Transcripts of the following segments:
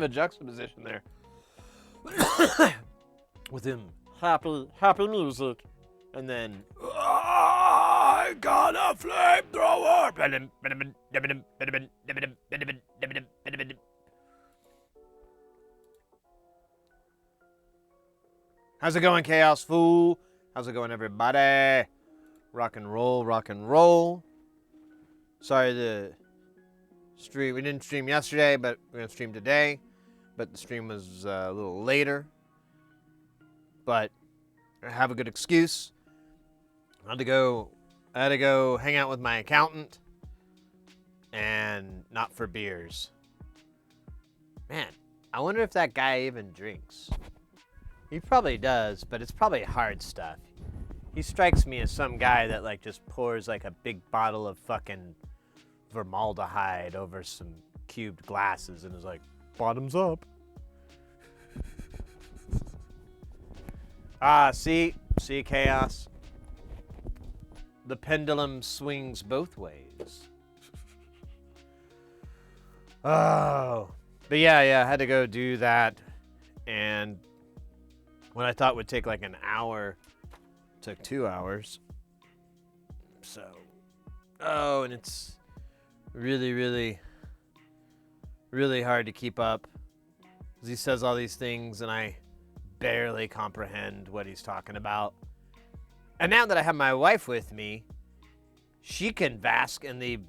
of a juxtaposition there. With him happy music, and then I got a flamethrower. How's it going, Chaos Fool? How's it going, everybody? Rock and roll, rock and roll. Sorry the stream. We didn't stream yesterday, but we're gonna stream today. But the stream was a little later. But I have a good excuse. I had to go hang out with my accountant, and not for beers. Man, I wonder if that guy even drinks. He probably does, but it's probably hard stuff. He strikes me as some guy that like just pours like a big bottle of fucking formaldehyde over some cubed glasses and is like, bottoms up. See Chaos. The pendulum swings both ways. Oh, but yeah, I had to go do that, and what I thought would take like an hour took 2 hours. So, and it's really, really, really hard to keep up, because he says all these things and I barely comprehend what he's talking about. And now that I have my wife with me, she can bask in the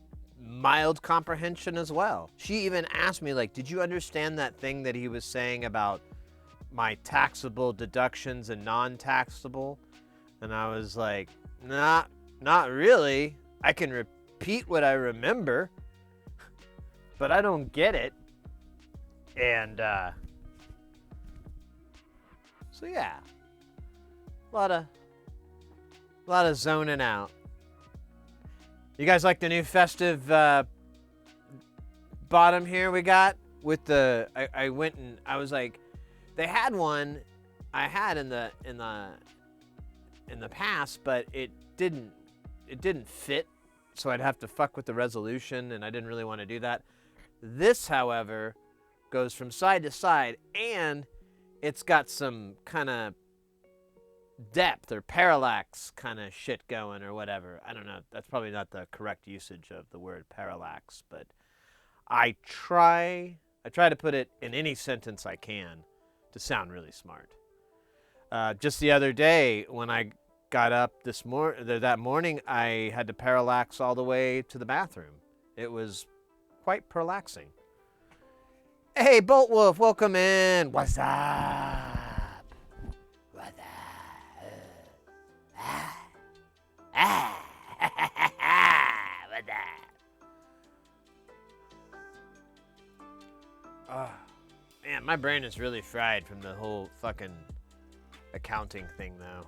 mild comprehension as well. She even asked me, like, did you understand that thing that he was saying about my taxable deductions and non-taxable? And I was like, not really. I can repeat what I remember, but I don't get it. And so yeah, a lot of zoning out. You guys like the new festive bottom here we got with the? I went and I was like, they had one I had in the past, but it didn't fit, so I'd have to fuck with the resolution, and I didn't really want to do that. This, however, goes from side to side, and it's got some kind of depth or parallax kind of shit going or whatever. I don't know. That's probably not the correct usage of the word parallax, but I try to put it in any sentence I can to sound really smart. Just the other day when I got up that morning, I had to parallax all the way to the bathroom. It was quite parallaxing. Hey, Bolt Wolf, welcome in. What's up? What's up? What's up? Man, my brain is really fried from the whole fucking accounting thing, though.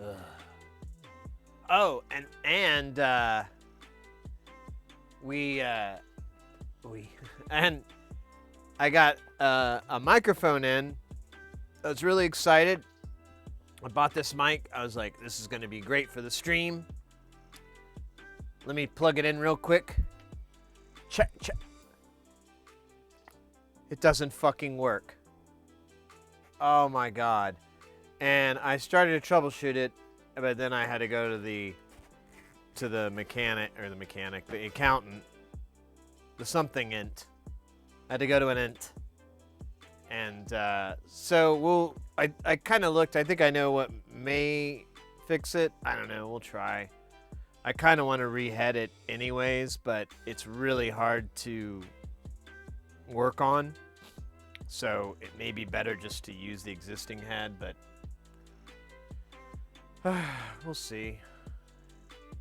Ugh. Oh, and and I got a microphone in. I was really excited. I bought this mic. I was like, this is going to be great for the stream. Let me plug it in real quick. Check. It doesn't fucking work. Oh my God. And I started to troubleshoot it, but then I had to go to the the accountant, the something int. I had to go to an int. And so I kind of looked. I think I know what may fix it. I don't know. We'll try. I kind of want to rehead it anyways, but it's really hard to work on. So it may be better just to use the existing head, but we'll see.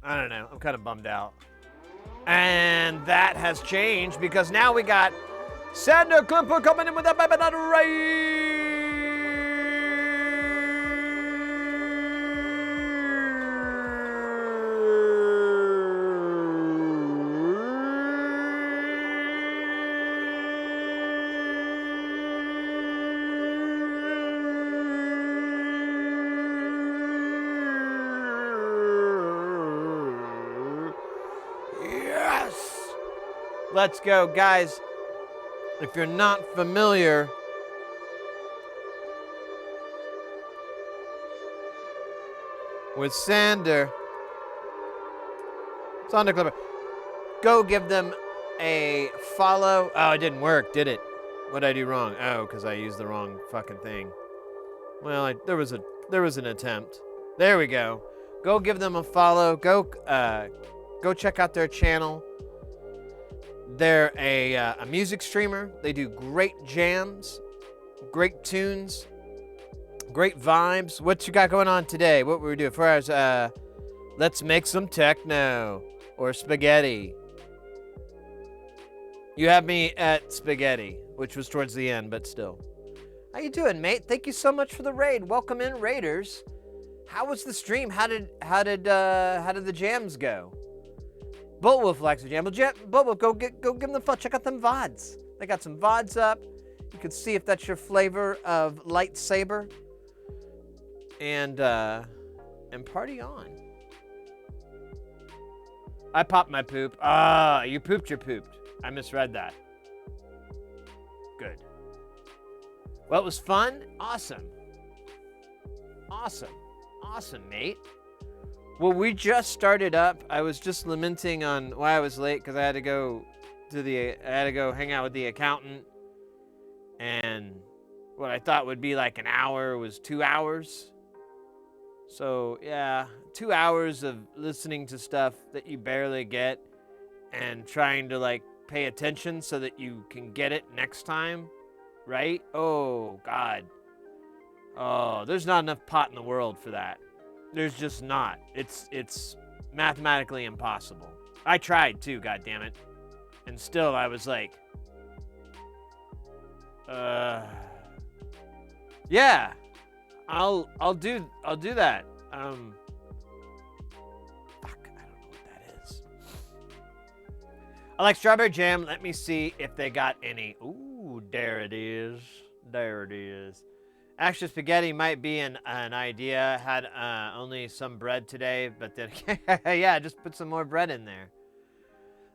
I don't know. I'm kind of bummed out. And that has changed because now we got Sander Klimper coming in with a baby not right. Let's go, guys. If you're not familiar with Sander Clipper, go give them a follow. Oh, it didn't work, did it? What did I do wrong? Oh, because I used the wrong fucking thing. Well, there was an attempt. There we go. Go give them a follow. Go check out their channel. They're a music streamer. They do great jams, great tunes, great vibes. What you got going on today? What were we doing? For ours, let's make some techno or spaghetti. You have me at spaghetti, which was towards the end, but still. How you doing, mate? Thank you so much for the raid. Welcome in, raiders. How was the stream? How did the jams go? Bullwolf likes the jam. Bullwolf, go give them the fun. Check out them VODs. They got some VODs up. You can see if that's your flavor of lightsaber. And party on. I popped my poop. You pooped your pooped. I misread that. Good. Well, it was fun. Awesome. Awesome, mate. Well, we just started up. I was just lamenting on why I was late because I had to go hang out with the accountant, and what I thought would be like an hour was 2 hours. So yeah, 2 hours of listening to stuff that you barely get and trying to like pay attention so that you can get it next time, right? Oh God. Oh, there's not enough pot in the world for that. There's just not. It's mathematically impossible. I tried too, goddammit. And still I was like, yeah. I'll do that. Fuck, I don't know what that is. I like strawberry jam. Let me see if they got any. Ooh, there it is. There it is. Actually, spaghetti might be an idea. Had only some bread today, but then yeah, just put some more bread in there.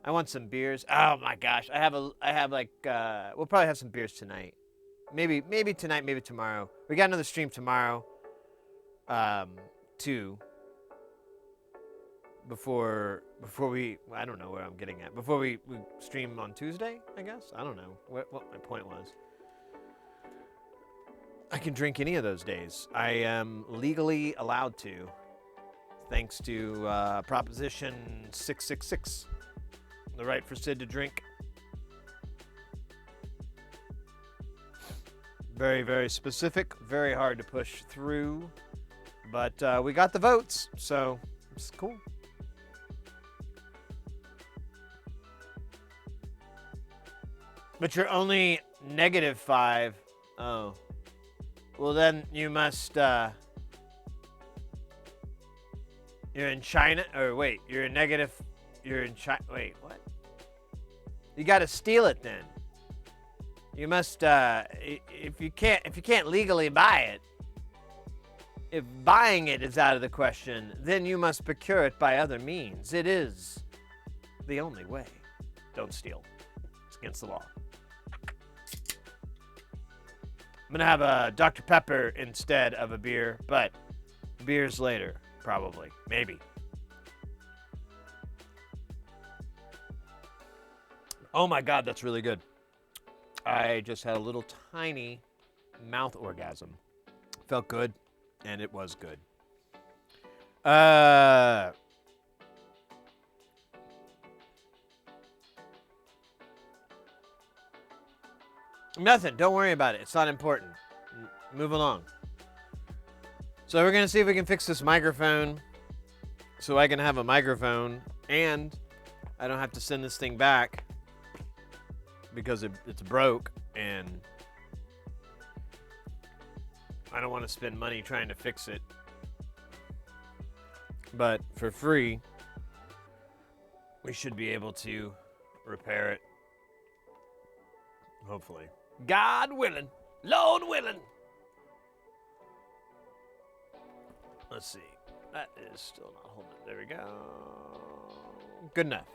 I want some beers. Oh my gosh, I have like we'll probably have some beers tonight. Maybe tonight, maybe tomorrow. We got another stream tomorrow. Too. Before we, I don't know where I'm getting at. Before we stream on Tuesday, I guess. I don't know what my point was. I can drink any of those days. I am legally allowed to, thanks to Proposition 666, the right for Sid to drink. Very, very specific, very hard to push through, but we got the votes, so it's cool. But you're only -5. Oh. Well, then you must, you're in China, or wait, you're in China, wait, what? You gotta steal it then. You must, if you can't legally buy it, if buying it is out of the question, then you must procure it by other means. It is the only way. Don't steal. It's against the law. I'm gonna have a Dr. Pepper instead of a beer, but beers later, probably, maybe. Oh my God, that's really good. I just had a little tiny mouth orgasm. Felt good, and it was good. Nothing. Don't worry about it. It's not important. Move along. So we're going to see if we can fix this microphone so I can have a microphone and I don't have to send this thing back because it's broke and I don't want to spend money trying to fix it. But for free, we should be able to repair it. Hopefully. God willing. Lord willing. Let's see. That is still not holding it. There we go. Good enough.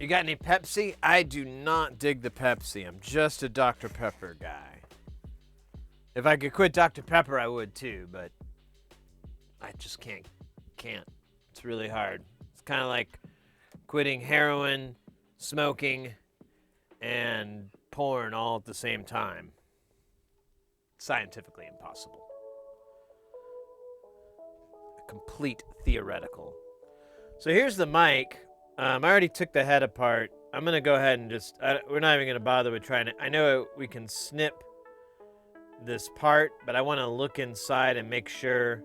You got any Pepsi? I do not dig the Pepsi. I'm just a Dr. Pepper guy. If I could quit Dr. Pepper, I would too, but I just can't. It's really hard. It's kind of like quitting heroin, smoking, and porn all at the same time. Scientifically impossible. A complete theoretical. So here's the mic. I already took the head apart. I'm going to go ahead and just, we're not even going to bother with trying to, I know we can snip this part, but I want to look inside and make sure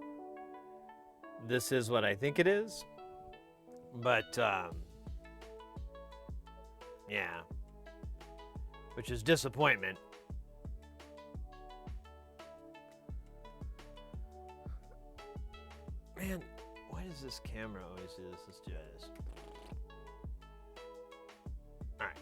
this is what I think it is. But, yeah. Which is disappointment. Man, why does this camera always do this? Let's do this. Alright.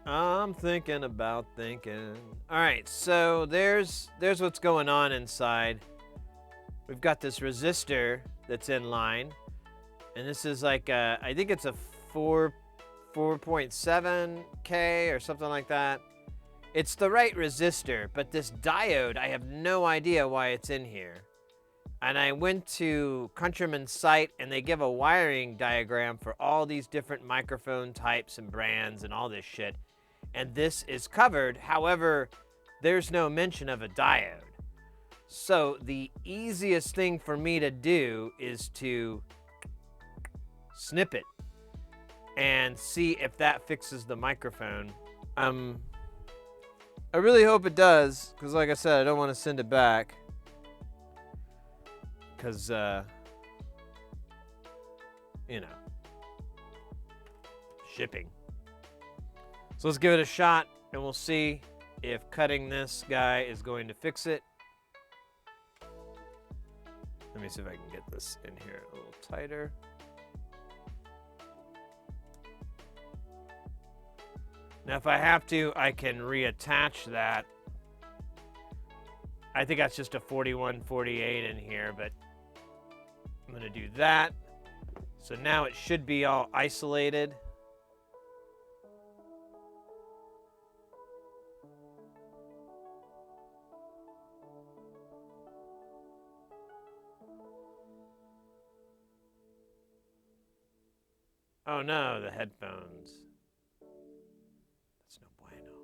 I'm thinking about thinking. Alright, so there's what's going on inside. We've got this resistor that's in line. And this is like a, I think it's a 4.7K or something like that. It's the right resistor, but this diode, I have no idea why it's in here. And I went to Countryman's site and they give a wiring diagram for all these different microphone types and brands and all this shit. And this is covered, however, there's no mention of a diode. So the easiest thing for me to do is to snip it and see if that fixes the microphone. I really hope it does, because like I said, I don't want to send it back. Because, you know, shipping. So let's give it a shot, and we'll see if cutting this guy is going to fix it. Let me see if I can get this in here a little tighter. Now, if I have to, I can reattach that. I think that's just a 4148 in here, but I'm going to do that. So now it should be all isolated. Oh no, the headphones. That's no bueno.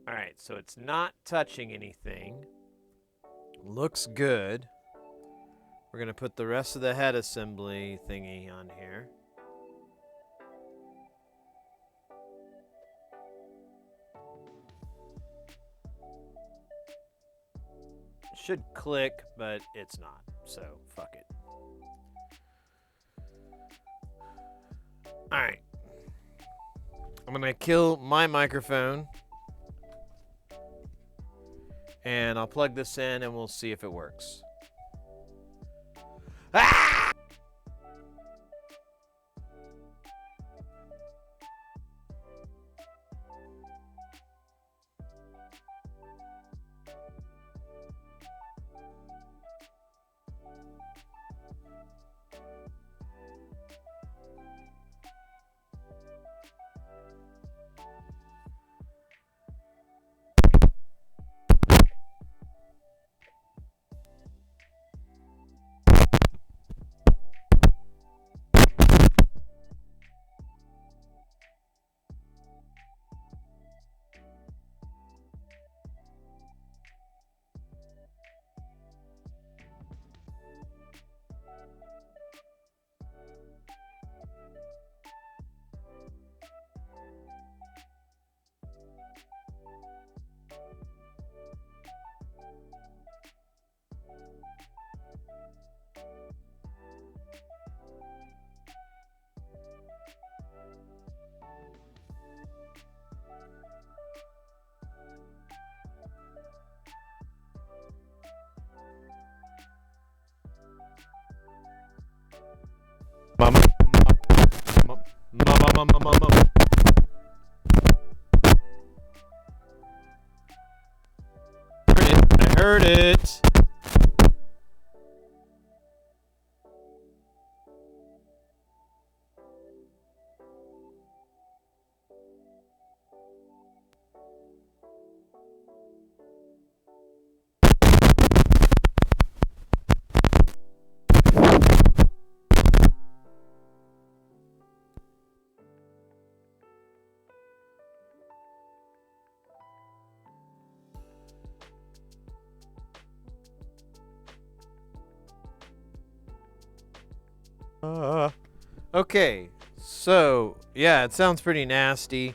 Alright, so it's not touching anything. Looks good. We're going to put the rest of the head assembly thingy on here. It should click, but it's not, so fuck it. Alright. I'm going to kill my microphone. And I'll plug this in and we'll see if it works. Ah! heard it. Okay, so yeah, it sounds pretty nasty.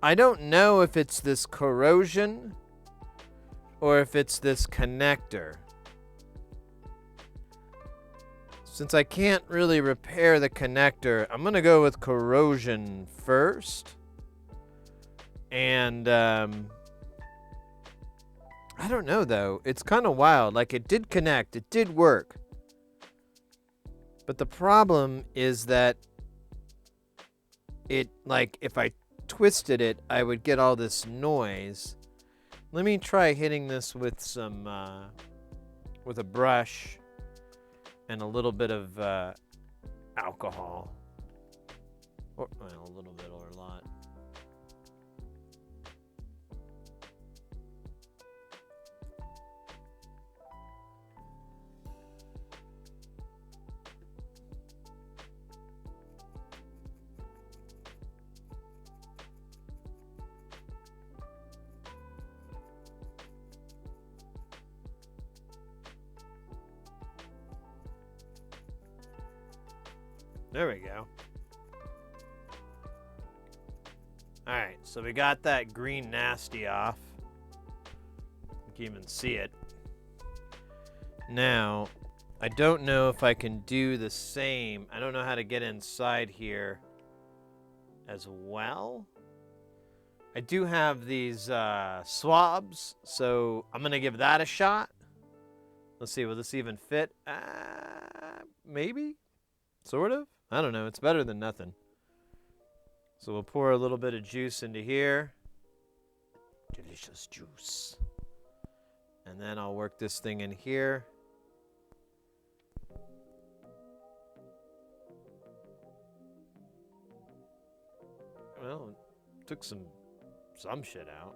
I don't know if it's this corrosion or if it's this connector. Since I can't really repair the connector, I'm gonna go with corrosion first. And I don't know though. It's kind of wild. Like, it did connect, it did work. But the problem is that it, like, if I twisted it, I would get all this noise. Let me try hitting this with some, with a brush and a little bit of alcohol. Or, well, a little bit or a lot. There we go. Alright, so we got that green nasty off. You can even see it. Now, I don't know if I can do the same. I don't know how to get inside here as well. I do have these swabs, so I'm going to give that a shot. Let's see, will this even fit? Maybe? Sort of? I don't know. It's better than nothing. So we'll pour a little bit of juice into here. Delicious juice. And then I'll work this thing in here. Well, it took some shit out.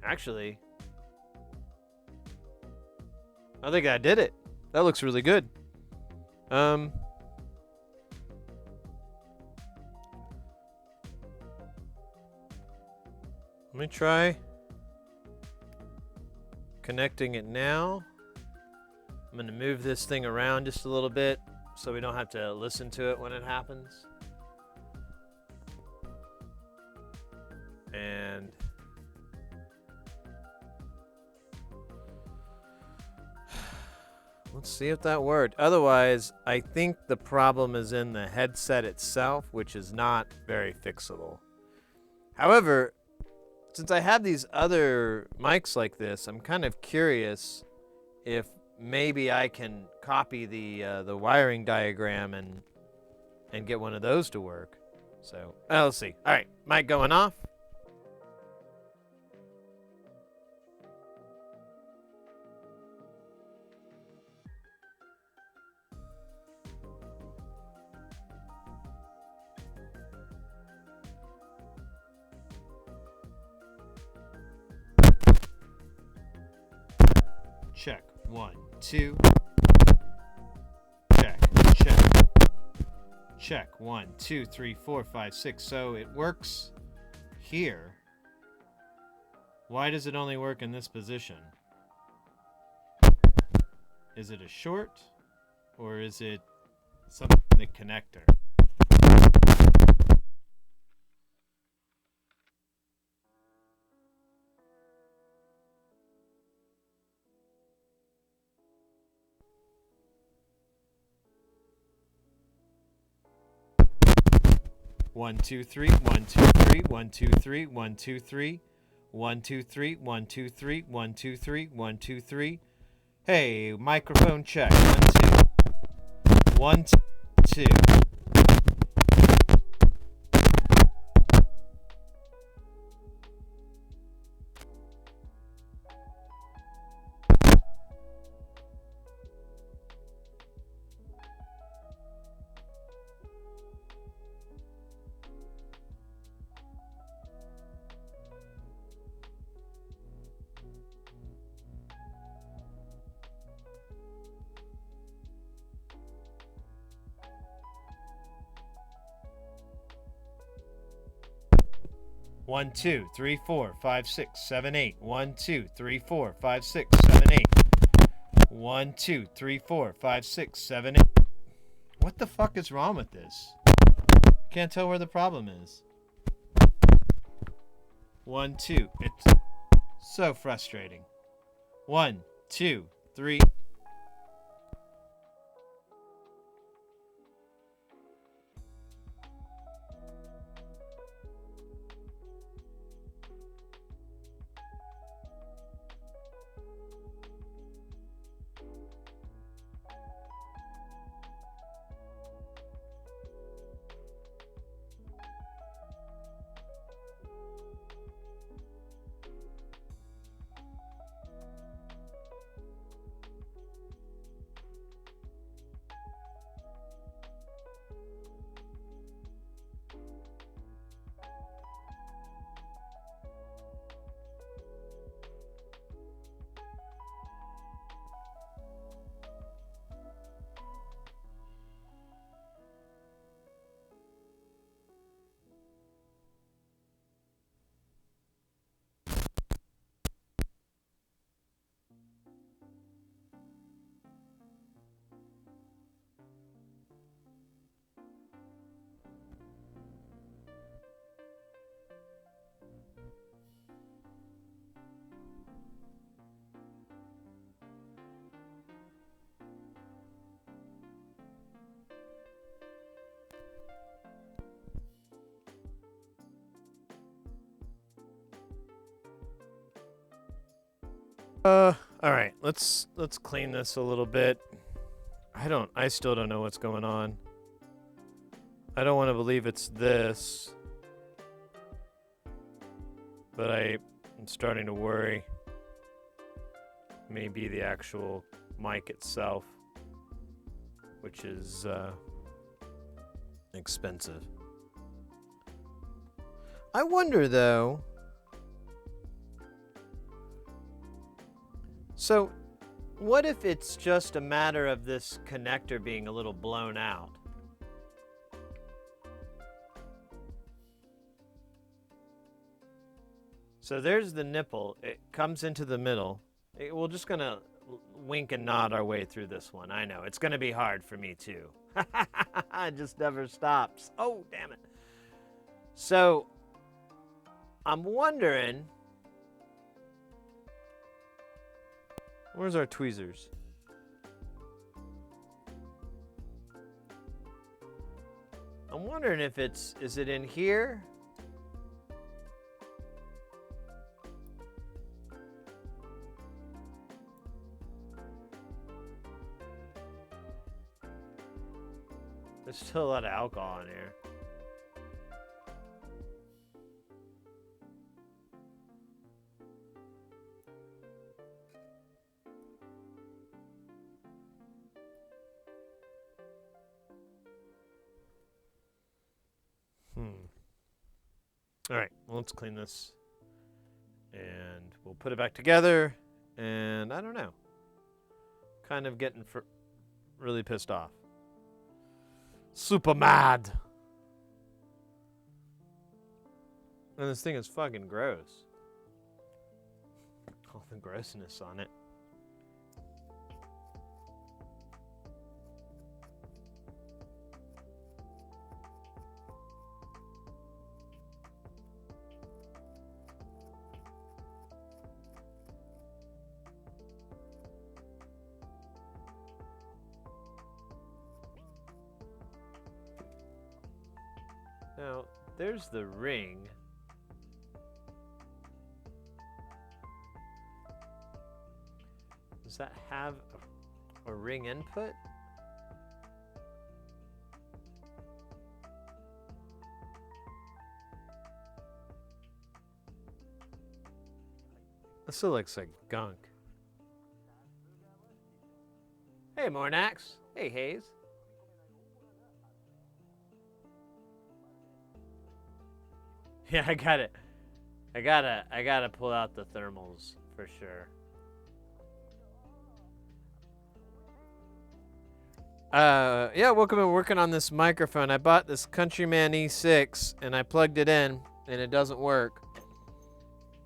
Actually, I think I did it. That looks really good. Let me try connecting it now. I'm going to move this thing around just a little bit so we don't have to listen to it when it happens. And let's see if that worked. Otherwise, I think the problem is in the headset itself, which is not very fixable. However, since I have these other mics like this, I'm kind of curious if maybe I can copy the wiring diagram and get one of those to work. So, let's see. All right, mic going off. Check. 1, 2. Check. Check. Check. 1, 2, 3, 4, 5, 6. So it works here. Why does it only work in this position? Is it a short? Or is it something in the connector? One, two, three, 1, 2, 3, 1, 2, 3, 1, 2, 3, 1, 2, 3, 1, 2, 3, 1, 2, 3, 1, 2, 3. Hey, microphone check. 1, 2. 1, 2. 1, 2, 3, 4, 5, 6, 7, 8. 1, 2, 3, 4, 5, 6, 7, 8. 1, 2, 3, 4, 5, 6, 7, 8. What the fuck is wrong with this? Can't tell where the problem is. 1, 2. It's so frustrating. 1, 2, 3. All right, let's clean this a little bit. I still don't know what's going on. I don't want to believe it's this, but I'm starting to worry. Maybe the actual mic itself, which is expensive. I wonder though. So, what if it's just a matter of this connector being a little blown out? So there's the nipple. It comes into the middle. We're just going to wink and nod our way through this one. I know. It's going to be hard for me too. It just never stops. Oh, damn it. So, I'm wondering... Where's our tweezers? I'm wondering if is it in here? There's still a lot of alcohol in here. All right, well, let's clean this. And we'll put it back together. And I don't know. Kind of getting really pissed off. Super mad. And this thing is fucking gross. All the grossness on it. Now, there's the ring. Does that have a ring input? This still looks like gunk. Hey, Mornax. Hey, Hayes. Yeah, I got it. I gotta pull out the thermals for sure. Yeah, welcome to working on this microphone. I bought this Countryman E6 and I plugged it in and it doesn't work.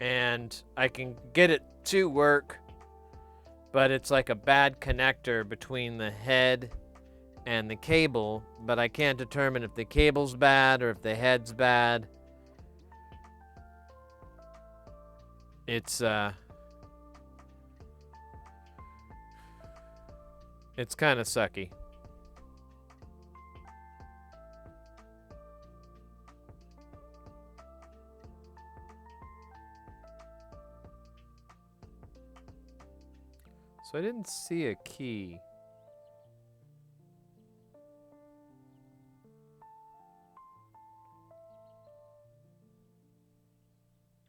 And I can get it to work, but it's like a bad connector between the head and the cable, but I can't determine if the cable's bad or if the head's bad. It's kind of sucky. So I didn't see a key.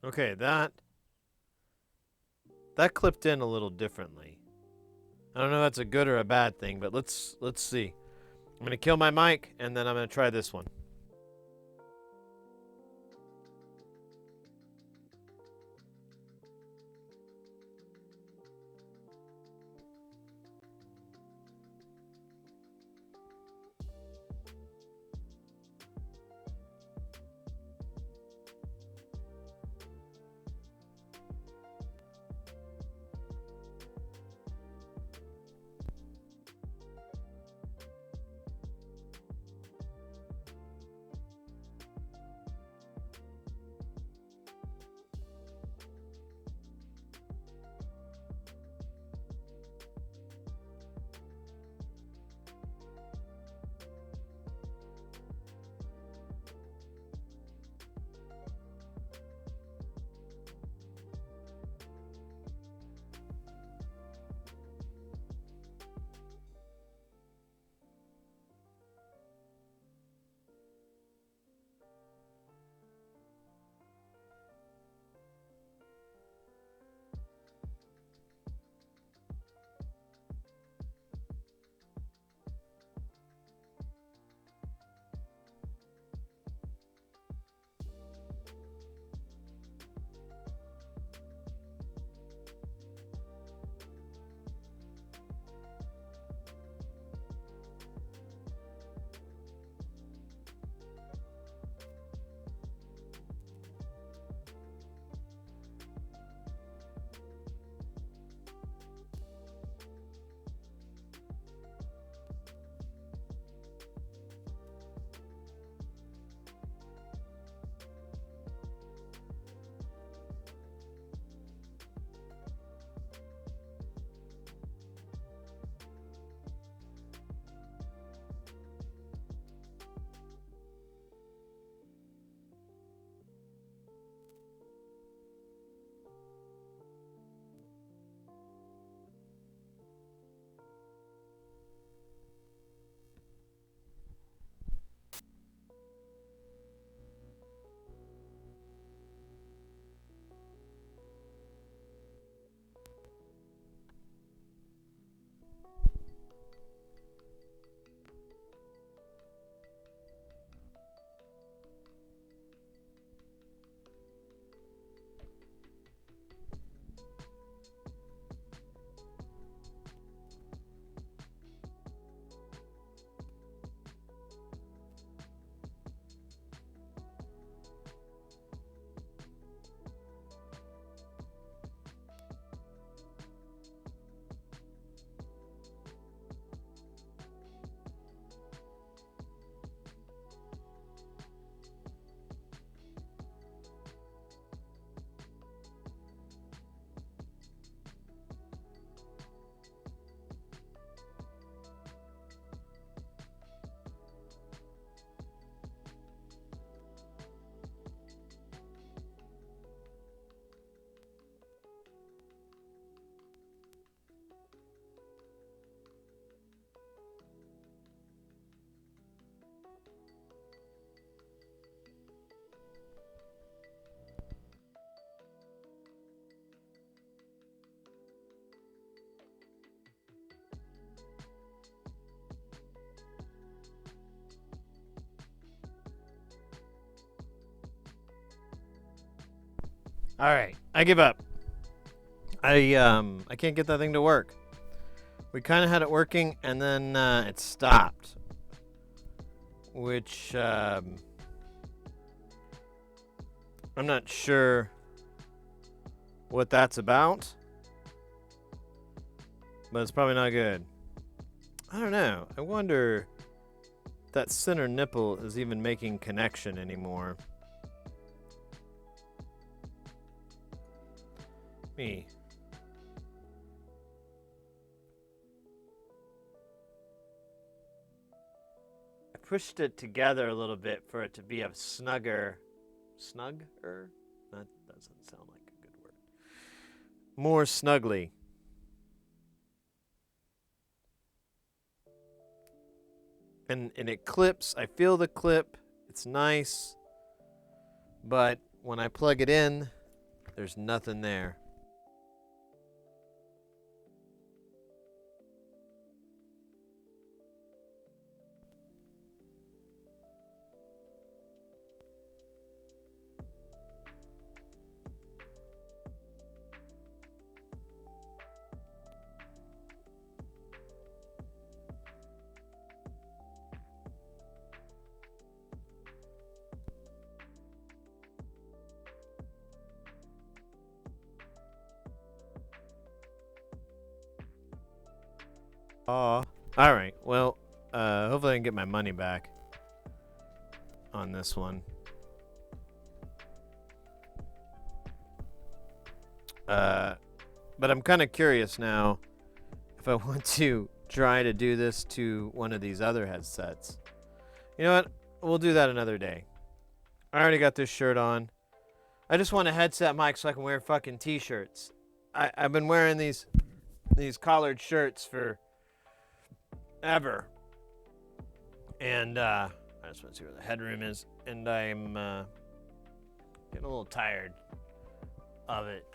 Okay, that clipped in a little differently. I don't know if that's a good or a bad thing, but let's see. I'm gonna kill my mic and then I'm gonna try this one. All right, I give up. I can't get that thing to work. We kind of had it working, and then it stopped, which I'm not sure what that's about, but it's probably not good. I don't know. I wonder if that center nipple is even making connection anymore. Me. I pushed it together a little bit for it to be a snugger. Snugger? That doesn't sound like a good word. More snugly. And it clips. I feel the clip. It's nice. But when I plug it in, there's nothing there. Aw. Alright, well, hopefully I can get my money back on this one. But I'm kind of curious now if I want to try to do this to one of these other headsets. You know what? We'll do that another day. I already got this shirt on. I just want a headset mic so I can wear fucking t-shirts. I've been wearing these collared shirts for ever. And I just want to see where the headroom is. And I'm getting a little tired of it.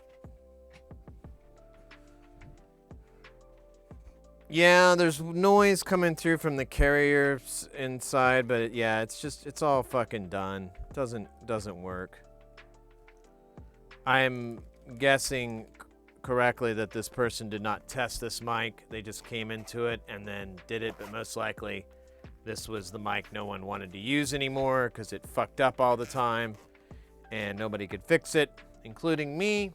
Yeah, there's noise coming through from the carriers inside, but yeah, it's all fucking done. It doesn't work. I'm guessing correctly that this person did not test this mic. They just came into it and then did it, but most likely this was the mic no one wanted to use anymore because it fucked up all the time and nobody could fix it, including me.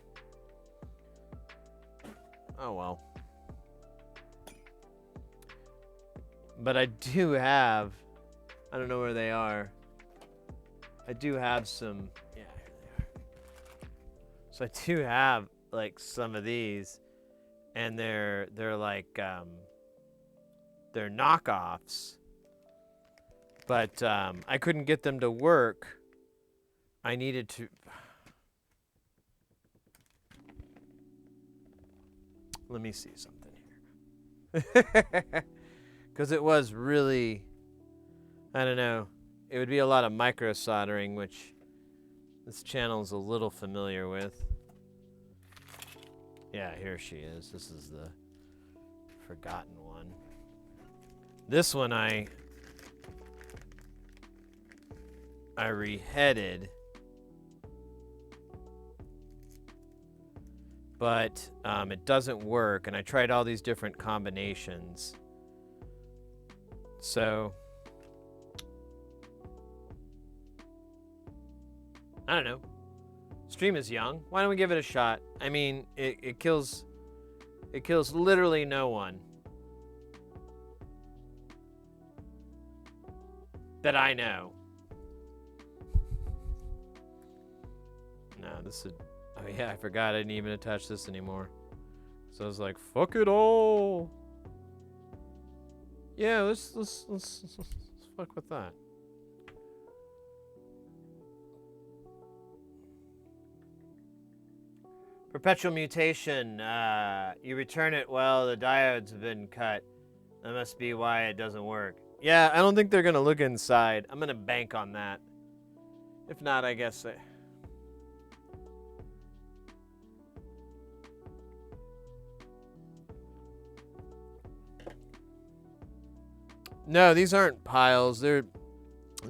Oh well. But I do have, I don't know where they are. I do have some, yeah, here they are. So I do have like some of these, and they're like they're knockoffs. But I couldn't get them to work. I needed to. Let me see something here. Because it was really, I don't know, it would be a lot of micro soldering, which this channel is a little familiar with. Yeah, here she is. This is the forgotten one. This one I reheaded, but it doesn't work, and I tried all these different combinations. So, I don't know. Stream is young. Why don't we give it a shot? I mean, it kills literally no one that I know. No, this is. Oh yeah, I forgot I didn't even attach this anymore. So I was like, fuck it all. Yeah, let's fuck with that. Perpetual mutation. You return it, well, the diodes have been cut. That must be why it doesn't work. Yeah, I don't think they're gonna look inside. I'm gonna bank on that. If not, I guess No, these aren't piles. They're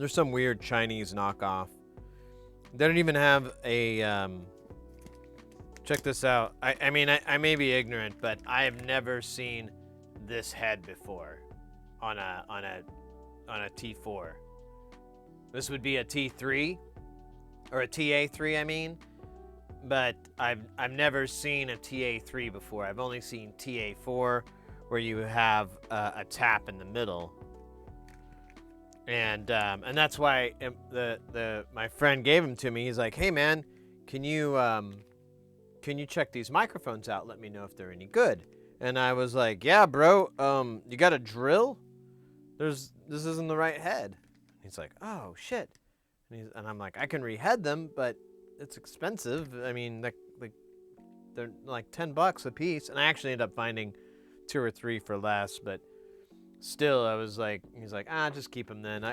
some weird Chinese knockoff. They don't even have a check this out. I mean I may be ignorant, but I have never seen this head before on a T4. This would be a T3. or a TA3, I mean. But I've never seen a TA3 before. I've only seen TA4, where you have a tap in the middle. And that's why my friend gave them to me. He's like, "Hey man, can you check these microphones out? Let me know if they're any good." And I was like, "Yeah, bro. You got a drill? This isn't the right head." He's like, "Oh shit." And I'm like, "I can rehead them, but it's expensive. I mean, they're like $10 a piece." And I actually ended up finding 2 or 3 for less, but still, I was like, he's like, just keep them then.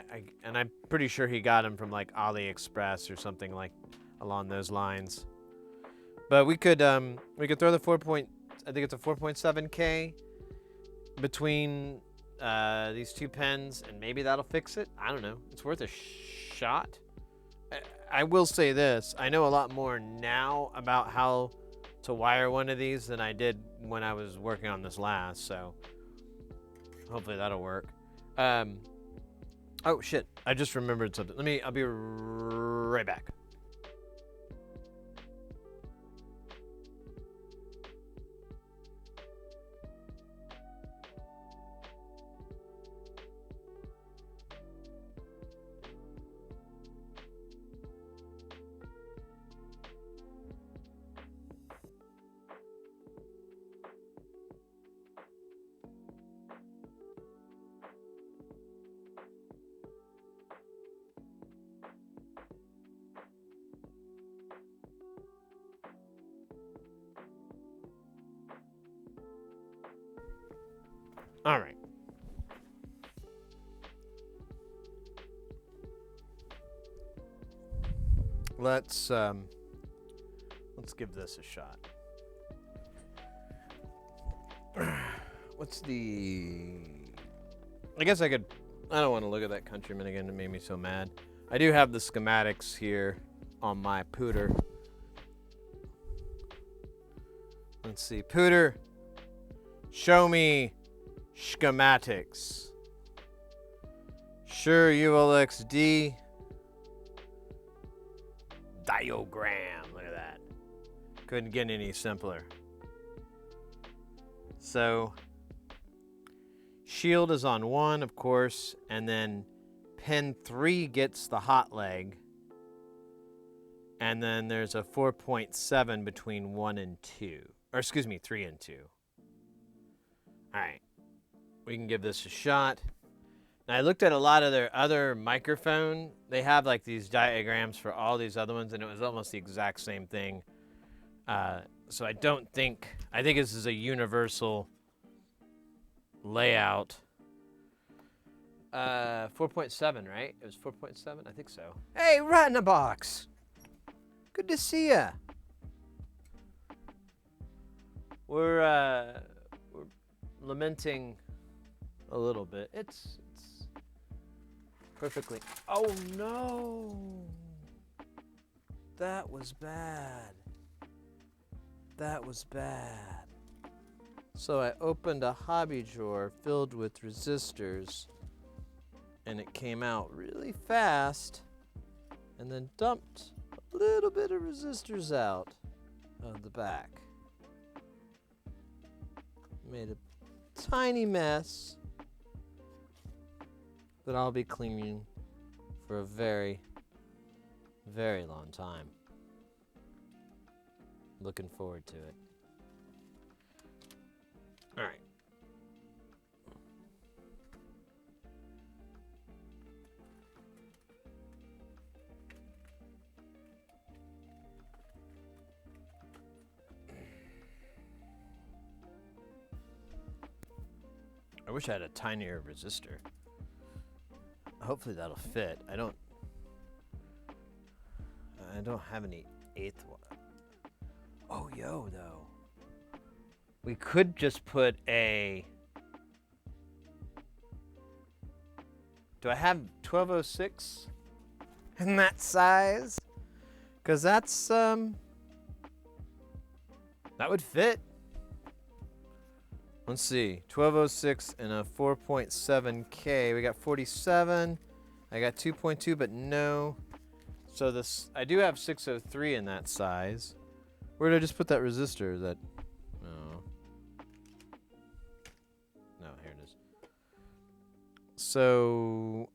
And I'm pretty sure he got them from like AliExpress or something like along those lines. But we could throw the I think it's a 4.7K between these 2 pens, and maybe that'll fix it. I don't know. It's worth a shot. I will say this: I know a lot more now about how to wire one of these than I did when I was working on this last. So hopefully that'll work. Oh shit! I just remembered something. I'll be right back. All right. Let's give this a shot. What's the... I guess I could... I don't want to look at that Countryman again. It made me so mad. I do have the schematics here on my Pooter. Let's see. Pooter, show me schematics. Sure, ULXD. Diagram. Look at that. Couldn't get any simpler. So, shield is on 1, of course, and then pin 3 gets the hot leg. And then there's a 4.7 between 1 and 2. Or excuse me, 3 and 2. Alright. We can give this a shot. Now, I looked at a lot of their other microphone. They have like these diagrams for all these other ones, and it was almost the exact same thing. So I think this is a universal layout. 4.7, right? It was 4.7? I think so. Hey, Rat in a Box! Good to see ya. We're lamenting a little bit. It's perfectly... Oh, no! That was bad. That was bad. So I opened a hobby drawer filled with resistors, and it came out really fast, and then dumped a little bit of resistors out of the back. Made a tiny mess that I'll be cleaning for a very, very long time. Looking forward to it. All right. I wish I had a tinier resistor. Hopefully that'll fit. I don't have any 1/8 one. Oh, yo, though. We could just put a... Do I have 1206 in that size? Because that's, that would fit. Let's see. 1206 and a 4.7K. We got 47. I got 2.2, but no. So this, I do have 603 in that size. Where did I just put that resistor? That, oh. No, here it is. So,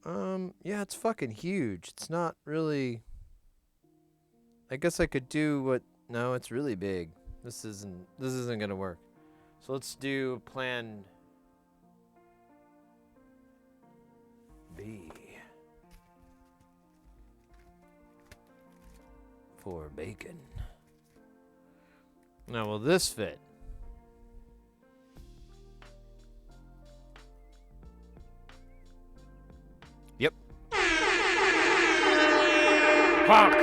yeah, it's fucking huge. It's not really, I guess I could do what, no, it's really big. This isn't gonna work. So let's do plan B. For bacon. Now, will this fit? Yep. Fuck!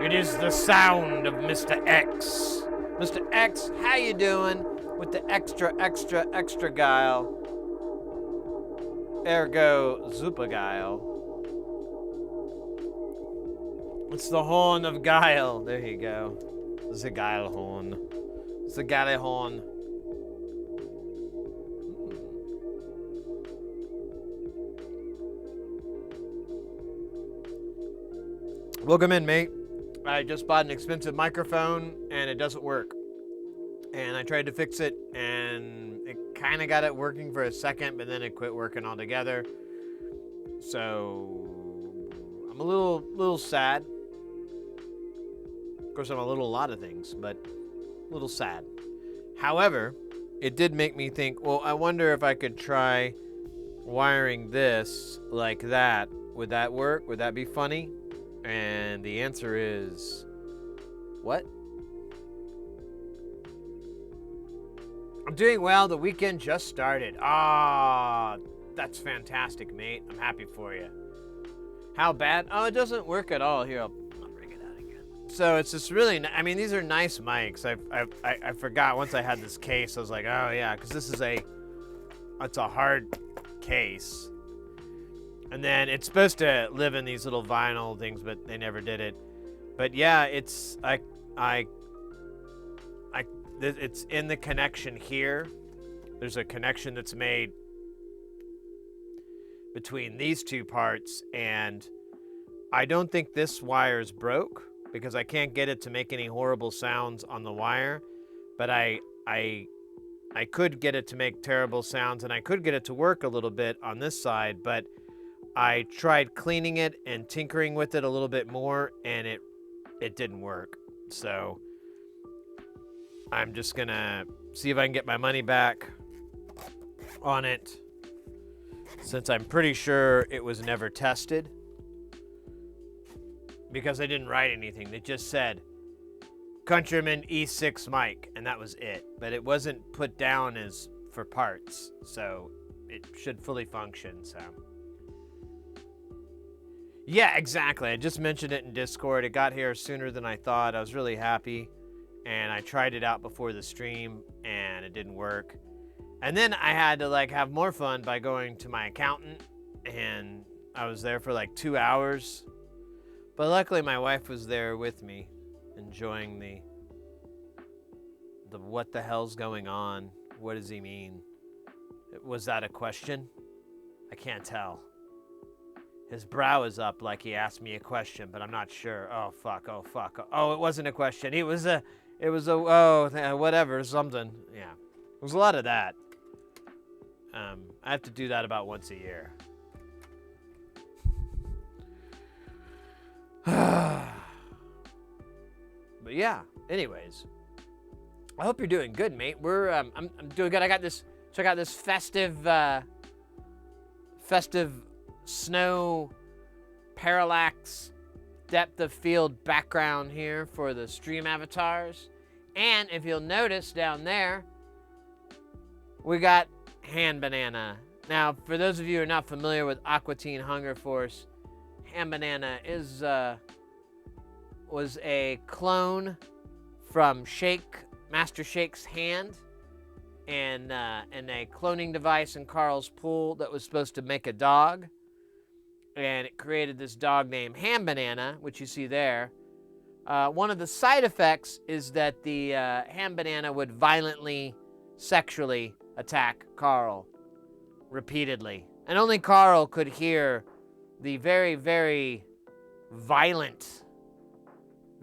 It is the sound of Mr. X. Mr. X, how you doing? With the extra guile. Ergo Zupaguile. It's the horn of guile. There you go. It's a guile horn. It's a guile horn. Welcome in, mate. I just bought an expensive microphone and it doesn't work. And I tried to fix it and it kind of got it working for a second, but then it quit working altogether. So I'm a little sad. Of course, I'm a lot of things, but a little sad. However, it did make me think, well, I wonder if I could try wiring this like that. Would that work? Would that be funny? And the answer is, what? I'm doing well. The weekend just started. Ah, that's fantastic, mate. I'm happy for you. How bad? Oh, it doesn't work at all. Here, I'll bring it out again. So it's just really, I mean, these are nice mics. I forgot once I had this case, I was like, oh yeah, because this is it's a hard case. And then it's supposed to live in these little vinyl things, but they never did it. But yeah, it's it's in the connection here. There's a connection that's made between these two parts, and I don't think this wire is broke because I can't get it to make any horrible sounds on the wire, but I could get it to make terrible sounds, and I could get it to work a little bit on this side, but I tried cleaning it and tinkering with it a little bit more, and it didn't work. So I'm just gonna see if I can get my money back on it, since I'm pretty sure it was never tested, because they didn't write anything. They just said Countryman E6 mic, and that was it. But it wasn't put down as for parts, so it should fully function. So yeah, exactly. I just mentioned it in Discord. It got here sooner than I thought. I was really happy, and I tried it out before the stream, and it didn't work. And then I had to have more fun by going to my accountant, and I was there for 2 hours. But luckily my wife was there with me, enjoying the what the hell's going on? What does he mean? Was that a question? I can't tell. His brow is up like he asked me a question, but I'm not sure. Oh fuck, oh fuck. Oh, it wasn't a question. It was a whatever, something. Yeah. It was a lot of that. I have to do that about once a year. But yeah, anyways. I hope you're doing good, mate. I'm doing good. I got this, check out this festive snow parallax depth of field background here for the stream avatars. And if you'll notice down there, we got Hand Banana. Now, for those of you who are not familiar with Aqua Teen Hunger Force, Hand Banana was a clone from Master Shake's hand, and a cloning device in Carl's pool that was supposed to make a dog. And it created this dog named Hand Banana, which you see there. One of the side effects is that the Hand Banana would violently, sexually attack Carl repeatedly. And only Carl could hear the very, very violent,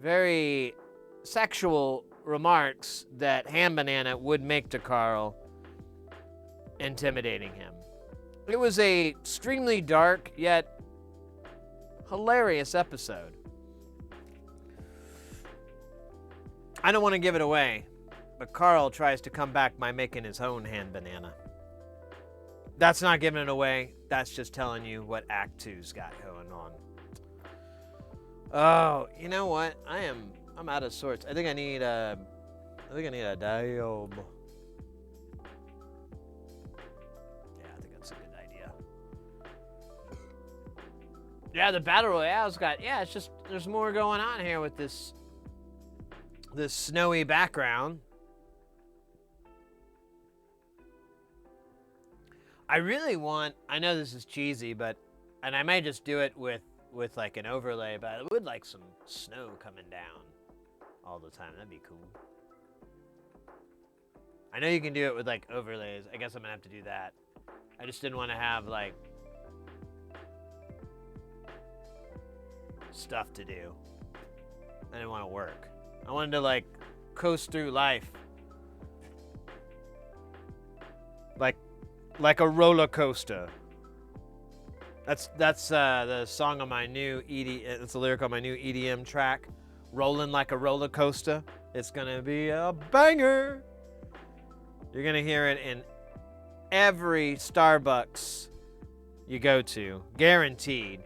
very sexual remarks that Ham Banana would make to Carl, intimidating him. It was a extremely dark yet hilarious episode. I don't want to give it away, but Carl tries to come back by making his own hand banana. That's not giving it away. That's just telling you what Act 2's got going on. Oh, you know what? I'm out of sorts. I think I need a diode. Yeah, I think that's a good idea. Yeah, the Battle Royale's got, it's just, there's more going on here with this snowy background. I really want, I know this is cheesy, and I may just do it with like an overlay, but I would like some snow coming down all the time. That'd be cool. I know you can do it with like overlays. I guess I'm gonna have to do that. I just didn't want to have like stuff to do. I didn't want to work. I wanted to like coast through life. Like a roller coaster. That's the song on my new it's the lyric on my new EDM track, Rolling Like a Roller Coaster. It's gonna be a banger. You're gonna hear it in every Starbucks you go to, guaranteed.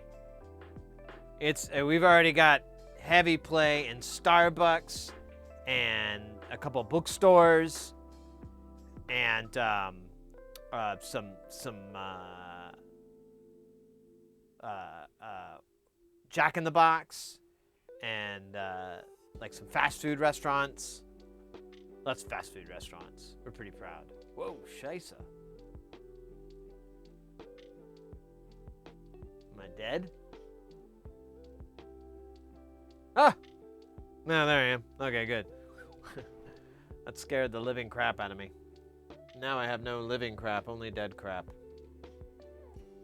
We've already got heavy play in Starbucks and a couple bookstores and some Jack in the Box and like some fast food restaurants. Lots of fast food restaurants. We're pretty proud. Whoa, scheisse. Am I dead? Ah! No, there I am. Okay, good. That scared the living crap out of me. Now I have no living crap, only dead crap.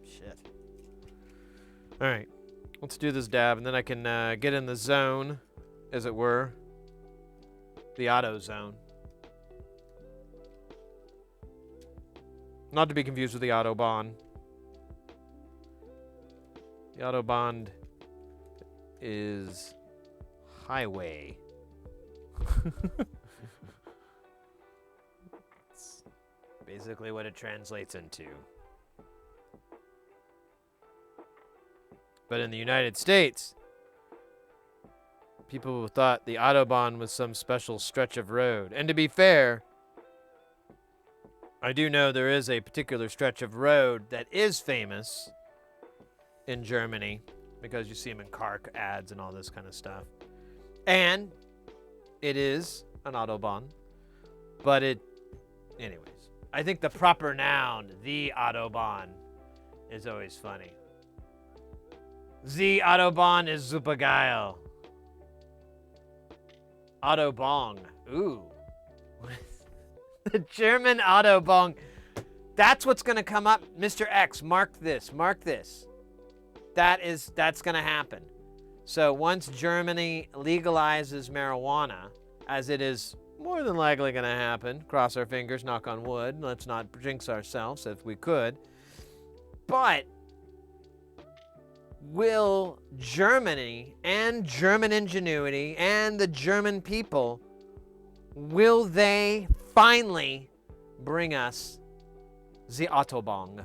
Shit. Alright. Let's do this dab, and then I can get in the zone, as it were. The auto zone. Not to be confused with the Autobahn. The Autobahn is highway. That's basically what it translates into. But in the United States, people thought the Autobahn was some special stretch of road. And to be fair, I do know there is a particular stretch of road that is famous in Germany because you see them in car ads and all this kind of stuff. And it is an Autobahn. But anyways, I think the proper noun, the Autobahn, is always funny. The Autobahn is super geil. Autobahn. Ooh. The German Autobahn. That's what's going to come up. Mr. X, mark this. Mark this. That's going to happen. So once Germany legalizes marijuana, as it is more than likely going to happen, cross our fingers, knock on wood, let's not jinx ourselves if we could. But will Germany and German ingenuity and the German people, will they finally bring us the Autobahn?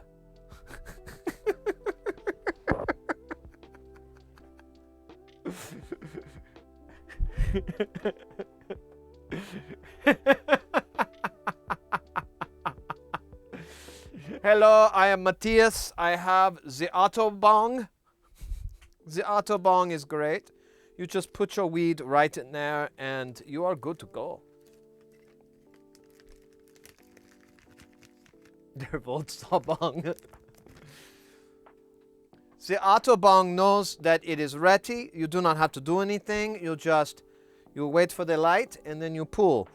Hello, I am Matthias. I have the Autobahn. The Autobahn is great. You just put your weed right in there and you are good to go. Der Volkswagen. The Autobahn knows that it is ready. You do not have to do anything. You wait for the light and then you pull.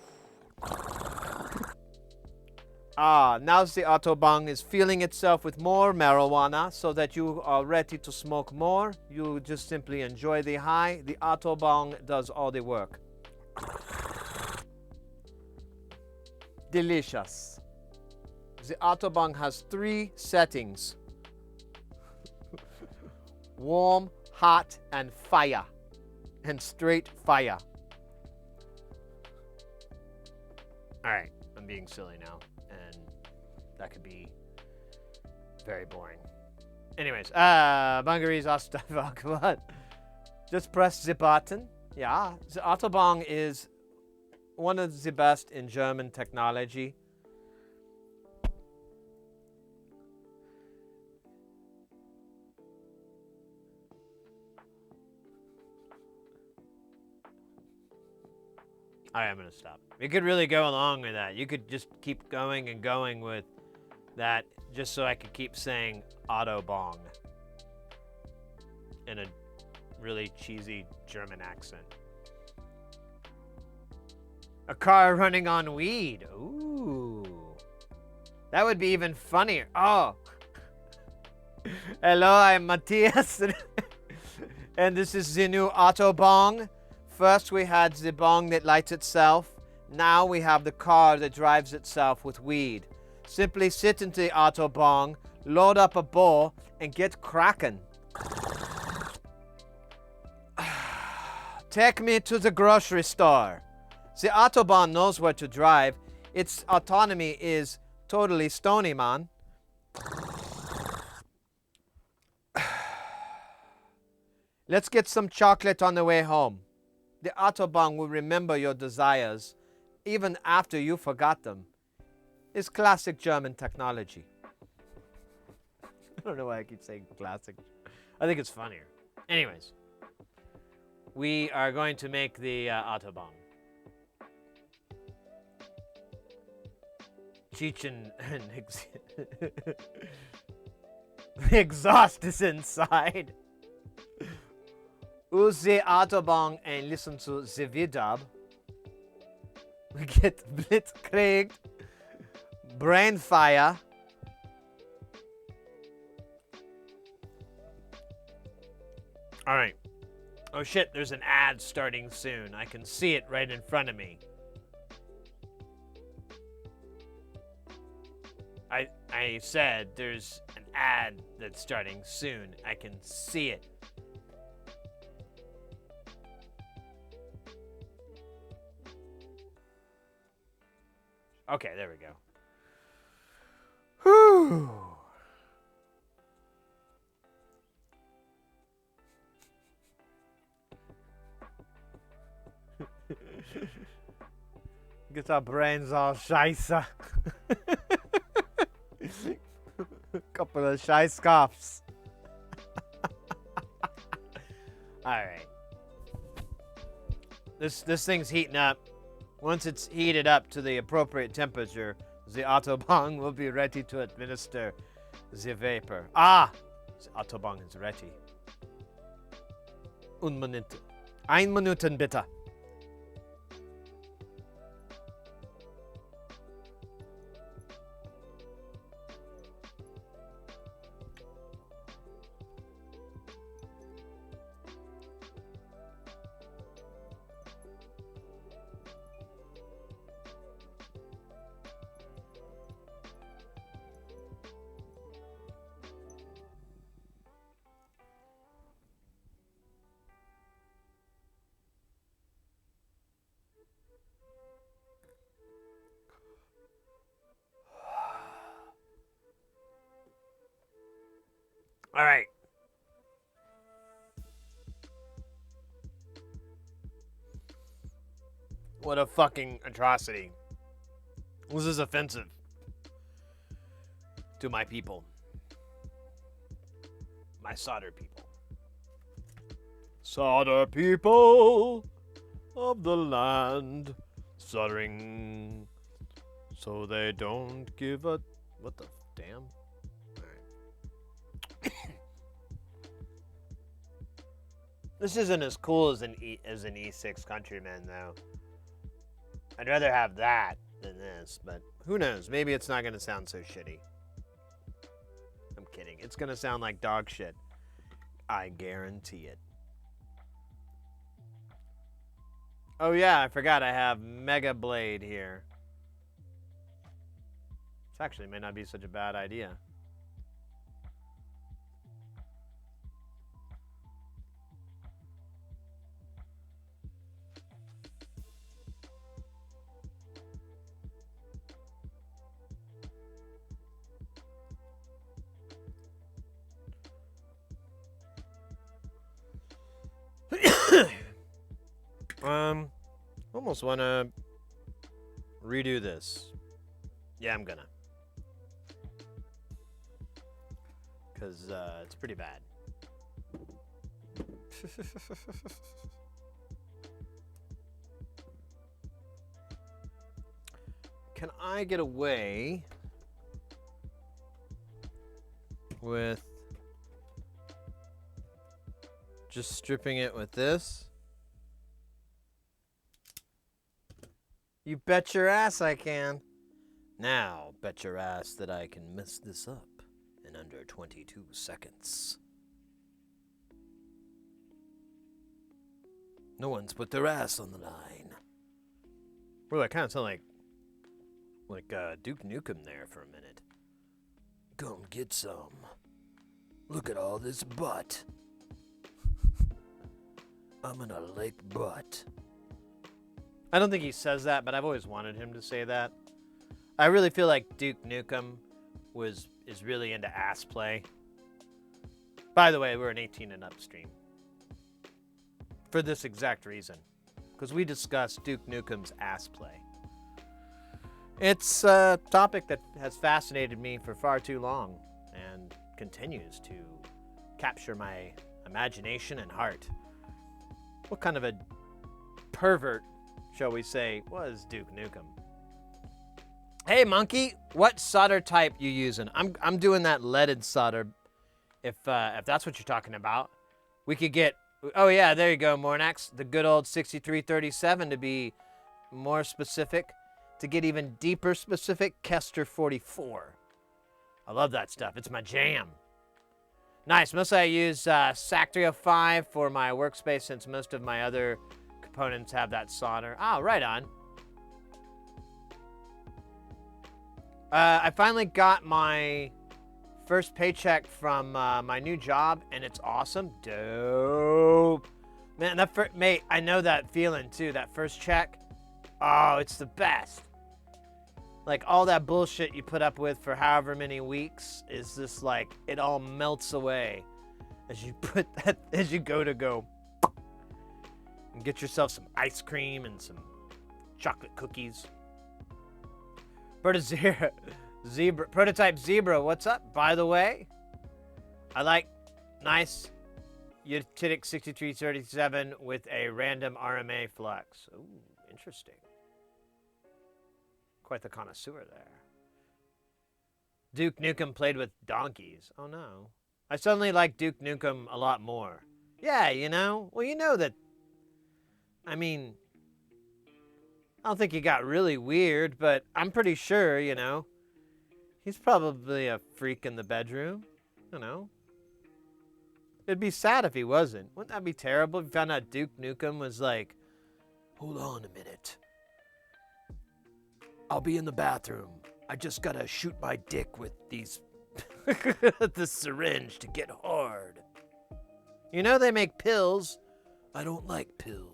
Now the Autobahn is filling itself with more marijuana so that you are ready to smoke more. You just simply enjoy the high. The Autobahn does all the work. Delicious. The Autobahn has 3 settings. Warm, hot, and fire. And straight fire. Alright, I'm being silly now. And that could be very boring. Anyways, Bungaree's Ostava, come on. Just press the button. Yeah, the Autobahn is one of the best in German technology. Alright, I'm going to stop. You could really go along with that. You could just keep going and going with that just so I could keep saying Autobahn in a really cheesy German accent. A car running on weed. Ooh. That would be even funnier. Oh. Hello, I'm Matthias. And this is the new Autobahn. First we had the bong that lights itself. Now we have the car that drives itself with weed. Simply sit into the Autobahn, load up a bowl, and get cracking. Take me to the grocery store. The Autobahn knows where to drive. Its autonomy is totally stony, man. Let's get some chocolate on the way home. The Autobahn will remember your desires, even after you forgot them. It's classic German technology. I don't know why I keep saying classic. I think it's funnier. Anyways, we are going to make the Autobahn. Cheech and the exhaust is inside. Use the Autobahn and listen to the V-dub. We get blitzkrieg, brain fire. All right. Oh shit, there's an ad starting soon. I can see it right in front of me. I said there's an ad that's starting soon. I can see it. Okay, there we go. Whew. Get our brains all scheisse. Couple of scheiß coughs. Alright. This thing's heating up. Once it's heated up to the appropriate temperature, the Autobahn will be ready to administer the vapor. Ah! The Autobahn is ready. Ein Minuten bitte. All right. What a fucking atrocity. This is offensive to my people. My solder people. Solder people of the land. Soldering so they don't give a... What the damn? This isn't as cool as an E6 Countryman, though. I'd rather have that than this, but Who knows? Maybe it's not going to sound so shitty. I'm kidding. It's going to sound like dog shit. I guarantee it. Oh yeah, I forgot I have Mega Blade here. This actually may not be such a bad idea. Almost want to redo this. Yeah, I'm gonna. Because it's pretty bad. Can I get away with just stripping it with this? You bet your ass I can. Now, bet your ass that I can mess this up in under 22 seconds. No one's put their ass on the line. Well, that kind of sound like Duke Nukem there for a minute. Come get some. Look at all this butt. I'm gonna lick butt. I don't think he says that, but I've always wanted him to say that. I really feel like Duke Nukem is really into ass play. By the way, we're an 18 and up stream. For this exact reason. Because we discussed Duke Nukem's ass play. It's a topic that has fascinated me for far too long and continues to capture my imagination and heart. What kind of a pervert, shall we say, was Duke Nukem? Hey, monkey, what solder type you using? I'm doing that leaded solder. If that's what you're talking about, we could get. Oh yeah, there you go, Mornax. The good old 6337 to be more specific. To get even deeper specific, Kester 44. I love that stuff. It's my jam. Nice. Mostly I use SAC 305 for my workspace since most of my other components have that solder. Oh, right on. I finally got my first paycheck from my new job, and it's awesome. Dope. Man, mate, I know that feeling, too. That first check. Oh, it's the best. Like, all that bullshit you put up with for however many weeks is just like, it all melts away as you go and get yourself some ice cream and some chocolate cookies. Prototype Zebra, what's up? By the way, I like nice Utitic 6337 with a random RMA flux. Ooh, interesting. Quite the connoisseur there. Duke Nukem played with donkeys. Oh no. I suddenly like Duke Nukem a lot more. Yeah, you know? Well, you know that... I mean... I don't think he got really weird, but I'm pretty sure, you know, he's probably a freak in the bedroom, you know. It'd be sad if he wasn't. Wouldn't that be terrible if you found out Duke Nukem was like, hold on a minute. I'll be in the bathroom. I just gotta shoot my dick with these, the syringe to get hard. You know they make pills. I don't like pills.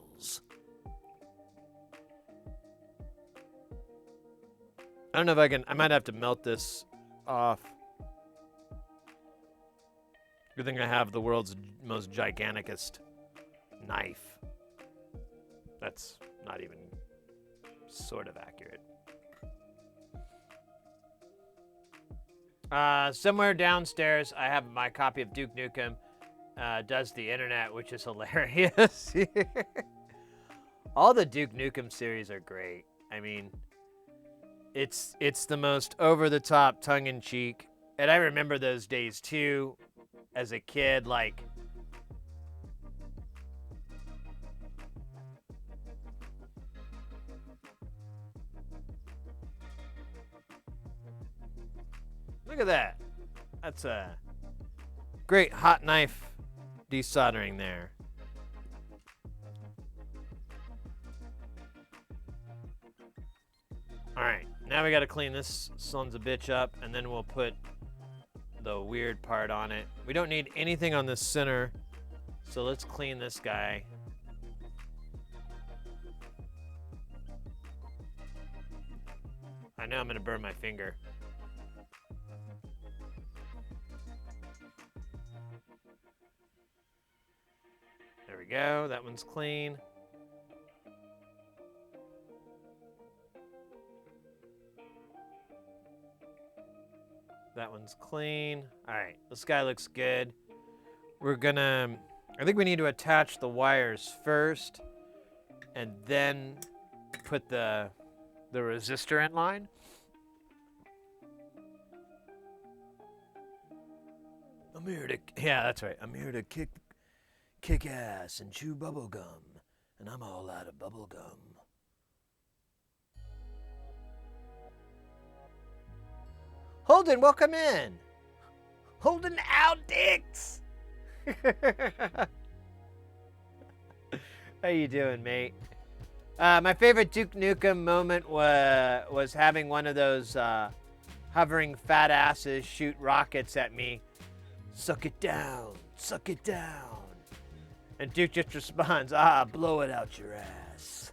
I don't know if I can. I might have to melt this off. Good thing I have the world's most giganticest knife. That's not even sort of accurate. Somewhere downstairs, I have my copy of Duke Nukem. Does the internet, which is hilarious. All the Duke Nukem series are great. I mean... It's the most over-the-top, tongue-in-cheek. And I remember those days, too, as a kid, like... Look at that. That's a great hot knife desoldering there. Alright, now we gotta clean this son's a bitch up, and then we'll put the weird part on it. We don't need anything on this center, so let's clean this guy. I know I'm gonna burn my finger. There we go, that one's clean. That one's clean. All right, this guy looks good. We're gonna, I think we need to attach the wires first and then put the resistor in line. I'm here to, yeah, that's right. I'm here to kick ass and chew bubble gum, and I'm all out of bubble gum. Holden, welcome in. Holden out dicks. How you doing, mate? My favorite Duke Nukem moment was having one of those hovering fat asses shoot rockets at me. Suck it down, suck it down. And Duke just responds, blow it out your ass.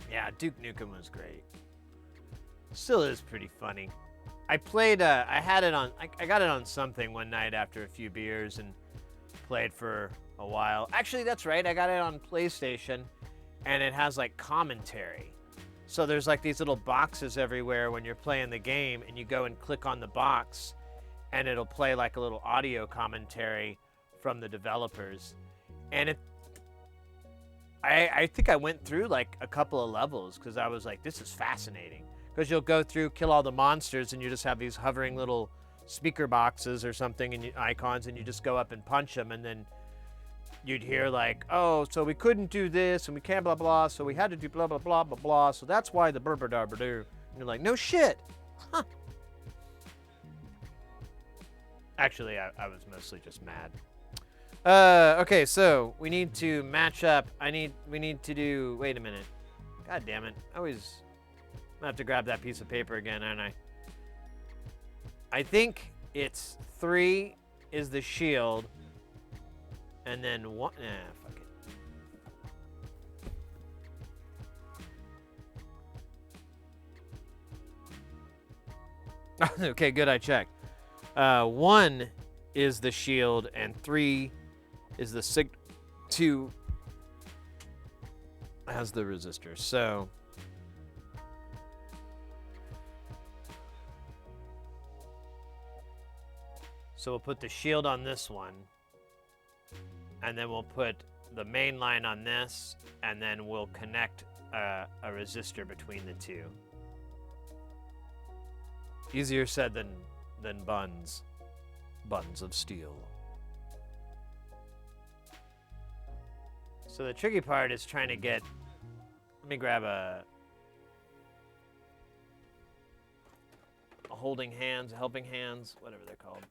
Yeah, Duke Nukem was great. Still is pretty funny. I played, I got it on something one night after a few beers and played for a while. Actually, that's right, I got it on PlayStation, and it has like commentary. So there's like these little boxes everywhere when you're playing the game, and you go and click on the box, and it'll play like a little audio commentary from the developers. And I think I went through like a couple of levels because I was like, this is fascinating. Because you'll go through, kill all the monsters, and you just have these hovering little speaker boxes or something, and icons, and you just go up and punch them, and then you'd hear like, oh, so we couldn't do this, and we can't blah blah, so we had to do blah blah blah blah blah, so that's why the burr dar and you're like, no shit. Huh. Actually, I was mostly just mad. Okay, so we need to match up. We need to do. Wait a minute. God damn it! I always. I have to grab that piece of paper again, aren't I? I think it's 3 is the shield, and then 1. Fuck it. Okay, good. I checked. 1 is the shield, and 3 is the 2 has the resistor. So we'll put the shield on this one, and then we'll put the main line on this, and then we'll connect a resistor between the two. Easier said than buns of steel. So the tricky part is trying to get, let me grab a holding hands, a helping hands, whatever they're called.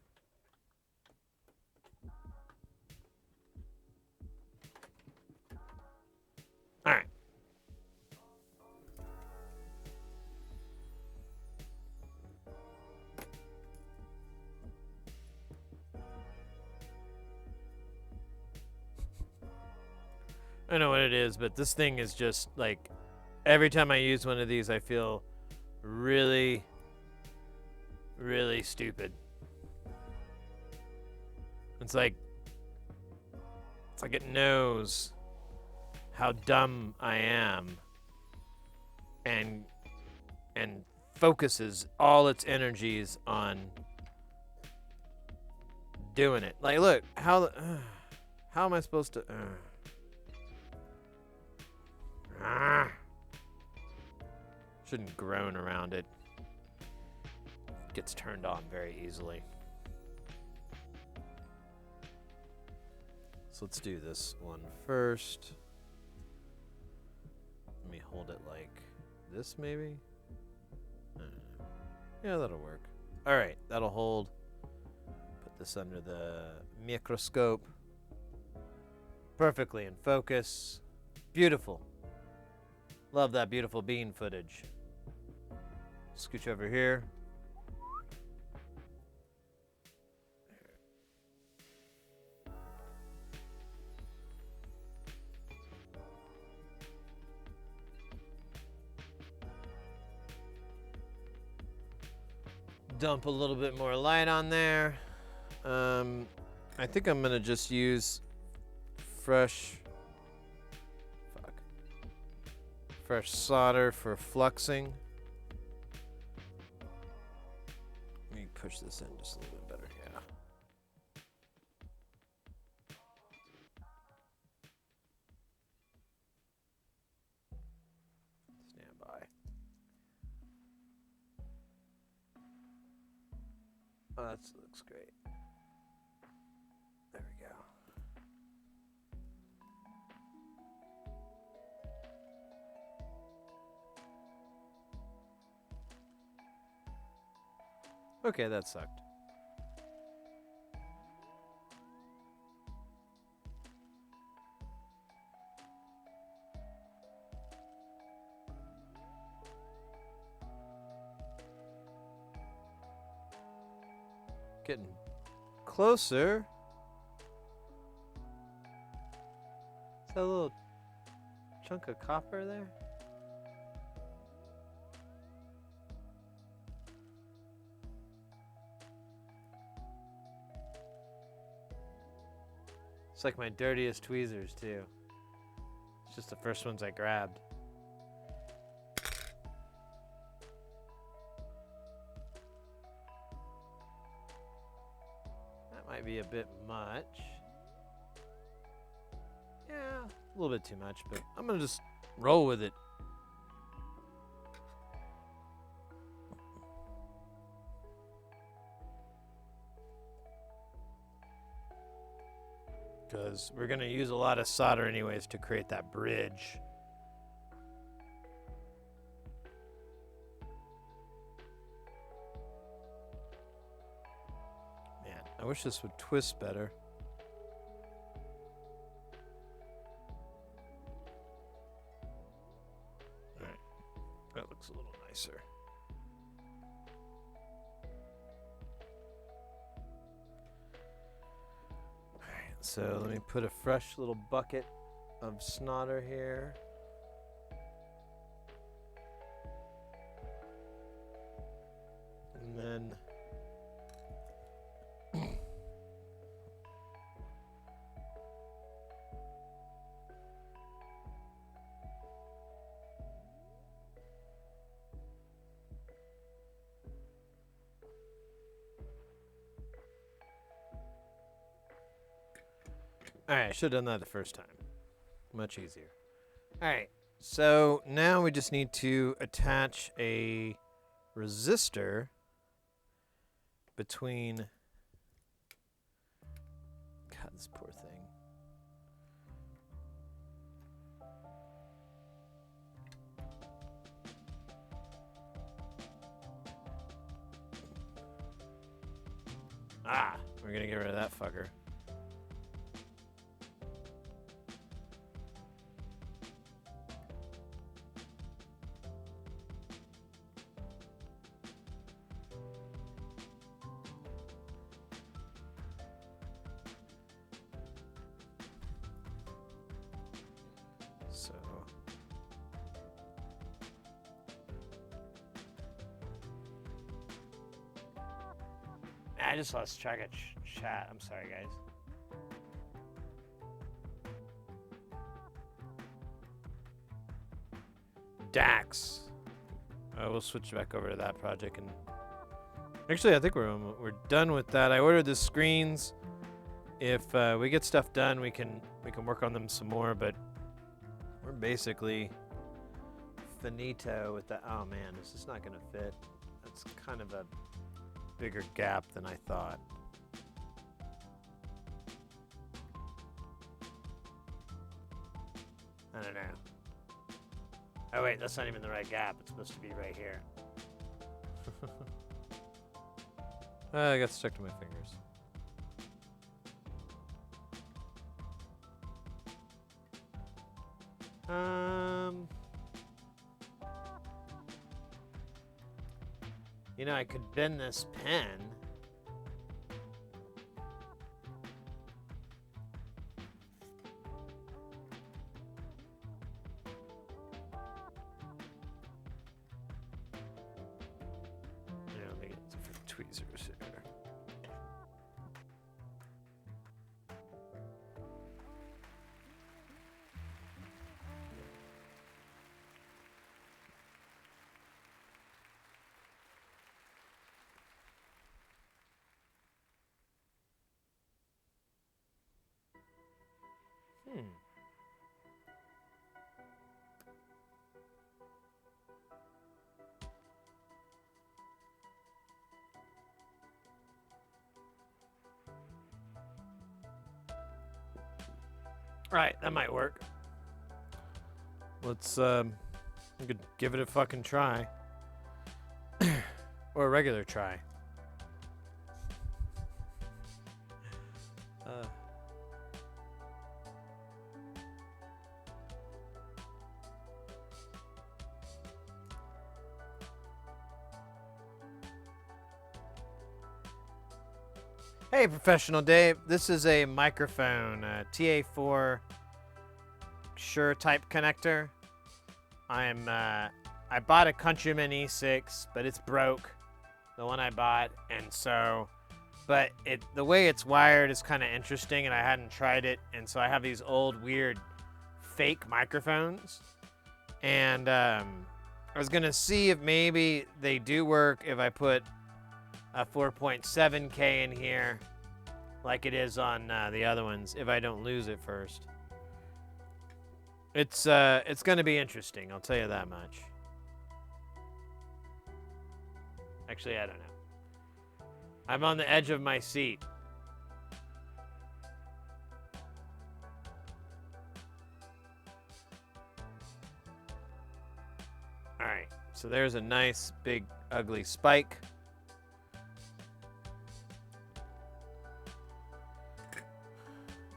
All right. I know what it is, but this thing is just like, every time I use one of these, I feel really, really stupid. It's like it knows how dumb I am and focuses all its energies on doing it. Like, look, how am I supposed to shouldn't groan around it. Gets turned on very easily. So let's do this one first. Let me hold it like this, maybe? Yeah, that'll work. All right, that'll hold. Put this under the microscope. Perfectly in focus. Beautiful. Love that beautiful bean footage. Scooch over here. Dump a little bit more light on there. I think I'm gonna just use fresh solder for fluxing. Let me push this in just a little bit better. Yeah. Stand by. Oh, that looks great. There we go. Okay, that sucked. Getting closer. Is that a little chunk of copper there? It's like my dirtiest tweezers too. It's just the first ones I grabbed. That might be a bit much. Yeah, a little bit too much, but I'm gonna just roll with it. Because we're going to use a lot of solder anyways to create that bridge. Man, I wish this would twist better. All right, that looks a little nicer. So let me put a fresh little bucket of snodder here. And then Alright, I should have done that the first time. Much easier. Alright, so now we just need to attach a resistor between... God, this poor thing. Ah, we're gonna get rid of that fucker. So I just lost track of chat. I'm sorry, guys. Dax. We'll switch back over to that project, and actually, I think we're done with that. I ordered the screens. If we get stuff done, we can work on them some more, but we're basically finito with the. Oh man, this is not gonna fit. That's kind of a bigger gap than I thought. I don't know. Oh wait, that's not even the right gap. It's supposed to be right here. I got stuck to my fingers. You know, I could bend this pen. Yeah, let me get different tweezers here. Right, that might work. Let's we could give it a fucking try. Or a regular try. Hey, Professional Dave. This is a microphone, TA4 Shure type connector. I bought a Countryman E6, but it's broke, the one I bought, and so, but the way it's wired is kind of interesting, and I hadn't tried it, and so I have these old weird fake microphones, and I was gonna see if maybe they do work if I put a 4.7K in here, like it is on the other ones, if I don't lose it first. It's gonna be interesting, I'll tell you that much. Actually, I don't know. I'm on the edge of my seat. All right, so there's a nice big ugly spike.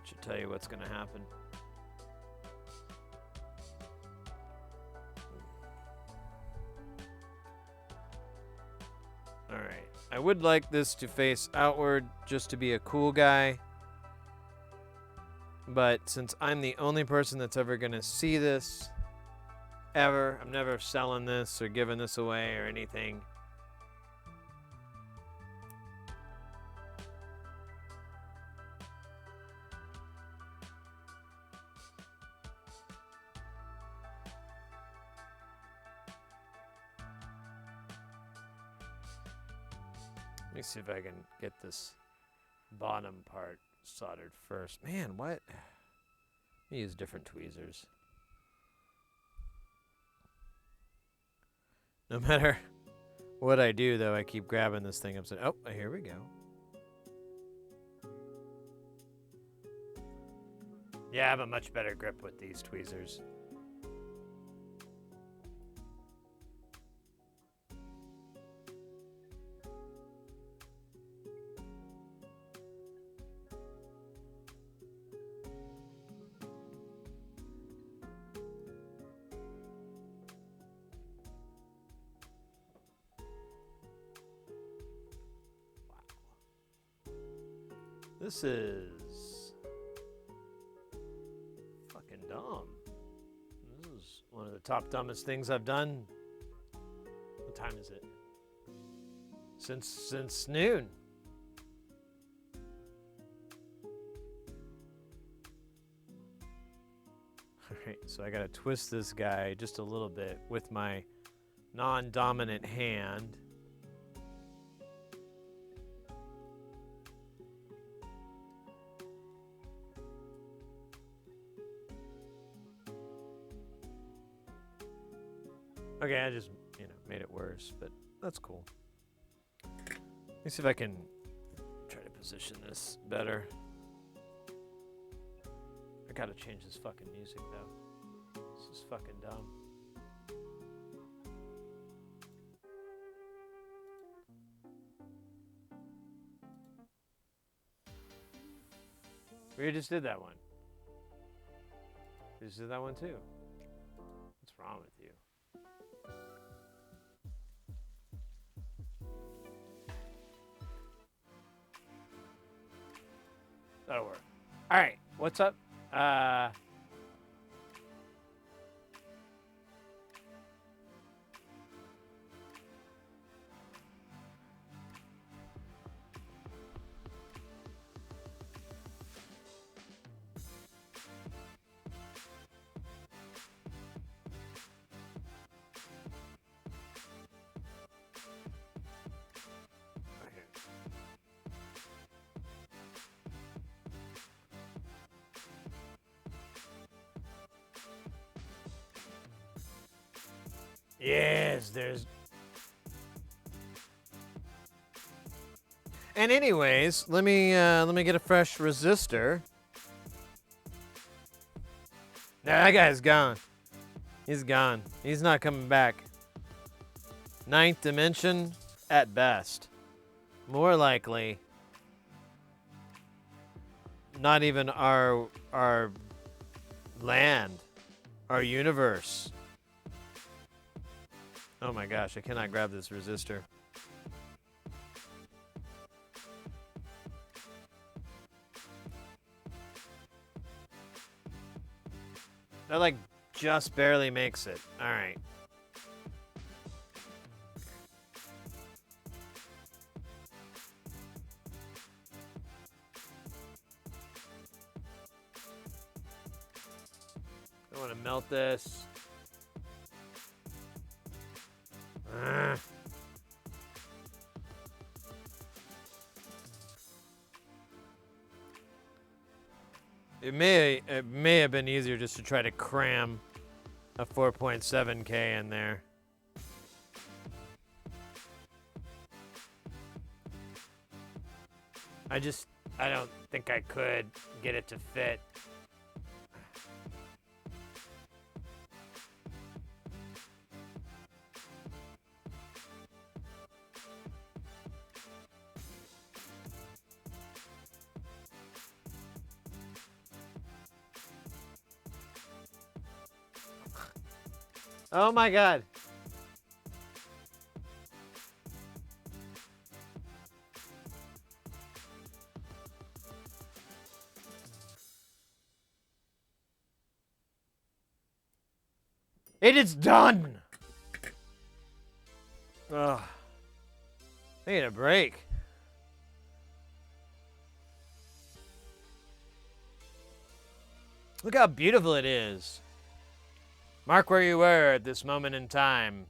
Should tell you what's gonna happen. All right, I would like this to face outward just to be a cool guy. But since I'm the only person that's ever gonna see this, ever, I'm never selling this or giving this away or anything. Let me see if I can get this bottom part soldered first. Man, what? Let me use different tweezers. No matter what I do, though, I keep grabbing this thing upside. Oh, here we go. Yeah, I have a much better grip with these tweezers. This is fucking dumb. This is one of the top dumbest things I've done. What time is it? Since noon. All right, so I gotta twist this guy just a little bit with my non-dominant hand. Okay, I just, made it worse, but that's cool. Let me see if I can try to position this better. I gotta change this fucking music, though. This is fucking dumb. We just did that one. We just did that one too. What's wrong with you? That'll work. All right, what's up? Yes, there's. And anyways, let me get a fresh resistor. Nah, that guy's gone. He's gone. He's not coming back. Ninth dimension at best. More likely, not even our land, our universe. Oh my gosh, I cannot grab this resistor. That like just barely makes it. All right. I want to melt this. It may have been easier just to try to cram a 4.7K in there. I don't think I could get it to fit. Oh my God. It is done. Ugh. I need a break. Look how beautiful it is. Mark where you were at this moment in time.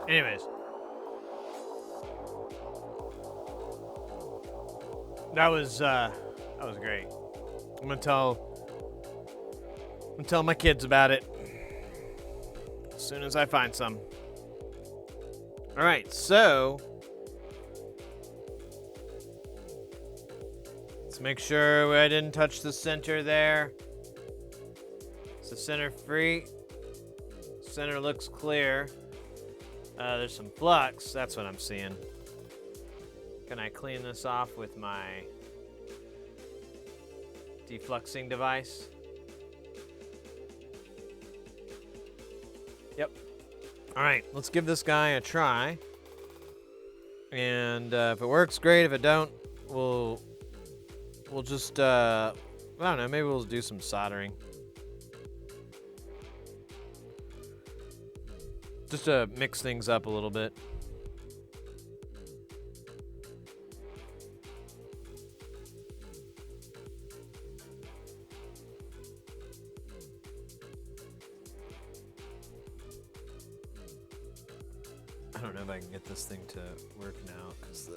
Anyways. That was great. I'm gonna tell my kids about it as soon as I find some. All right, so let's make sure I didn't touch the center there. Is the center free? Center looks clear. There's some flux. That's what I'm seeing. Can I clean this off with my defluxing device? Yep. All right, let's give this guy a try. And if it works, great. If it don't, we'll just I don't know. Maybe we'll do some soldering. Just to mix things up a little bit. I don't know if I can get this thing to work now because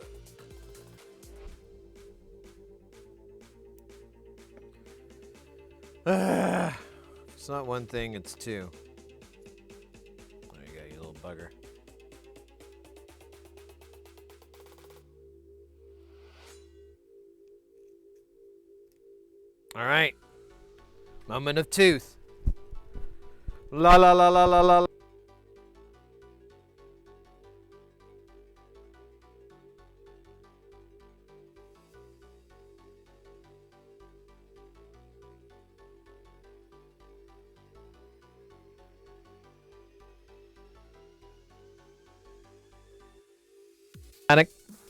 it's not one thing, it's two. There you go, you little bugger. All right. Moment of tooth. La la la la la la.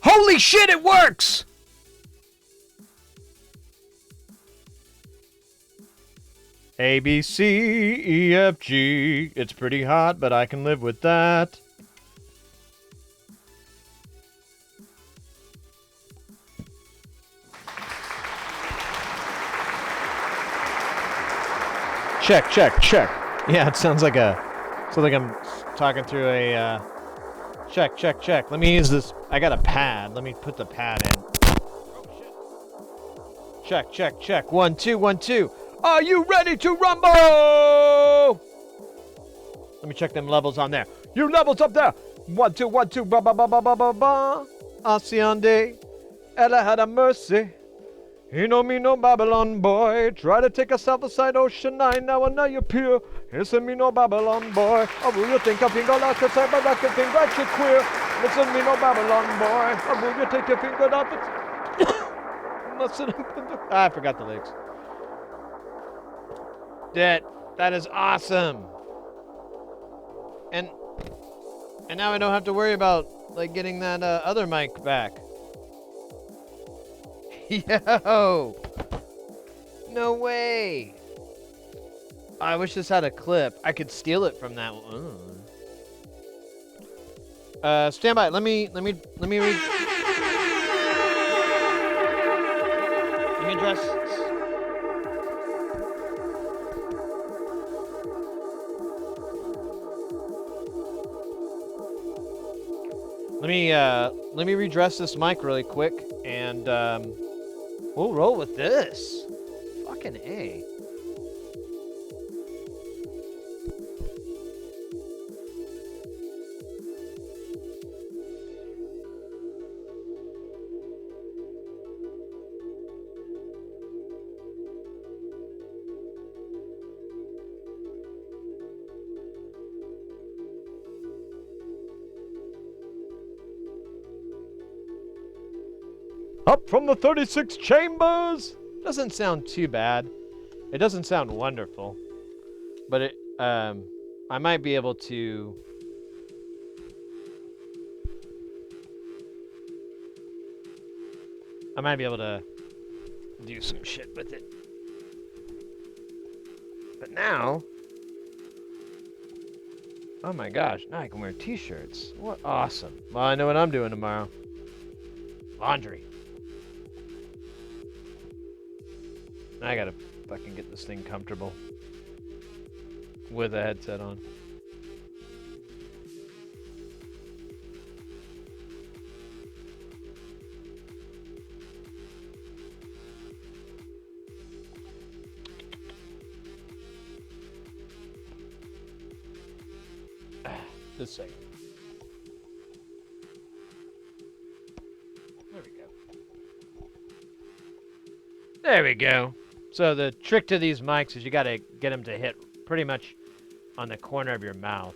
Holy shit, it works! A, B, C, E, F, G. It's pretty hot, but I can live with that. Check, check, check. Yeah, it sounds like I'm talking through a, check, check, check. Let me use this. I got a pad. Let me put the pad in. Check, check, check. 1, 2, 1, 2. Are you ready to rumble? Let me check them levels on there. You levels up there. 1, 2, 1, 2. Ba ba ba ba ba ba ba. Haciende. Ella had a mercy. He no me no Babylon boy. Try to take us outside Ocean 9. Now I know you're pure. Listen me no Babylon boy. Oh, will you think of finger out the side, but I can think that you're queer. Listen me no Babylon boy. Oh, will you take your finger out the listen. I forgot the lyrics. That is awesome. And now I don't have to worry about like getting that other mic back. Yo! No way! I wish this had a clip. I could steal it from that one. Stand by. Let me read. Let me address. Let me redress this mic really quick, and we'll roll with this. Fucking A. Up from the 36 chambers! Doesn't sound too bad. It doesn't sound wonderful. But it, I might be able to... I might be able to do some shit with it. But now... Oh my gosh, now I can wear t-shirts. What awesome. Well, I know what I'm doing tomorrow. Laundry. I gotta fucking get this thing comfortable with a headset on. Just a second. There we go. There we go. So the trick to these mics is you gotta get them to hit pretty much on the corner of your mouth.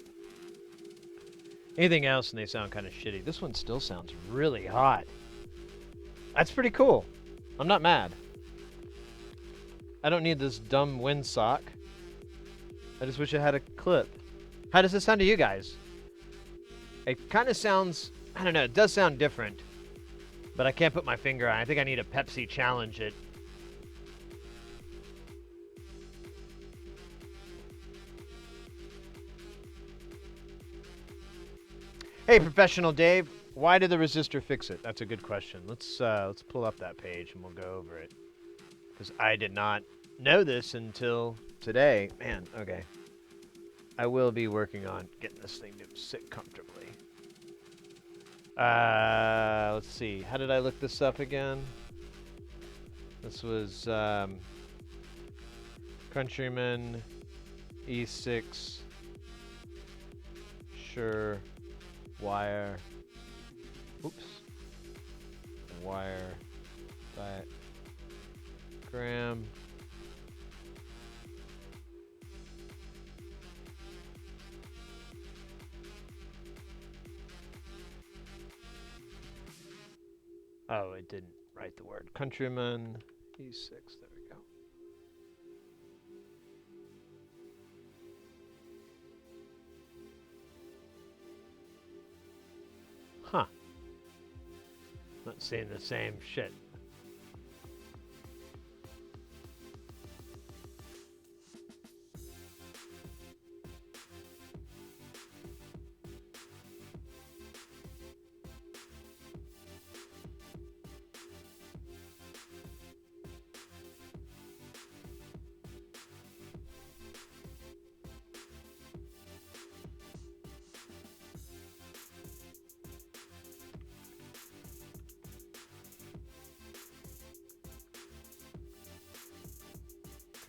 Anything else and they sound kind of shitty. This one still sounds really hot. That's pretty cool. I'm not mad. I don't need this dumb windsock. I just wish I had a clip. How does this sound to you guys? It kind of sounds, I don't know, it does sound different. But I can't put my finger on it. I think I need a Pepsi challenge it. Hey, Professional Dave, why did the resistor fix it? That's a good question. Let's pull up that page and we'll go over it. Because I did not know this until today. Man, okay. I will be working on getting this thing to sit comfortably. Let's see. How did I look this up again? This was Countryman E6 Sure Wire. Oops. Wire diagram Oh, it didn't write the word. Countryman E6. There we go. Huh. Not seeing the same shit.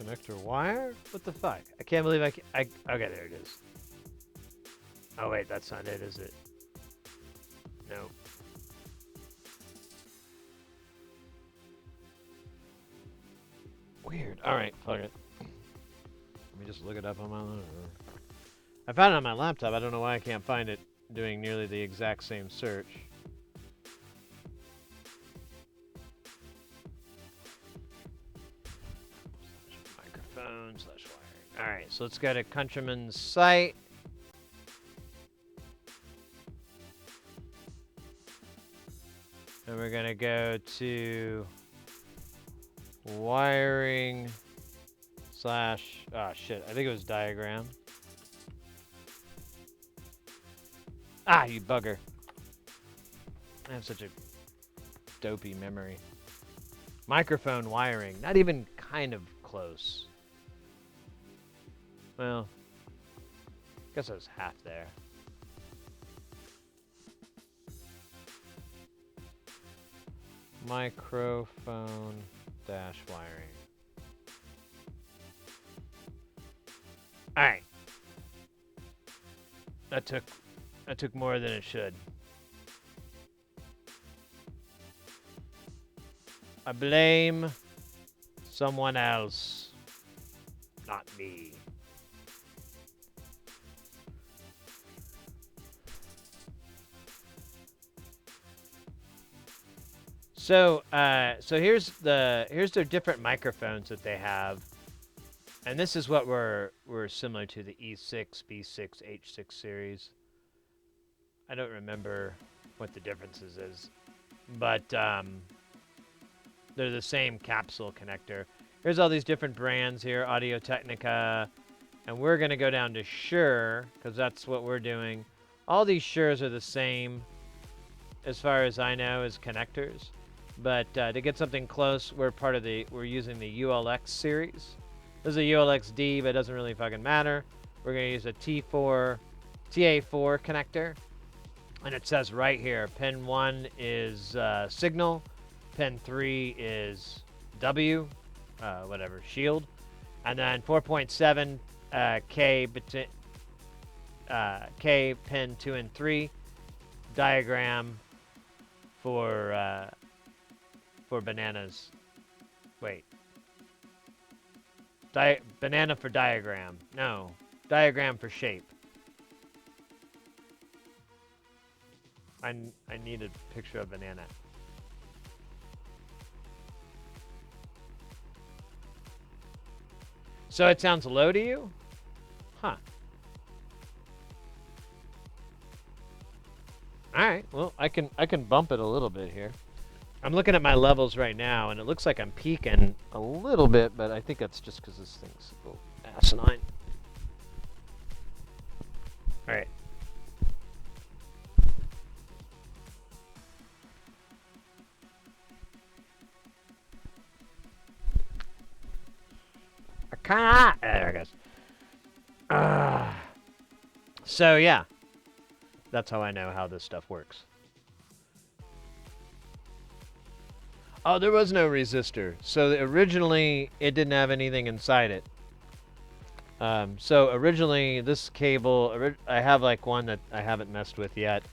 Connector wire? What the fuck? I can't believe I okay, there it is. Oh wait, that's not it, is it? No. Weird. Alright, fuck it. Let me just look it up on my I found it on my laptop. I don't know why I can't find it doing nearly the exact same search. Microphone/wiring. Alright, so let's go to Countryman's site. And we're gonna go to wiring / oh shit, I think it was diagram. Ah, you bugger. I have such a dopey memory. Microphone wiring, not even kind of close. Well, I guess I was half there. Microphone dash wiring. Alright. That took more than it should. I blame someone else, not me. So here's their different microphones that they have, and this is what we're similar to the E6, B6, H6 series. I don't remember what the differences is, but they're the same capsule connector. Here's all these different brands here, Audio-Technica, and we're gonna go down to Shure because that's what we're doing. All these Shures are the same, as far as I know, as connectors. But to get something close, we're using the ULX series. This is a ULXD, but it doesn't really fucking matter. We're gonna use a TA4 connector. And it says right here, pin 1 is signal, pin 3 is W, whatever, shield. And then 4.7 K pin 2 and 3, diagram for bananas. Wait. Banana for diagram. No. Diagram for shape. I need a picture of banana. So it sounds low to you? Huh. Alright, well, I can bump it a little bit here. I'm looking at my levels right now, and it looks like I'm peaking a little bit, but I think that's just because this thing's a little asinine. All right. There it goes. So, yeah. That's how I know how this stuff works. Oh, there was no resistor. So originally, it didn't have anything inside it. So originally, this cable, I have like one that I haven't messed with yet.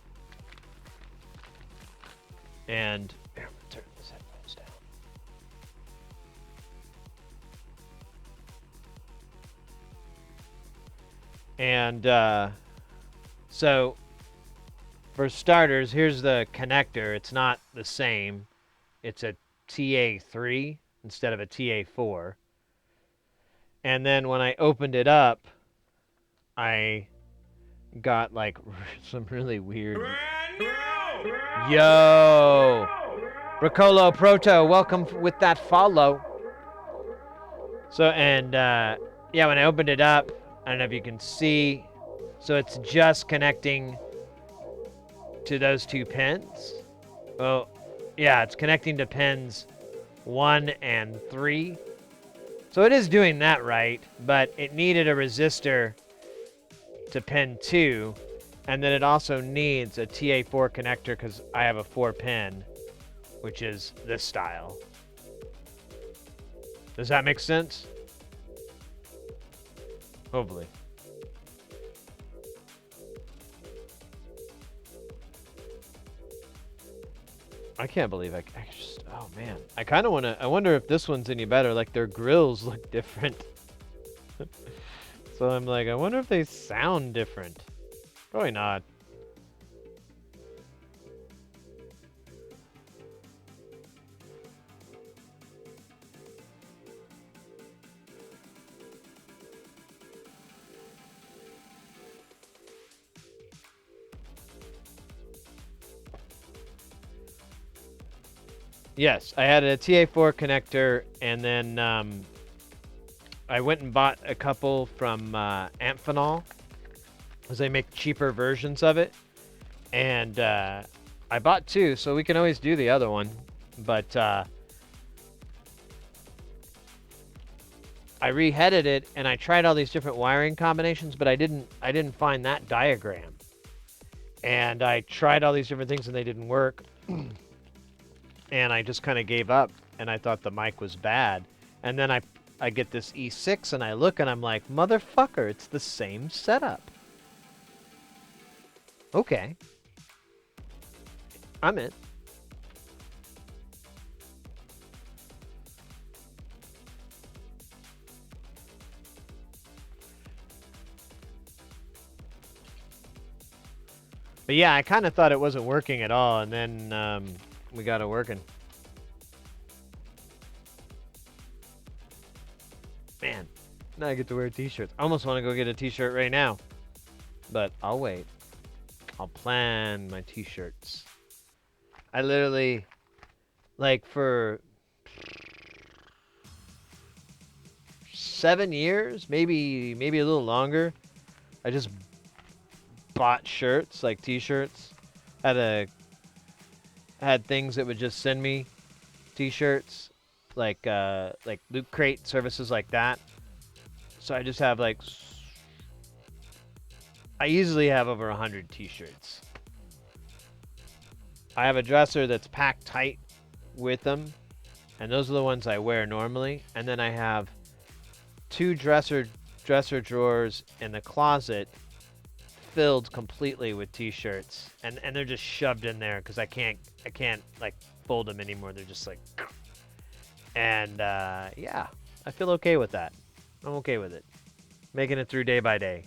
And here, I'm gonna turn these headphones down. And so for starters, here's the connector. It's not the same. it's a TA3 instead of a TA4. And then when I opened it up, I got like some really weird. Yo, Bracolo Proto, welcome with that follow. So and yeah, when I opened it up, I don't know if you can see. So it's just connecting to those two pins. Well, yeah, it's connecting to pins 1 and 3. So it is doing that right, but it needed a resistor to pin 2, and then it also needs a TA4 connector because I have a 4-pin, which is this style. Does that make sense? Hopefully. I can't believe I just, oh man. I kind of want to, I wonder if this one's any better. Like their grills look different. So I'm like, I wonder if they sound different. Probably not. Yes, I had a TA4 connector, and then I went and bought a couple from Amphenol, because they make cheaper versions of it. And I bought 2, so we can always do the other one. But I reheaded it, and I tried all these different wiring combinations, but I didn't find that diagram. And I tried all these different things, and they didn't work. And I just kind of gave up, and I thought the mic was bad. And then I get this E6, and I look, and I'm like, motherfucker, it's the same setup. Okay. I'm in. But yeah, I kind of thought it wasn't working at all, and then we got it working. Man, now I get to wear t-shirts. I almost want to go get a t-shirt right now. But I'll wait. I'll plan my t-shirts. I literally, like for 7 years, maybe a little longer, I just bought shirts, like t-shirts. Had things that would just send me t-shirts, like Loot Crate services like that. So I just have like, I easily have over 100 t-shirts. I have a dresser that's packed tight with them, and those are the ones I wear normally. And then I have 2 dresser drawers in the closet filled completely with t-shirts, and they're just shoved in there because I can't like fold them anymore. They're just like, and yeah, I feel okay with that. I'm okay with it, making it through day by day.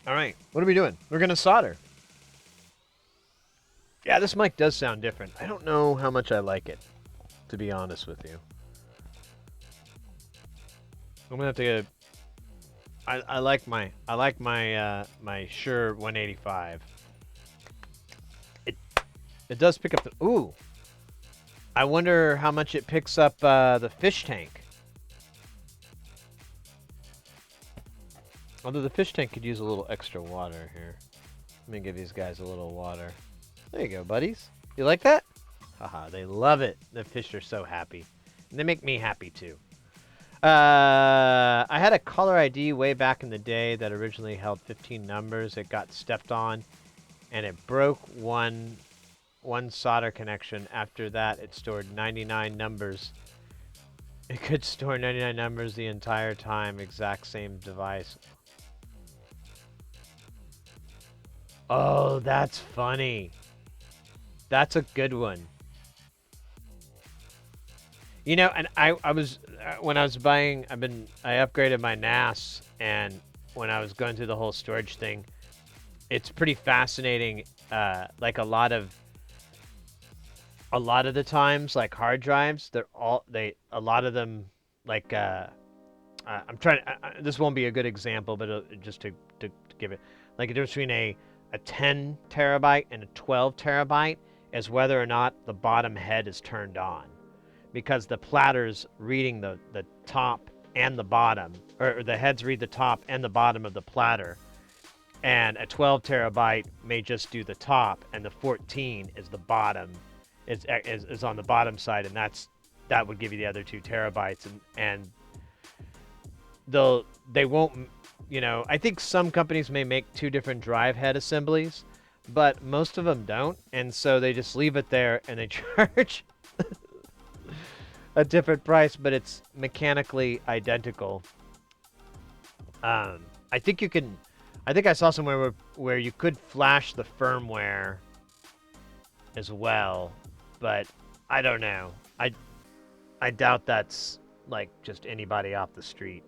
All right, what are we doing? We're gonna solder. Yeah, this mic does sound different. I don't know how much I like it, to be honest with you. I'm gonna have to get. I like my my Shure 185. It does pick up the. Ooh. I wonder how much it picks up the fish tank. Although the fish tank could use a little extra water here. Let me give these guys a little water. There you go, buddies. You like that? Haha, they love it. The fish are so happy. And they make me happy too. I had a caller ID way back in the day that originally held 15 numbers. It got stepped on, and it broke one solder connection. After that, it stored 99 numbers. It could store 99 numbers the entire time, exact same device. Oh, that's funny. That's a good one. You know, and I was when I was buying, I upgraded my NAS, and when I was going through the whole storage thing. It's pretty fascinating. Like a lot of the times, like hard drives, a lot of them, like I'm trying. This won't be a good example, but just to give it, like the difference between a 10 terabyte and a 12 terabyte is whether or not the bottom head is turned on, because the platter's reading the top and the bottom, or the heads read the top and the bottom of the platter, and a 12 terabyte may just do the top, and the 14 is the bottom, is on the bottom side, and that would give you the other 2 terabytes, and they won't, I think some companies may make 2 different drive head assemblies, but most of them don't, and so they just leave it there and they charge a different price, but it's mechanically identical. I think I saw somewhere where you could flash the firmware as well, but I don't know. I doubt that's like just anybody off the street.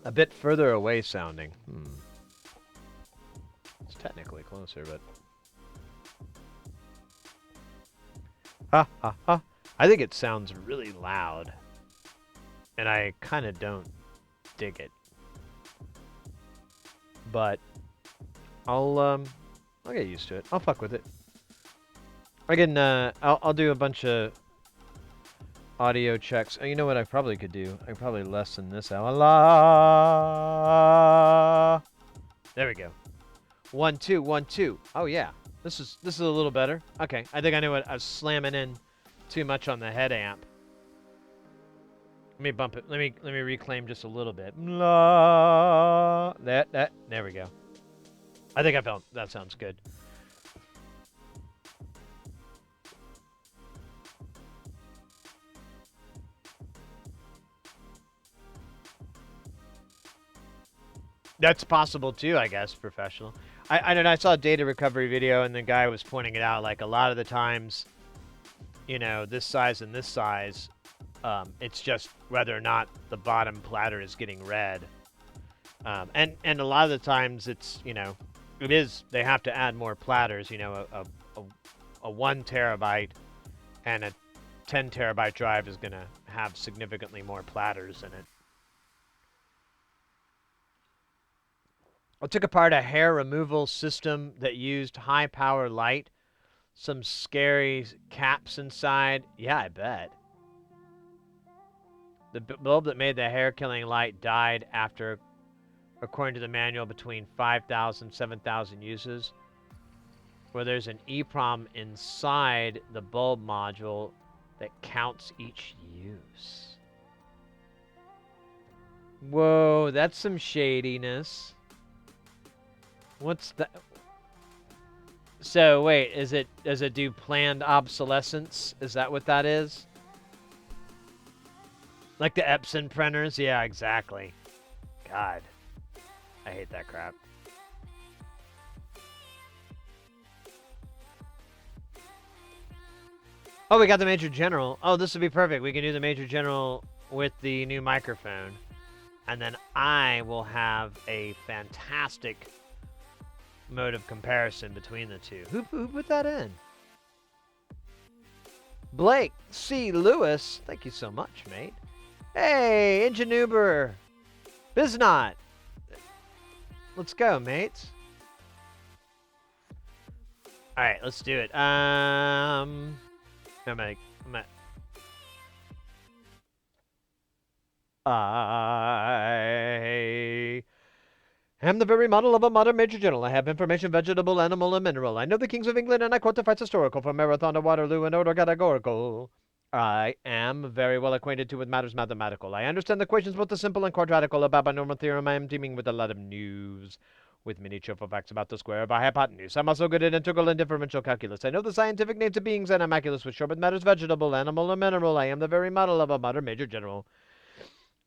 A bit further away sounding. It's technically closer, but... Ha ha ha. I think it sounds really loud. And I kind of don't dig it. But I'll get used to it. I'll fuck with it. Again, I'll do a bunch of audio checks. Oh, you know what I probably could do? I could probably lessen this out. There we go. 1 2 1 2. Oh yeah, this is a little better. Okay, I think I knew what I was slamming in too much on the head amp. Let me bump it. Let me reclaim just a little bit. There we go. I think I felt that sounds good. That's possible too, I guess, professional. I don't know, I saw a data recovery video and the guy was pointing it out, like a lot of the times, this size and this size, it's just whether or not the bottom platter is getting read. And a lot of the times it's, they have to add more platters, a 1 terabyte and a 10 terabyte drive is going to have significantly more platters in it. I took apart a hair removal system that used high power light. Some scary caps inside. Yeah, I bet. The bulb that made the hair killing light died after, according to the manual, between 5,000 and 7,000 uses. Where there's an EEPROM inside the bulb module that counts each use. Whoa, that's some shadiness. What's that? So wait, does it do planned obsolescence? Is that what that is? Like the Epson printers? Yeah, exactly. God, I hate that crap. Oh, we got the Major General. Oh, this would be perfect. We can do the Major General with the new microphone. And then I will have a fantastic mode of comparison between the two. Who put that in? Blake C. Lewis. Thank you so much, mate. Hey, Ingenuber. Biznot. Let's go, mates. All right, let's do it. I am the very model of a modern Major General. I have information, vegetable, animal, and mineral. I know the kings of England, and I quote the fights historical, from Marathon to Waterloo and order categorical. I am very well acquainted too with matters mathematical. I understand the equations both the simple and quadratical. About binomial theorem, I am teeming with a lot of news, with many cheerful facts about the square by hypotenuse. I'm also good at integral and differential calculus. I know the scientific names of beings, and I'm accurate with short with matters vegetable, animal, or mineral. I am the very model of a modern Major General.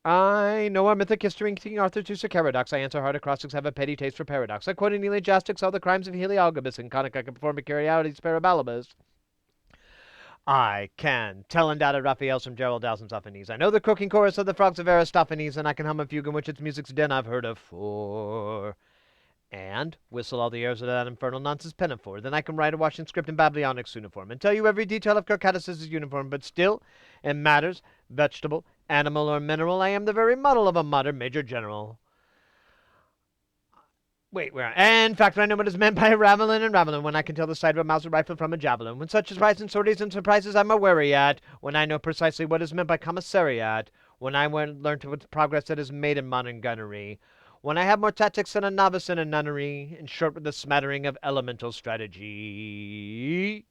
I know our mythic history, King Arthur to Sir Caradox. I answer hard acrostics, have a petty taste for paradox. I quote Elegiastics, all the crimes of Heliogabalus, and conic I can perform peculiarities parabalibus. I can tell undoubted Raphael's from Gerald Dowson's. I know the croaking chorus of the frogs of Aristophanes, and I can hum a fugue in which its music's din I've heard afore. And whistle all the airs of that infernal nonsense pinafore. Then I can write a Washington script in Babylonic's uniform, and tell you every detail of Kirkatiss's uniform, but still, in matters, vegetable, animal, or mineral, I am the very model of a modern major general. Wait, where? In fact, I know what is meant by ravelin and ravelin, when I can tell the sight of a Mauser rifle from a javelin. When such surprise and sorties and surprises I'm a wary at. When I know precisely what is meant by commissariat. When I learn to what progress that is made in modern gunnery. When I have more tactics than a novice in a nunnery. In short, with a smattering of elemental strategy.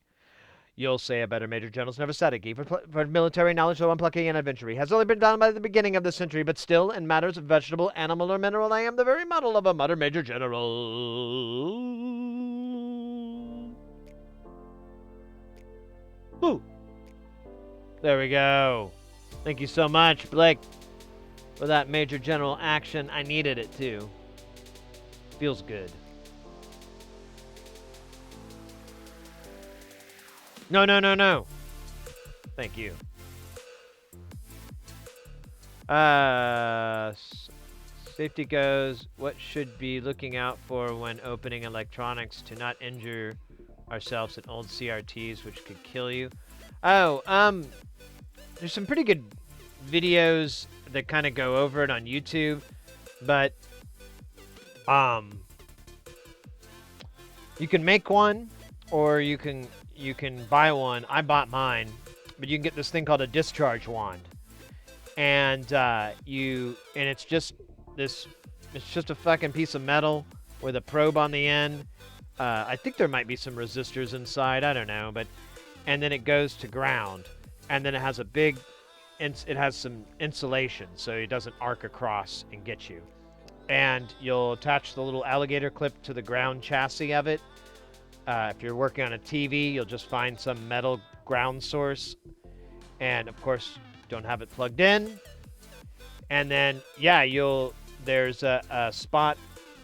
You'll say a better major general's never sat a key. For military knowledge, though unplucky and adventure, has only been done by the beginning of the century, but still, in matters of vegetable, animal, or mineral, I am the very model of a modern major general. Woo! There we go. Thank you so much, Blake, for that major general action. I needed it, too. Feels good. No, no, no, no. Thank you. Safety goes. What should be looking out for when opening electronics to not injure ourselves in old CRTs, which could kill you? Oh, there's some pretty good videos that kind of go over it on YouTube, but you can make one, or you can buy one. I bought mine, but you can get this thing called a discharge wand, and it's just a fucking piece of metal with a probe on the end. I think there might be some resistors inside. I don't know, and then it goes to ground, and then it has it has some insulation so it doesn't arc across and get you. And you'll attach the little alligator clip to the ground chassis of it. If you're working on a TV, you'll just find some metal ground source. And, of course, don't have it plugged in. And then, yeah, there's a spot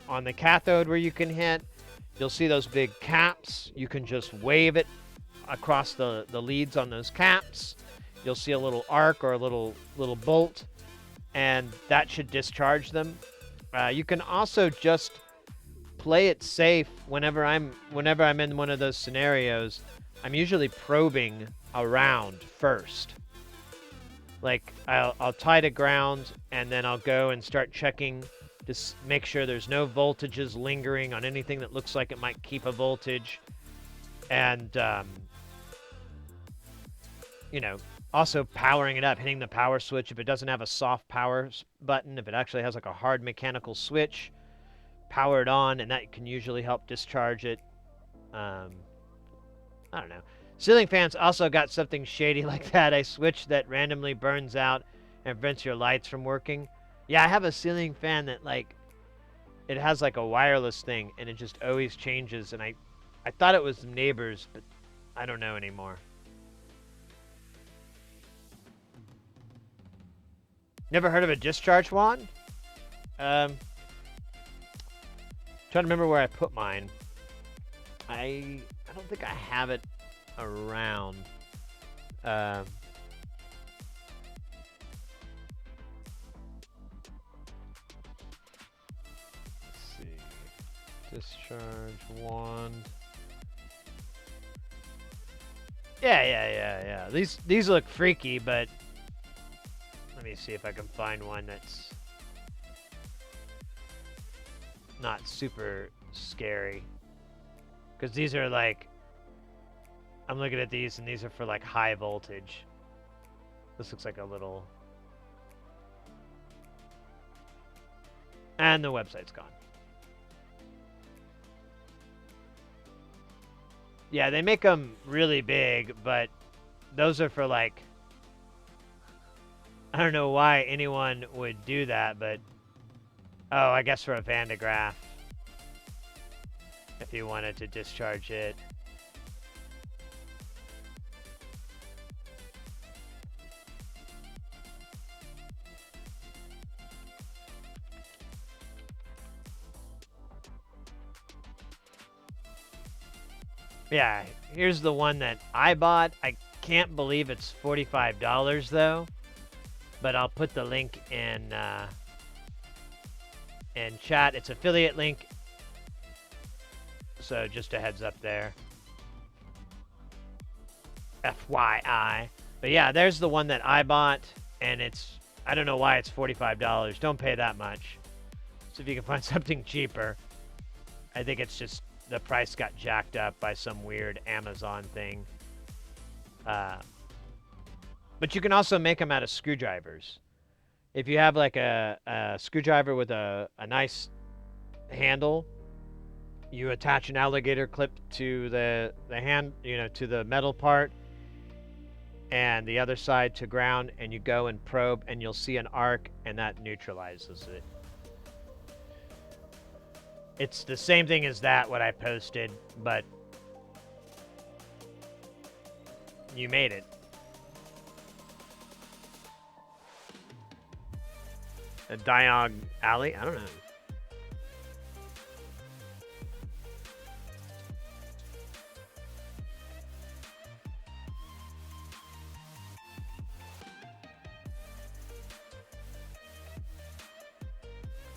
on the cathode where you can hit. You'll see those big caps. You can just wave it across the leads on those caps. You'll see a little arc or a little bolt, and that should discharge them. You can also just play it safe whenever I'm in one of those scenarios. I'm usually probing around first. Like, I'll tie to ground, and then I'll go and start checking to make sure there's no voltages lingering on anything that looks like it might keep a voltage. And, also powering it up, hitting the power switch if it doesn't have a soft power button, if it actually has like a hard mechanical switch, power it on, and that can usually help discharge it. I don't know. Ceiling fans also got something shady like that. A switch that randomly burns out and prevents your lights from working. Yeah, I have a ceiling fan that, like, it has like a wireless thing, and it just always changes, and I thought it was neighbors, but I don't know anymore. Never heard of a discharge wand? Trying to remember where I put mine. I don't think I have it around. Let's see. Discharge wand. Yeah. These look freaky, but let me see if I can find one that's not super scary. Because these are like, I'm looking at these, and these are for like high voltage. This looks like a little... And the website's gone. Yeah, they make them really big, but those are for like... I don't know why anyone would do that, but... Oh, I guess for a Van de Graaff. If you wanted to discharge it. Yeah, here's the one that I bought. I can't believe it's $45 though, but I'll put the link in chat. It's affiliate link, so just a heads up there. FYI. But yeah, there's the one that I bought, and it's, I don't know why it's $45. Don't pay that much. So if you can find something cheaper. I think it's just the price got jacked up by some weird Amazon thing. But you can also make them out of screwdrivers. If you have like a screwdriver with a nice handle, you attach an alligator clip to the hand, to the metal part, and the other side to ground, and you go and probe, and you'll see an arc, and that neutralizes it. It's the same thing as that, what I posted, but you made it. A Diog Alley? I don't know.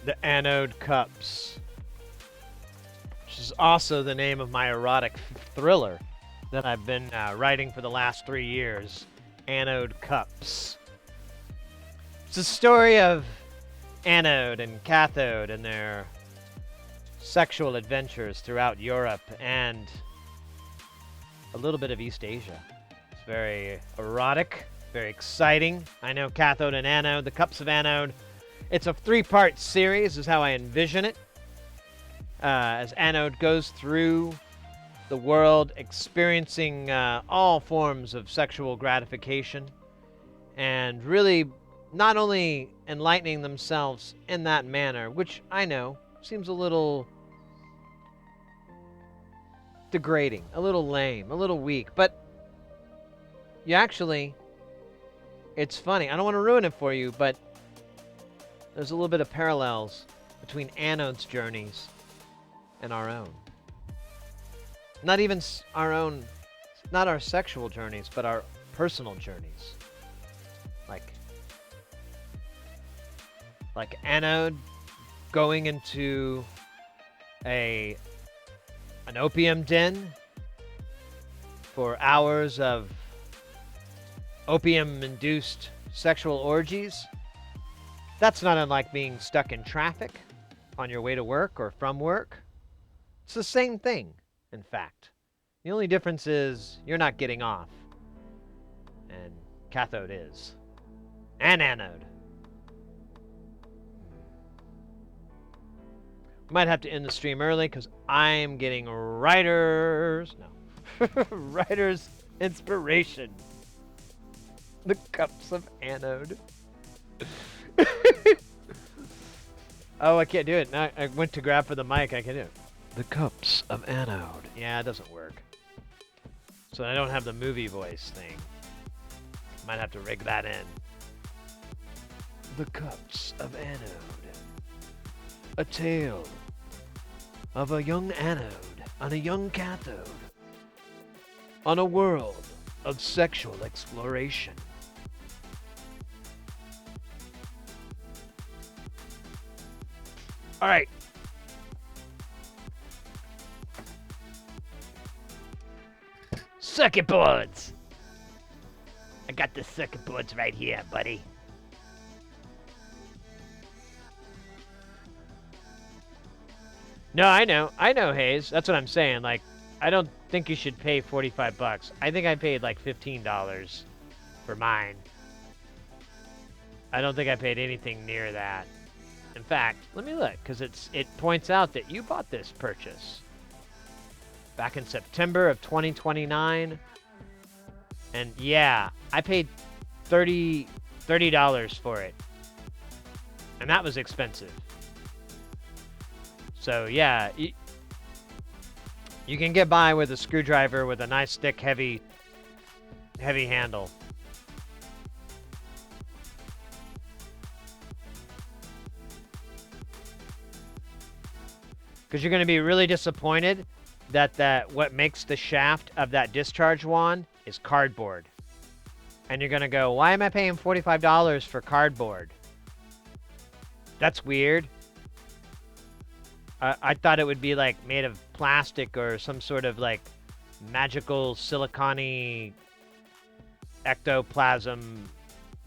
The Anode Cups, which is also the name of my erotic thriller that I've been writing for the last 3 years. Anode Cups. It's a story of Anode and Cathode and their sexual adventures throughout Europe and a little bit of East Asia. It's very erotic, very exciting. I know Cathode and Anode, the Cups of Anode. It's a 3-part series is how I envision it. As Anode goes through the world experiencing all forms of sexual gratification and really not only enlightening themselves in that manner, which I know seems a little degrading, a little lame, a little weak, but it's funny. I don't want to ruin it for you, but there's a little bit of parallels between Anode's journeys and our own. Not even our own, not our sexual journeys, but our personal journeys. Like Anode going into an opium den for hours of opium-induced sexual orgies. That's not unlike being stuck in traffic on your way to work or from work. It's the same thing, in fact. The only difference is you're not getting off. And Cathode is. And Anode. Might have to end the stream early because I'm getting writer's inspiration. The Cups of Anode. Oh, I can't do it. Now I went to grab for the mic. I can do it. The Cups of Anode. Yeah, it doesn't work. So I don't have the movie voice thing. Might have to rig that in. The Cups of Anode. A tale of a young anode and a young cathode on a world of sexual exploration. All right. Circuit boards. I got the circuit boards right here, buddy. No, I know, Hayes. That's what I'm saying. Like, I don't think you should pay $45. I think I paid like $15 for mine. I don't think I paid anything near that. In fact, let me look, because it points out that you bought this purchase back in September of 2029. And yeah, I paid $30 for it. And that was expensive. So yeah, you can get by with a screwdriver with a nice thick heavy handle. Because you're going to be really disappointed that what makes the shaft of that discharge wand is cardboard. And you're going to go, why am I paying $45 for cardboard? That's weird. I thought it would be like made of plastic or some sort of like magical silicone ectoplasm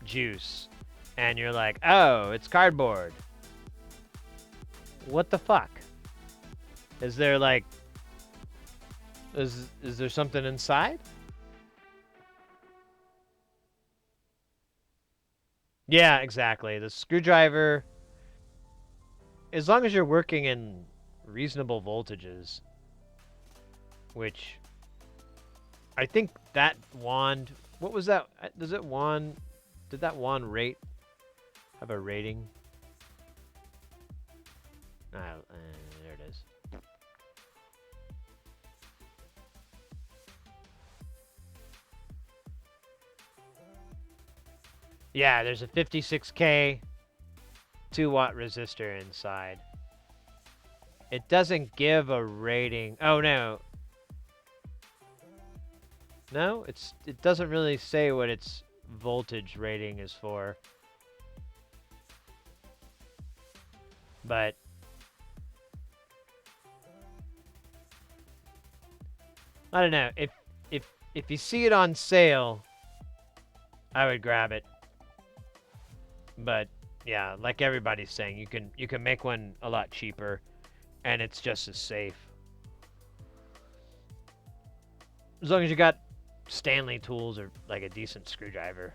juice. And you're like, oh, it's cardboard. What the fuck? Is there like... Is there something inside? Yeah, exactly. The screwdriver... As long as you're working in reasonable voltages, which I think that wand, what was that? Does it wand, did that wand rate, have a rating? There it is. Yeah, there's a 56K 2-watt resistor inside. It doesn't give a rating. Oh no. No, it doesn't really say what its voltage rating is for. But I don't know. If you see it on sale, I would grab it. But yeah, like everybody's saying, you can make one a lot cheaper, and it's just as safe. As long as you got Stanley tools or like a decent screwdriver.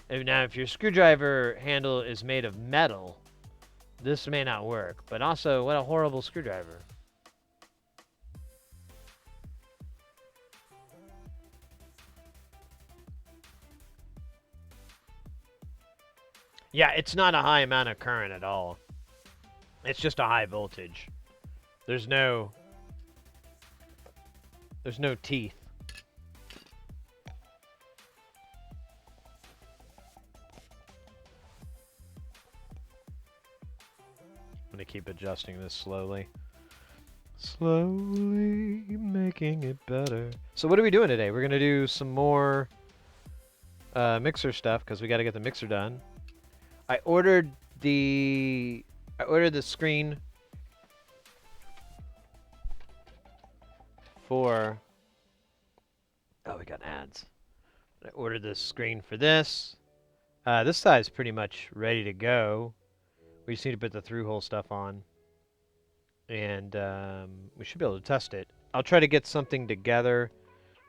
And now, if your screwdriver handle is made of metal, this may not work. But also, what a horrible screwdriver. Yeah, it's not a high amount of current at all. It's just a high voltage. There's no teeth. I'm gonna keep adjusting this slowly. Slowly making it better. So what are we doing today? We're gonna do some more mixer stuff because we got to get the mixer done. I ordered the screen for... Oh, we got ads. I ordered the screen for this. This side is pretty much ready to go. We just need to put the through-hole stuff on. And we should be able to test it. I'll try to get something together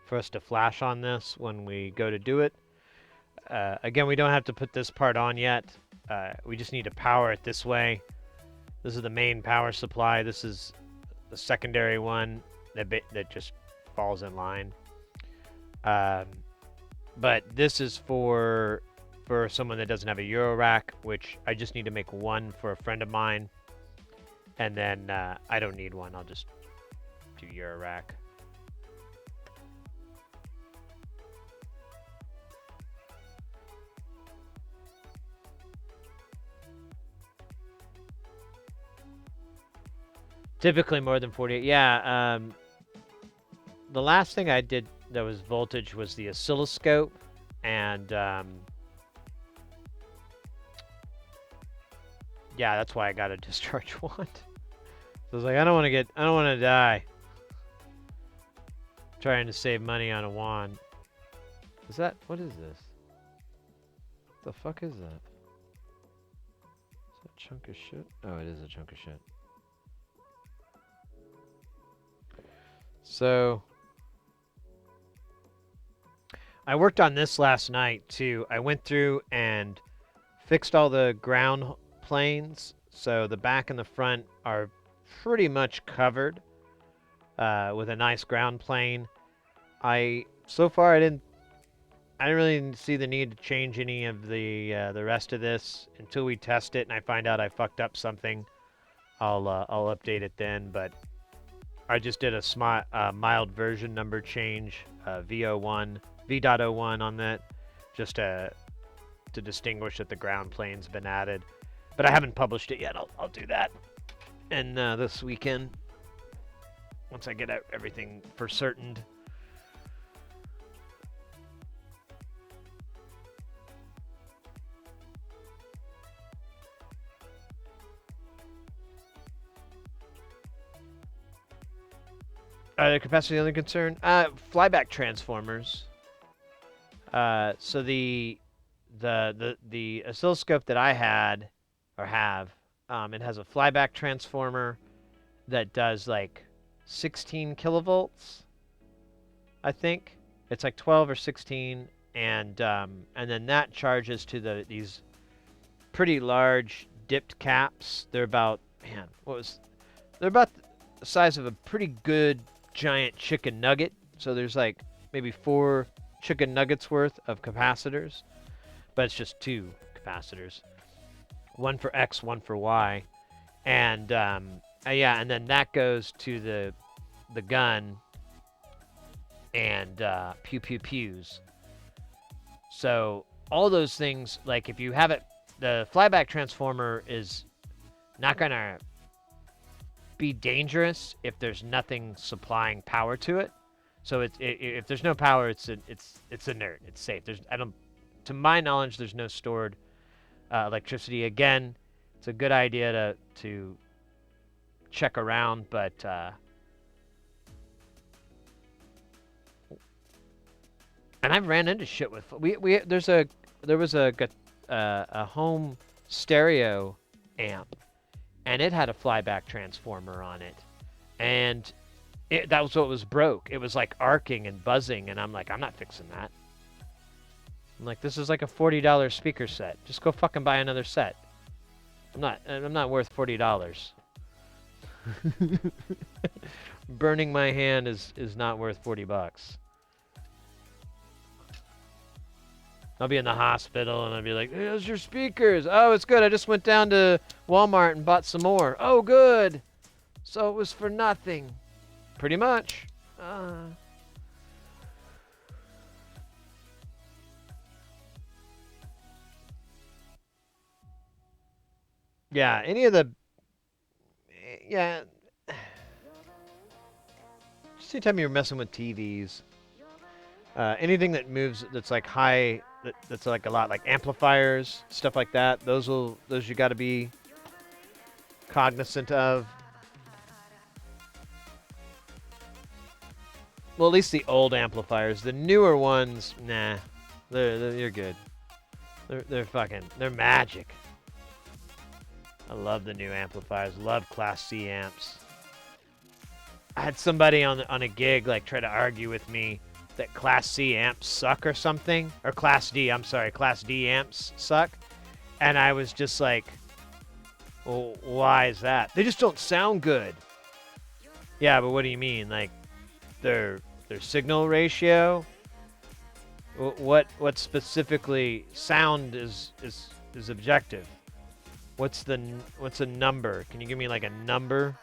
for us to flash on this when we go to do it. Again, we don't have to put this part on yet. We just need to power it this way. This is the main power supply. This is the secondary one that just falls in line. But this is for someone that doesn't have a Euro rack, which I just need to make one for a friend of mine. And then I don't need one. I'll just do Euro rack. Typically more than 48. Yeah, the last thing I did that was voltage was the oscilloscope, and yeah, that's why I got a discharge wand. So I was like, I don't want to die. Trying to save money on a wand. What is this? What the fuck is that? Is that a chunk of shit? Oh, it is a chunk of shit. So I worked on this last night too. I went through and fixed all the ground planes, so the back and the front are pretty much covered with a nice ground plane. So far I didn't really see the need to change any of the rest of this until we test it and I find out I fucked up something. I'll update it then, but I just did a mild version number change, V.01 on that, just to distinguish that the ground plane's been added. But I haven't published it yet. I'll do that. And this weekend, once I get everything for certain. The capacity the only concern? Flyback transformers. So the oscilloscope that I had or have, it has a flyback transformer that does like 16 kilovolts. I think it's like 12 or 16, and then that charges to these pretty large dipped caps. They're about they're about the size of a pretty good giant chicken nugget. So there's like maybe 4 chicken nuggets worth of capacitors, but it's just 2 capacitors, one for X, one for Y, and yeah, and then that goes to the gun and pew pew pews. So all those things, like if you have it, the flyback transformer is not gonna be dangerous if there's nothing supplying power to it. So if there's no power, it's inert. It's safe. To my knowledge, there's no stored electricity. Again, it's a good idea to check around, but and I've ran into shit with there was a home stereo amp, and it had a flyback transformer on it, and that was what was broke. It was like arcing and buzzing, and I'm like, I'm not fixing that. I'm like, this is like a $40 speaker set. Just go fucking buy another set. I'm not worth $40. Burning my hand is not worth $40. I'll be in the hospital and I'll be like, hey, how's your speakers? Oh, it's good. I just went down to Walmart and bought some more. Oh, good. So it was for nothing. Pretty much. Yeah, any of the... Yeah. Just anytime you're messing with TVs. Anything that moves, that's like high... That's like a lot, like amplifiers, stuff like that. Those you got to be cognizant of. Well, at least the old amplifiers. The newer ones, nah, you're good. They're magic. I love the new amplifiers. Love Class C amps. I had somebody on a gig like try to argue with me that Class C amps suck or something. Or Class D, I'm sorry, Class D amps suck. And I was just like, well, why is that? They just don't sound good. Yeah, but what do you mean? Like, their signal ratio? What specifically sound is objective? What's a number? Can you give me like a number?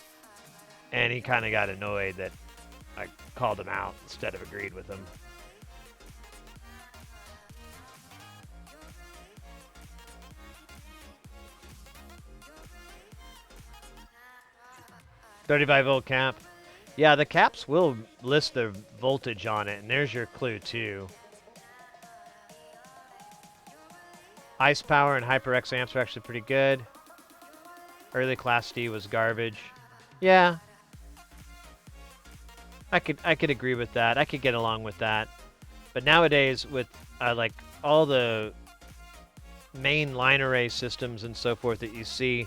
And he kind of got annoyed that I called him out instead of agreed with him. $35-volt cap. Yeah, the caps will list the voltage on it, and there's your clue too. Ice power and HyperX amps are actually pretty good. Early Class D was garbage. Yeah. I could agree with that. I could get along with that. But nowadays, with like all the main line array systems and so forth that you see,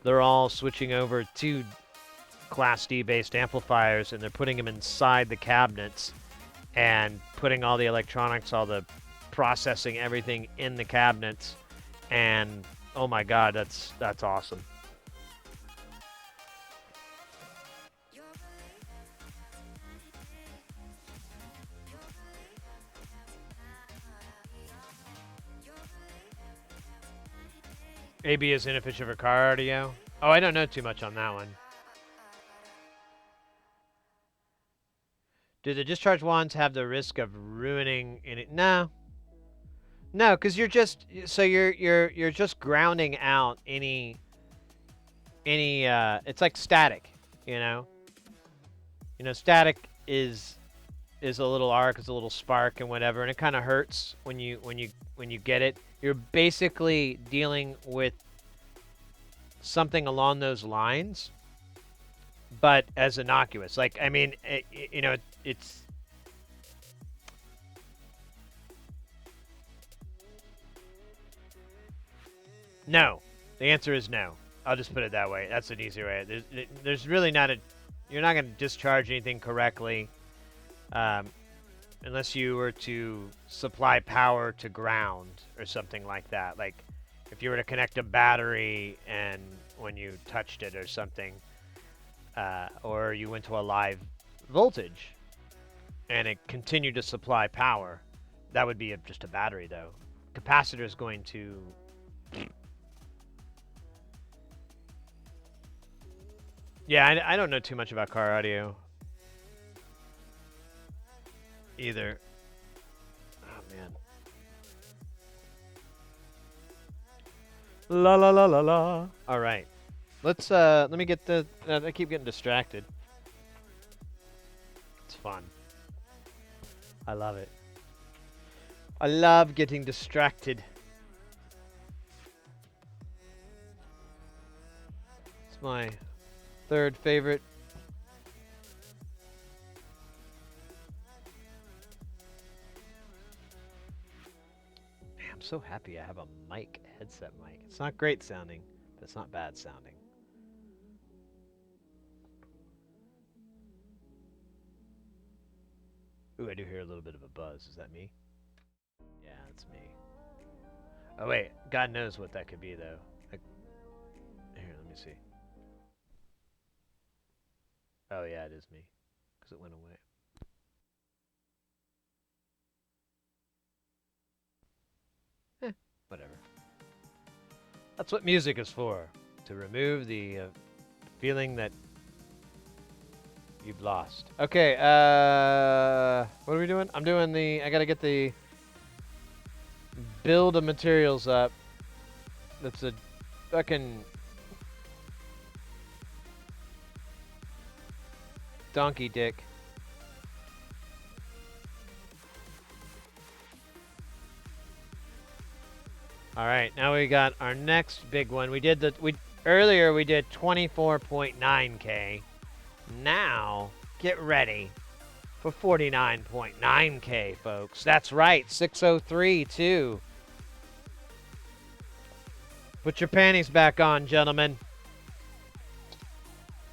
they're all switching over to Class D based amplifiers, and they're putting them inside the cabinets and putting all the electronics, all the processing, everything in the cabinets. And oh my God, that's awesome. AB is inefficient for cardio. Oh, I don't know too much on that one. Do the discharge wands have the risk of ruining it? No. No, because you're just you're just grounding out any it's like static, you know. You know, static is a little arc, is a little spark and whatever, and it kind of hurts when you get it. You're basically dealing with something along those lines, but as innocuous. Like, I mean, it's no. The answer is no. I'll just put it that way. That's an easy way. There's really not a. You're not going to discharge anything correctly, unless you were to supply power to ground or something like that. Like, if you were to connect a battery and when you touched it or something, or you went to a live voltage and it continued to supply power, that would be just a battery, though. Capacitor is going to. Yeah, I don't know too much about car audio either. Oh man. La la la la la. All right. Let me get the I keep getting distracted. It's fun. I love it. I love getting distracted. It's my third favorite. Man, I'm so happy I have a mic, headset mic. It's not great sounding, but it's not bad sounding. Ooh, I do hear a little bit of a buzz. Is that me? Yeah, it's me. Oh wait, God knows what that could be though. Here, let me see. Oh yeah, it is me, because it went away. Whatever. That's what music is for, to remove the feeling that you've lost. Okay, what are we doing? I'm doing I gotta get the build of materials up. That's a fucking donkey dick. All right, now we got our next big one. Earlier we did 24.9K. Now, get ready for 49.9K, folks. That's right, 603 too. Put your panties back on, gentlemen.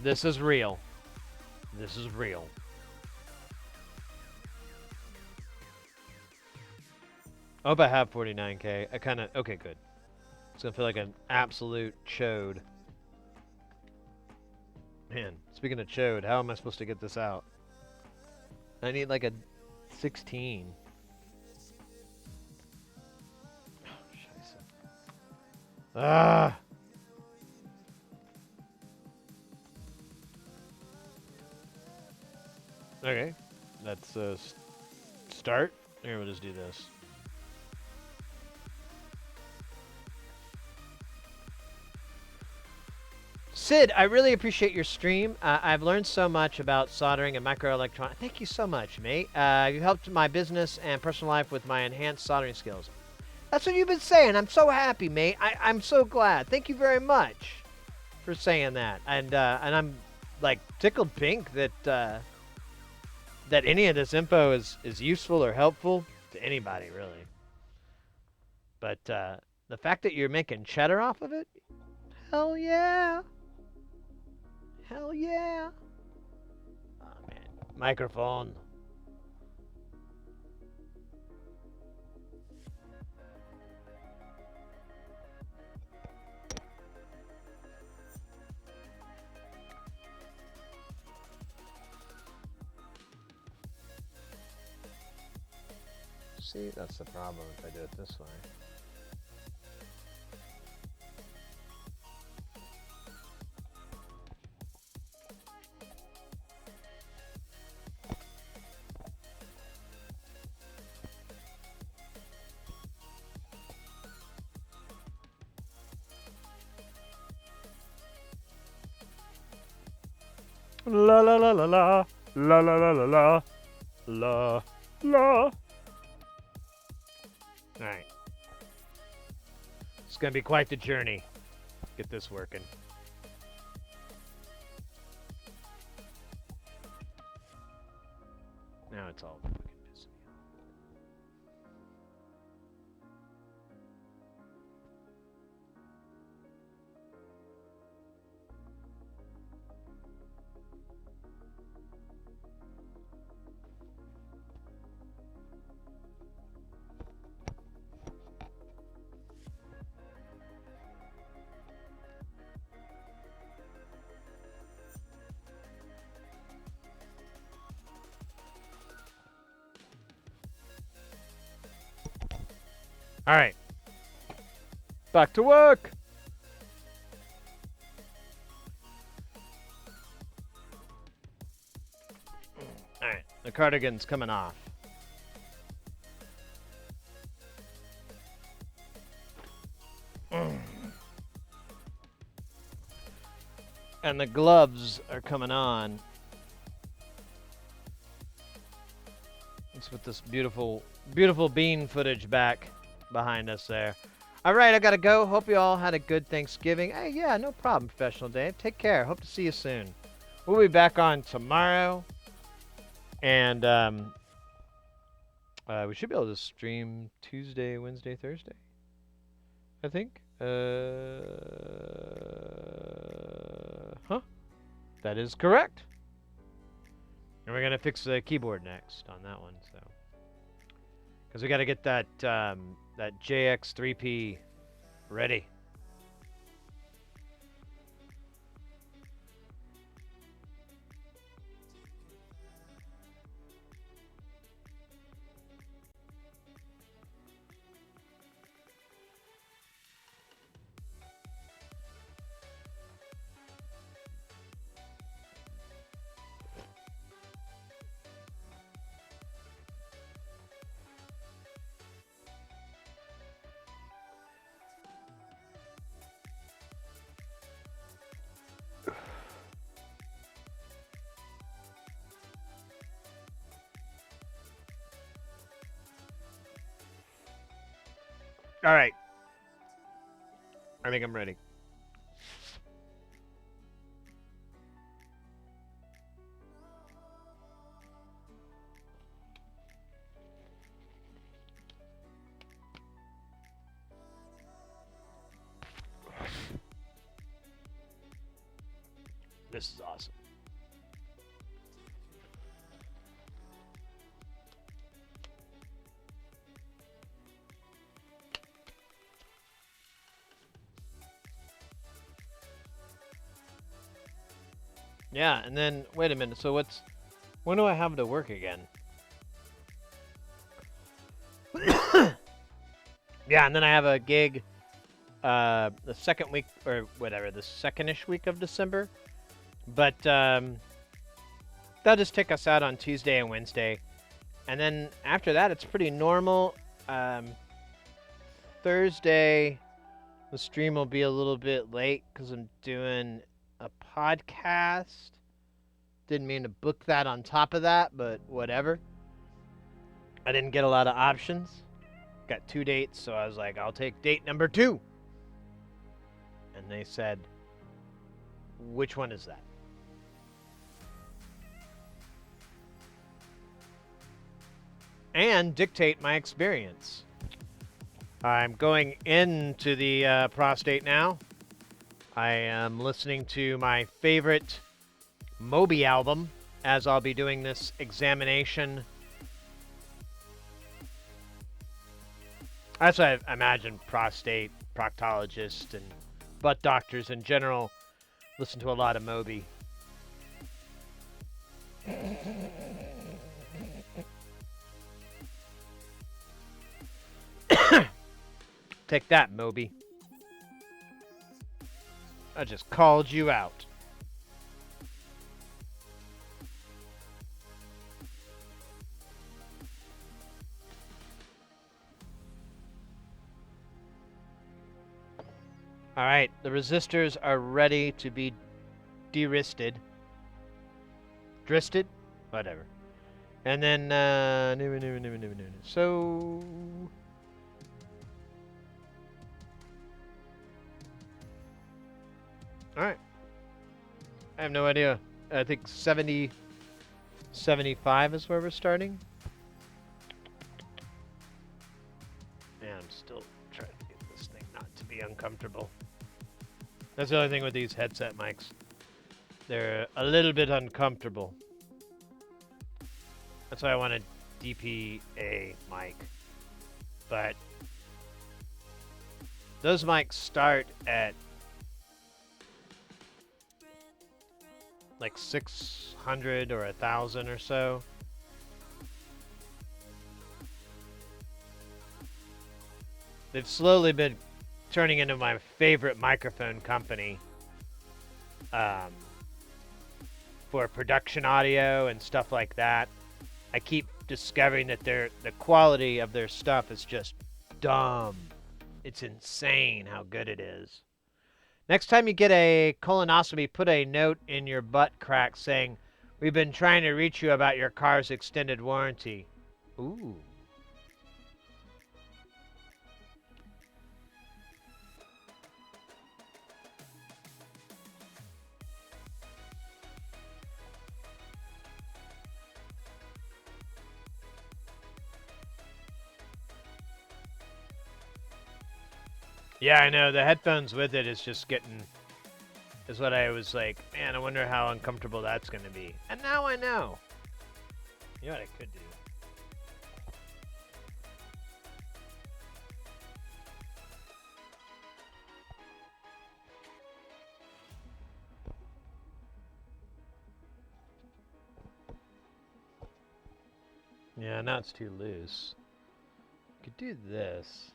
This is real. This is real. I hope I have 49K. Okay, good. It's gonna feel like an absolute chode. Man, speaking of chode, how am I supposed to get this out? I need like a 16. Oh, scheiße. Ah! Okay, let's start. Here, we'll just do this. Sid, I really appreciate your stream. I've learned so much about soldering and microelectronics. Thank you so much, mate. You helped my business and personal life with my enhanced soldering skills. That's what you've been saying. I'm so happy, mate. I'm so glad. Thank you very much for saying that. And I'm like tickled pink that that any of this info is useful or helpful to anybody, really. But the fact that you're making cheddar off of it, hell yeah. Hell yeah. Oh, man. Microphone. See, that's the problem if I do it this way. La la la la la la la la la la la la. Alright. It's gonna be quite the journey. Get this working. it's all fucking pissing me off. All right. Back to work. All right. The cardigan's coming off. And the gloves are coming on. Let's put this beautiful, beautiful bean footage back behind us there. All right, I gotta go. Hope you all had a good Thanksgiving. Hey, yeah, no problem, Professional Dave. Take care. Hope to see you soon. We'll be back on tomorrow, and we should be able to stream Tuesday, Wednesday, Thursday, I think. Huh? That is correct. And we're gonna fix the keyboard next on that one, so because we gotta get that that JX3P ready. All right. I think I'm ready. This is awesome. Yeah, and then wait a minute. So when do I have to work again? Yeah, and then I have a gig the second week or whatever, the second-ish week of December. But they'll just take us out on Tuesday and Wednesday. And then after that, it's pretty normal. Thursday, the stream will be a little bit late because I'm doing a podcast. Didn't mean to book that on top of that, but whatever. I didn't get a lot of options. Got 2 dates, so I was like, I'll take date number 2. And they said, which one is that? And dictate my experience. I'm going into the prostate now. I am listening to my favorite Moby album as I'll be doing this examination. That's what I imagine prostate, proctologists, and butt doctors in general listen to a lot of Moby. Take that, Moby. I just called you out. All right, the resistors are ready to be de-risted. Dristed? Whatever. And then, so... Alright. I have no idea. I think 70 75 is where we're starting. Man, I'm still trying to get this thing not to be uncomfortable. That's the only thing with these headset mics. They're a little bit uncomfortable. That's why I want a DPA mic. But those mics start at like 600 or 1,000 or so. They've slowly been turning into my favorite microphone company for production audio and stuff like that. I keep discovering that the quality of their stuff is just dumb. It's insane how good it is. Next time you get a colonoscopy, put a note in your butt crack saying, "We've been trying to reach you about your car's extended warranty." Ooh. Yeah, I know. The headphones with it is just getting... is what I was like, man, I wonder how uncomfortable that's going to be. And now I know. You know what I could do? Yeah, now it's too loose. Could do this.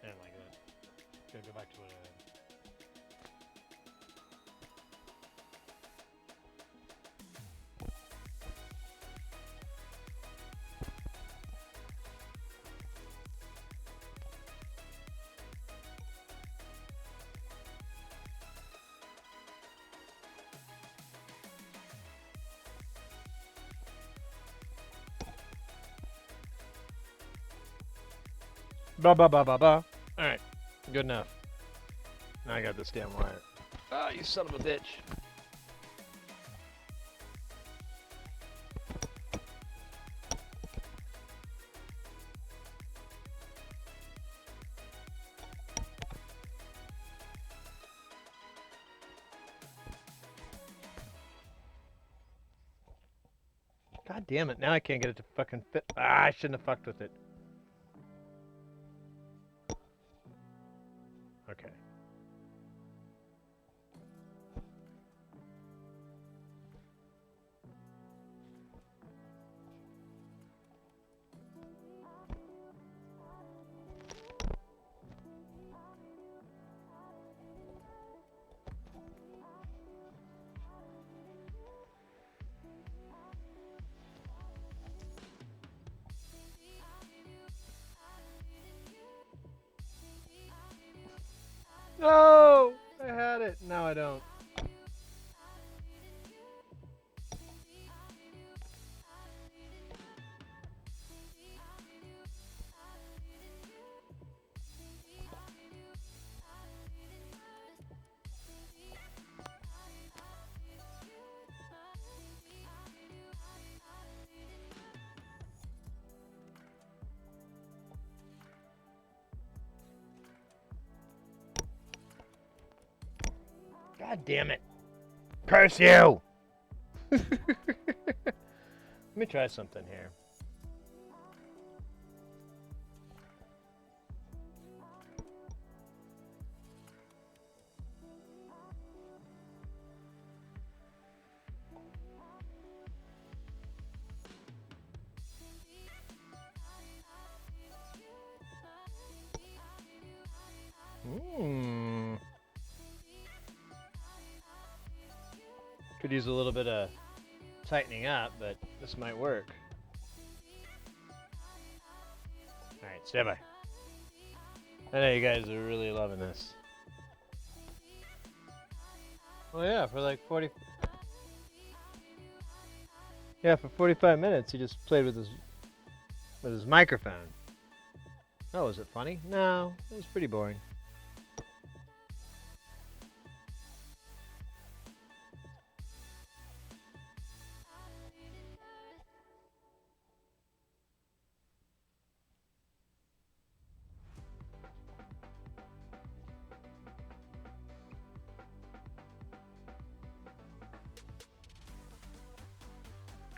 I don't like that. Gotta go back to what I had. Ba ba ba ba ba. Alright, good enough. Now I got this damn wire. Ah, you son of a bitch. God damn it, now I can't get it to fucking fit. Ah, I shouldn't have fucked with it. Okay. No! I had it. Now I don't. God damn it. Curse you! Let me try something here. Could use a little bit of tightening up, but this might work. Alright, stand by. I know you guys are really loving this. Oh yeah, for like 40... Yeah, for 45 minutes he just played with his microphone. Oh, was it funny? No, it was pretty boring.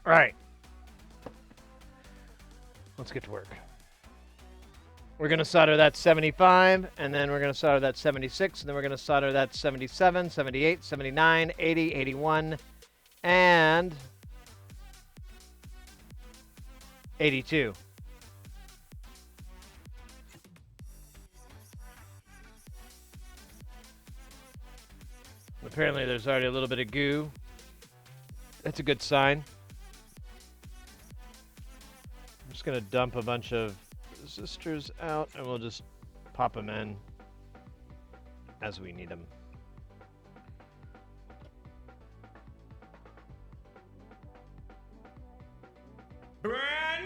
All right. Let's get to work. We're going to solder that 75, and then we're going to solder that 76, and then we're going to solder that 77, 78, 79, 80, 81, and 82. Apparently there's already a little bit of goo. That's a good sign. I'm just going to dump a bunch of resistors out, and we'll just pop them in as we need them.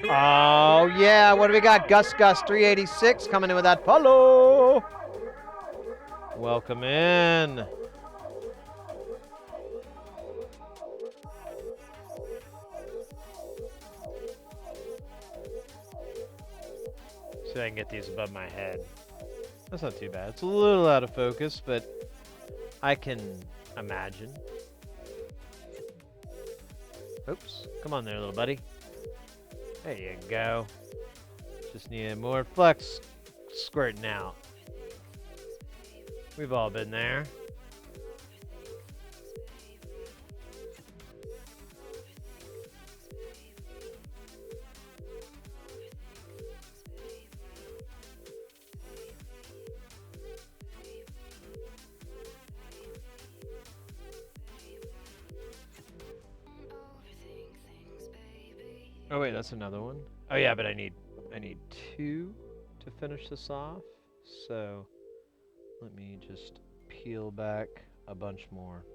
Oh, yeah. What do we got? Gus 386 coming in with that follow. Welcome in. See if I can get these above my head. That's not too bad. It's a little out of focus, but I can imagine. Oops. Come on there, little buddy. There you go. Just need more flux squirting out. We've all been there. Oh wait, that's another one. Oh yeah, but I need 2 to finish this off. So let me just peel back a bunch more.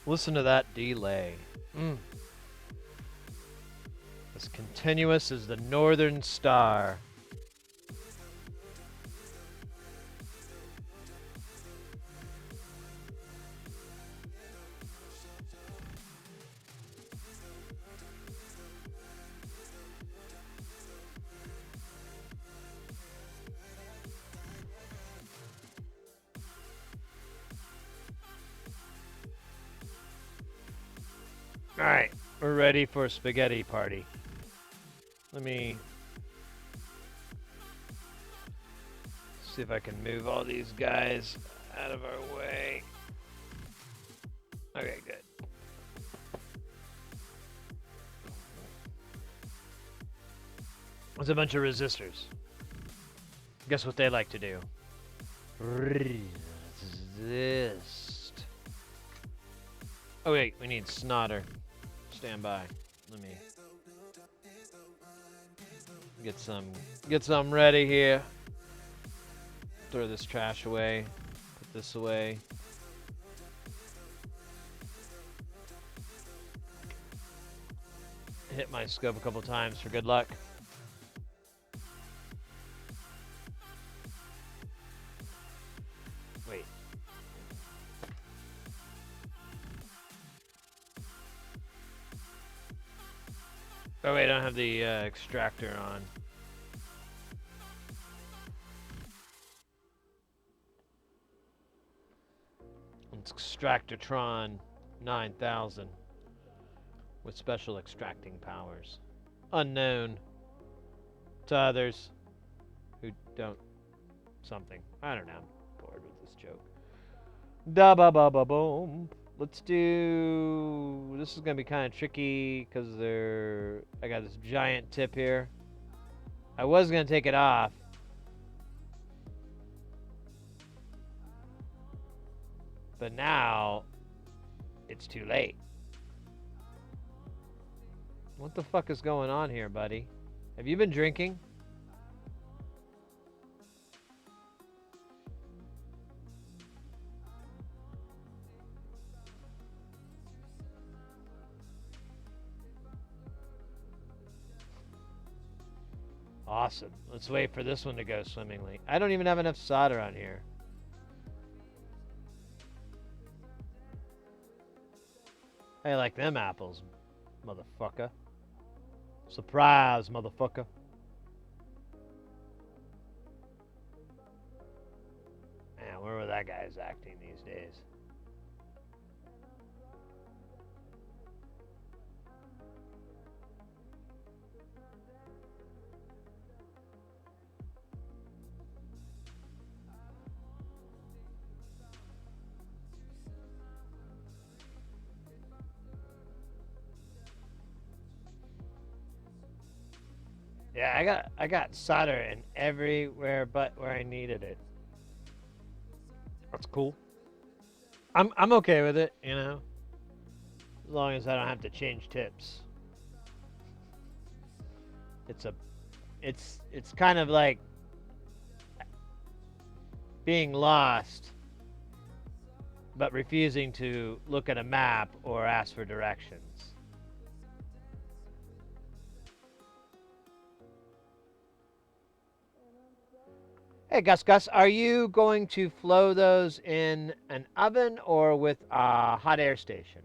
Listen to that delay. As continuous as the northern star. All right, we're ready for a spaghetti party. Let me see if I can move all these guys out of our way. Okay, good. There's a bunch of resistors. Guess what they like to do? Resist. Oh wait, we need snodder. Stand by. Let me get some ready here. Throw this trash away. Put this away. Hit my scope a couple times for good luck. Wait. Oh wait, I don't have the extractor on. It's Extractortron 9000 with special extracting powers. Unknown to others who don't something. I don't know. I'm bored with this joke. Da ba ba ba boom. Let's do. This is gonna be kind of tricky because I got this giant tip here. I was gonna take it off. But now, it's too late. What the fuck is going on here, buddy? Have you been drinking? Awesome. Let's wait for this one to go swimmingly. I don't even have enough solder on here. I like them apples, motherfucker. Surprise, motherfucker. Man, where were that guy's acting these days? Yeah, I got solder in everywhere but where I needed it. That's cool. I'm okay with it, you know, as long as I don't have to change tips. It's kind of like being lost, but refusing to look at a map or ask for directions. Hey, Gus, are you going to flow those in an oven or with a hot air station?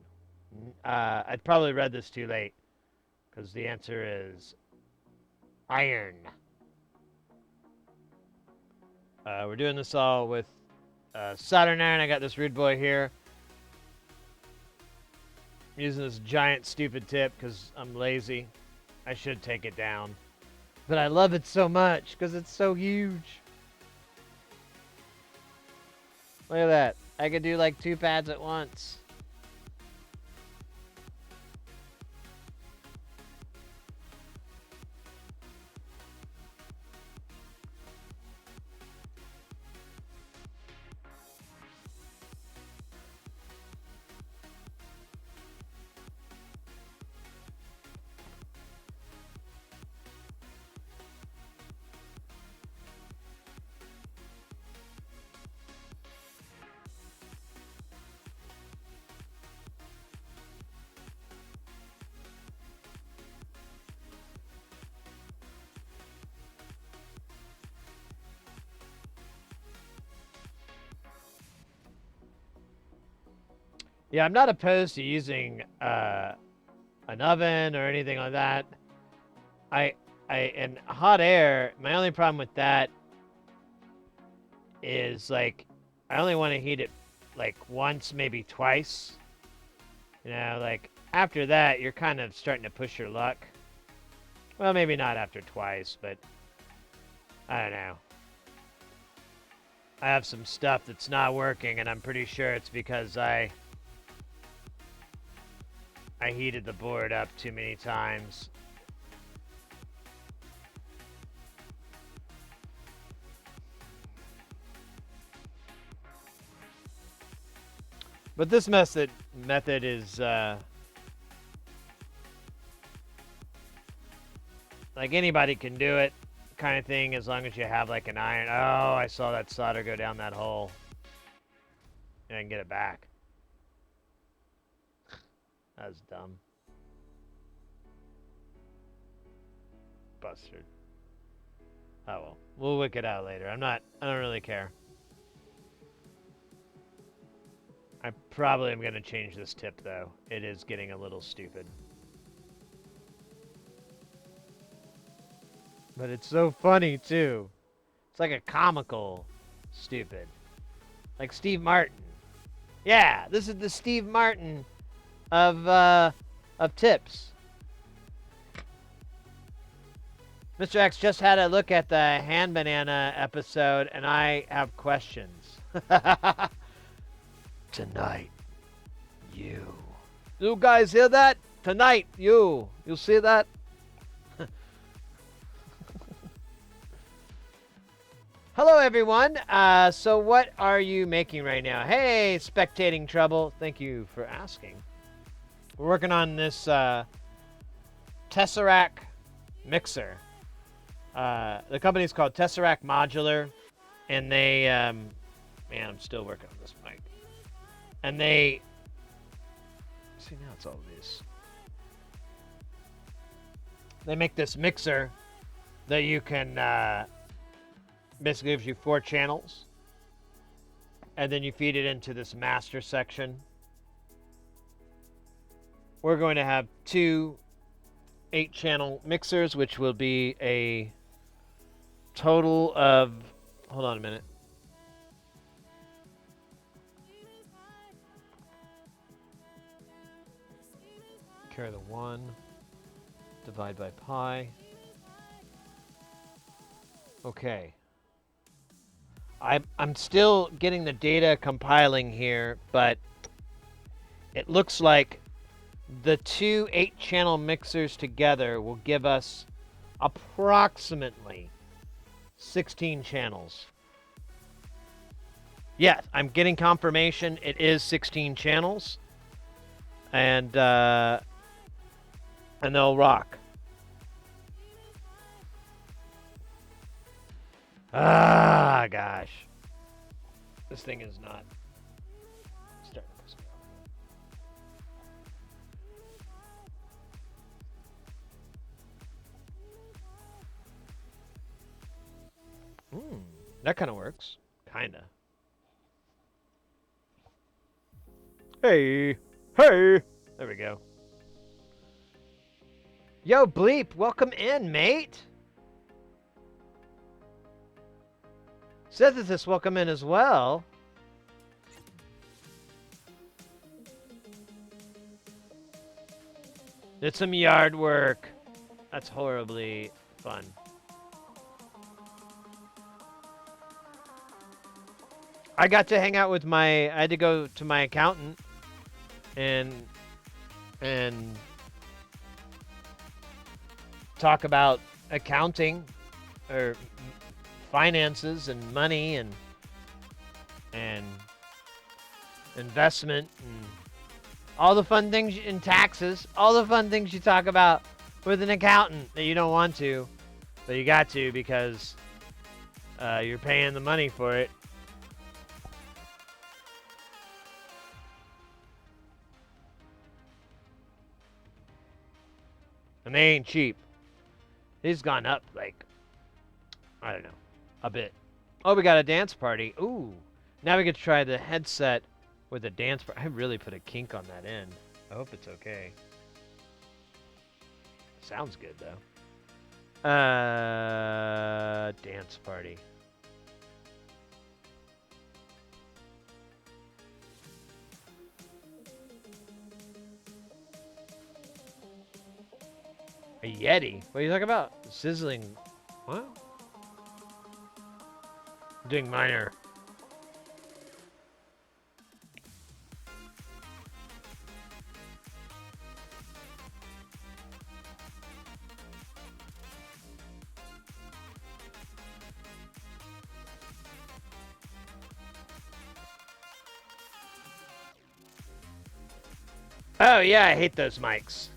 I'd probably read this too late, because the answer is iron. We're doing this all with soldering iron. I got this rude boy here. I'm using this giant stupid tip because I'm lazy. I should take it down. But I love it so much because it's so huge. Look at that. I could do like 2 pads at once. Yeah, I'm not opposed to using an oven or anything like that. And hot air, my only problem with that is like I only want to heat it like once, maybe twice. You know, like after that, you're kind of starting to push your luck. Well, maybe not after twice, but I don't know. I have some stuff that's not working, and I'm pretty sure it's because I heated the board up too many times. But this method is like anybody can do it kind of thing as long as you have like an iron. Oh, I saw that solder go down that hole. And I can get it back. That was dumb. Bastard. Oh well. We'll work it out later. I don't really care. I probably am going to change this tip though. It is getting a little stupid. But it's so funny too. It's like a comical stupid. Like Steve Martin. Yeah, this is the Steve Martin of tips. Mr. X just had a look at the hand banana episode, and I have questions. Tonight, you guys hear that? Tonight, you see that? Hello, everyone. So what are you making right now? Hey, spectating trouble. Thank you for asking. We're working on this Tesseract mixer. The company's called Tesseract Modular, and they, man, I'm still working on this mic. And they, see, now it's all this. They make this mixer that you can, basically gives you 4 channels, and then you feed it into this master section. We're going to have 2 8-channel mixers, which will be a total of, hold on a minute. Carry the 1, divide by pi. Okay. I'm still getting the data compiling here, but it looks like the 2 8-channel mixers together will give us approximately 16 channels. Yeah, I'm getting confirmation it is 16 channels. And they'll rock. Ah, gosh. This thing is not starting to piss me off. That kind of works. Kinda. Hey. Hey. There we go. Yo, Bleep, welcome in, mate. Synthesis, welcome in as well. Did some yard work. That's horribly fun. I got to hang out with I had to go to my accountant and talk about accounting or finances and money and investment and all the fun things in taxes, all the fun things you talk about with an accountant that you don't want to, but you got to because you're paying the money for it. And they ain't cheap. They've gone up, like, I don't know, a bit. Oh, we got a dance party. Ooh. Now we get to try the headset with a dance party. I really put a kink on that end. I hope it's okay. Sounds good, though. Dance party. A Yeti? What are you talking about? Sizzling. What? I'm doing minor. Oh, yeah, I hate those mics.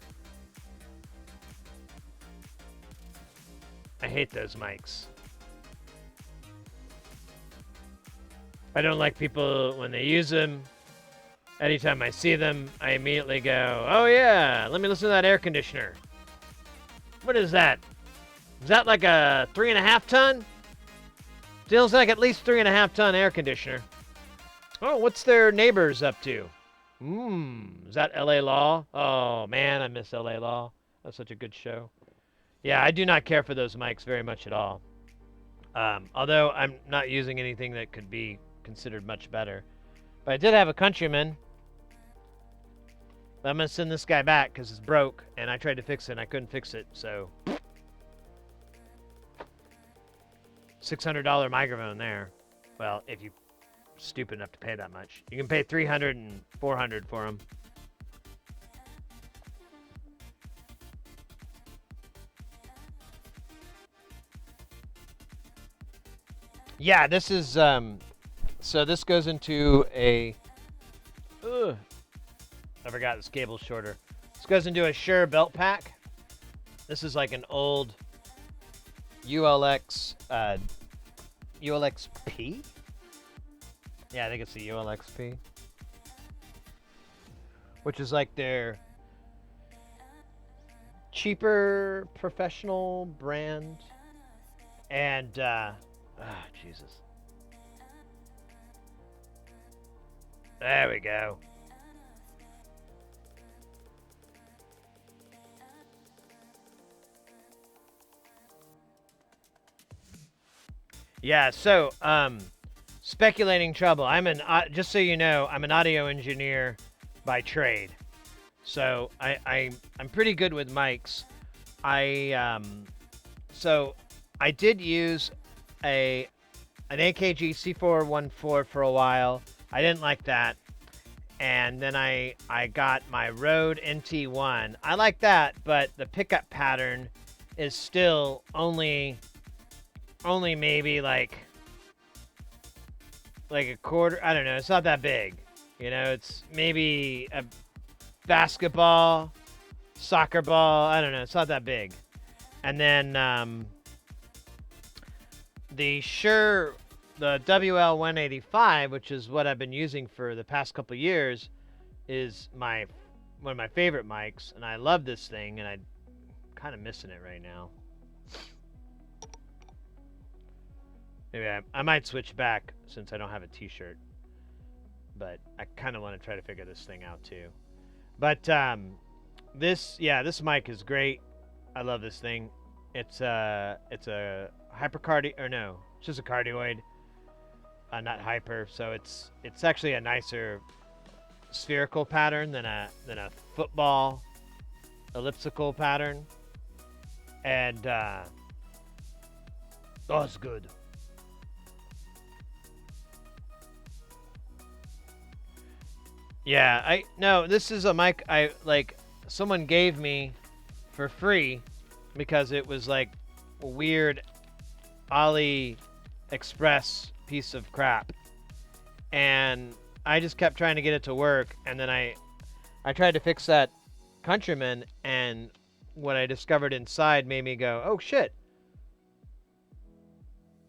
I hate those mics. I don't like people when they use them. Anytime I see them, I immediately go, oh yeah, let me listen to that air conditioner. What is that? Is that like a 3.5 ton? Feels like at least 3.5 ton air conditioner. Oh, what's their neighbors up to? Is that LA Law? Oh man, I miss LA Law. That's such a good show. Yeah, I do not care for those mics very much at all. Although I'm not using anything that could be considered much better. But I did have a Countryman. But I'm going to send this guy back because it's broke. And I tried to fix it and I couldn't fix it. So $600 microphone there. Well, if you're stupid enough to pay that much. You can pay $300 and $400 for them. Yeah, this is so this goes into a I forgot this cable's shorter. This goes into a Shure belt pack. This is like an old ULX ULXP? Yeah, I think it's the ULXP. Which is like their cheaper professional brand. And Jesus. There we go. Yeah, so speculating trouble. I'm an just so you know, I'm an audio engineer by trade. So I'm pretty good with mics. So I did use an AKG C414 for a while. I didn't like that. And then I got my Rode NT1. I like that, but the pickup pattern is still only maybe like a quarter. I don't know. It's not that big. You know, it's maybe a basketball, soccer ball. I don't know. It's not that big. And then the Shure, the WL185, which is what I've been using for the past couple years, is one of my favorite mics, and I love this thing, and I'm kind of missing it right now. Maybe I might switch back since I don't have a t-shirt. But I kind of want to try to figure this thing out too. But this mic is great. I love this thing. It's a hypercardi, or no, it's just a cardioid, not hyper. So it's actually a nicer spherical pattern than a football elliptical pattern. And it's good. Yeah, this is a mic someone gave me for free because it was like a weird AliExpress piece of crap. And I just kept trying to get it to work, and then I tried to fix that Countryman, and what I discovered inside made me go, "Oh shit.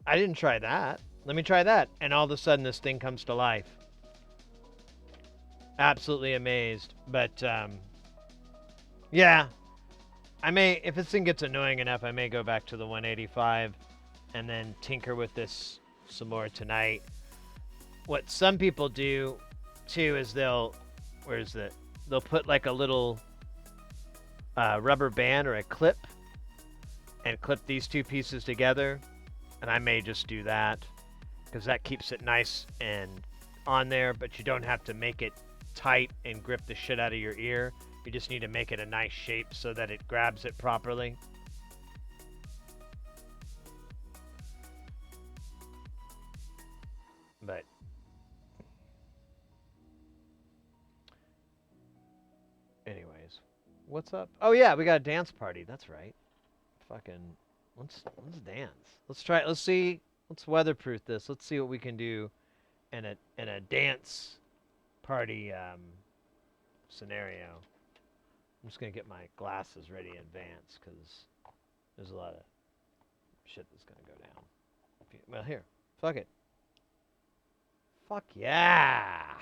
I didn't try that. Let me try that." And all of a sudden this thing comes to life. Absolutely amazed. But yeah, I may, if this thing gets annoying enough, I may go back to the 185 and then tinker with this some more tonight. What some people do too is they'll put like a little rubber band or a clip and clip these two pieces together, and I may just do that because that keeps it nice and on there, but you don't have to make it tight and grip the shit out of your ear. You just need to make it a nice shape so that it grabs it properly. But anyways, what's up? Oh yeah, we got a dance party. That's right. Fucking let's dance. Let's see. Let's weatherproof this. Let's see what we can do in a dance party scenario. I'm just gonna get my glasses ready in advance because there's a lot of shit that's gonna go down. Well, here, fuck it. Fuck yeah!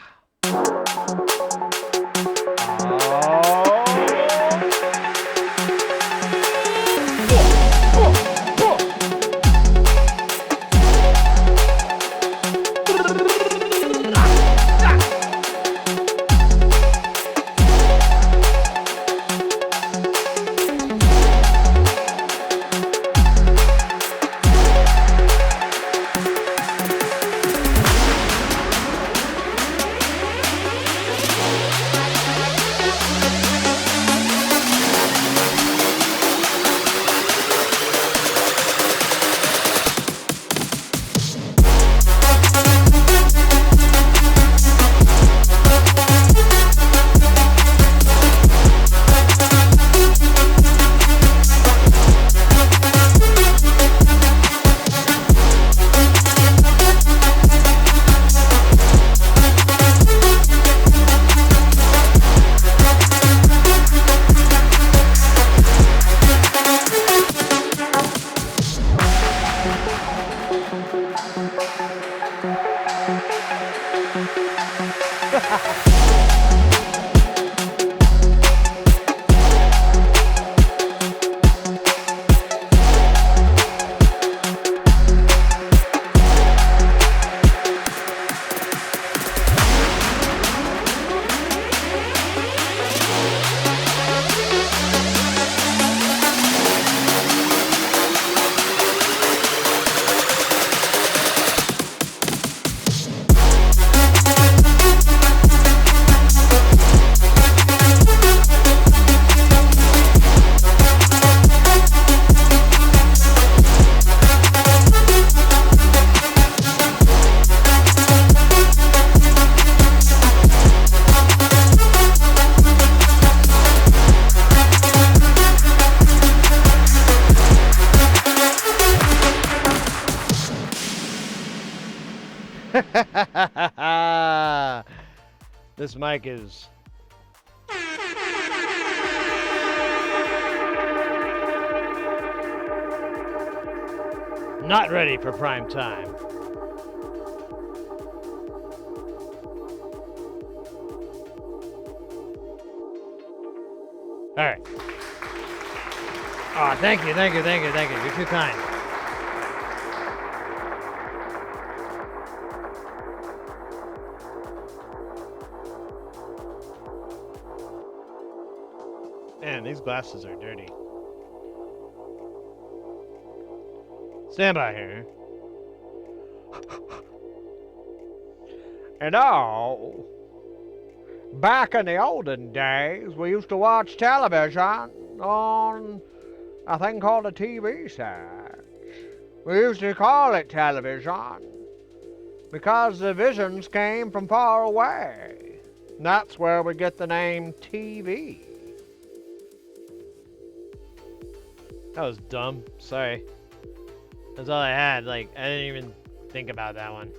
This mic is not ready for prime time. All right. Oh, thank you. You're too kind. Man, these glasses are dirty. Stand by here. And now, back in the olden days, we used to watch television on a thing called a TV set. We used to call it television because the visions came from far away. And that's where we get the name TV. That was dumb. Sorry. That's all I had. Like, I didn't even think about that one.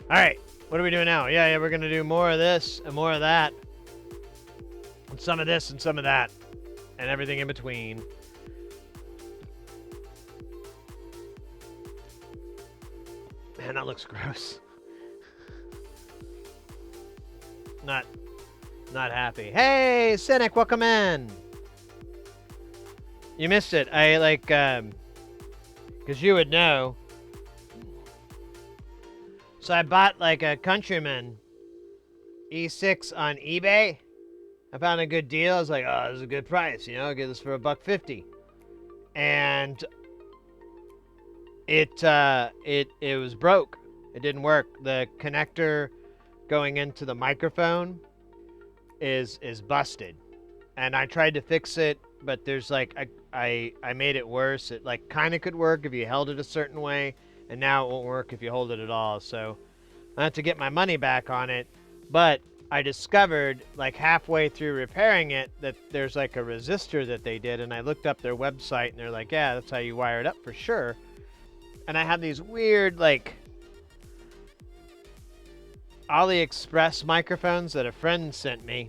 Alright, what are we doing now? Yeah, we're gonna do more of this and more of that. And some of this and some of that. And everything in between. Man, that looks gross. Not happy. Hey, Cynic, welcome in. You missed it. I like, because you would know. So I bought like a Countryman E6 on eBay. I found a good deal. I was like, oh, this is a good price. You know, I'll get this for $1.50. And it was broke. It didn't work. The connector going into the microphone is busted. And I tried to fix it, but there's like, I made it worse. It like kind of could work if you held it a certain way. And now it won't work if you hold it at all. So I have to get my money back on it. But I discovered like halfway through repairing it that there's like a resistor that they did. And I looked up their website and they're like, yeah, that's how you wire it up for sure. And I have these weird like AliExpress microphones that a friend sent me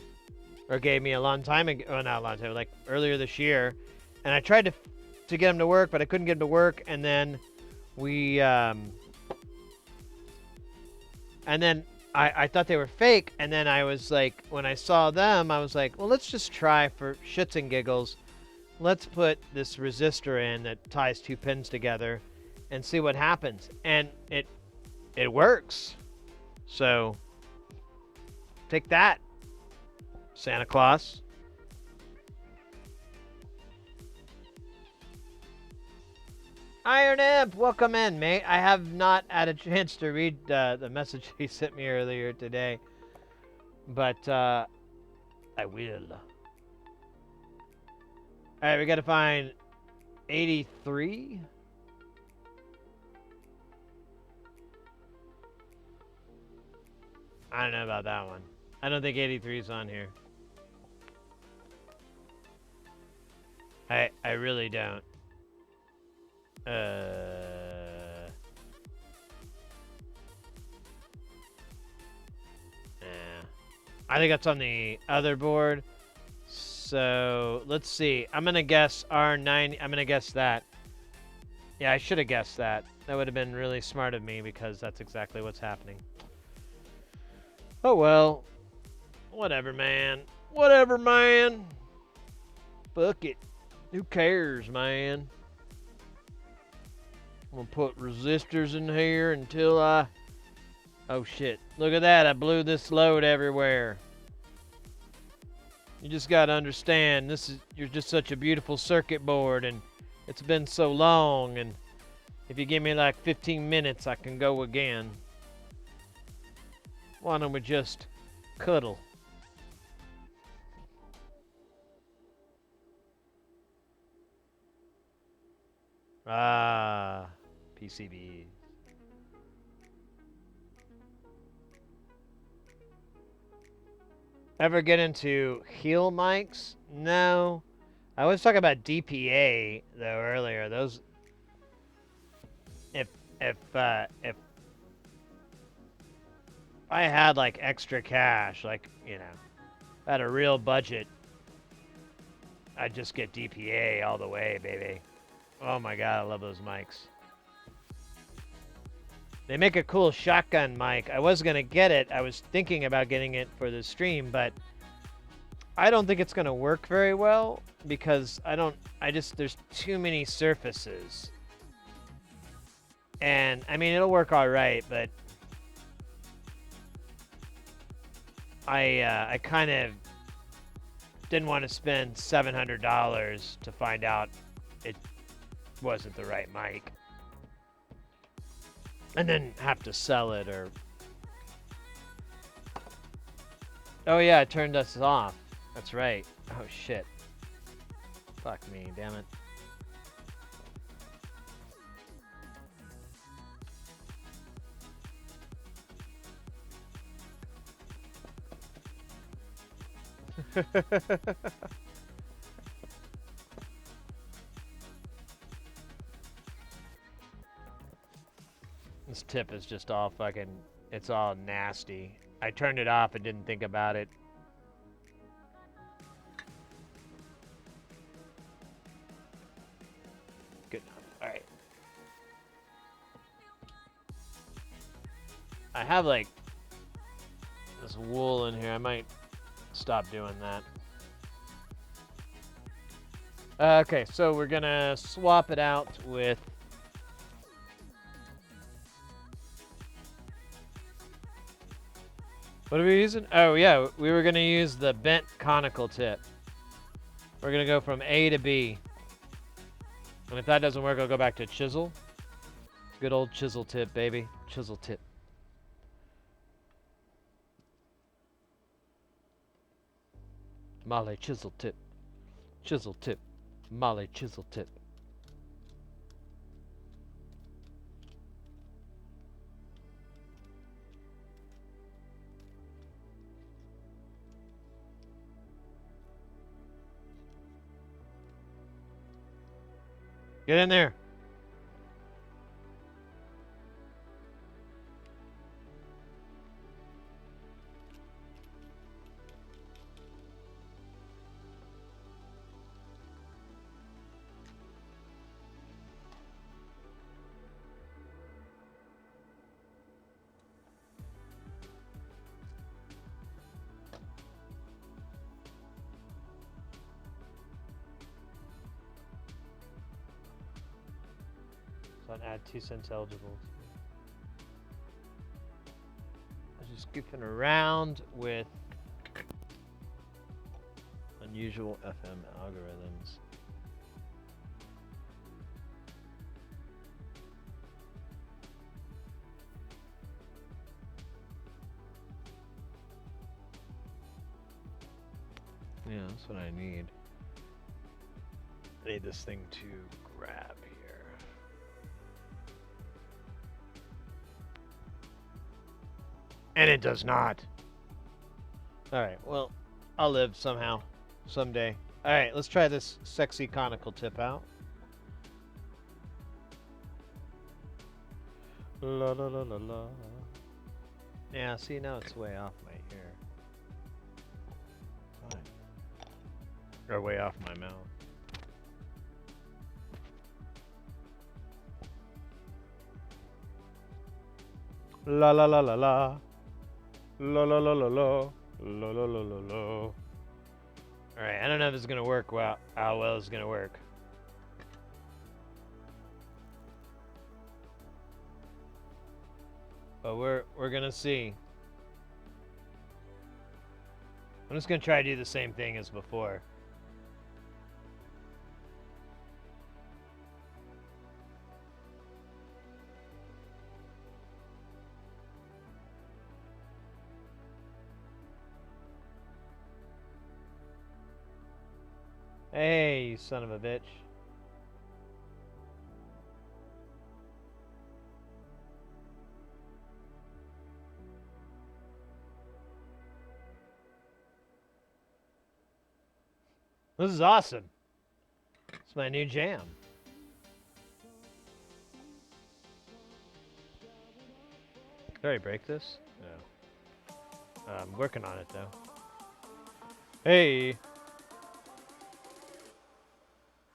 or gave me a long time ago. Oh, not a long time, like earlier this year. And I tried to get them to work, but I couldn't get them to work. And then I thought they were fake, and then I was like, when I saw them, I was like, well, let's just try for shits and giggles. Let's put this resistor in that ties two pins together and see what happens. And it works. So take that, Santa Claus. Iron Imp, welcome in, mate. I have not had a chance to read the message he sent me earlier today, but I will. All right, we got to find 83. I don't know about that one. I don't think 83 is on here. I really don't. I think that's on the other board. so let's see. I'm gonna guess R90. I'm gonna guess that. Yeah, I should have guessed that. That would have been really smart of me because that's exactly what's happening. Oh well. Whatever, man. Whatever, man. Fuck it. Who cares, man? I'm gonna put resistors in here until I... Oh shit. Look at that. I blew this load everywhere. You just gotta understand, you're just such a beautiful circuit board, and it's been so long, and if you give me like 15 minutes, I can go again. Why don't we just cuddle? Ah, PCBs. Ever get into heel mics? No. I was talking about DPA though earlier. Those, if I had like extra cash, like, you know, I had a real budget, I'd just get DPA all the way, baby. Oh my god, I love those mics. They make a cool shotgun mic. I was gonna get it. I was thinking about getting it for the stream, but I don't think it's gonna work very well because there's too many surfaces. And I mean, it'll work all right, but I kind of didn't want to spend $700 to find out it wasn't the right mic, and then have to sell it or... Oh yeah, it turned us off. That's right. Oh shit. Fuck me, damn it. This tip is just all fucking... It's all nasty. I turned it off and didn't think about it. Good enough. Alright. I have like this wool in here. I might stop doing that. Okay, so we're gonna swap it out with... What are we using? Oh yeah, we were gonna use the bent conical tip. We're gonna go from A to B. And if that doesn't work, I'll go back to chisel. Good old chisel tip, baby. Chisel tip. Molly chisel tip. Chisel tip. Molly chisel tip. Get in there. Add 2 cents eligible. I was just goofing around with unusual FM algorithms. Yeah, that's what I need. I need this thing to grab here. And it does not. Alright, well, I'll live somehow, someday. Alright, let's try this sexy conical tip out. La la la la la. Yeah, see, now it's way off my hair. Fine. Or way off my mouth. La la la la la. La la la la la. La la la la la. Alright, I don't know if it's gonna work well. How well it's gonna work. But we're gonna see. I'm just gonna try to do the same thing as before. Hey, you son of a bitch. This is awesome. It's my new jam. Did I already break this? No. I'm working on it though. Hey!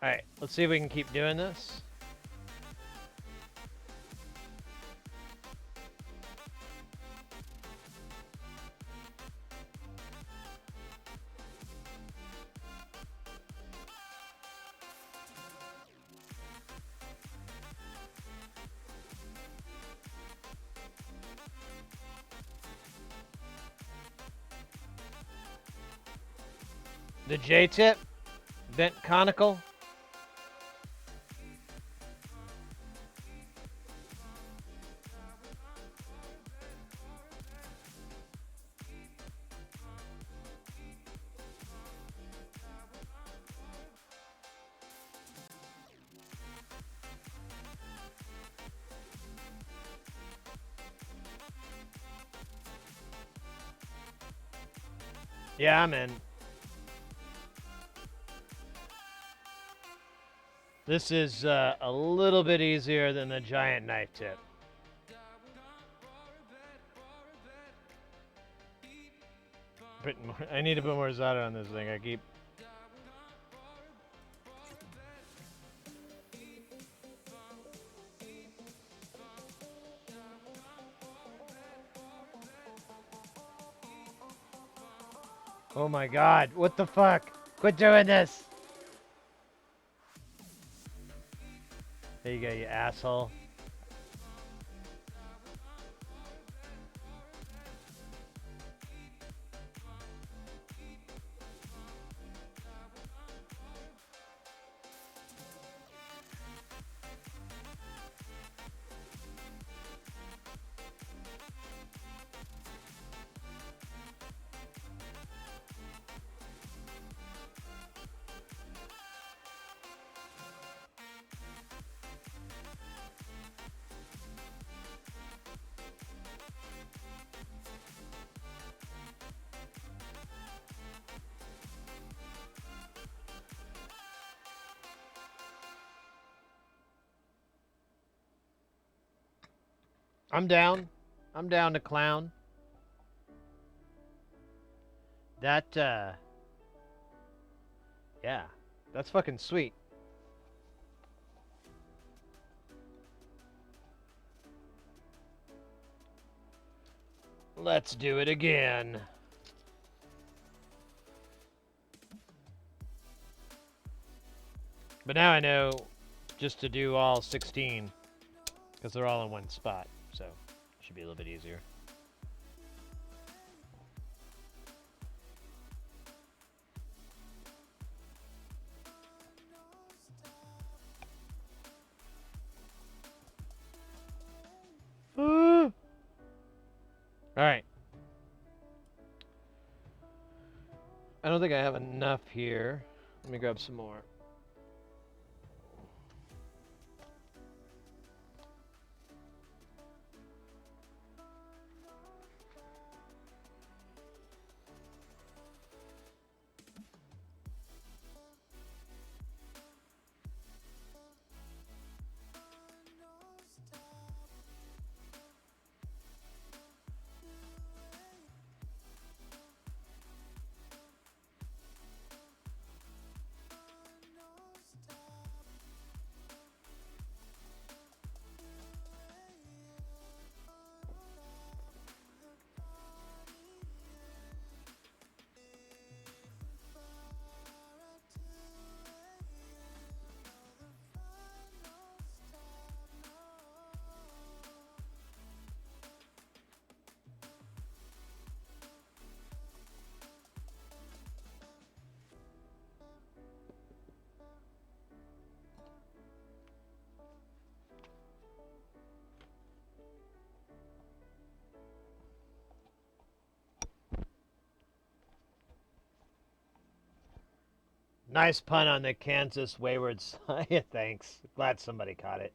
Alright, let's see if we can keep doing this. The J-tip, bent conical. Yeah, I'm in. This is a little bit easier than the giant knife tip. I need to put more solder on this thing. I keep... Oh my god, what the fuck? Quit doing this! There you go, you asshole. I'm down. I'm down to clown. That, yeah. That's fucking sweet. Let's do it again. But now I know just to do all 16, because they're all in one spot, so it should be a little bit easier. Alright. I don't think I have enough here. Let me grab some more. Nice pun on the Kansas Wayward side. Yeah, thanks. Glad somebody caught it.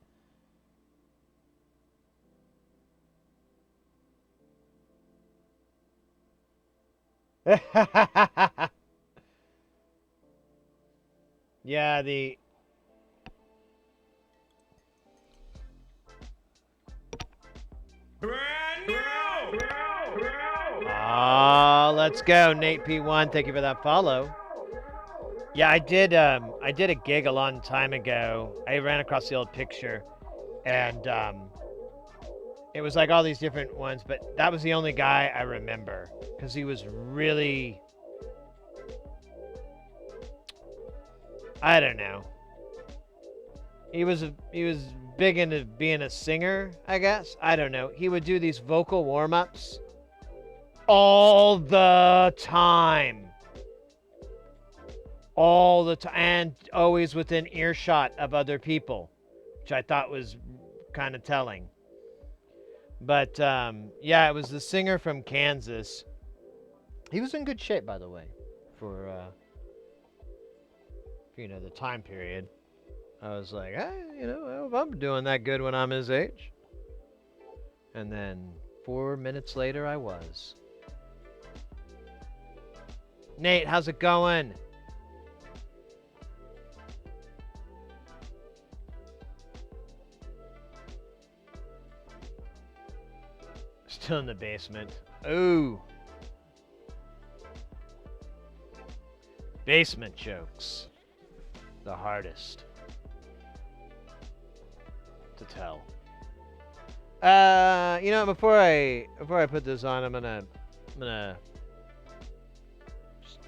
Yeah, the... Brand new! Oh, let's go, Nate P1. Thank you for that follow. Yeah, I did a gig a long time ago. I ran across the old picture, and it was like all these different ones, but that was the only guy I remember because he was really, I don't know. He was big into being a singer, I guess. I don't know. He would do these vocal warm-ups all the time. All the time, and always within earshot of other people, which I thought was kind of telling. But yeah, it was the singer from Kansas. He was in good shape, by the way, for the time period. I was like, hey, I hope I'm doing that good when I'm his age. And then 4 minutes later, I was. Nate, how's it going? Still in the basement. Ooh. Basement jokes. The hardest to tell. Before I put this on, I'm gonna just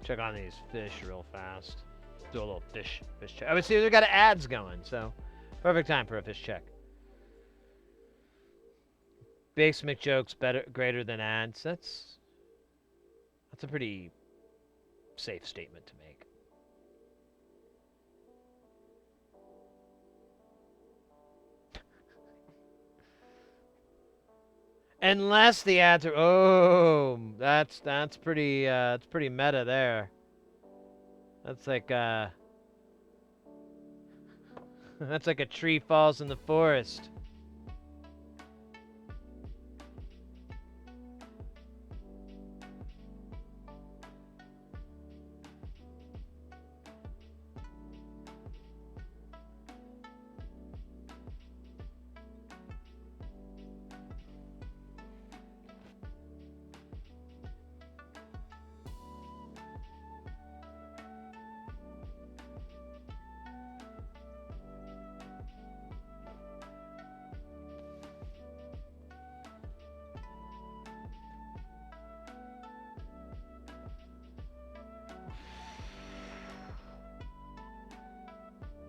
check on these fish real fast. Do a little fish check. I would see they've got ads going, so perfect time for a fish check. Basement jokes greater than ads. That's a pretty safe statement to make. Unless the ads are that's pretty it's pretty meta there. That's like that's like a tree falls in the forest.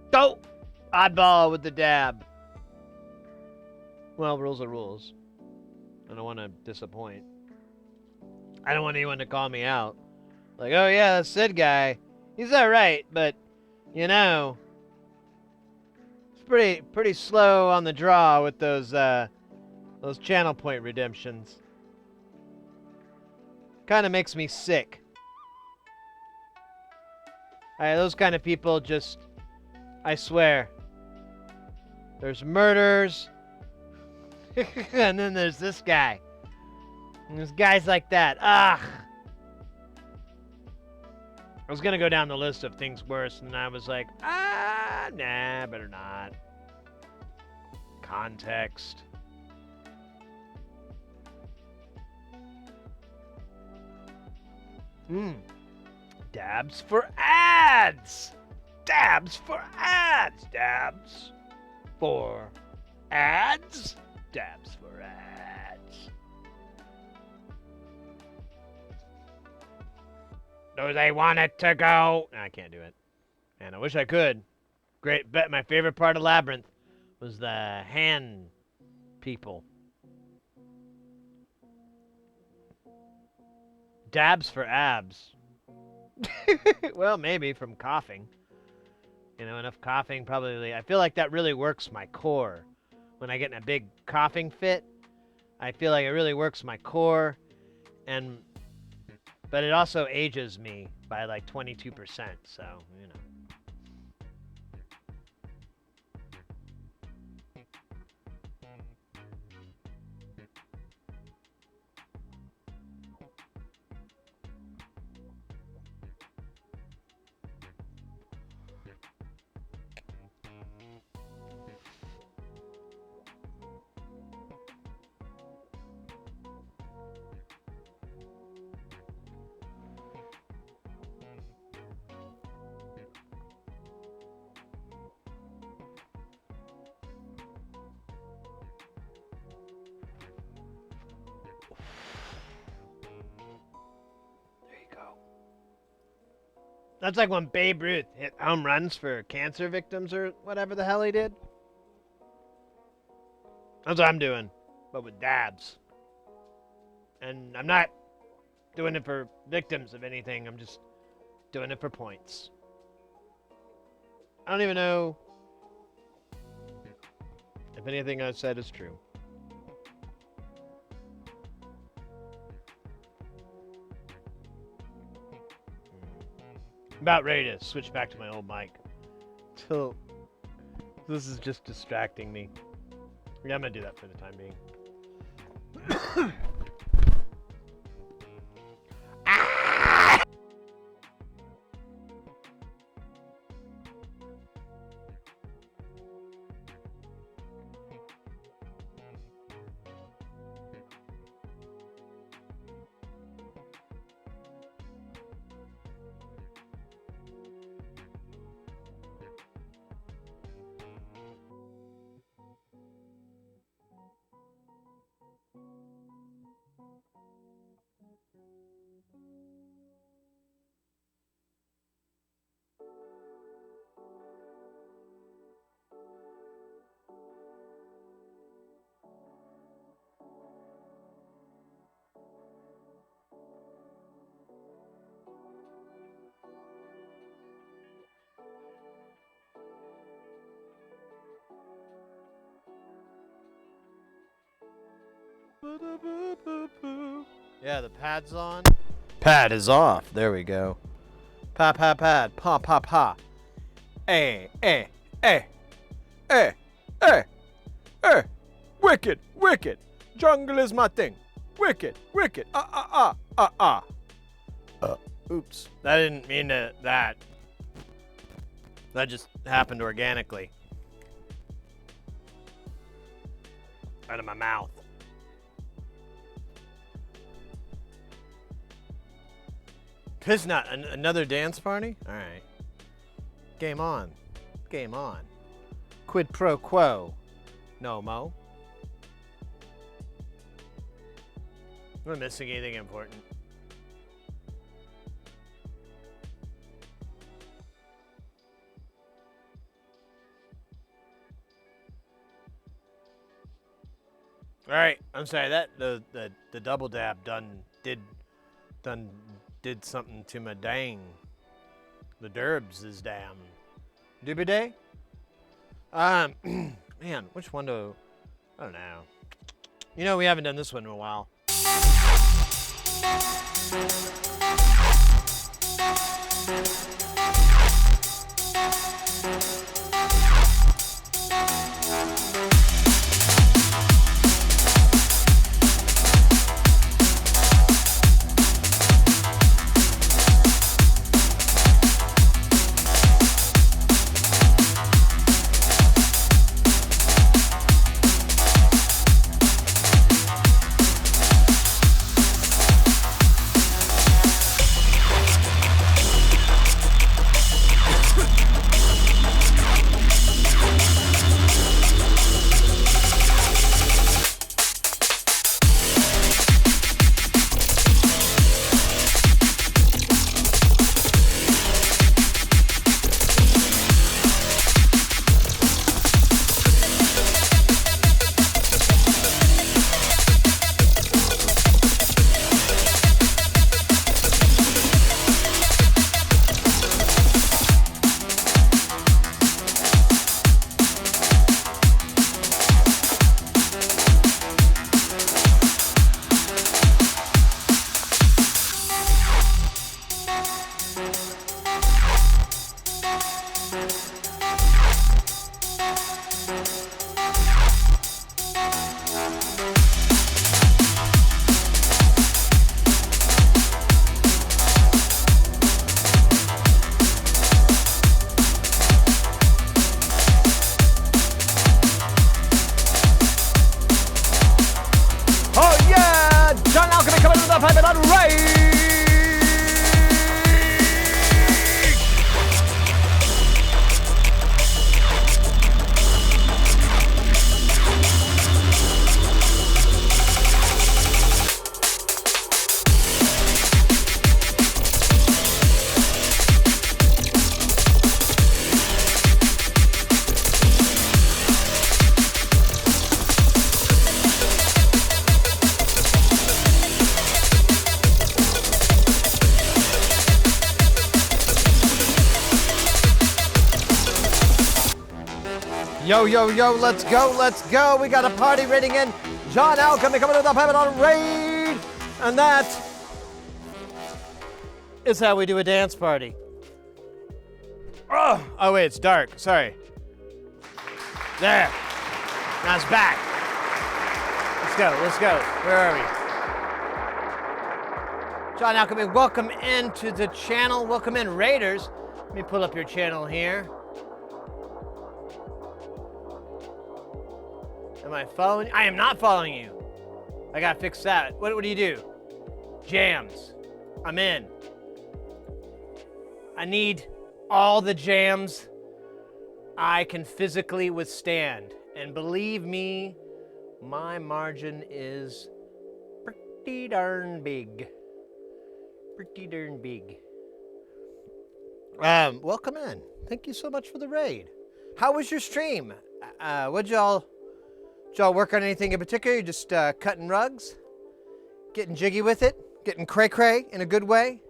Go! Oddball with the dab. Well, rules are rules. I don't want to disappoint. I don't want anyone to call me out. Like, oh yeah, that Sid guy. He's alright, but, it's pretty slow on the draw with those channel point redemptions. Kind of makes me sick. Those kind of people just... I swear. There's murders. And then there's this guy. And there's guys like that. Ugh. I was going to go down the list of things worse, and I was like, nah, better not. Context. Dabs for ads! Dabs for ads! Dabs for ads! Dabs for ads. Do they want it to go? I can't do it. And I wish I could. Great bet. My favorite part of Labyrinth was the hand people. Dabs for abs. Well, maybe from coughing. Enough coughing probably. I feel like that really works my core. When I get in a big coughing fit, I feel like it really works my core. And But it also ages me by like 22%, so, you know. That's like when Babe Ruth hit home runs for cancer victims or whatever the hell he did. That's what I'm doing, but with dabs. And I'm not doing it for victims of anything. I'm just doing it for points. I don't even know if anything I said is true. About ready to switch back to my old mic. Till this is just distracting me. Yeah, I'm gonna do that for the time being. Yeah, the pad's on. Pad is off. There we go. Pad. Pa. Hey. Wicked. Jungle is my thing. Wicked. Oops. That didn't mean that. That just happened organically. Out of my mouth. This not another dance party? Alright. Game on. Quid pro quo. No mo. Am I missing anything important? Alright, I'm sorry, that the double dab did something to my dang. The derbs is damn. Doobiday? Man, which one do I don't know. You know, we haven't done this one in a while. Yo, yo, yo, let's go, let's go. We got a party rating in. John Alchemy coming to the pivot on raid. And that is how we do a dance party. Oh wait, it's dark. Sorry. There. Now it's back. Let's go, let's go. Where are we? John Alchemy, welcome into the channel. Welcome in, Raiders. Let me pull up your channel here. Am I following you? I am not following you. I gotta fix that. What do you do? Jams. I'm in. I need all the jams I can physically withstand. And believe me, my margin is pretty darn big. Pretty darn big. Welcome in. Thank you so much for the raid. How was your stream? Did y'all work on anything in particular? You just cutting rugs? Getting jiggy with it? Getting cray-cray in a good way?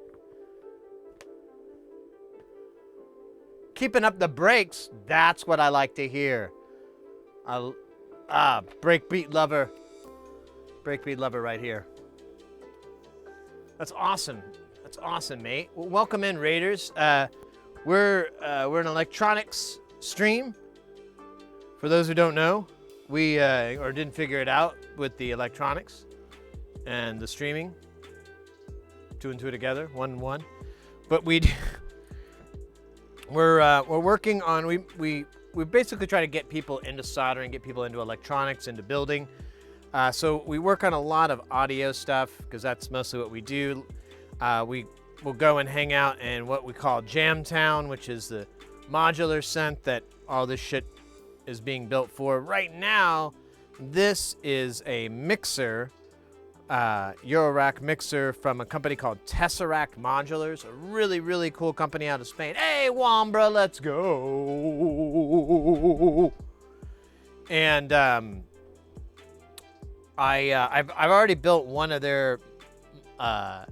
Keeping up the breaks, that's what I like to hear. Breakbeat lover. Breakbeat lover right here. That's awesome. That's awesome, mate. Well, welcome in, Raiders. We're an electronics stream. For those who don't know, we or didn't figure it out with the electronics and the streaming. Two and two together, 1 and 1. But we're working on we basically try to get people into soldering, get people into electronics, into building. So we work on a lot of audio stuff because that's mostly what we do. We'll go and hang out in what we call Jam Town, which is the modular synth that all this shit is being built for. Right now, this is a mixer, Eurorack mixer from a company called Tesseract Modulars, a really, really cool company out of Spain. Hey, Wambra, let's go. And I've already built one of their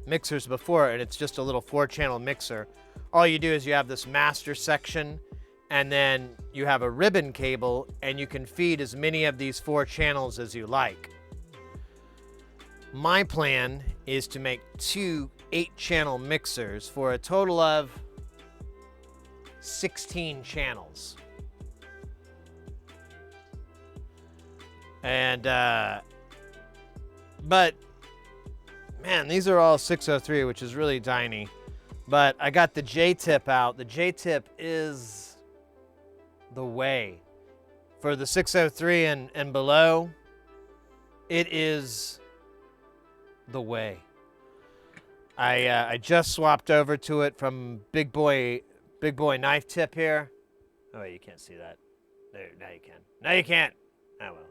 mixers before, and it's just a little 4-channel mixer. All you do is you have this master section, and then you have a ribbon cable, and you can feed as many of these 4 channels as you like. My plan is to make 2 8-channel mixers for a total of 16 channels. And, but, man, these are all 603, which is really tiny. But I got the J-tip out. The J-tip is the way. For the 603 and below, it is the way. I just swapped over to it from big boy knife tip here. Oh wait, you can't see that. There, now you can. Now you can't. Oh well.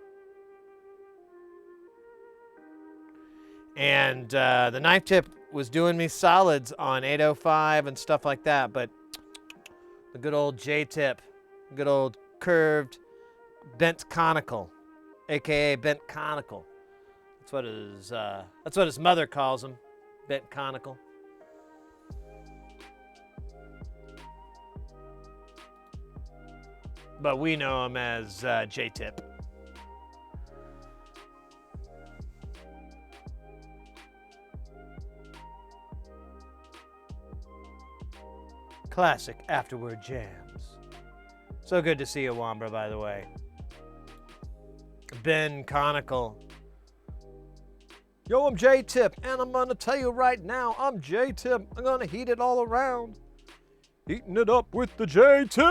And the knife tip was doing me solids on 805 and stuff like that, but the good old J-tip, good old curved bent conical, aka bent conical. That's what his mother calls him, bent conical. But we know him as J-tip. Classic afterward jams. So good to see you, Wambra, by the way. Ben Conical. Yo, I'm J-tip, and I'm gonna tell you right now, I'm J-tip. I'm gonna heat it all around. Heating it up with the J-tip!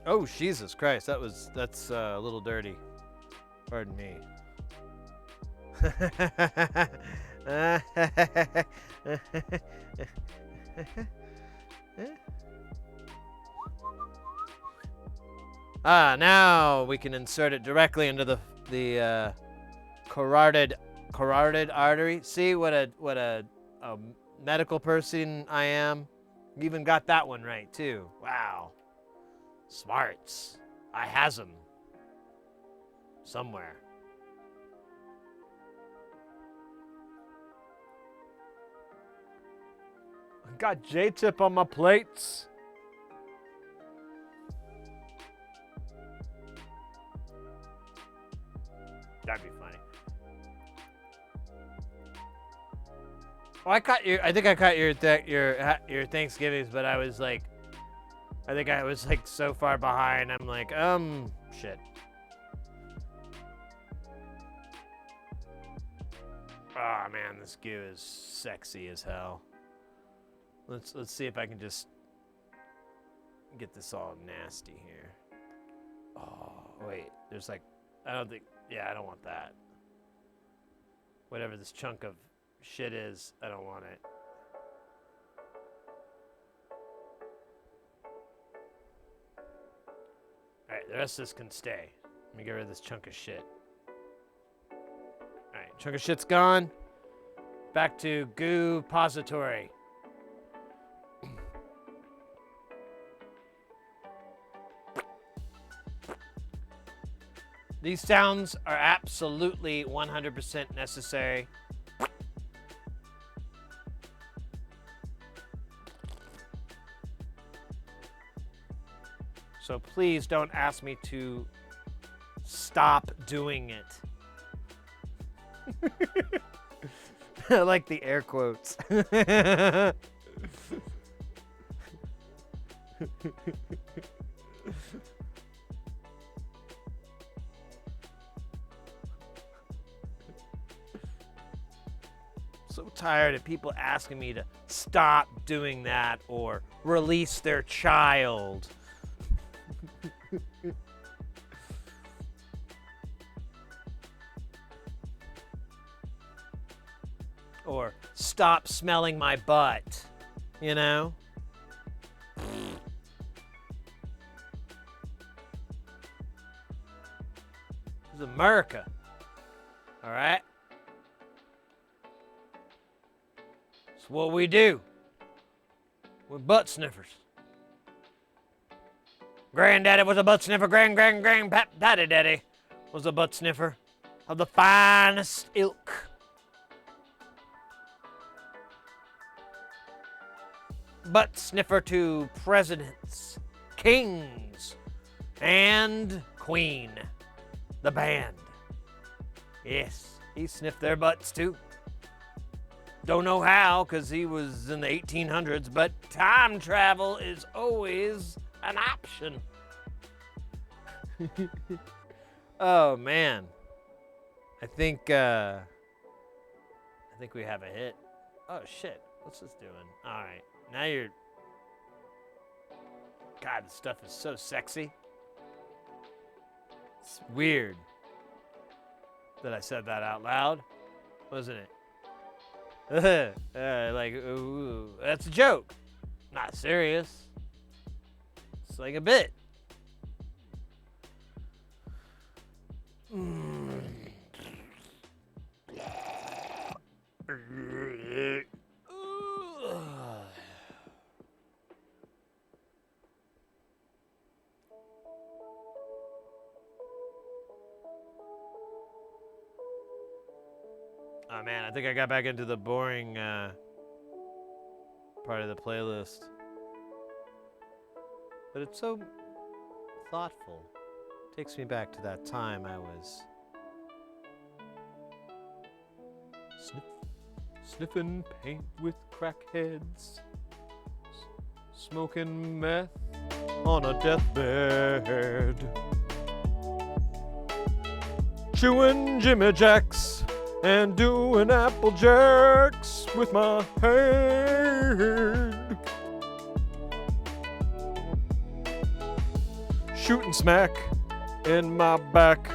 Oh, Jesus Christ, that's a little dirty. Pardon me. Now we can insert it directly into the carotid artery. See what a medical person I am. You even got that one right too. Wow. Smarts. I has 'em somewhere. Got J-tip on my plates. That'd be funny. Oh, I think I caught your Thanksgivings, but I was like, I think I was like so far behind. I'm like, shit. Oh man, this goo is sexy as hell. Let's see if I can just get this all nasty here. Oh wait, there's like, I don't want that. Whatever this chunk of shit is, I don't want it. Alright, the rest of this can stay. Let me get rid of this chunk of shit. Alright, chunk of shit's gone. Back to goo pository. These sounds are absolutely 100% necessary. So please don't ask me to stop doing it. I like the air quotes. So tired of people asking me to stop doing that or release their child. Or stop smelling my butt, you know? This is America, all right? It's what we do. We're butt sniffers. Granddaddy was a butt sniffer. Daddy was a butt sniffer of the finest ilk. Butt sniffer to presidents, kings, and Queen, the band. Yes, he sniffed their butts too. Don't know how, because he was in the 1800s, but time travel is always an option. Oh man, I think we have a hit. Oh shit, what's this doing? All right, now you're. God, this stuff is so sexy. It's weird that I said that out loud, wasn't it? Like, ooh, that's a joke. Not serious. It's like a bit. Oh man, I think I got back into the boring part of the playlist. But it's so thoughtful. Takes me back to that time I was sniffing paint with crackheads, smoking meth on a deathbed, chewing Jimmy Jacks and doing apple jacks with my hand, shooting smack in my back.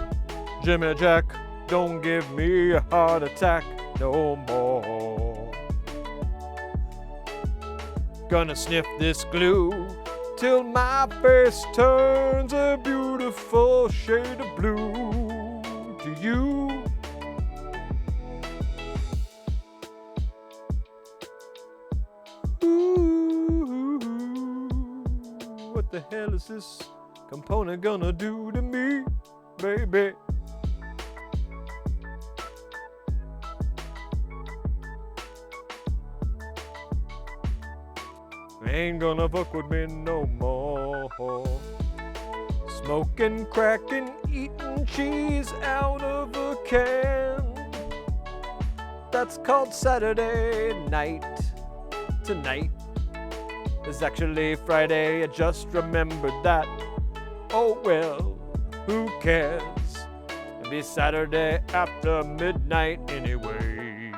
Jimmy Jack, don't give me a heart attack no more. Gonna sniff this glue till my face turns a beautiful shade of blue. To you, ooh, what the hell is this component gonna do to me, baby? ain't gonna fuck with me no more. Smoking crack and eating cheese out of a can. That's called Saturday night. Tonight is actually Friday, I just remembered that. Oh well, who cares? It'll be Saturday after midnight anyway.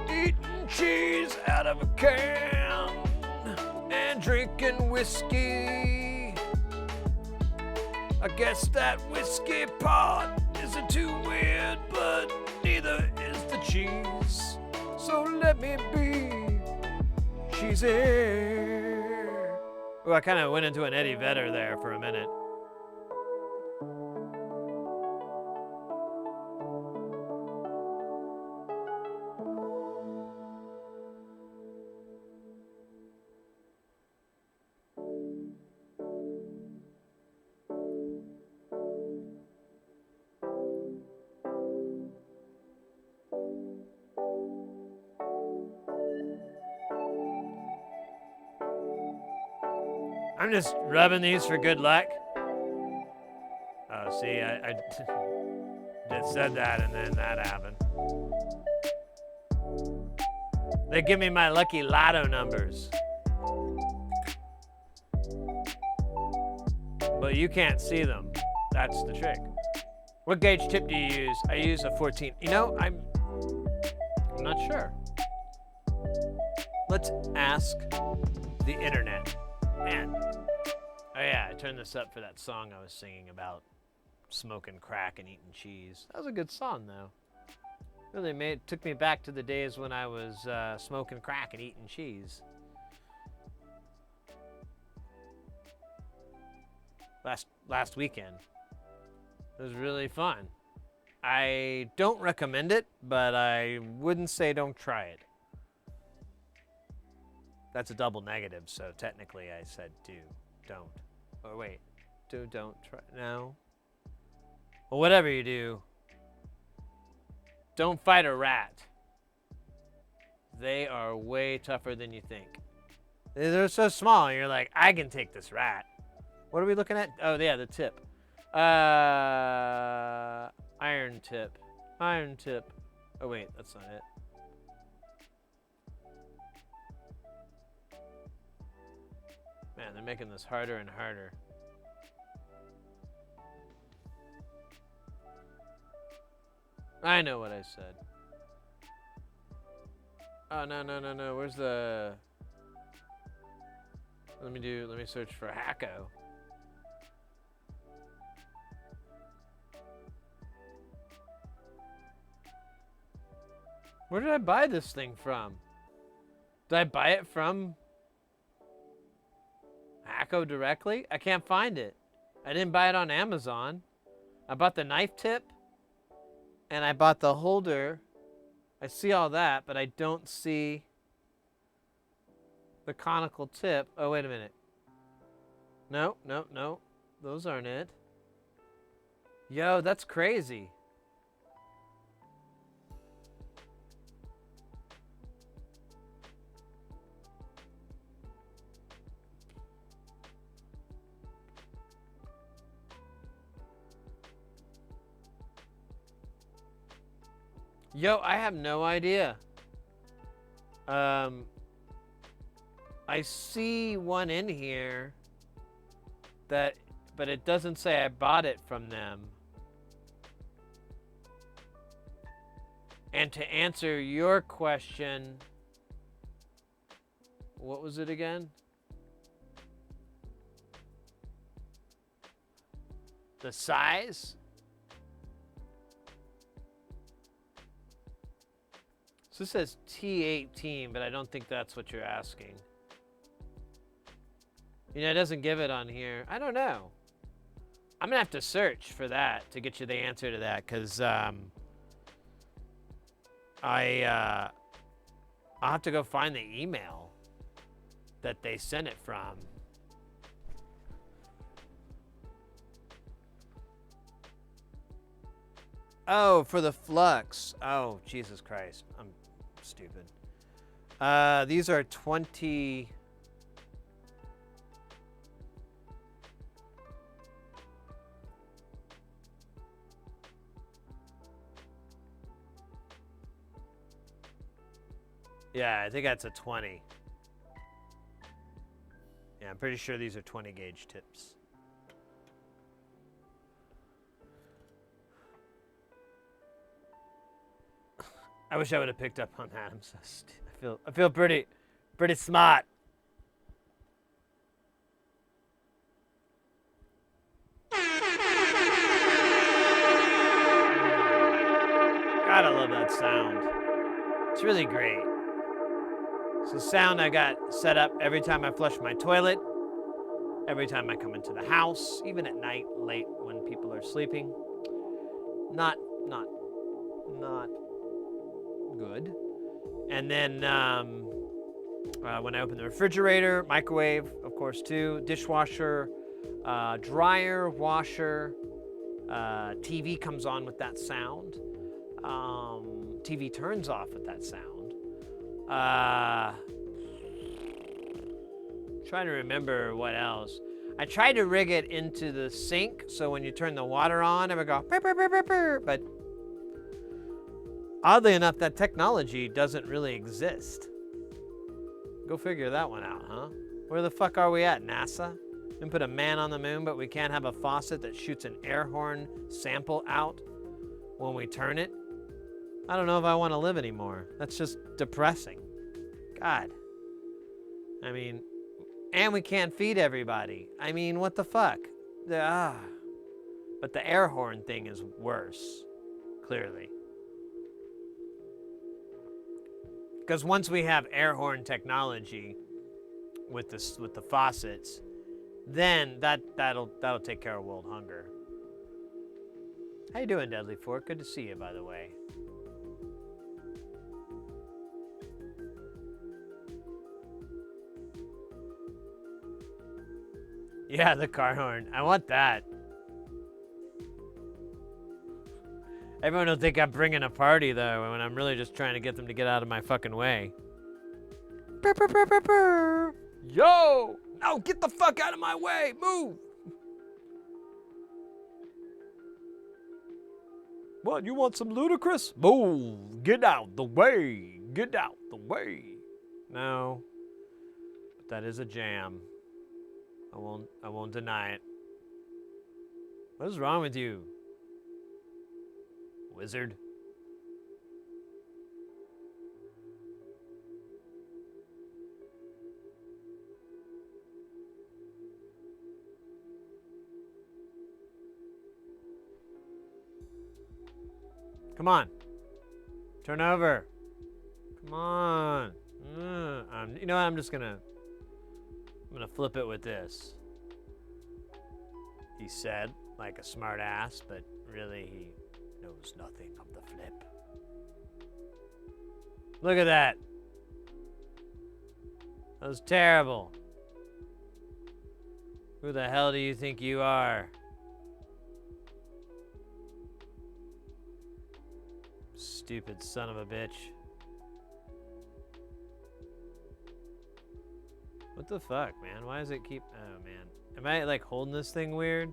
Eating cheese out of a can and drinking whiskey. I guess that whiskey part isn't too weird, but neither is the cheese. So let me be cheesy. Oh, I kind of went into an Eddie Vedder there for a minute. I'm just rubbing these for good luck. Oh, see, I just said that and then that happened. They give me my lucky lotto numbers. But you can't see them. That's the trick. What gauge tip do you use? I use a 14. You know, I'm not sure. Let's ask the internet. Man. Oh yeah, I turned this up for that song I was singing about smoking crack and eating cheese. That was a good song though. Really took me back to the days when I was smoking crack and eating cheese. Last weekend. It was really fun. I don't recommend it, but I wouldn't say don't try it. That's a double negative, so technically I said do, don't. Or wait, do, don't, try, no. Well, whatever you do, don't fight a rat. They are way tougher than you think. They're so small, and you're like, I can take this rat. What are we looking at? Oh, yeah, the tip. Iron tip. Iron tip. Oh, wait, that's not it. Man, they're making this harder and harder. I know what I said. Oh, no. Where's the... Let me search for Hacko. Where did I buy this thing from? Did I buy it from Hacko directly? I can't find it. I didn't buy it on Amazon. I bought the knife tip and I bought the holder. I see all that, but I don't see the conical tip. Oh, wait a minute. No. Those aren't it. Yo, that's crazy. Yo, I have no idea. I see one in here but it doesn't say I bought it from them. And to answer your question, what was it again? The size? So this says T18, but I don't think that's what you're asking. You know, it doesn't give it on here. I don't know. I'm gonna have to search for that to get you the answer to that, because I'll have to go find the email that they sent it from. Oh, for the flux. Oh, Jesus Christ. I'm stupid. These are 20. Yeah, I think that's a 20. Yeah, I'm pretty sure these are 20 gauge tips. I wish I would have picked up on that. I'm so I feel pretty smart. God, I love that sound. It's really great. It's the sound I got set up every time I flush my toilet, every time I come into the house, even at night, late when people are sleeping. Not good. And then when I open the refrigerator, microwave, of course, too, dishwasher, dryer, washer, TV comes on with that sound. TV turns off with that sound. Trying to remember what else. I tried to rig it into the sink so when you turn the water on, it would go burr, burr, burr, burr, burr, but oddly enough, that technology doesn't really exist. Go figure that one out, huh? Where the fuck are we at, NASA? We can put a man on the moon, but we can't have a faucet that shoots an air horn sample out when we turn it? I don't know if I want to live anymore. That's just depressing. God. I mean, and we can't feed everybody. I mean, what the fuck? But the air horn thing is worse, clearly. Because once we have air horn technology with the faucets, then that'll take care of world hunger. How you doing, Deadly Fork? Good to see you, by the way. Yeah, the car horn. I want that. Everyone will think I'm bringing a party, though, when I'm really just trying to get them to get out of my fucking way. Burr, burr, burr, burr, burr. Yo! No, get the fuck out of my way! Move! What, you want some ludicrous? Move! Get out the way! Get out the way! No. But that is a jam. I won't deny it. What is wrong with you? Wizard? Come on. Turn over. Come on. You know what? I'm gonna flip it with this. He said, like a smart ass, but really he knows nothing of the flip. Look at that. That was terrible. Who the hell do you think you are? Stupid son of a bitch. What the fuck, man? Why does it keep... Oh, man. Am I, like, holding this thing weird?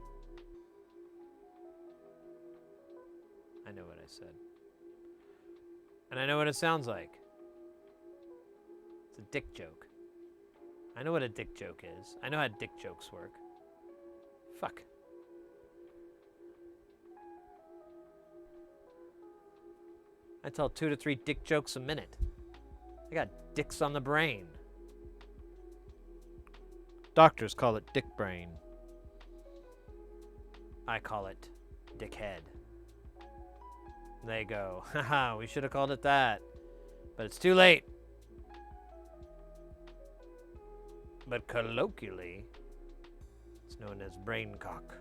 I know what I said. And I know what it sounds like. It's a dick joke. I know what a dick joke is. I know how dick jokes work. Fuck. I tell 2 to 3 dick jokes a minute. I got dicks on the brain. Doctors call it dick brain. I call it dickhead. They go, haha, we should have called it that. But it's too late. But colloquially, it's known as brain cock.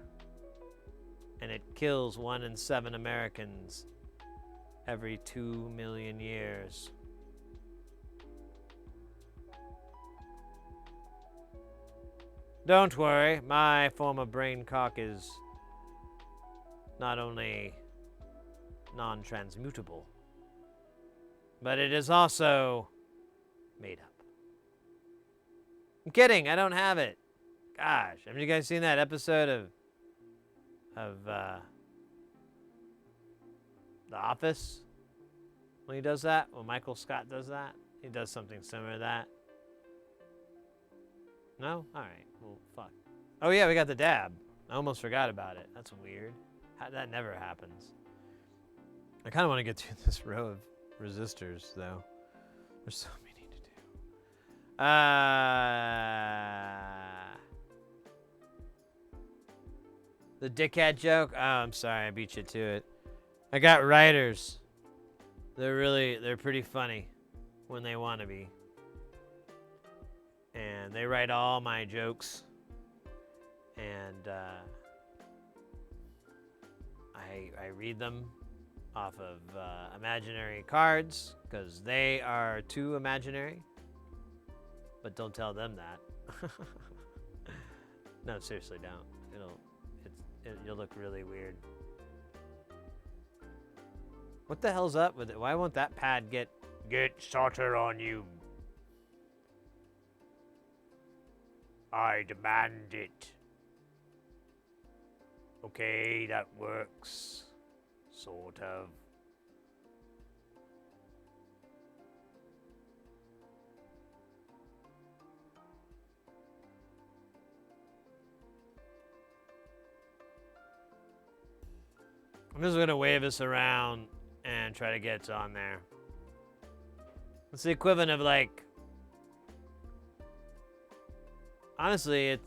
And it kills 1 in 7 Americans every 2 million years. Don't worry, my form of brain cock is not only non-transmutable, but it is also Made up. I'm kidding. I don't have it. Gosh, have you guys seen that episode of The Office? When he does that? When Michael Scott does that? He does something similar to that. No? Alright. Well, fuck. Oh, yeah, we got the dab. I almost forgot about it. That's weird. That never happens. I kind of want to get through this row of resistors, though. There's so many to do. The dickhead joke? Oh, I'm sorry. I beat you to it. I got writers. They're pretty funny when they want to be. And they write all my jokes. And I read them off of imaginary cards because they are too imaginary. But don't tell them that. No, seriously, don't. You'll look really weird. What the hell's up with it? Why won't that pad get solder on you? I demand it. Okay, that works. Sort of. I'm just gonna wave this around and try to get it on there. It's the equivalent of like... Honestly, it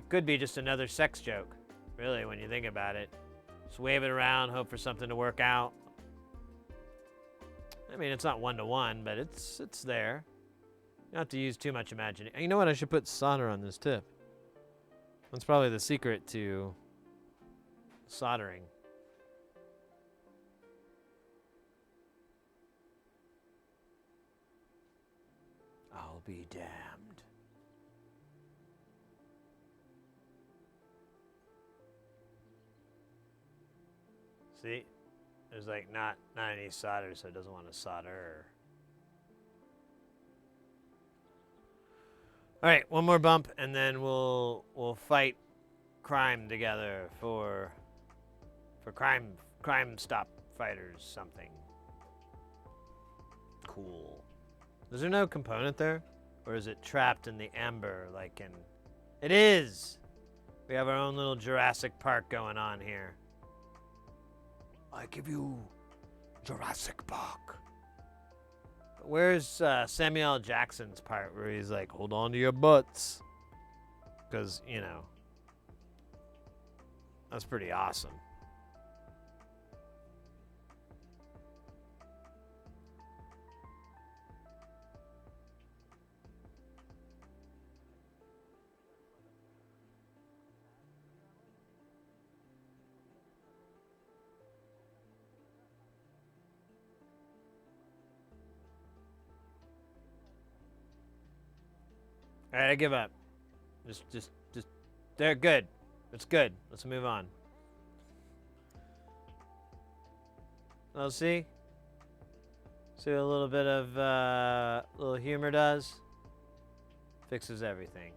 could be just another sex joke, really, when you think about it. Just wave it around, hope for something to work out. I mean, it's not one-to-one, but it's there. You don't have to use too much imagination. You know what? I should put solder on this tip. That's probably the secret to soldering. I'll be damned. See? There's like not any solder, so it doesn't want to solder. All right, one more bump, and then we'll fight crime together for crime stop fighters something. Cool. Is there no component there? Or is it trapped in the amber like in... It is! We have our own little Jurassic Park going on here. I give you Jurassic Park. Where's Samuel L. Jackson's part where he's like, hold on to your butts? Because, you know, that's pretty awesome. All right, I give up. Just. They're good. It's good. Let's move on. Well, see what a little bit of little humor does. Fixes everything.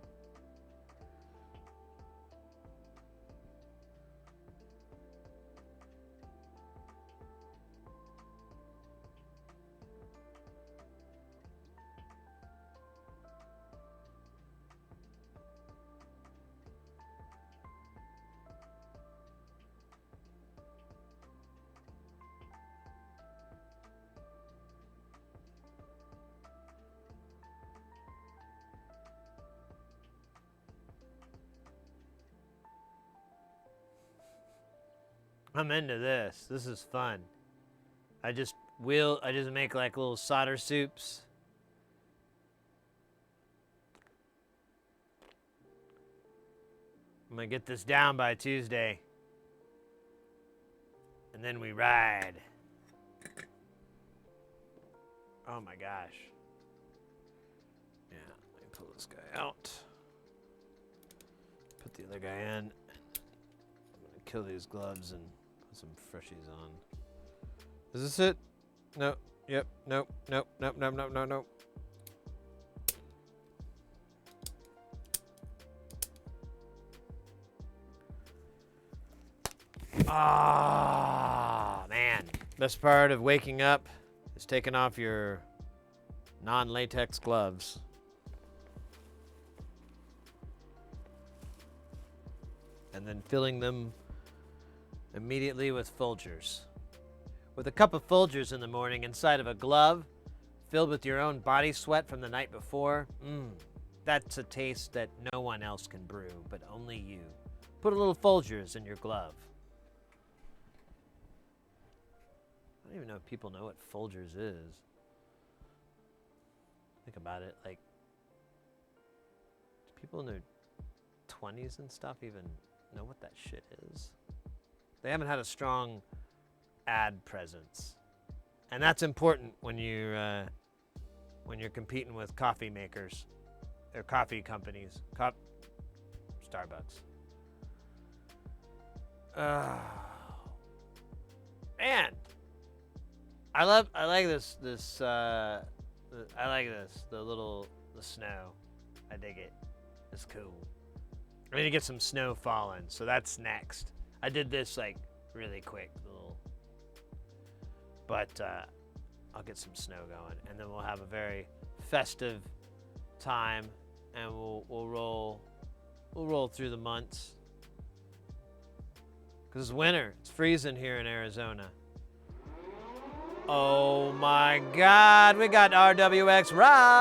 I'm into this. This is fun. I just make like little solder soups. I'm gonna get this down by Tuesday. And then we ride. Oh my gosh. Yeah, let me pull this guy out. Put the other guy in. I'm gonna kill these gloves and put some freshies on. Is this it? No. Yep. Nope. Nope. Nope. Nope. Nope. Nope. Nope. Ah, man. Best part of waking up is taking off your non-latex gloves. And then filling them immediately with Folgers. With a cup of Folgers in the morning inside of a glove filled with your own body sweat from the night before, that's a taste that no one else can brew, but only you. Put a little Folgers in your glove. I don't even know if people know what Folgers is. Think about it, like, do people in their 20s and stuff even know what that shit is? They haven't had a strong ad presence, and that's important when you're competing with coffee makers or coffee companies. Starbucks. Man, I like this. I like this. The snow. I dig it. It's cool. I need to get some snow falling, so that's next. I did this like really quick, but I'll get some snow going, and then we'll have a very festive time, and we'll roll through the months. Cause it's winter. It's freezing here in Arizona. Oh my God, we got RWX Ram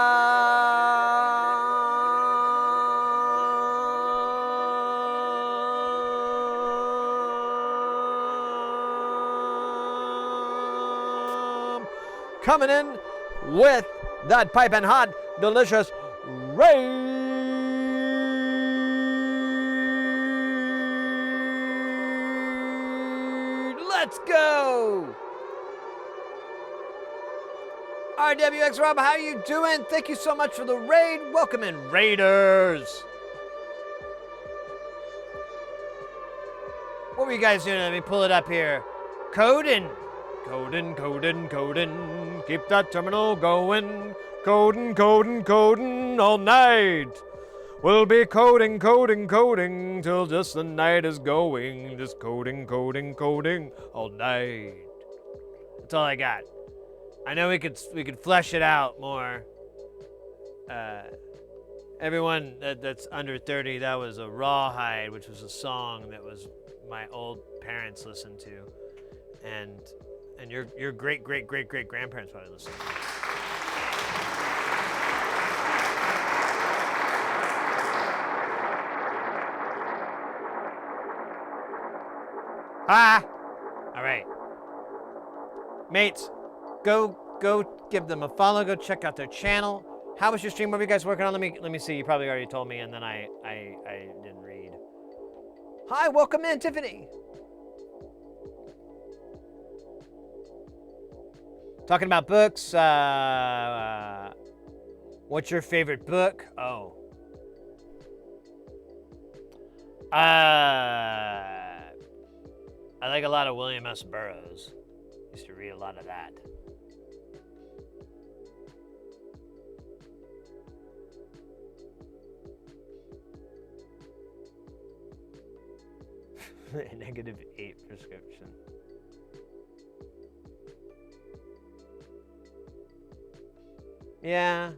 coming in with that piping hot, delicious raid. Let's go. RWX Rob, how you doing? Thank you so much for the raid. Welcome in, Raiders. What were you guys doing? Let me pull it up here. Coding. Keep that terminal going. Coding all night. We'll be coding till just the night is going. Just coding all night. That's all I got. I know we could flesh it out more. Everyone that's under 30, that was a Rawhide, which was a song that was my old parents listened to, and your great grandparents probably listened to. All right, mates. Go give them a follow. Go check out their channel. How was your stream? What were you guys working on? Let me see. You probably already told me, and then I didn't read. Hi, welcome in, Tiffany. Talking about books. What's your favorite book? Oh. I like a lot of William S. Burroughs. Used to read a lot of that. -8 prescription. Yeah.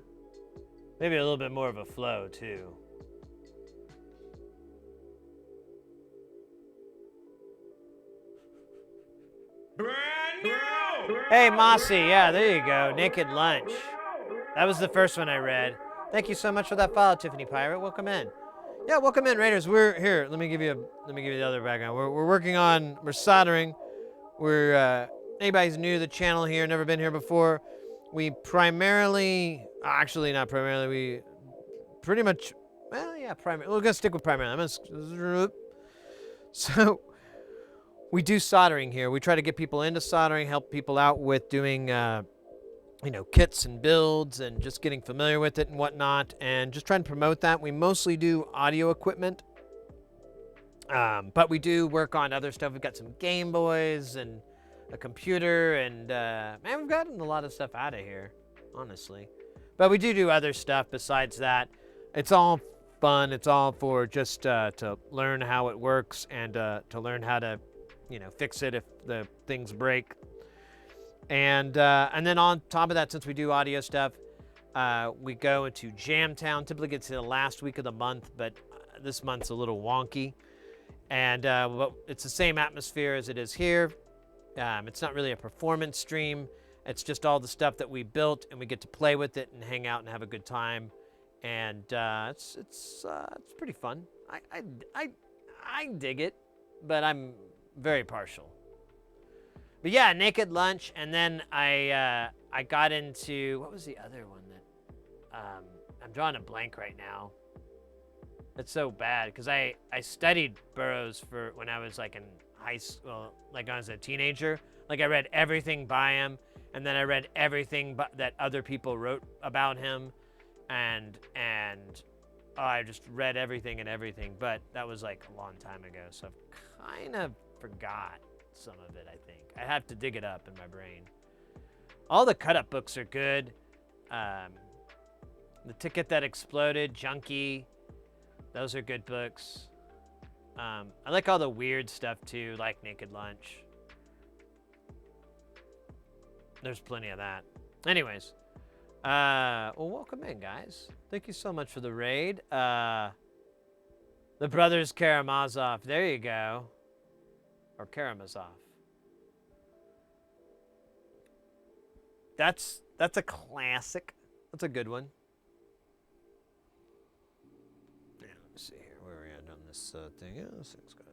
Maybe a little bit more of a flow, too. Brand new! Hey, Mossy. Yeah, there you go. Naked Lunch. That was the first one I read. Thank you so much for that follow, Tiffany Pirate. Welcome in. Yeah, welcome in, Raiders. We're here. Let me give you the other background. We're soldering. Anybody who's new to the channel here, never been here before, we primarily, actually not primarily, we pretty much, well, yeah, primarily. We're gonna stick with primarily. So we do soldering here. We try to get people into soldering, help people out with doing, kits and builds and just getting familiar with it and whatnot, and just trying to promote that. We mostly do audio equipment, but we do work on other stuff. We've got some Game Boys and a computer, and man, we've gotten a lot of stuff out of here, honestly. But we do other stuff besides that. It's all fun. It's all for just to learn how it works and to learn how to, fix it if the things break. And then on top of that, since we do audio stuff, we go into Jam Town. Typically gets to the last week of the month, but this month's a little wonky. And but it's the same atmosphere as it is here. It's not really a performance stream. It's just all the stuff that we built, and we get to play with it and hang out and have a good time. And it's pretty fun. I dig it, but I'm very partial. But yeah, Naked Lunch, and then I got into, what was the other one that I'm drawing a blank right now. It's so bad because I studied Burroughs for when I was like in high school, like when I was a teenager. Like I read everything by him, and then I read everything that other people wrote about him, and I just read everything. But that was like a long time ago, so I've kind of forgot some of it. I think I have to dig it up in my brain. All the cut-up books are good. The Ticket That Exploded, Junkie. Those are good books. I like all the weird stuff too, like Naked Lunch. There's plenty of that. Anyways, well, welcome in, guys. Thank you so much for the raid. The Brothers Karamazov. There you go. Or Karamazov. That's a classic. That's a good one. Yeah, let me see here. Where are we at on this thing? Yeah, this thing's good.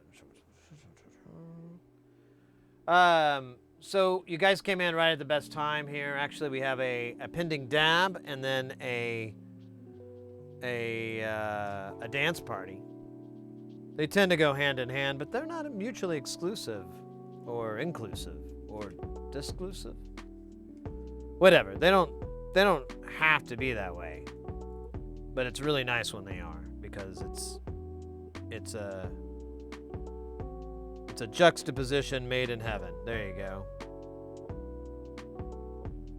So you guys came in right at the best time here. Actually, we have a pending dab and then a dance party. They tend to go hand in hand, but they're not mutually exclusive or inclusive or disclusive. Whatever. They don't have to be that way. But it's really nice when they are, because it's a juxtaposition made in heaven. There you go.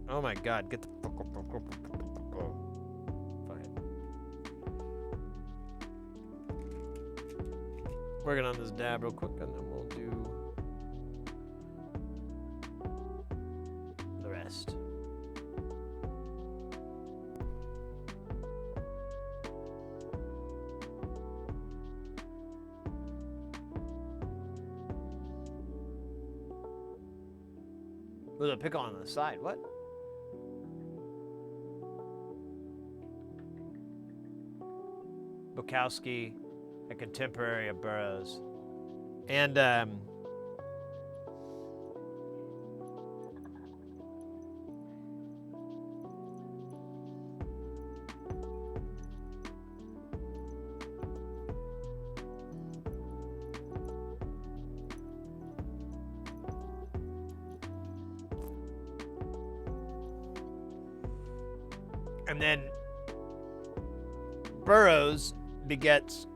Oh my God, get the fuck up. Fuck it. Working on this dab real quick, and then we'll do the rest. With a pickle on the side, what? Bukowski, a contemporary of Burroughs. And then Burroughs begets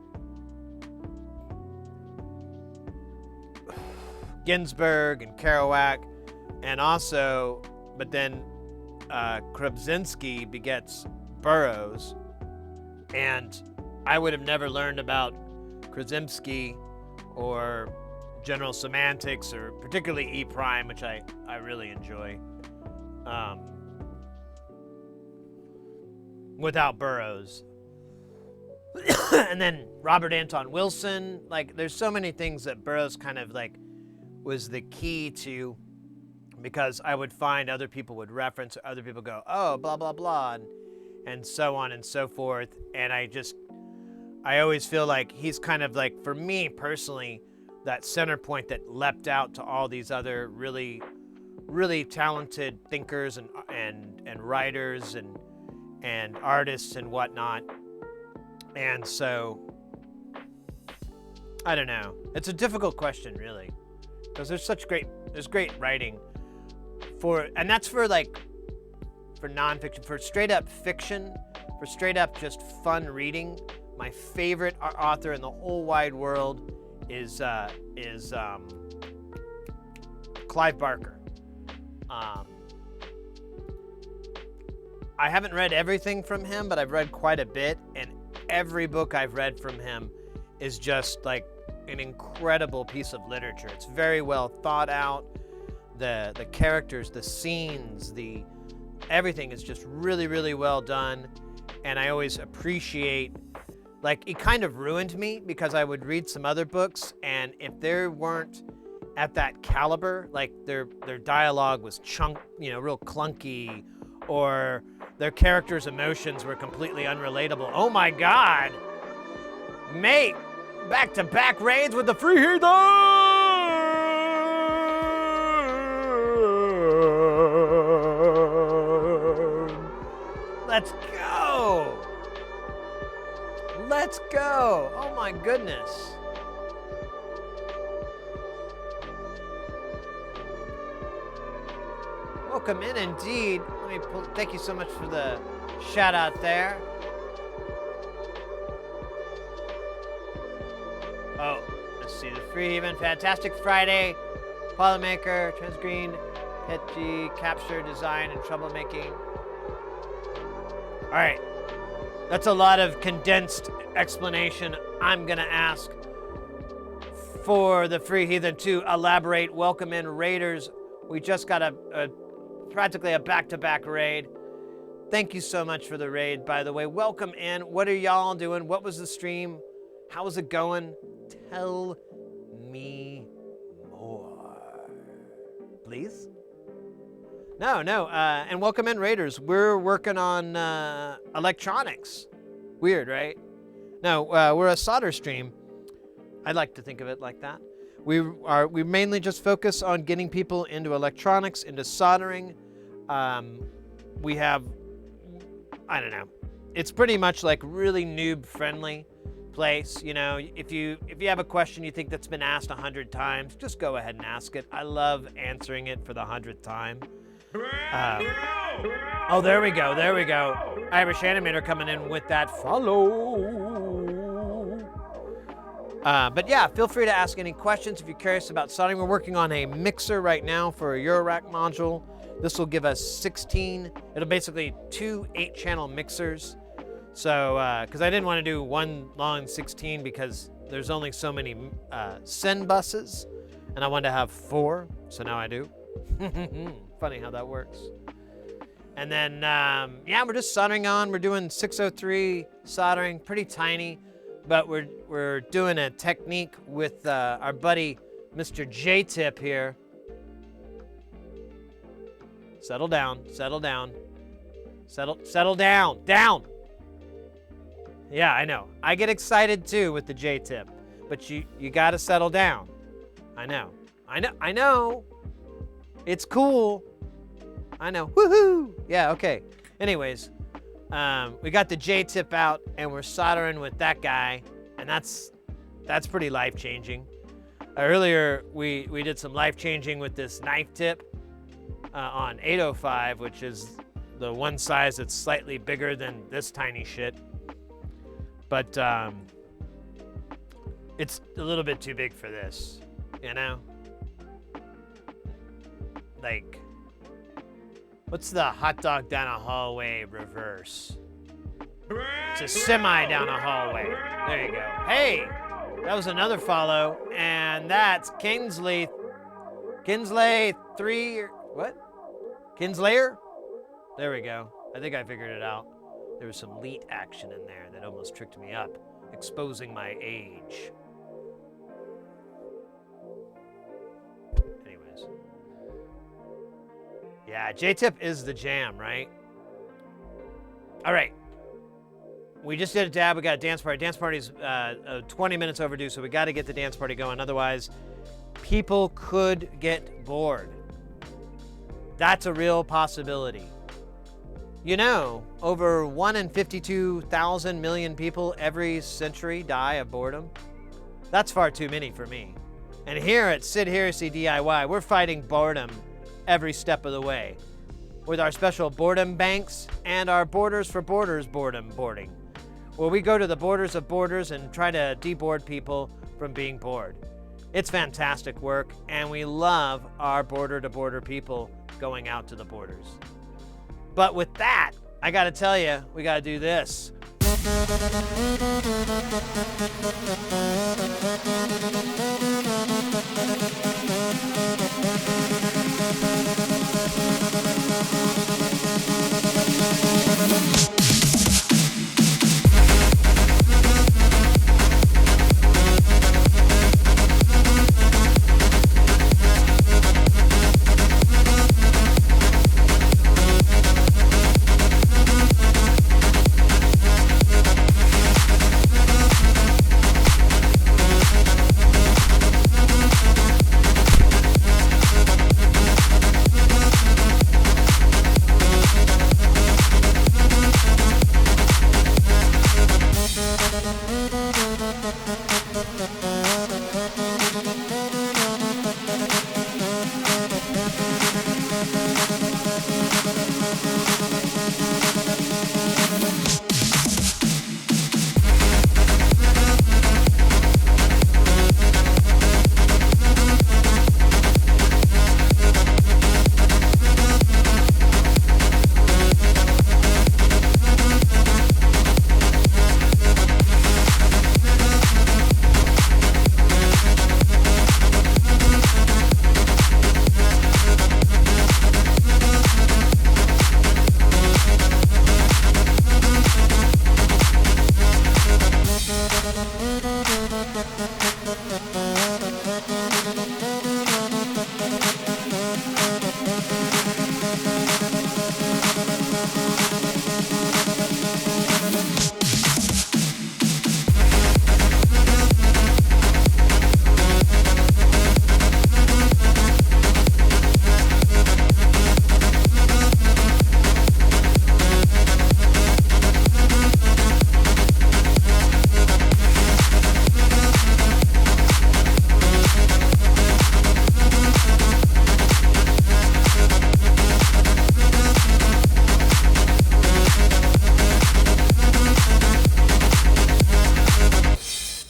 Ginsberg and Kerouac, and also, but then Krupczynski begets Burroughs, and I would have never learned about Krupczynski or general semantics, or particularly E prime, which I really enjoy, without Burroughs. And then Robert Anton Wilson, like there's so many things that Burroughs kind of like was the key to, because I would find other people would reference, or other people go, oh, blah, blah, blah, and so on and so forth. And I always feel like he's kind of like, for me personally, that center point that leapt out to all these other really, really talented thinkers and writers and artists and whatnot. And so, I don't know. It's a difficult question, really, because there's great writing and that's for nonfiction, for straight up fiction, for straight up just fun reading. My favorite author in the whole wide world is Clive Barker. I haven't read everything from him, but I've read quite a bit, and every book I've read from him is just like an incredible piece of literature. It's very well thought out. The characters, the scenes, everything is just really, really well done. And I always appreciate, like, it kind of ruined me because I would read some other books, and if they weren't at that caliber, like their dialogue was real clunky, or their characters' emotions were completely unrelatable. Oh my God, mate, back-to-back raids with the Free Heathen! Let's go! Let's go! Oh my goodness. Welcome in indeed. Thank you so much for the shout out there. Oh, let's see, the Free Haven, Fantastic Friday, Polymaker, Transgreen, Petgy, Capture, Design, and Troublemaking. All right, that's a lot of condensed explanation. I'm gonna ask for the Free Heathen to elaborate. Welcome in, Raiders. We just got practically a back-to-back raid. Thank you so much for the raid, by the way. Welcome in. What are y'all doing? What was the stream? How is it going? Tell me more, please. No, and welcome in, Raiders. We're working on electronics. Weird, right? No, we're a solder stream. I'd like to think of it like that. We mainly just focus on getting people into electronics, into soldering. We have, I don't know, it's pretty much like really noob friendly place. You know, if you have a question you think that's been asked 100 times, just go ahead and ask it. I love answering it for the 100th time. Oh, there we go. Irish Animator coming in with that follow. But yeah, feel free to ask any questions if you're curious about soldering. We're working on a mixer right now for a Eurorack module. This will give us 16, it'll basically 2 8-channel mixers. So, because I didn't want to do one long 16 because there's only so many SEN buses, and I wanted to have 4, so now I do. Funny how that works. And then, yeah, we're just soldering on. We're doing 603 soldering, pretty tiny, but we're doing a technique with our buddy Mr. J-Tip here. Settle down. Settle down. Down. Yeah, I know. I get excited too with the J-Tip, but you gotta settle down. I know. It's cool. I know. Woohoo! Yeah, okay. Anyways, we got the J-Tip out and we're soldering with that guy, and that's pretty life-changing. Earlier, we did some life-changing with this knife tip on 805, which is the one size that's slightly bigger than this tiny shit. But it's a little bit too big for this, you know? Like, what's the hot dog down a hallway reverse? It's a semi down a hallway. There you go. Hey, that was another follow, and that's Kinsley 3, what? Kinslayer? There we go. I think I figured it out. There was some leet action in there that almost tricked me up, exposing my age. Anyways. Yeah, J-Tip is the jam, right? All right. We just did a dab. We got a dance party. Dance party's 20 minutes overdue, so we got to get the dance party going. Otherwise, people could get bored. That's a real possibility. You know, over 1 in 52,000 million people every century die of boredom. That's far too many for me. And here at Sid Heresy DIY, we're fighting boredom every step of the way with our special boredom banks and our Borders for Borders boredom boarding, where we go to the borders of borders and try to deboard people from being bored. It's fantastic work, and we love our border-to-border people going out to the borders. But with that, I gotta tell you, we gotta do this.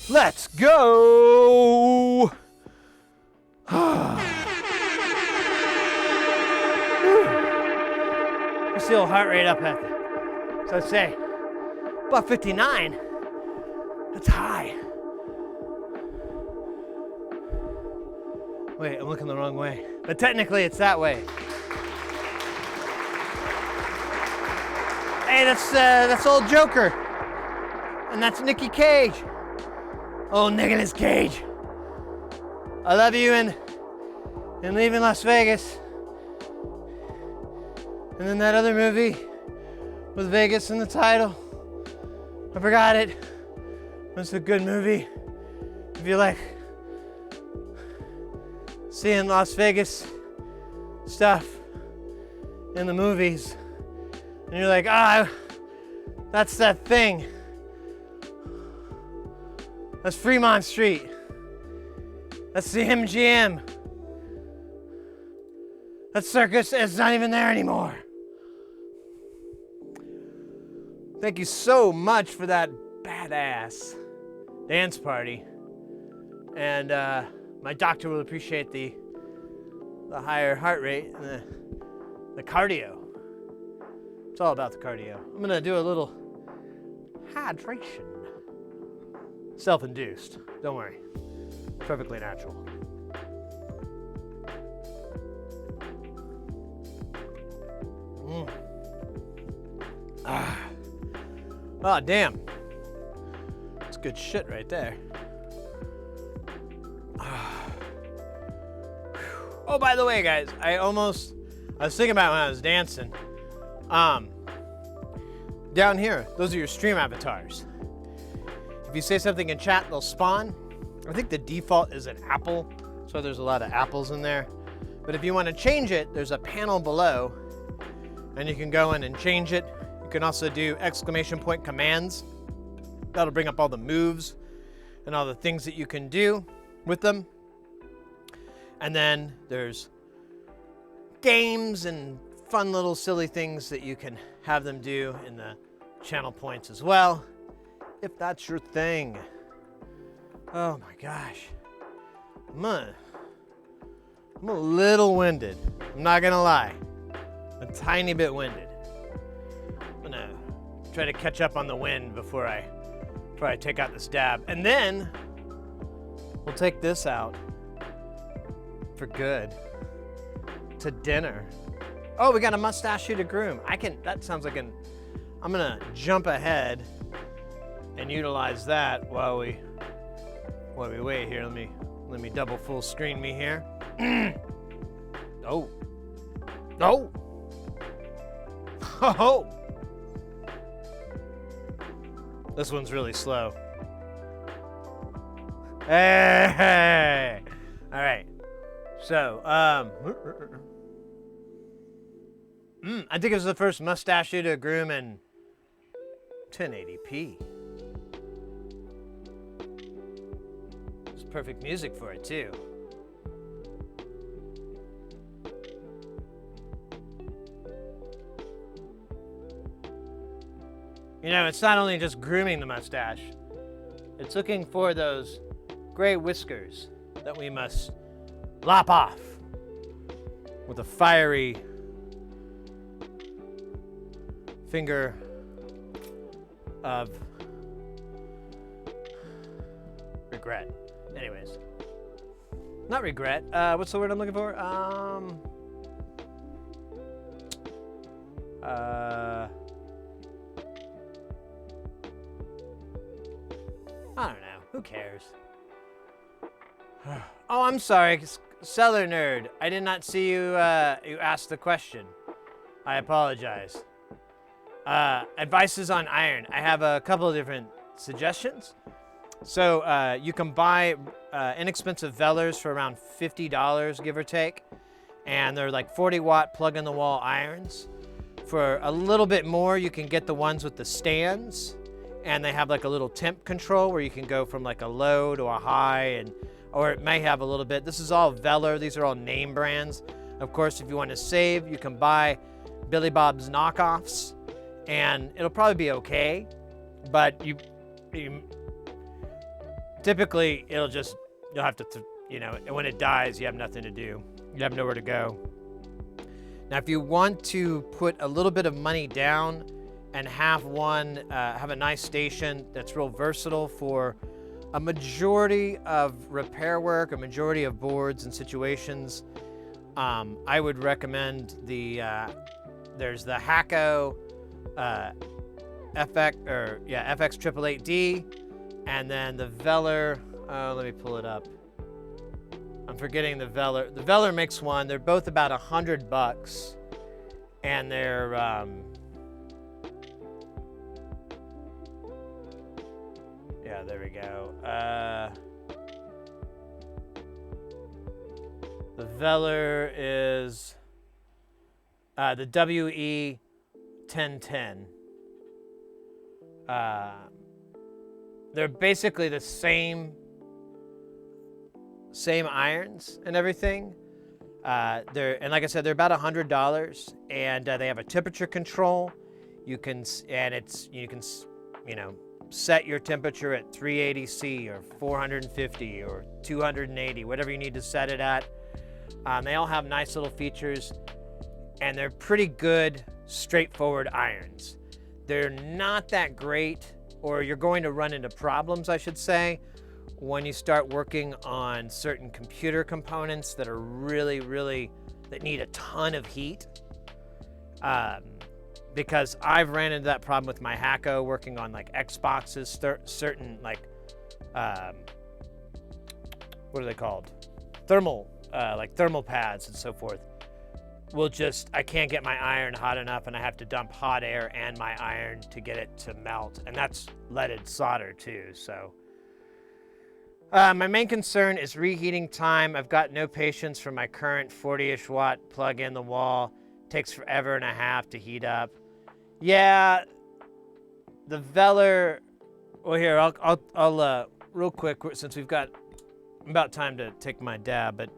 Let's go! What's the old heart rate up at? So let's say, about 59. That's high. Wait, I'm looking the wrong way. But technically it's that way. Hey, that's old Joker. And that's Nicky Cage. Oh, Nicolas Cage. I love you and leaving Las Vegas. And then that other movie with Vegas in the title. I forgot it. It's a good movie. If you like seeing Las Vegas stuff in the movies, and you're like, that's that thing. That's Fremont Street. That's the MGM. That circus is not even there anymore. Thank you so much for that badass dance party. And my doctor will appreciate the higher heart rate and the cardio. It's all about the cardio. I'm gonna do a little hydration. Self-induced, don't worry. Perfectly natural. Oh, damn. That's good shit right there. Oh, by the way, guys, I was thinking about when I was dancing. Down here, those are your stream avatars. If you say something in chat, they'll spawn. I think the default is an apple, so there's a lot of apples in there. But if you want to change it, there's a panel below, and you can go in and change it. You can also do exclamation point commands. That'll bring up all the moves and all the things that you can do with them. And then there's games and fun little silly things that you can have them do in the channel points as well, if that's your thing. Oh my gosh. I'm a little winded. I'm not gonna lie. A tiny bit winded. I'm gonna try to catch up on the wind before I take out this dab. And then we'll take this out for good to dinner. Oh, we got a mustachio to groom. That sounds like I'm gonna jump ahead and utilize that while we wait here. Let me double full screen me here. Oh. Oh. Oh. This one's really slow. Hey. All right. So, I think it was the first mustachio to groom in 1080p. It's perfect music for it too. You know, it's not only just grooming the mustache, it's looking for those gray whiskers that we must lop off with a fiery finger of regret. Anyways, not regret. What's the word I'm looking for? I don't know. Who cares? Oh, I'm sorry, Cellar Nerd. I did not see you. You asked the question. I apologize. Advices on iron. I have a couple of different suggestions. So you can buy inexpensive Vellers for around $50, give or take, and they're like 40-watt plug-in-the-wall irons. For a little bit more, you can get the ones with the stands, and they have like a little temp control where you can go from like a low to a high, or it may have a little bit. This is all Veller. These are all name brands. Of course, if you want to save, you can buy Billy Bob's knockoffs, and it'll probably be okay, but you typically you'll have to, when it dies, you have nothing to do. You have nowhere to go. Now, if you want to put a little bit of money down and have a nice station that's real versatile for a majority of repair work, a majority of boards and situations, I would recommend there's the Hacko FX888D, and then the Veller. Let me pull it up. I'm forgetting the Veller. The Veller makes one. They're both about $100, and they're yeah, there we go. The Veller is the WE1010. They're basically the same irons and everything. And like I said, they're about $100, and they have a temperature control. You can set your temperature at 380C or 450 or 280, whatever you need to set it at. They all have nice little features, and they're pretty good, straightforward irons. They're not that great, or you're going to run into problems, I should say, when you start working on certain computer components that are that need a ton of heat. Because I've ran into that problem with my Hacko working on like Xboxes, certain like, what are they called? Thermal pads and so forth. I can't get my iron hot enough, and I have to dump hot air and my iron to get it to melt, and that's leaded solder too, so. My main concern is reheating time. I've got no patience for my current 40-ish watt plug in the wall. Takes forever and a half to heat up. Yeah, the Veller, well here, I'll real quick, since we've got about time to take my dab, but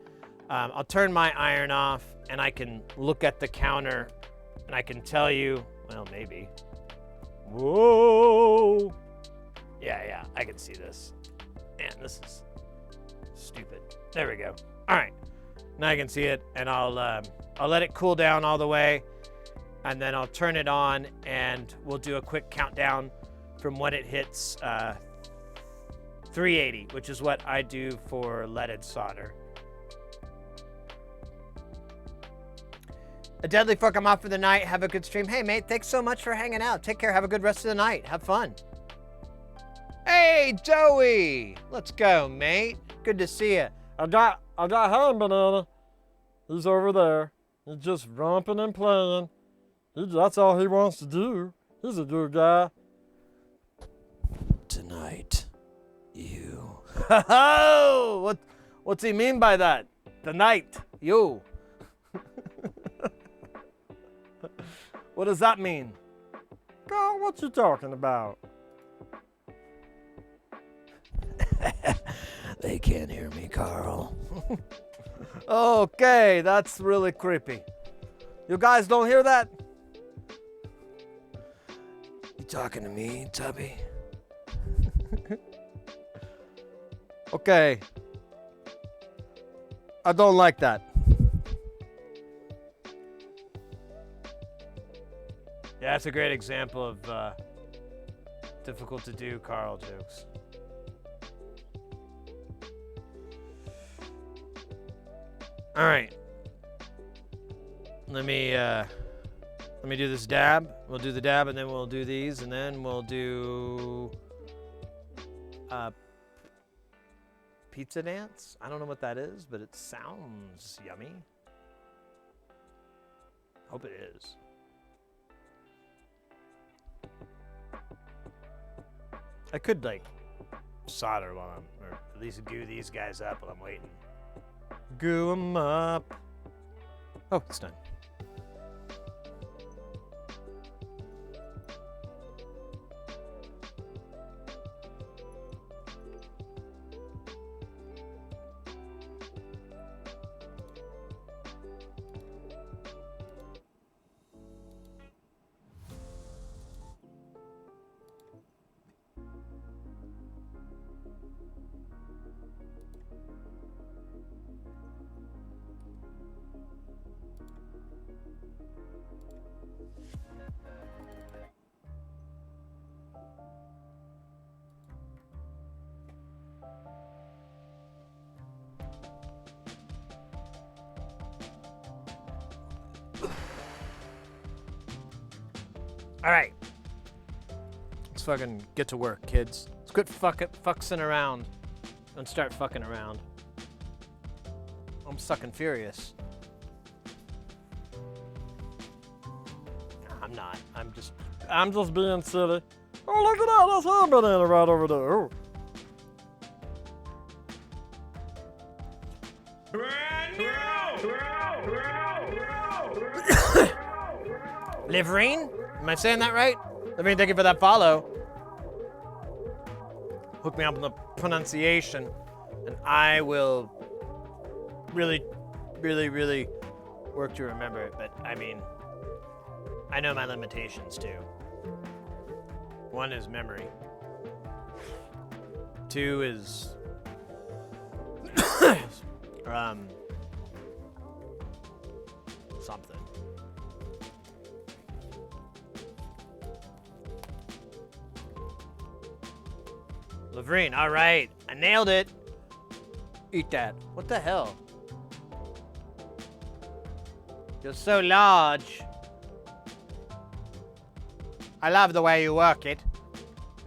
I'll turn my iron off, and I can look at the counter, and I can tell you, well, maybe. Whoa! Yeah, I can see this. Man, Stupid. There we go. All right. Now I can see it, and I'll let it cool down all the way, and then I'll turn it on, and we'll do a quick countdown from when it hits 380, which is what I do for leaded solder. A deadly fuck, I'm off for the night. Have a good stream. Hey, mate, thanks so much for hanging out. Take care. Have a good rest of the night. Have fun. Hey, Joey. Let's go, mate. Good to see you. I got Ham Banana. He's over there. He's just romping and playing. That's all he wants to do. He's a good guy. Tonight, you. Oh, what's he mean by that? Tonight, you. What does that mean? Carl, what you talking about? They can't hear me, Carl. Okay, that's really creepy. You guys don't hear that? You talking to me, Tubby? Okay. I don't like that. Yeah, that's a great example of difficult to do Carl jokes. All right. Let me do this dab. We'll do the dab, and then we'll do these, and then we'll do pizza dance. I don't know what that is, but it sounds yummy. Hope it is. I could like solder while or at least goo these guys up while I'm waiting. Goo 'em up. Oh, it's done. All right. Let's fucking get to work, kids. Let's quit fucksing around and start fucking around. I'm sucking furious. I'm not. I'm just being silly. Oh, look at that. That's Ham Banana right over there. Oh. Liverine? Am I saying that right? Liverine, thank you for that follow. Hook me up on the pronunciation, and I will really, really, really work to remember it. But I mean, I know my limitations too. One is memory. Two is something. Liverine, all right. I nailed it. Eat that. What the hell? You're so large. I love the way you work it.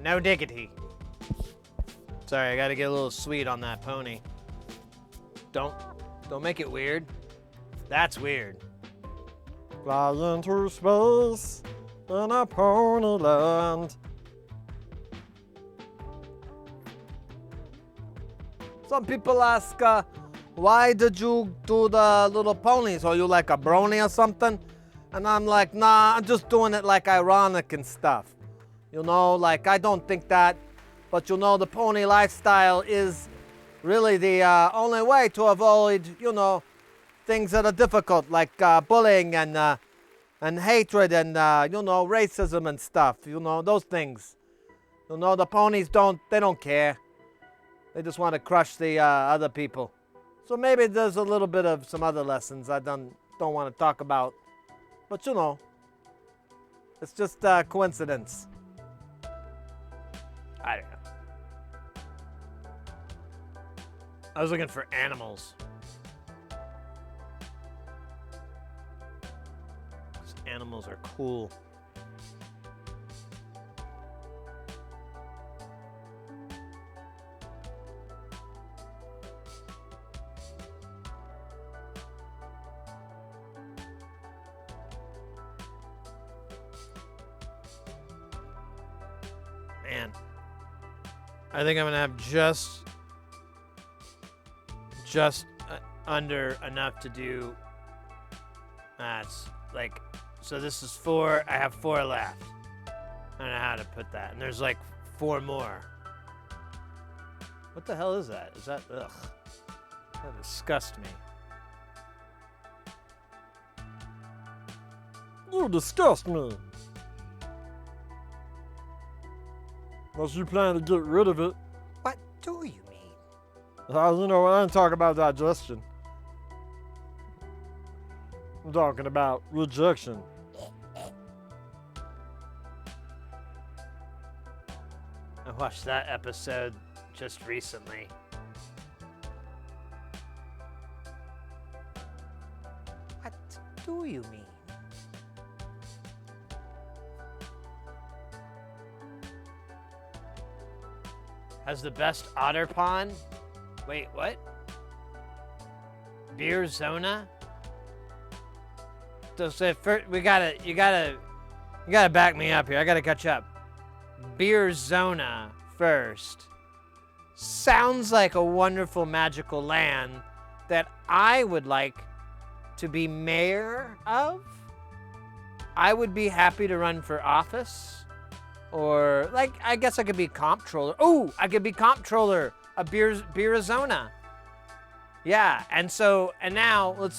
No diggity. Sorry, I gotta get a little sweet on that pony. Don't make it weird. That's weird. Fly into space in a pony land. Some people ask, why did you do the little ponies? Are you like a brony or something? And I'm like, nah, I'm just doing it like ironic and stuff. You know, like I don't think that, but you know, the pony lifestyle is really the only way to avoid, you know, things that are difficult, like bullying and hatred and, you know, racism and stuff. You know, those things. You know, the ponies they don't care. They just want to crush the other people. So maybe there's a little bit of some other lessons I don't want to talk about. But you know, it's just coincidence. I don't know. I was looking for animals. 'Cause animals are cool. Man, I think I'm gonna have just under enough to do. That's like, so this is 4. I have 4 left. I don't know how to put that. And there's like 4 more. What the hell is that? Is that ugh? That disgusts me. You disgust me. Unless you plan to get rid of it. What do you mean? You know, I ain't talking about digestion. I'm talking about rejection. I watched that episode just recently. What do you mean? Has the best otter pond? Wait, what? Beer Zona? So first, you gotta back me up here. I gotta catch up. Beer Zona first. Sounds like a wonderful magical land that I would like to be mayor of. I would be happy to run for office. Or, like, I guess I could be comptroller. Oh, I could be comptroller of Arizona. Yeah, and now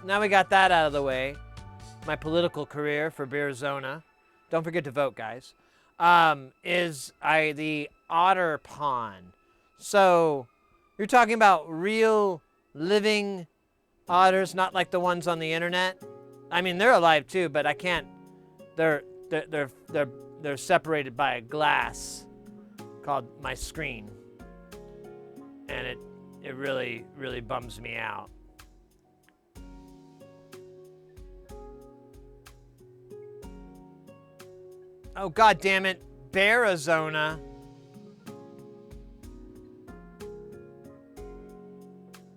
now we got that out of the way. My political career for Arizona. Don't forget to vote, guys. Is the otter pond. So, you're talking about real living otters, not like the ones on the internet. I mean, they're alive too, but I can't. They're separated by a glass called my screen. And it really, really bums me out. Oh, God damn it. Arizona.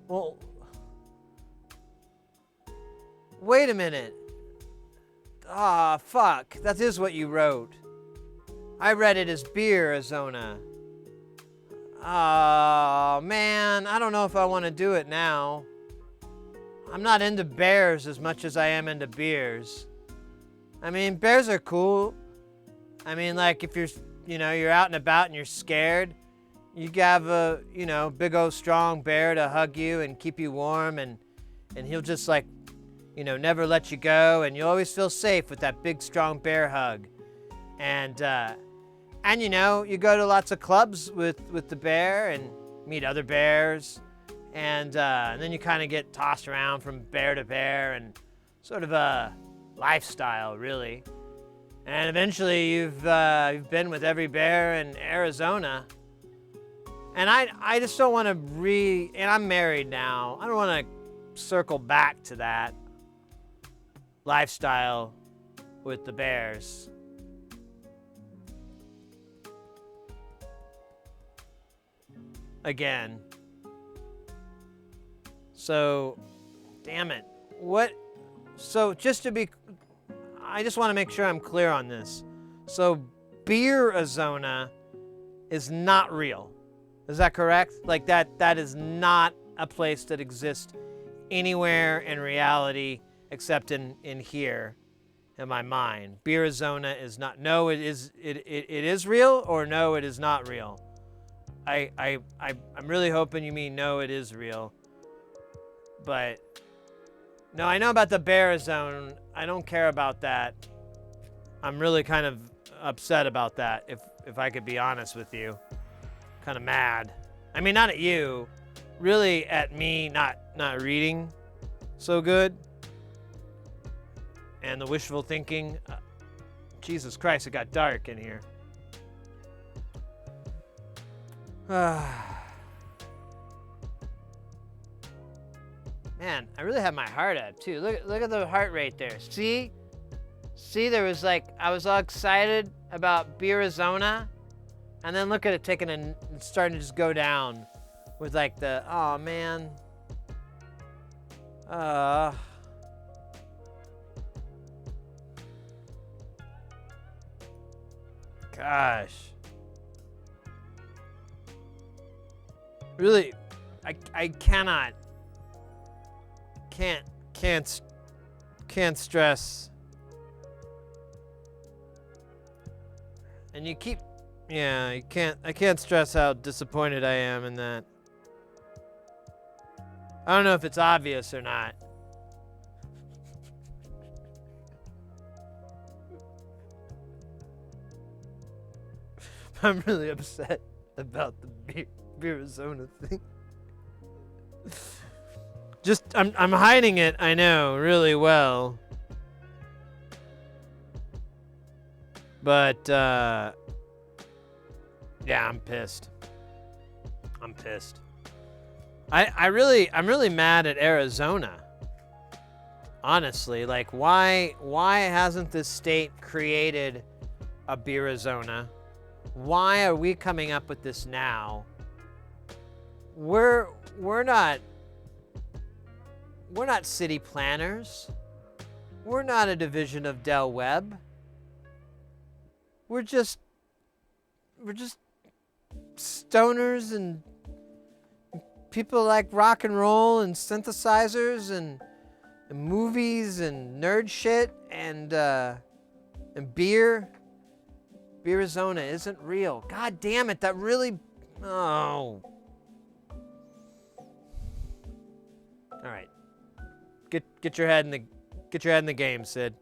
Well, wait a minute. Ah, fuck. That is what you wrote. I read it as Beer Arizona. Oh, man. I don't know if I want to do it now. I'm not into bears as much as I am into beers. I mean, bears are cool. I mean, like, if you're out and about and you're scared, you have a, big old strong bear to hug you and keep you warm, and he'll just, like, never let you go, and you always feel safe with that big, strong bear hug. And you go to lots of clubs with the bear and meet other bears, and then you kind of get tossed around from bear to bear, and sort of a lifestyle, really. And eventually you've been with every bear in Arizona. And I just don't want to and I'm married now. I don't want to circle back to that lifestyle with the bears. Again. So, damn it. I just want to make sure I'm clear on this. So, Beer Arizona is not real. Is that correct? Like that is not a place that exists anywhere in reality except in here in my mind. Beer Arizona is not. No, it is real, or no, it is not real. I'm really hoping you mean no, it is real. But no, I know about the bear zone. I don't care about that. I'm really kind of upset about that, if I could be honest with you. Kind of mad. I mean, not at you, really at me not reading so good. And the wishful thinking. Jesus Christ, it got dark in here. Man, I really have my heart up too. Look at the heart rate there. See, there was like, I was all excited about Arizona, and then look at it taking and starting to just go down with like the, oh man. Gosh. Really, I can't stress. And you keep, I can't stress how disappointed I am in that. I don't know if it's obvious or not. I'm really upset about the Arizona thing. Just, I'm hiding it, I know, really well. But, yeah, I'm pissed. I'm really mad at Arizona. Honestly, like, why hasn't this state created a Arizona? Why are we coming up with this now? We're not city planners. We're not a division of Del Webb. We're just stoners and people like rock and roll and synthesizers and movies and nerd shit and beer. Arizona isn't real. God damn it, that really, oh. All right. Get your head in the game, Sid.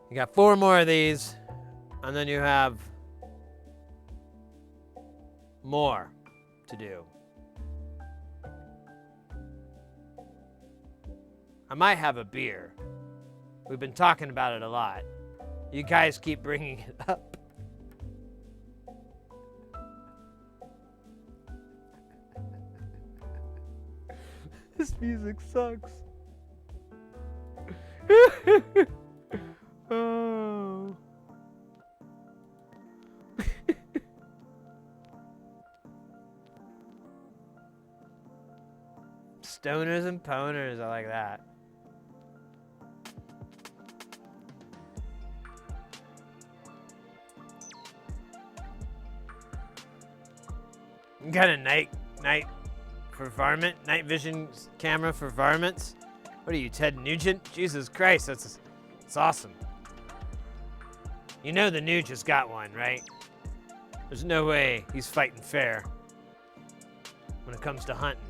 You got 4 more of these, and then you have more to do. I might have a beer. We've been talking about it a lot. You guys keep bringing it up. This music sucks. Oh. Stoners and poners, I like that. You got a night for varmint? Night vision camera for varmints? What are you, Ted Nugent? Jesus Christ, that's awesome. You know the Nuge has got one, right? There's no way he's fighting fair when it comes to hunting.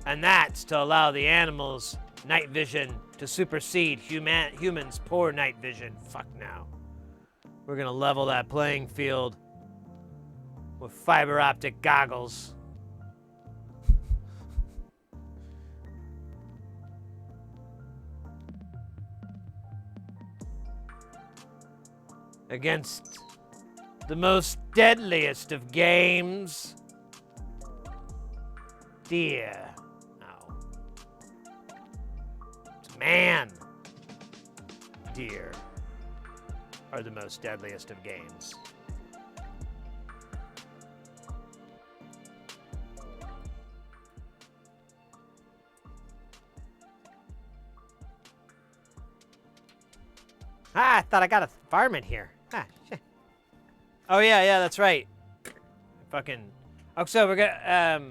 And that's to allow the animals' night vision to supersede humans' poor night vision. Fuck now. We're gonna level that playing field with fiber optic goggles. Against the most deadliest of games. Deer. No. It's man. Deer are the most deadliest of games. Ah, I thought I got a varmint here. Ah, shit. Oh, yeah, that's right. Fucking. Oh, so we're gonna,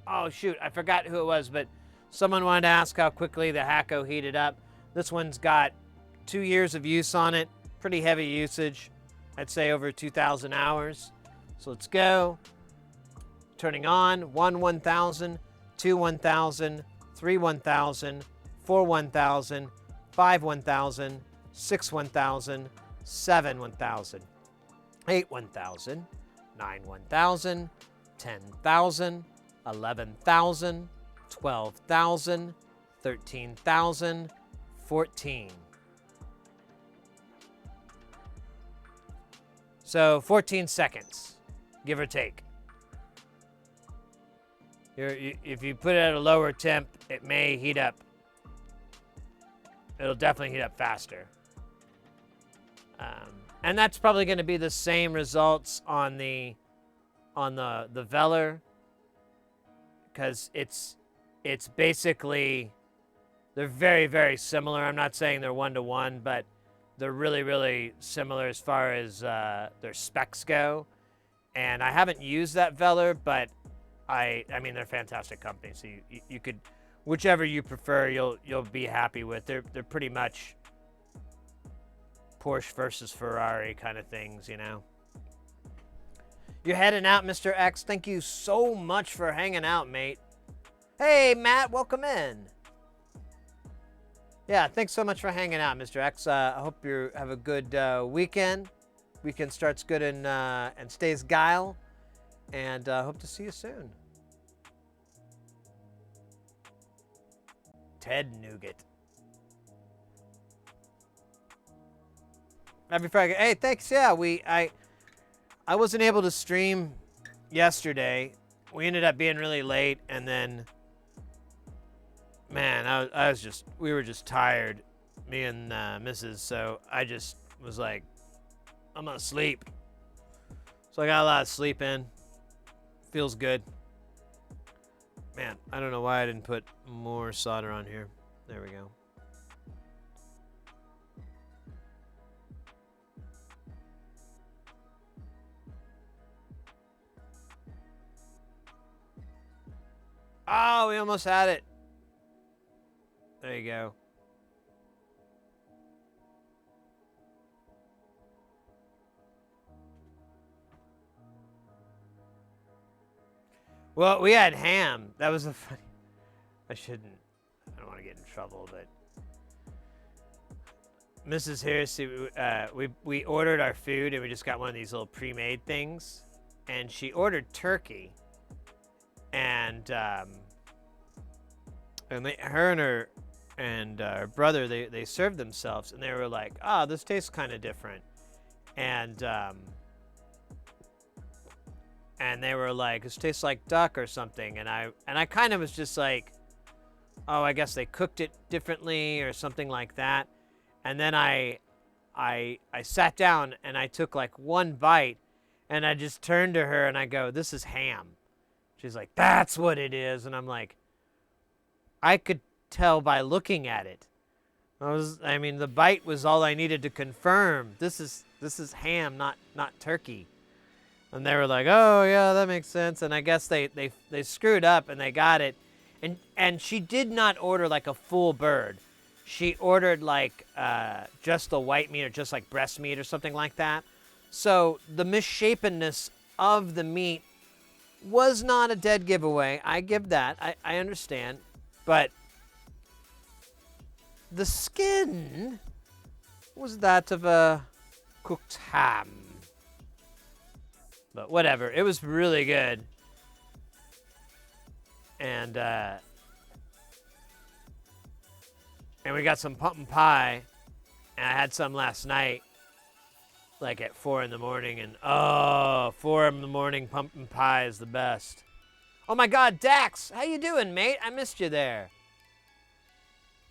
oh, shoot, I forgot who it was, but someone wanted to ask how quickly the Hacko heated up. This one's got 2 years of use on it. Pretty heavy usage. I'd say over 2,000 hours. So let's go. Turning on. 1 1,000, 2 1,000, 3 1,000, 4 1,000, 5 1,000, 6 1,000, 7 1,000, 8 1,000, 9 1,000, 10,000, 11,000, 12,000, 13,000, 14. So 14 seconds, give or take. If you put it at a lower temp, it may heat up. It'll definitely heat up faster. And that's probably going to be the same results on the Velar, because it's basically, they're very, very similar. I'm not saying they're one-to-one, but they're really, really similar as far as their specs go. And I haven't used that Velar, but I mean, they're fantastic companies. So you could, whichever you prefer, you'll be happy with. They're pretty much Porsche versus Ferrari kind of things, you know. You're heading out, Mr. X. Thank you so much for hanging out, mate. Hey, Matt, welcome in. Yeah, thanks so much for hanging out, Mr. X. I hope you have a good weekend. Weekend starts good and stays guile. And hope to see you soon. Ted Nougat. Happy Friday. Hey, thanks. Yeah, I wasn't able to stream yesterday. We ended up being really late, and then, man, we were just tired, me and Mrs. So I just was like, I'm gonna sleep. So I got a lot of sleep in. Feels good. Man, I don't know why I didn't put more solder on here. There we go. Oh, we almost had it. There you go. Well, we had ham. That was a funny. I don't want to get in trouble, but Mrs. Harris, we ordered our food and we just got one of these little pre-made things, and she ordered turkey, and her and her brother, they served themselves, and they were like, "Oh, this tastes kind of different," and they were like, "This tastes like duck or something," and I kind of was just like, "Oh, I guess they cooked it differently or something like that," and then I sat down and I took like one bite, and I just turned to her and I go, "This is ham." She's like, "That's what it is," and I'm like, I could tell by looking at it. I mean, the bite was all I needed to confirm. This is ham, not turkey. And they were like, "Oh yeah, that makes sense." And I guess they screwed up and they got it. And she did not order like a full bird. She ordered like just the white meat or just like breast meat or something like that. So the misshapenness of the meat was not a dead giveaway. I give that. I understand. But the skin was that of a cooked ham. But whatever, it was really good. And we got some pumpkin pie, and I had some last night, like at 4 in the morning, and 4 in the morning pumpkin pie is the best. Oh my God, Dax, how you doing, mate? I missed you there.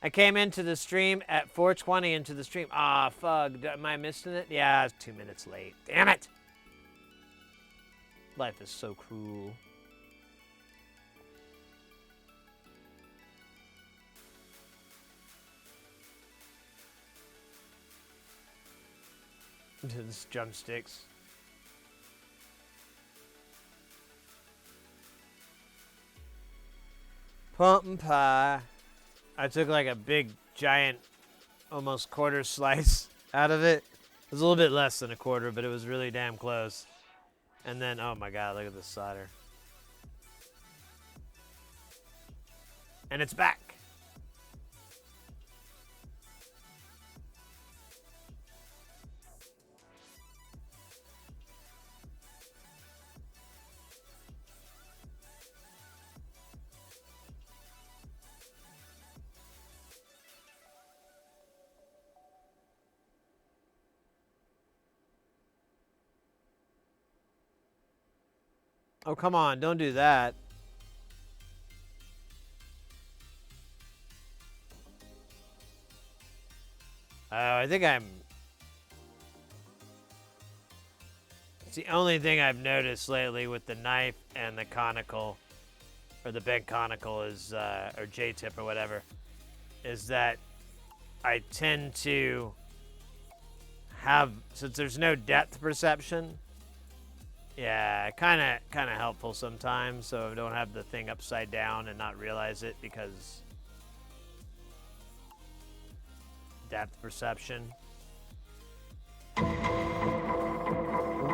I came into the stream at 4:20 into the stream. Ah, fuck, am I missing it? Yeah, I was 2 minutes late. Damn it! Life is so cruel. This drumsticks. Pumpkin pie. I took like a big, giant, almost quarter slice out of it. It was a little bit less than a quarter, but it was really damn close. And then, oh my God, look at this solder. And it's back. Oh, come on. Don't do that. I think I'm... It's the only thing I've noticed lately with the knife and the conical, or the bent conical is, or J-tip or whatever, is that I tend to have, since there's no depth perception, yeah, kind of helpful sometimes, so I don't have the thing upside down and not realize it because depth perception.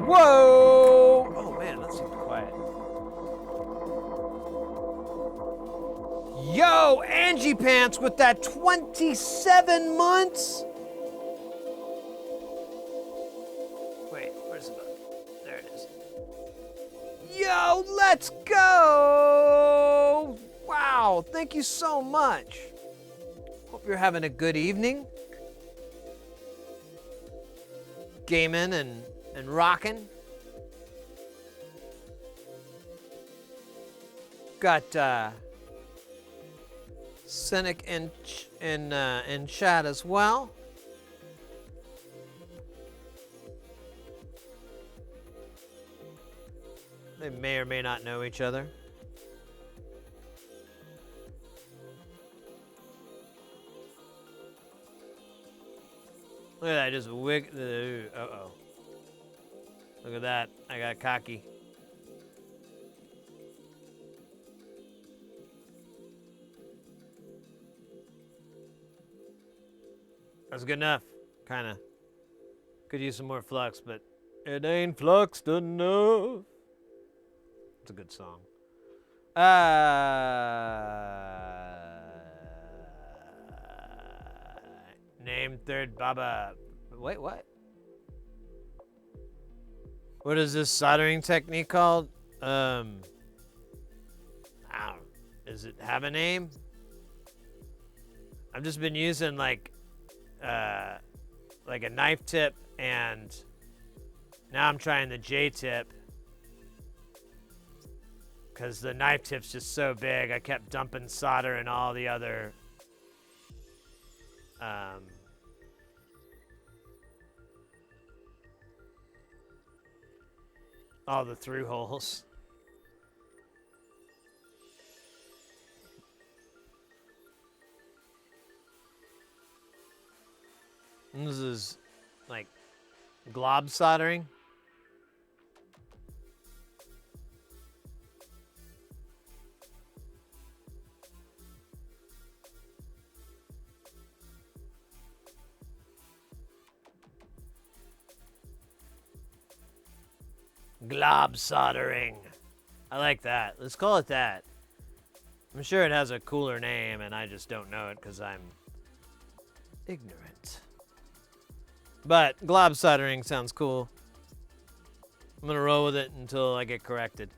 Whoa! Oh man, that's super quiet. Yo, Angie Pants with that 27 months. Wait, where's the button? There it is. Yo, let's go! Wow, thank you so much. Hope you're having a good evening. Gaming and rocking. Got Cynic in chat as well. They may or may not know each other. Look at that, just wig. Uh-oh. Look at that. I got cocky. That's good enough. Kinda. Could use some more flux, but it ain't fluxed enough. It's a good song. Name third Baba. Wait, what? What is this soldering technique called? I don't know. Does it have a name? I've just been using like a knife tip, and now I'm trying the J tip because the knife tip's just so big. I kept dumping solder and all the other all the through holes. And this is like glob soldering. Glob soldering. I like that. Let's call it that. I'm sure it has a cooler name, and I just don't know it because I'm ignorant. But glob soldering sounds cool. I'm gonna roll with it until I get corrected.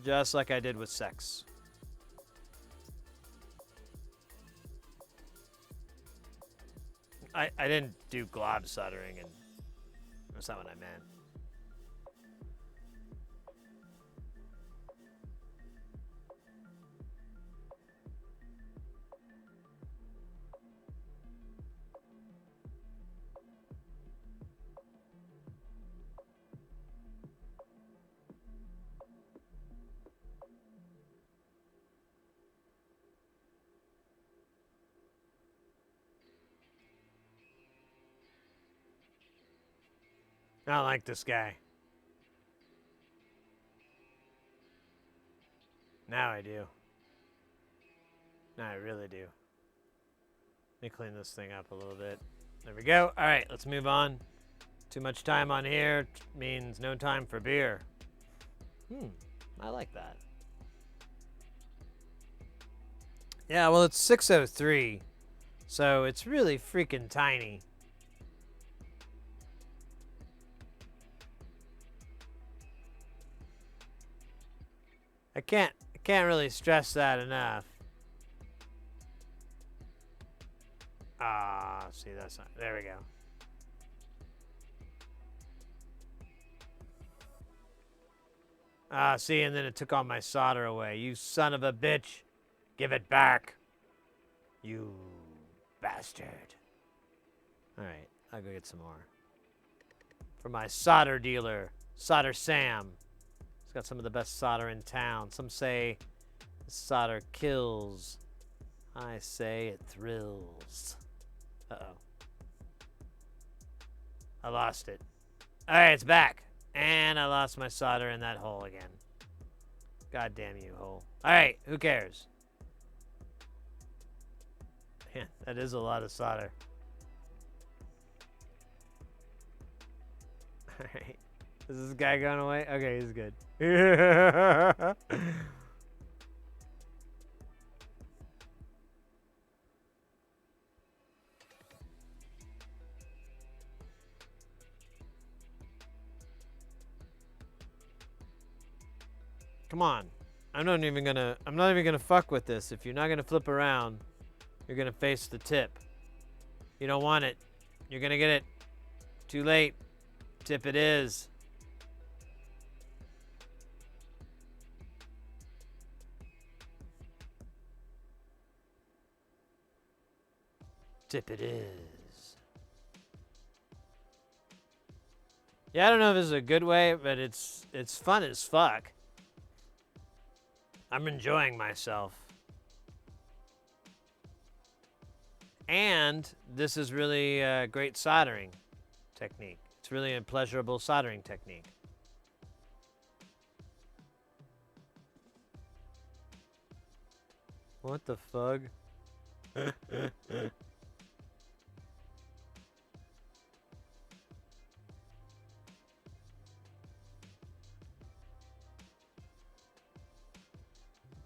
Just like I did with sex. I didn't do glob soldering, and that's not what I meant. I don't like this guy. Now I do. Now I really do. Let me clean this thing up a little bit. There we go. All right, let's move on. Too much time on here means no time for beer. I like that. Yeah, well, it's 6:03, so it's really freaking tiny. I can't really stress that enough. See, that's not, there we go. Ah, see, and then it took all my solder away. You son of a bitch. Give it back. You bastard. Alright, I'll go get some more. For my solder dealer, Solder Sam. He's got some of the best solder in town. Some say solder kills. I say it thrills. Uh-oh. I lost it. Alright, it's back. And I lost my solder in that hole again. God damn you, hole. Alright, who cares? Man, that is a lot of solder. Alright. Is this guy going away? Okay, he's good. Come on. I'm not even gonna fuck with this. If you're not gonna flip around, you're gonna face the tip. You don't want it. You're gonna get it. Too late. Tip it is. Tip it is. Yeah, I don't know if this is a good way, but it's fun as fuck. I'm enjoying myself. And this is really a great soldering technique. It's really a pleasurable soldering technique. What the fuck?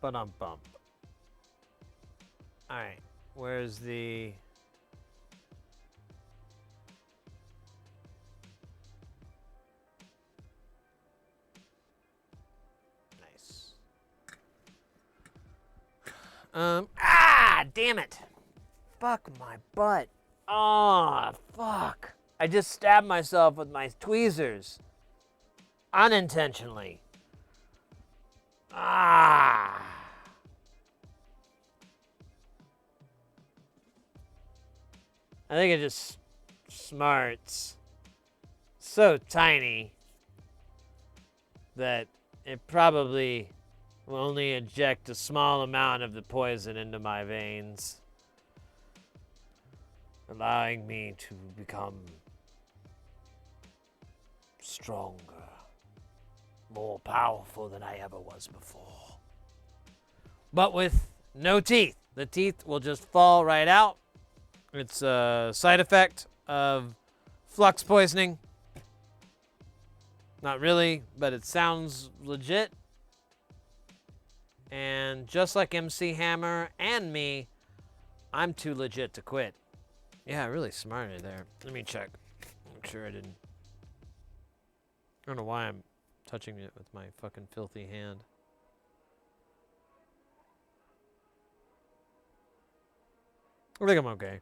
Ba-dum-bum. Alright, where's the... Nice. Damn it! Fuck my butt. Oh, fuck. I just stabbed myself with my tweezers. Unintentionally. I think it just smarts so tiny that it probably will only inject a small amount of the poison into my veins, allowing me to become stronger, more powerful than I ever was before. But with no teeth. The teeth will just fall right out. It's a side effect of flux poisoning. Not really, but it sounds legit. And just like MC Hammer and me, I'm too legit to quit. Yeah, really smarted there. Let me check. Make sure I didn't. I don't know why I'm touching it with my fucking filthy hand. I think I'm okay.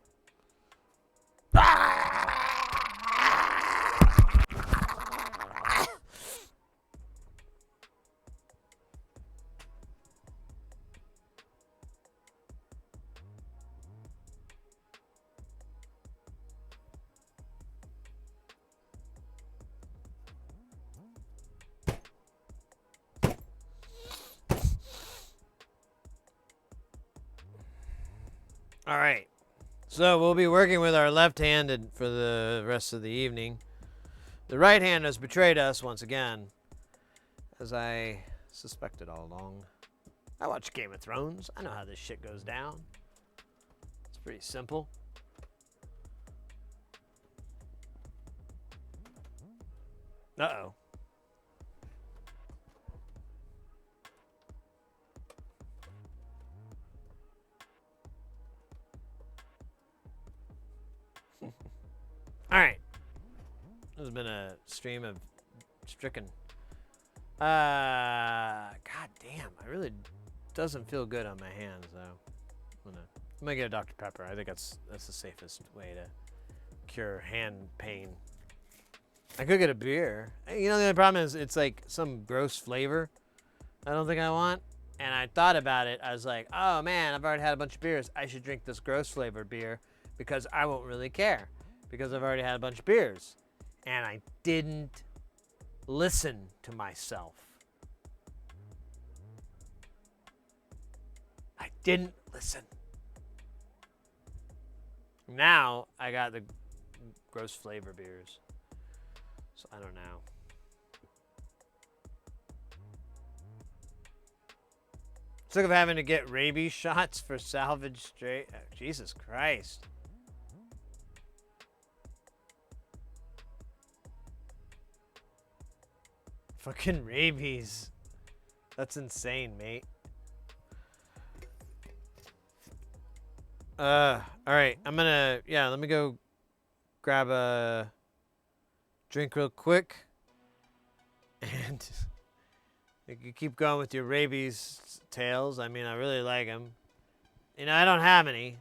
All right. So we'll be working with our left-handed for the rest of the evening. The right hand has betrayed us once again, as I suspected all along. I watch Game of Thrones. I know how this shit goes down. It's pretty simple. Uh-oh. All right. This has been a stream of stricken. God damn, I really doesn't feel good on my hands though. I'm gonna get a Dr. Pepper. I think that's the safest way to cure hand pain. I could get a beer. You know, the only problem is it's like some gross flavor I don't think I want. And I thought about it. I was like, oh man, I've already had a bunch of beers. I should drink this gross flavored beer because I won't really care because I've already had a bunch of beers. And I didn't listen to myself. I didn't listen. Now I got the gross flavor beers. So I don't know. Sick of having to get rabies shots for salvage straight. Oh, Jesus Christ. Fucking rabies. That's insane, mate. Alright. I'm gonna, let me go grab a drink real quick. And you keep going with your rabies tales. I mean, I really like them. You know, I don't have any.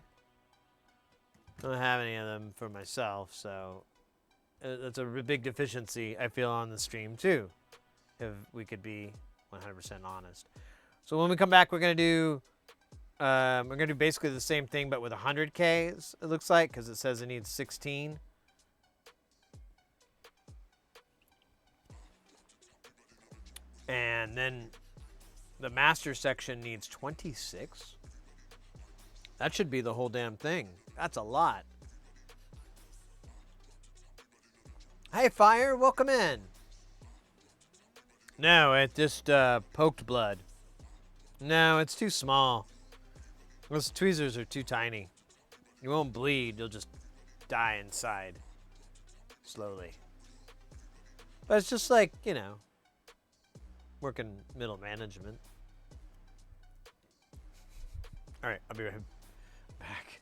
I don't have any of them for myself, so that's a big deficiency I feel on the stream too, if we could be 100% honest. So when we come back, we're gonna do basically the same thing, but with 100Ks. It looks like, because it says it needs 16. And then the master section needs 26. That should be the whole damn thing. That's a lot. Hey, Fire, welcome in. No, it just poked blood. No, it's too small. Those tweezers are too tiny. You won't bleed, you'll just die inside. Slowly. But it's just like, you know, working middle management. All right, I'll be right back.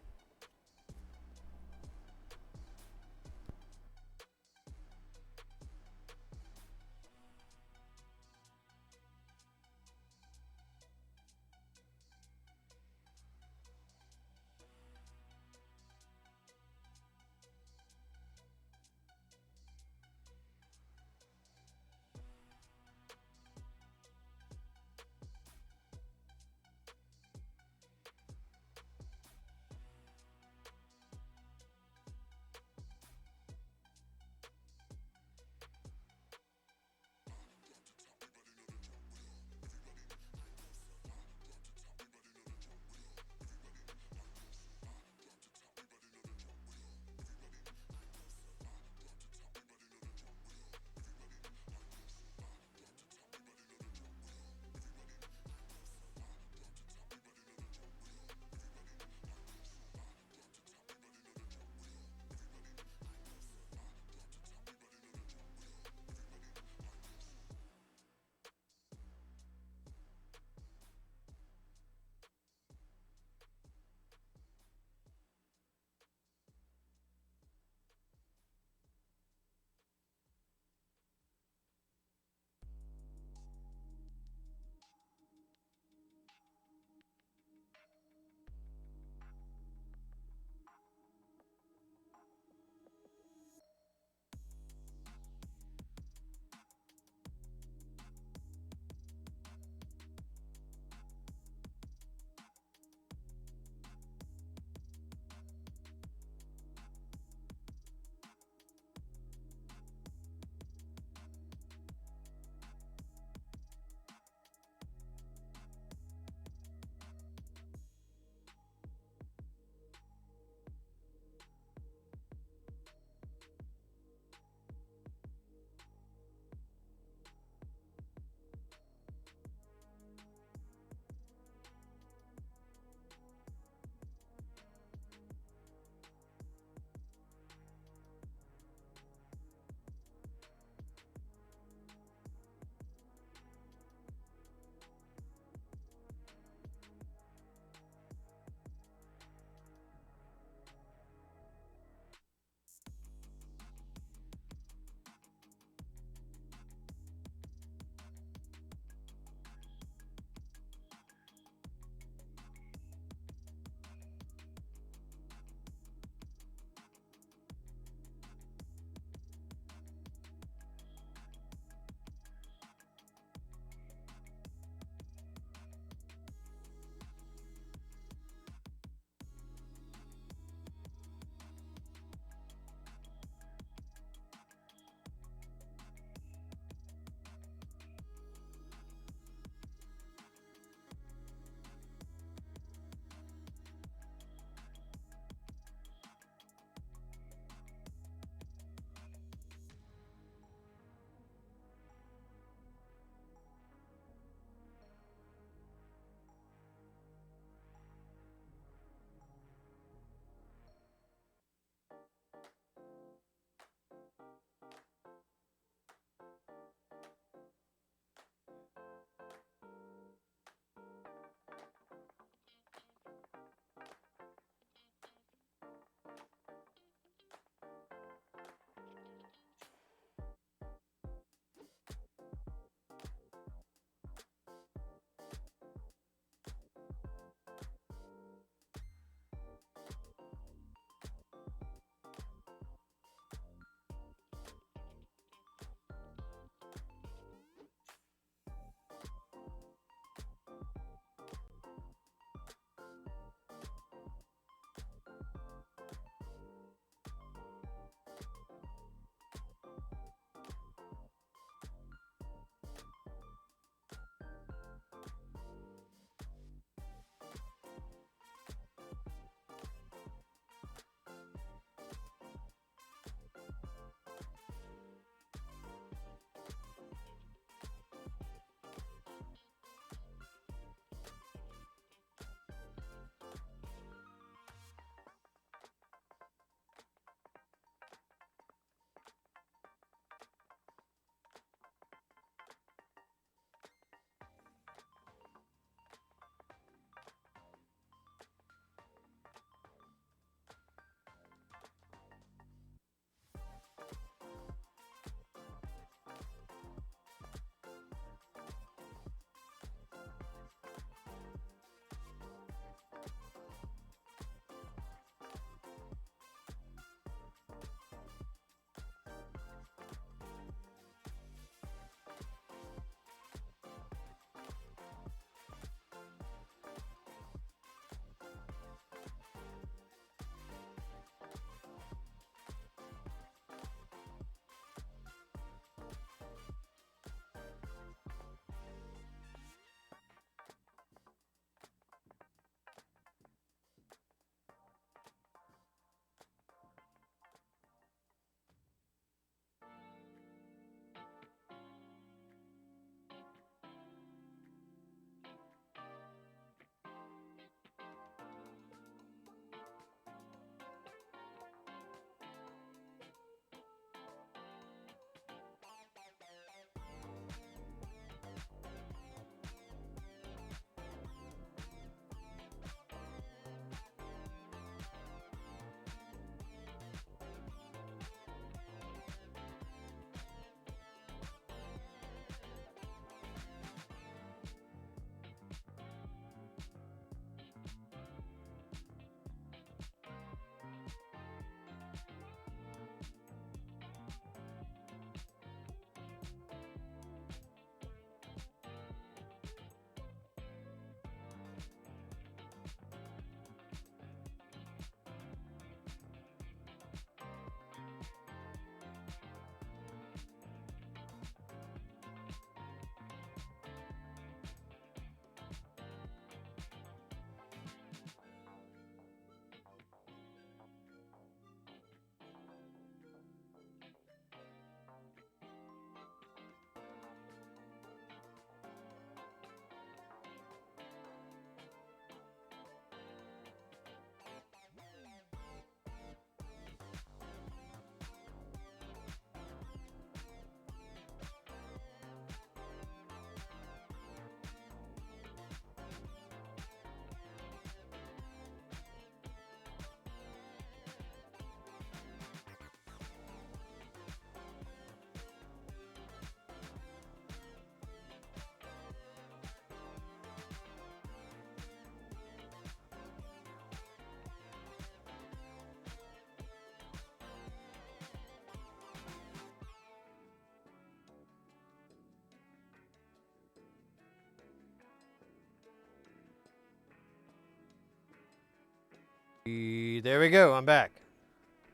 There we go. I'm back.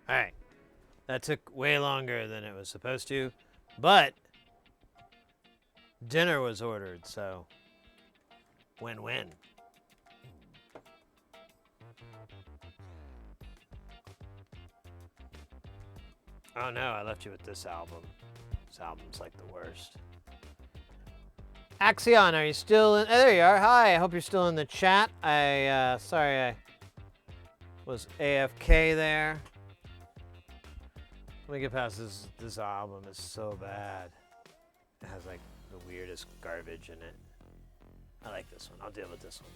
All right. That took way longer than it was supposed to, but dinner was ordered, so win-win. Oh no, I left you with this album. This album's like the worst. Axion, are you still in? Oh, there you are. Hi, I hope you're still in the chat. Sorry I was AFK there. Let me get past this. This album is so bad. It has like the weirdest garbage in it. I like this one. I'll deal with this one.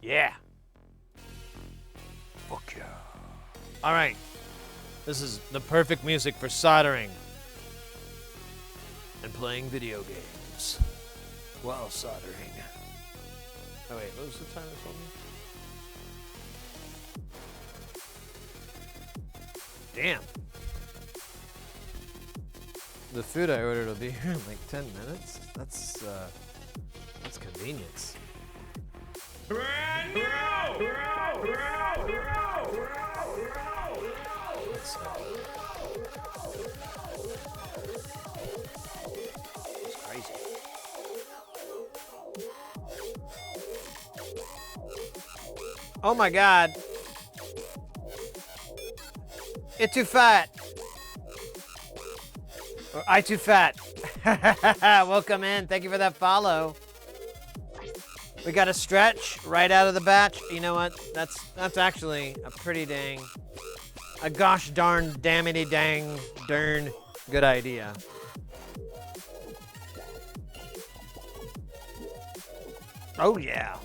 Yeah. Fuck yeah. All right. This is the perfect music for soldering and playing video games while soldering. Oh wait, what was the time it told me? Damn. The food I ordered will be here in like 10 minutes. That's convenience. Brand new! That's crazy. Oh my God. It too fat. Or I too fat. Welcome in. Thank you for that follow. We got a stretch right out of the batch. You know what? That's actually a pretty dang, a gosh darn dammity dang darn good idea. Oh yeah.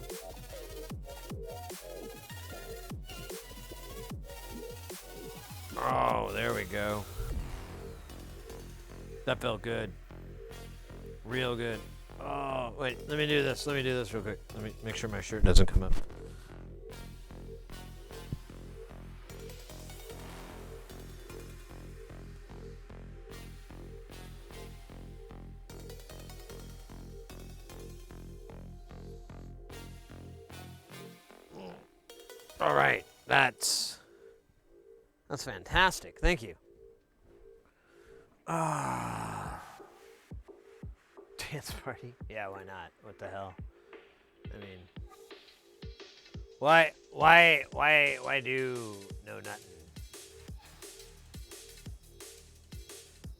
Oh, there we go. That felt good. Real good. Oh, wait, let me do this. Let me do this real quick. Let me make sure my shirt doesn't come up. All right, that's fantastic. Thank you. Dance party? Yeah, why not? What the hell? I mean, why do no nothing?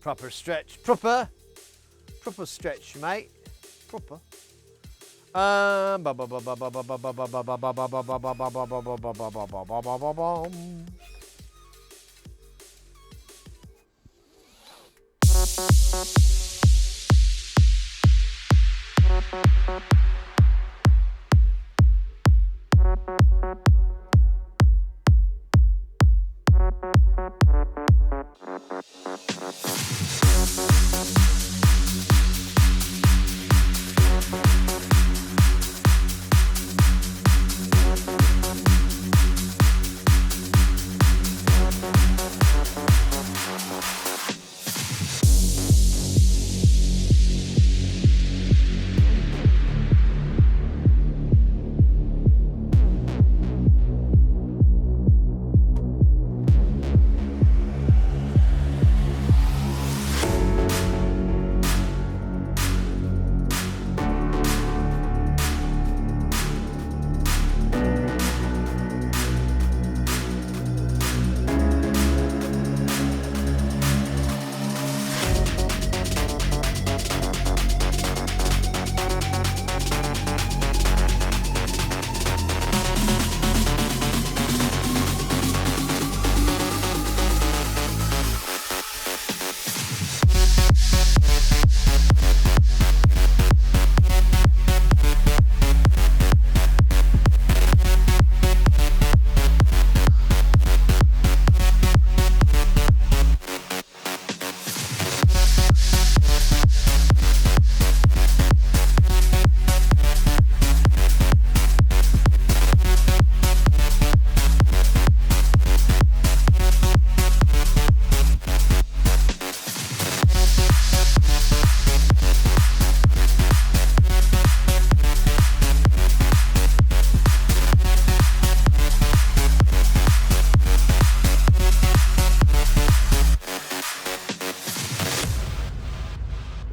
Proper stretch, proper stretch, mate. Proper.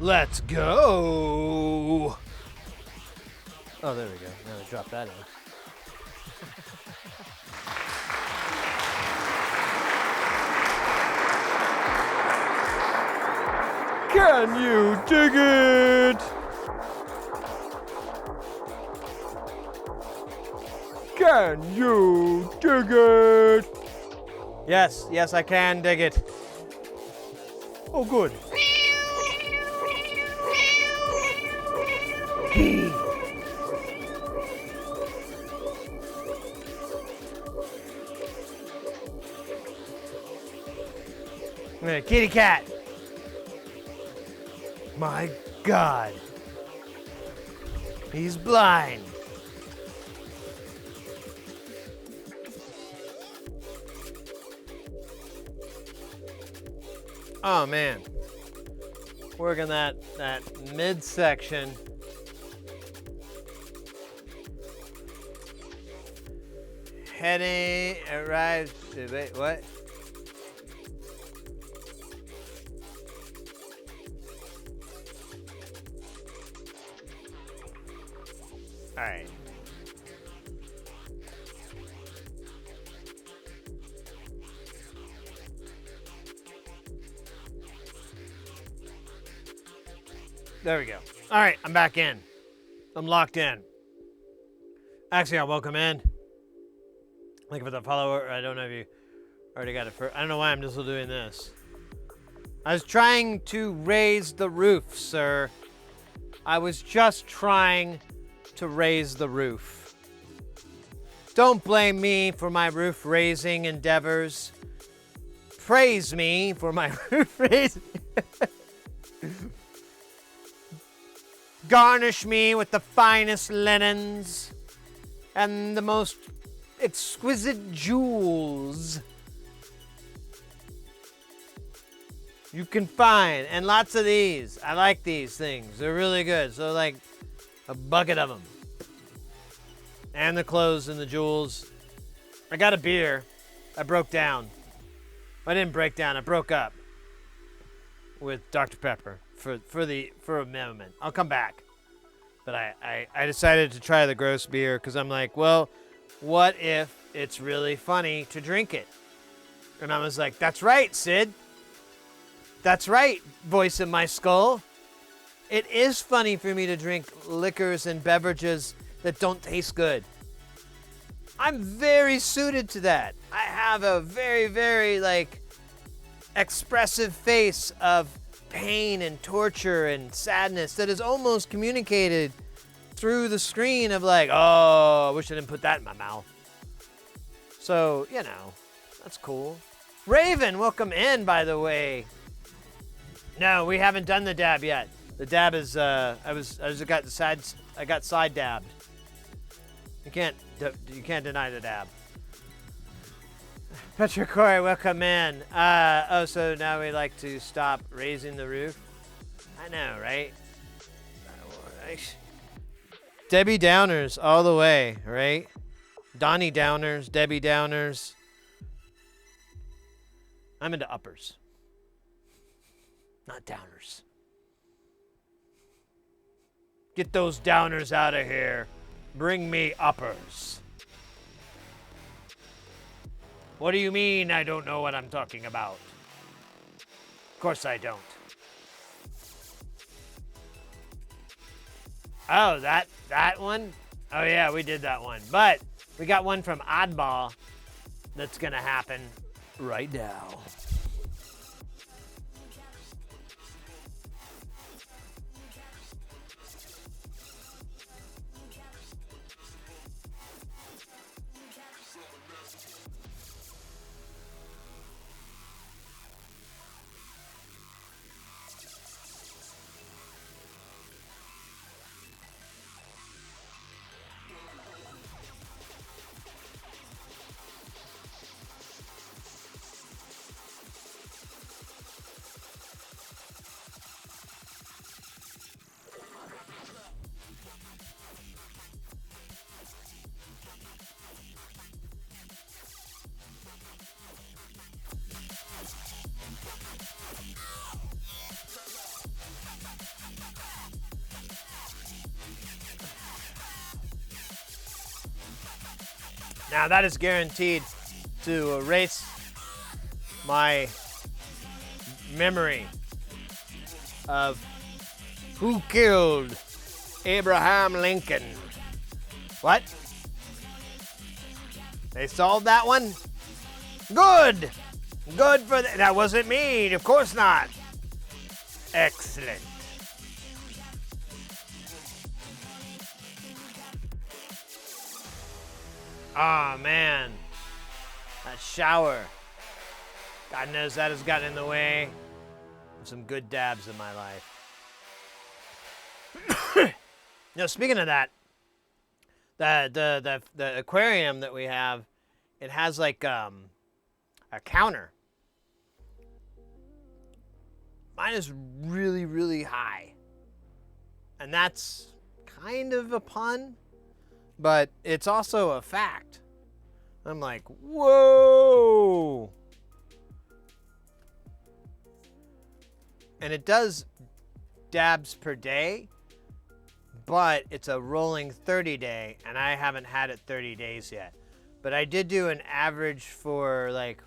Let's go. Oh, there we go. Now I drop that in. Can you dig it? Can you dig it? Yes, yes, I can dig it. Oh, good. Kitty cat. My God. He's blind. Oh man. Working that midsection. Heading arrives. Wait, what? All right. There we go. All right, I'm back in. I'm locked in. Actually, I'll welcome in. Thank you for the follower. I don't know if you already got it first. I don't know why I'm just doing this. I was trying to raise the roof, sir. I was just trying to raise the roof. Don't blame me for my roof raising endeavors. Praise me for my roof raising. Garnish me with the finest linens and the most exquisite jewels you can find, and lots of these. I like these things. They're really good. So like a bucket of them. And the clothes and the jewels. I got a beer. I broke down. I didn't break down. I broke up with Dr. Pepper for a moment. I'll come back. But I decided to try the gross beer because I'm like, well, what if it's really funny to drink it? And I was like, that's right, Sid. That's right, voice in my skull. It is funny for me to drink liquors and beverages that don't taste good. I'm very suited to that. I have a very, very, expressive face of pain and torture and sadness that is almost communicated through the screen of oh, I wish I didn't put that in my mouth. So, that's cool. Raven, welcome in, by the way. No, we haven't done the dab yet. The dab is, I got side dabbed. You can't deny the dab. Petra Corey, welcome in. So now we like to stop raising the roof. I know, right? Debbie Downers all the way, right? Donnie Downers, Debbie Downers. I'm into uppers, not downers. Get those downers out of here. Bring me uppers. What do you mean I don't know what I'm talking about? Of course I don't. Oh, that one? Oh yeah, we did that one. But we got one from Oddball that's gonna happen right now. Now that is guaranteed to erase my memory of who killed Abraham Lincoln. What? They solved that one? Good! Good for that wasn't me, of course not. Excellent. Oh man, that shower. God knows that has gotten in the way of some good dabs in my life. Now, speaking of that, the aquarium that we have, it has like a counter. Mine is really, really high, and that's kind of a pun, but it's also a fact. I'm like, whoa! And it does dabs per day, but it's a rolling 30 day, and I haven't had it 30 days yet. But I did do an average for like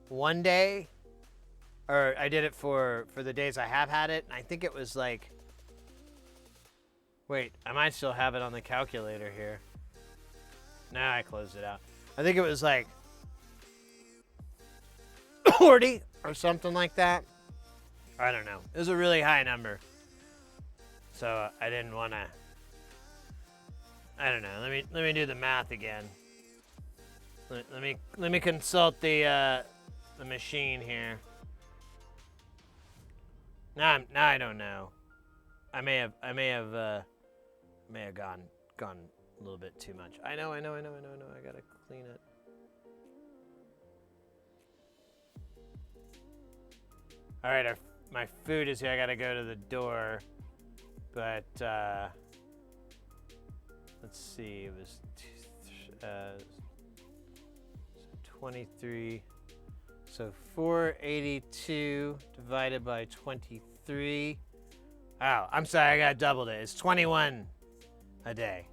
1 day, or I did it for the days I have had it, and I think it was like, wait, I might still have it on the calculator here. Nah, I closed it out. I think it was like 40 or something like that. I don't know. It was a really high number. So I didn't want to, I don't know. Let me do the math again. Let me consult the machine here. Now I don't know. I may have gone a little bit too much. I know. I gotta clean it. All right, my food is here. I gotta go to the door, but let's see. It was 23. So 482 divided by 23. Oh, I'm sorry, I got doubled it. It's 21 a day.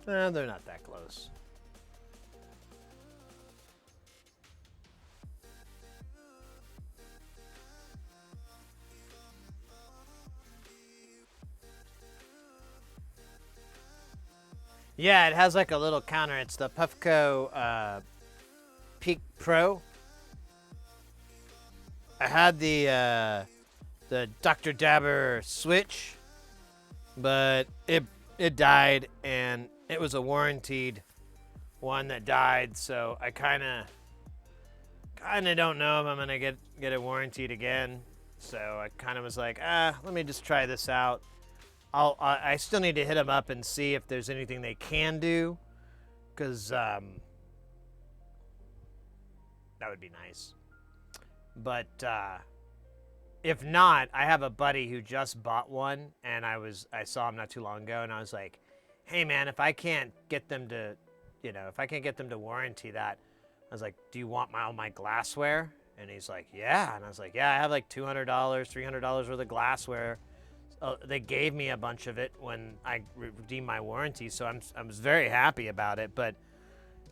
They're not that close. Yeah, it has like a little counter. It's the Puffco Peak Pro. I had the Dr. Dabber switch, but it died, and it was a warranted one that died. So I kind of don't know if I'm gonna get it warranted again. So I kind of was like, let me just try this out. I still need to hit them up and see if there's anything they can do, because that would be nice. But if not, I have a buddy who just bought one, and I saw him not too long ago, and I was like, hey man, if I can't get them to warranty that, I was like, do you want all my glassware? And he's like, yeah. And I was like, yeah, I have like $200, $300 worth of glassware. They gave me a bunch of it when I redeemed my warranty, so I was very happy about it. But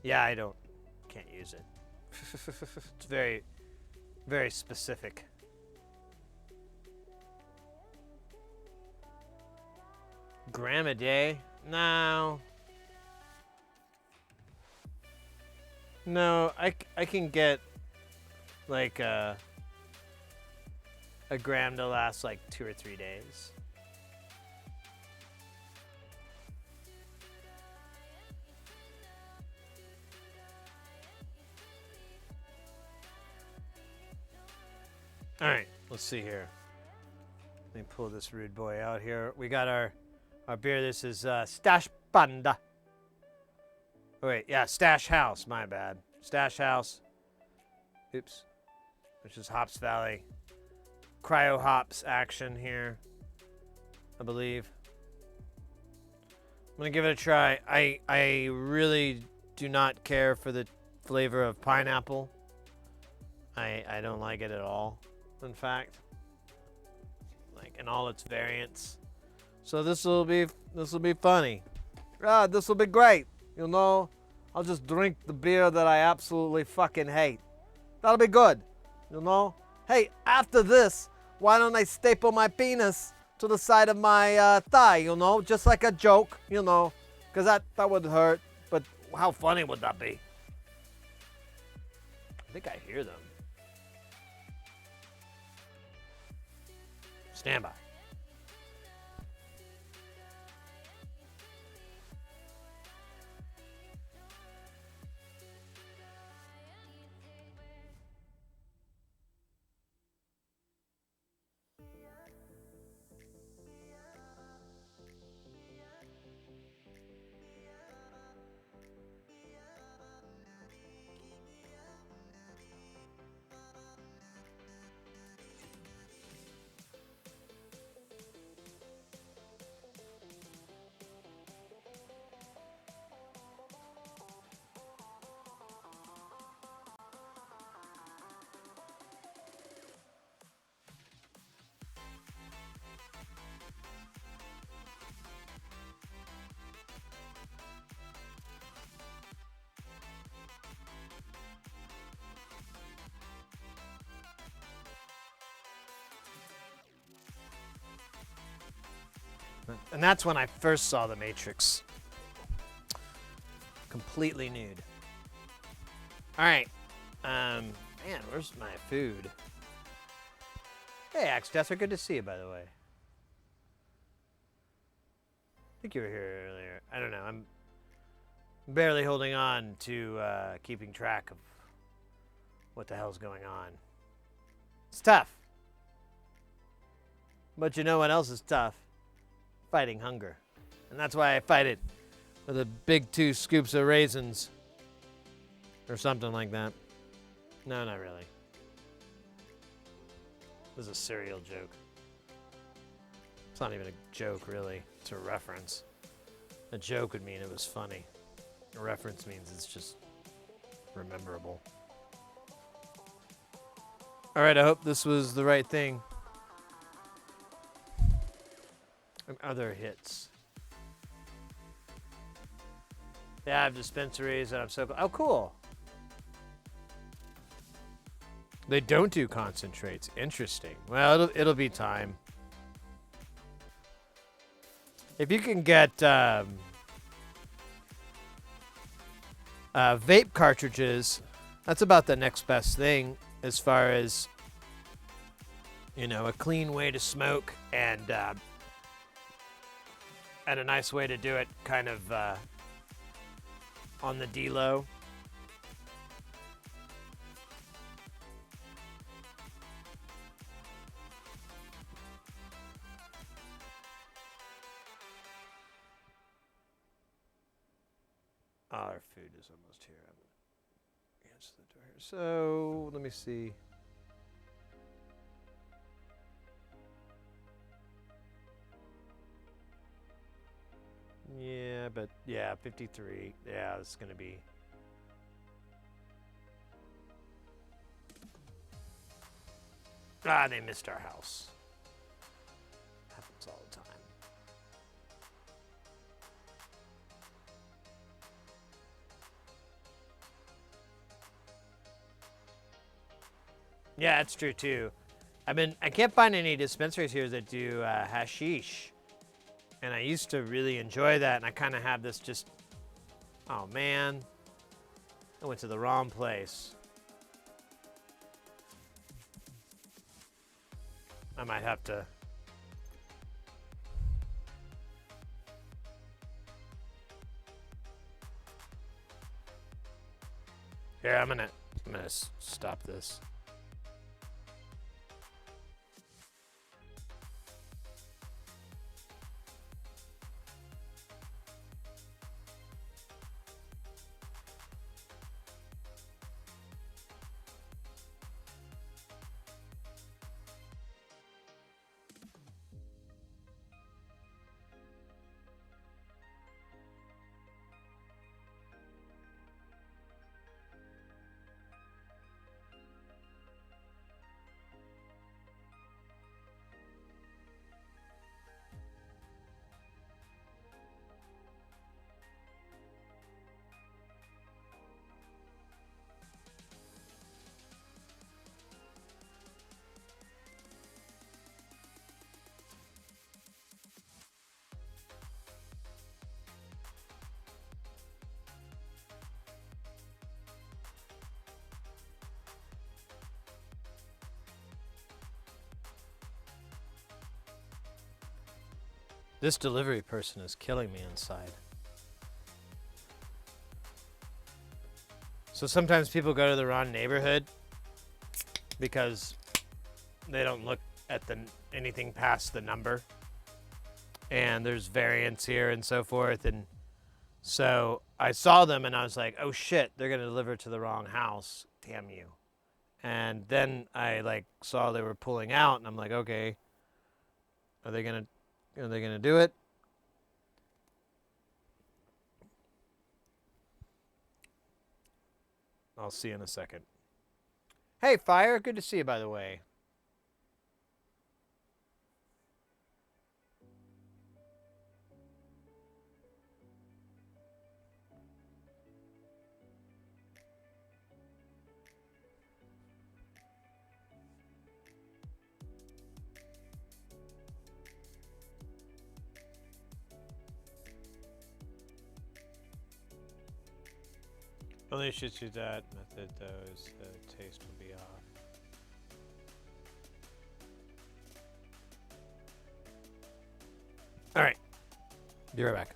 yeah, can't use it. It's very, very specific. Gram a day? No. No, I can get like a gram to last like 2 or 3 days. All right, let's see here. Let me pull this rude boy out here. We got our beer. This is Stash Panda. Oh, wait, yeah, Stash House. My bad. Stash House. Oops. Which is Hops Valley. Cryo hops action here, I believe. I'm gonna give it a try. I really do not care for the flavor of pineapple. I don't like it at all, in fact. in all its variants. So this will be funny. This will be great. You know, I'll just drink the beer that I absolutely fucking hate. That'll be good. You know? Hey, after this, why don't I staple my penis to the side of my thigh, you know? Just like a joke, you know? Because that would hurt. But how funny would that be? I think I hear them. Stand by. And that's when I first saw The Matrix. Completely nude. All right. Man, where's my food? Hey, Axe Jester, good to see you, by the way. I think you were here earlier. I don't know. I'm barely holding on to keeping track of what the hell's going on. It's tough. But you know what else is tough? Fighting hunger. And that's why I fight it with a big 2 scoops of raisins. Or something like that. No, not really. This is a cereal joke. It's not even a joke, really. It's a reference. A joke would mean it was funny. A reference means it's just rememberable. Alright, I hope this was the right thing. Other hits. Yeah, I have dispensaries and I'm so... Oh, cool. They don't do concentrates. Interesting. Well, it'll be time. If you can get vape cartridges, that's about the next best thing as far as, you know, a clean way to smoke and a nice way to do it kind of on the D-low. Our food is almost here. I'm gonna answer the door here. So let me see. Yeah, but yeah, 53. Yeah, it's gonna be. They missed our house. Happens all the time. Yeah, that's true too. I can't find any dispensaries here that do hashish. And I used to really enjoy that, and I kind of have this just, oh man, I went to the wrong place. I might have to. Here, I'm gonna stop this. This delivery person is killing me inside. So sometimes people go to the wrong neighborhood because they don't look at anything past the number. And there's variants here and so forth. And so I saw them and I was like, oh shit, they're going to deliver to the wrong house. Damn you. And then I saw they were pulling out and I'm like, okay, are they going to do it? I'll see you in a second. Hey, Fire. Good to see you, by the way. Only should use that method, though, is the taste will be off. All right. Be right back.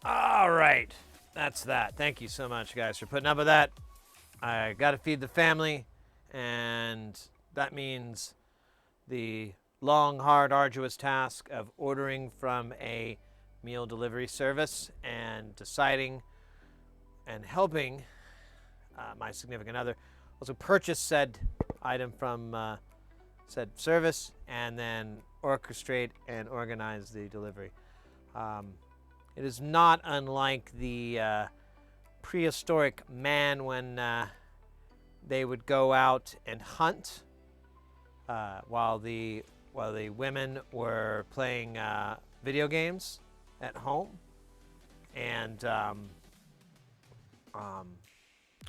All right. That's that. Thank you so much, guys, for putting up with that. I got to feed the family, and that means the long, hard, arduous task of ordering from a meal delivery service and deciding and helping my significant other also purchase said item from said service and then orchestrate and organize the delivery. It is not unlike the prehistoric man when they would go out and hunt while the women were playing video games at home, and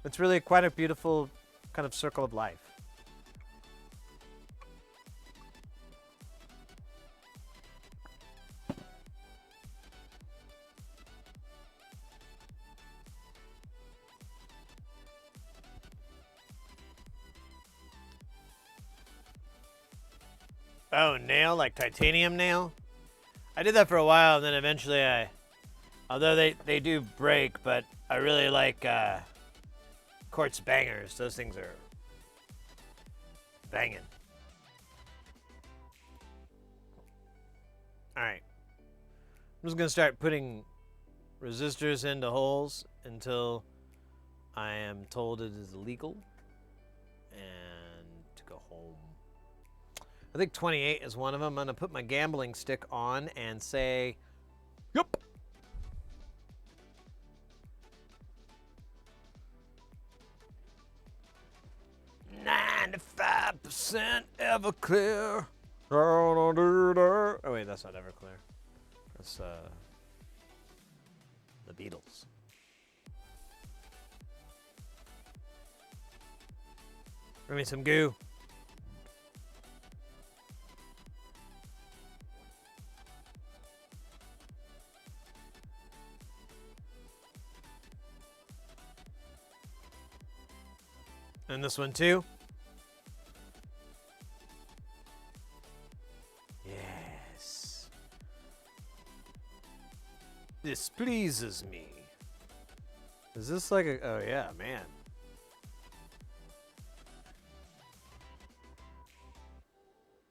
it's really quite a beautiful kind of circle of life. Oh, nail? Like titanium nail? I did that for a while, and then eventually although they do break, but I really like quartz bangers. Those things are banging. Alright. I'm just going to start putting resistors into holes until I am told it is legal and to go home. I think 28 is one of them. I'm going to put my gambling stick on and say, yup. "95% Everclear." Oh wait, that's not Everclear. That's the Beatles. Bring me some goo. And this one too. Yes. This pleases me. Is this like a... Oh, yeah, man.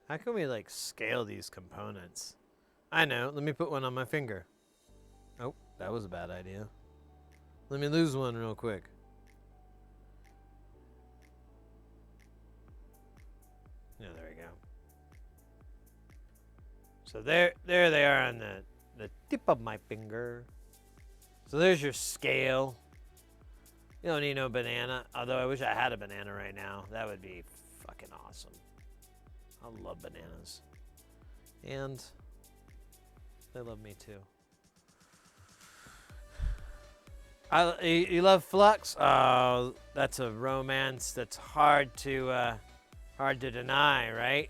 How can we, like, scale these components? I know. Let me put one on my finger. Oh, that was a bad idea. Let me lose one real quick. Yeah, there we go. So there they are on the tip of my finger. So there's your scale. You don't need no banana. Although I wish I had a banana right now. That would be fucking awesome. I love bananas. And they love me too. You love Flux? Oh, that's a romance that's hard to deny, right?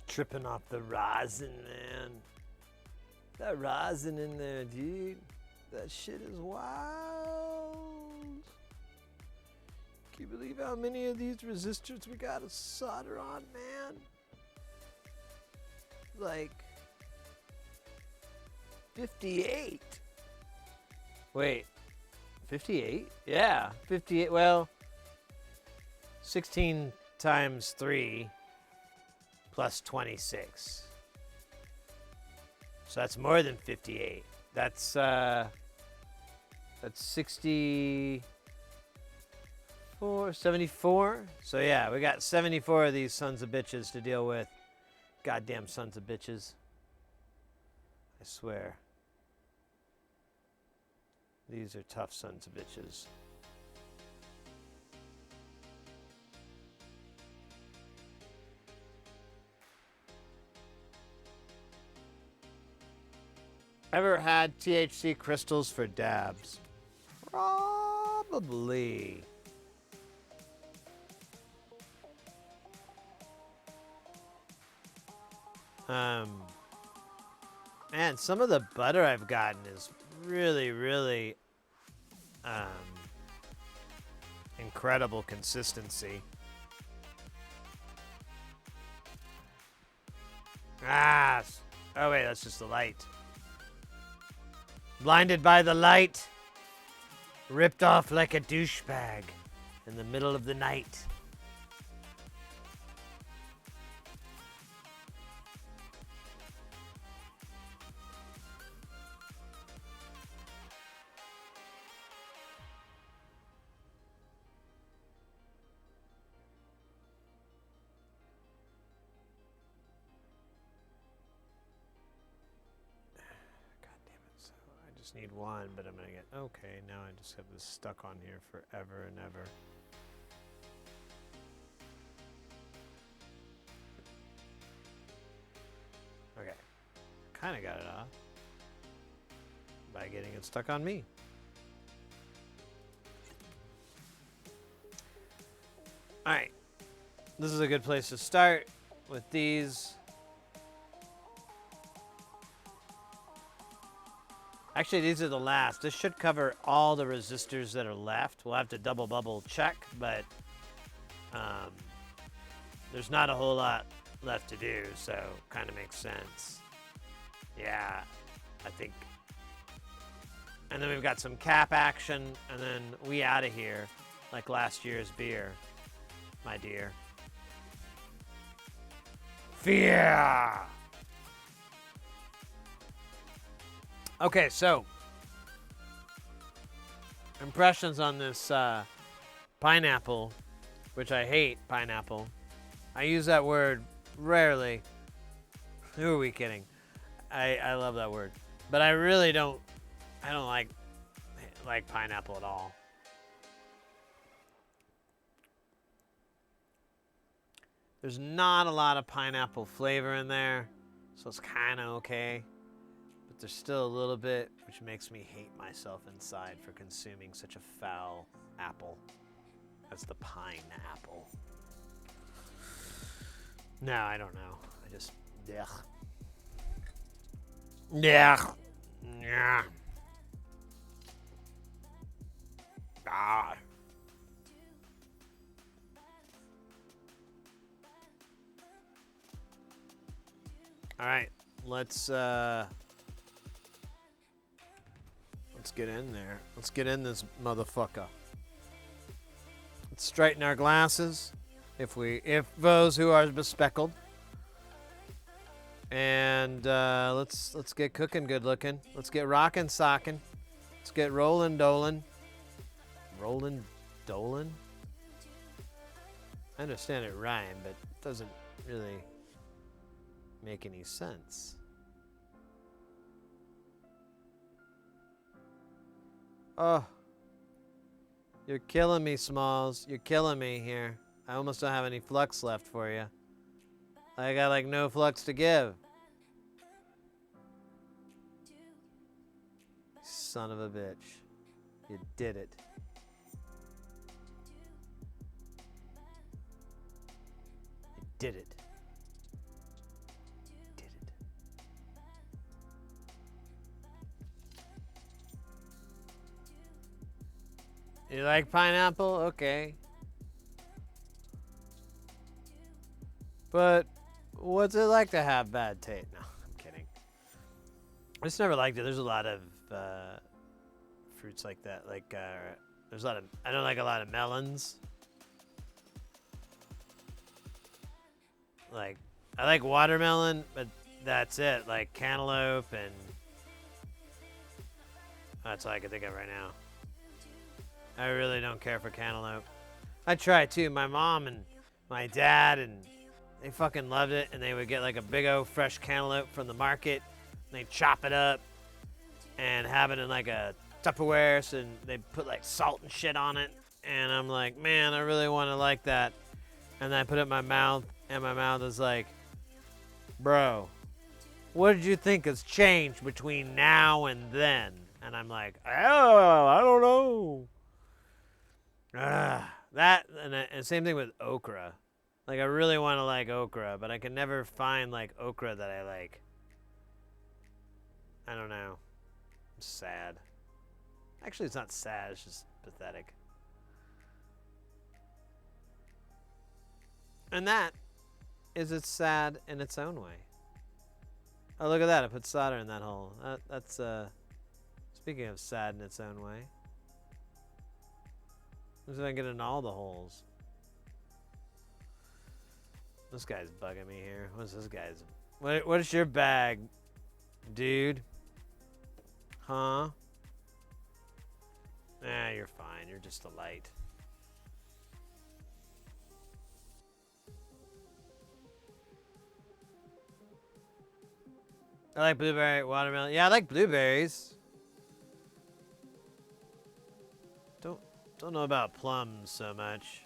Tripping off the rosin, man. That rosin in there, dude. That shit is wild. Can you believe how many of these resistors we gotta solder on, man? Like 58. Wait, 58? Yeah, 58. Well, 16 times 3 plus 26. So that's more than 58. That's 64, 74. So yeah, we got 74 of these sons of bitches to deal with. Goddamn sons of bitches. I swear. These are tough sons of bitches. Ever had THC crystals for dabs? Probably. Man, some of the butter I've gotten is really, really incredible consistency. Ah, oh wait, that's just the light. Blinded by the light, ripped off like a douchebag in the middle of the night. Need one, but I'm gonna get okay. Now I just have this stuck on here forever and ever. Okay, kind of got it off by getting it stuck on me. All right, this is a good place to start with these. Actually, these are the last. This should cover all the resistors that are left. We'll have to double bubble check, but there's not a whole lot left to do, so kind of makes sense. Yeah, I think. And then we've got some cap action, and then we out of here, like last year's beer, my dear. Fear! Okay, so impressions on this pineapple, which I hate pineapple. I use that word rarely. Who are we kidding? I love that word. But I really don't, I don't like pineapple at all. There's not a lot of pineapple flavor in there, so it's kind of okay. But there's still a little bit, which makes me hate myself inside for consuming such a foul apple. That's the pineapple. No, I don't know. I just, yeah. Yeah. Yeah. Ah. All right, let's get in there. Let's get in this motherfucker. Let's straighten our glasses, if those who are bespeckled, and let's get cooking, good looking. Let's get rockin' sockin'. Let's get rollin' dolin'. Rollin' dolin'. I understand it rhyme, but it doesn't really make any sense. Oh, you're killing me, Smalls. You're killing me here. I almost don't have any flux left for you. I got like no flux to give. Son of a bitch. You did it. You did it. You like pineapple? Okay. But what's it like to have bad taste? No, I'm kidding. I just never liked it. There's a lot of fruits like that. Like, there's a lot of, I don't like a lot of melons. Like, I like watermelon, but that's it. Like cantaloupe and, that's all I can think of right now. I really don't care for cantaloupe. I try too. My mom and my dad, and they fucking loved it. And they would get like a big old fresh cantaloupe from the market. And they'd chop it up and have it in like a Tupperware. So they put like salt and shit on it. And I'm like, man, I really want to like that. And then I put it in my mouth, and my mouth is like, bro, what did you think has changed between now and then? And I'm like, oh, I don't know. That and same thing with okra. Like I really want to like okra, but I can never find like okra that I like. I don't know. I'm sad. Actually, it's not sad. It's just pathetic. And that is it's sad in its own way. Oh, look at that! I put solder in that hole. That's speaking of sad in its own way. Let's see if I can get in all the holes. This guy's bugging me here. What's this guy's? What is your bag, dude? Huh? Nah, you're fine. You're just a light. I like blueberry, watermelon. Yeah, I like blueberries. Don't know about plums so much.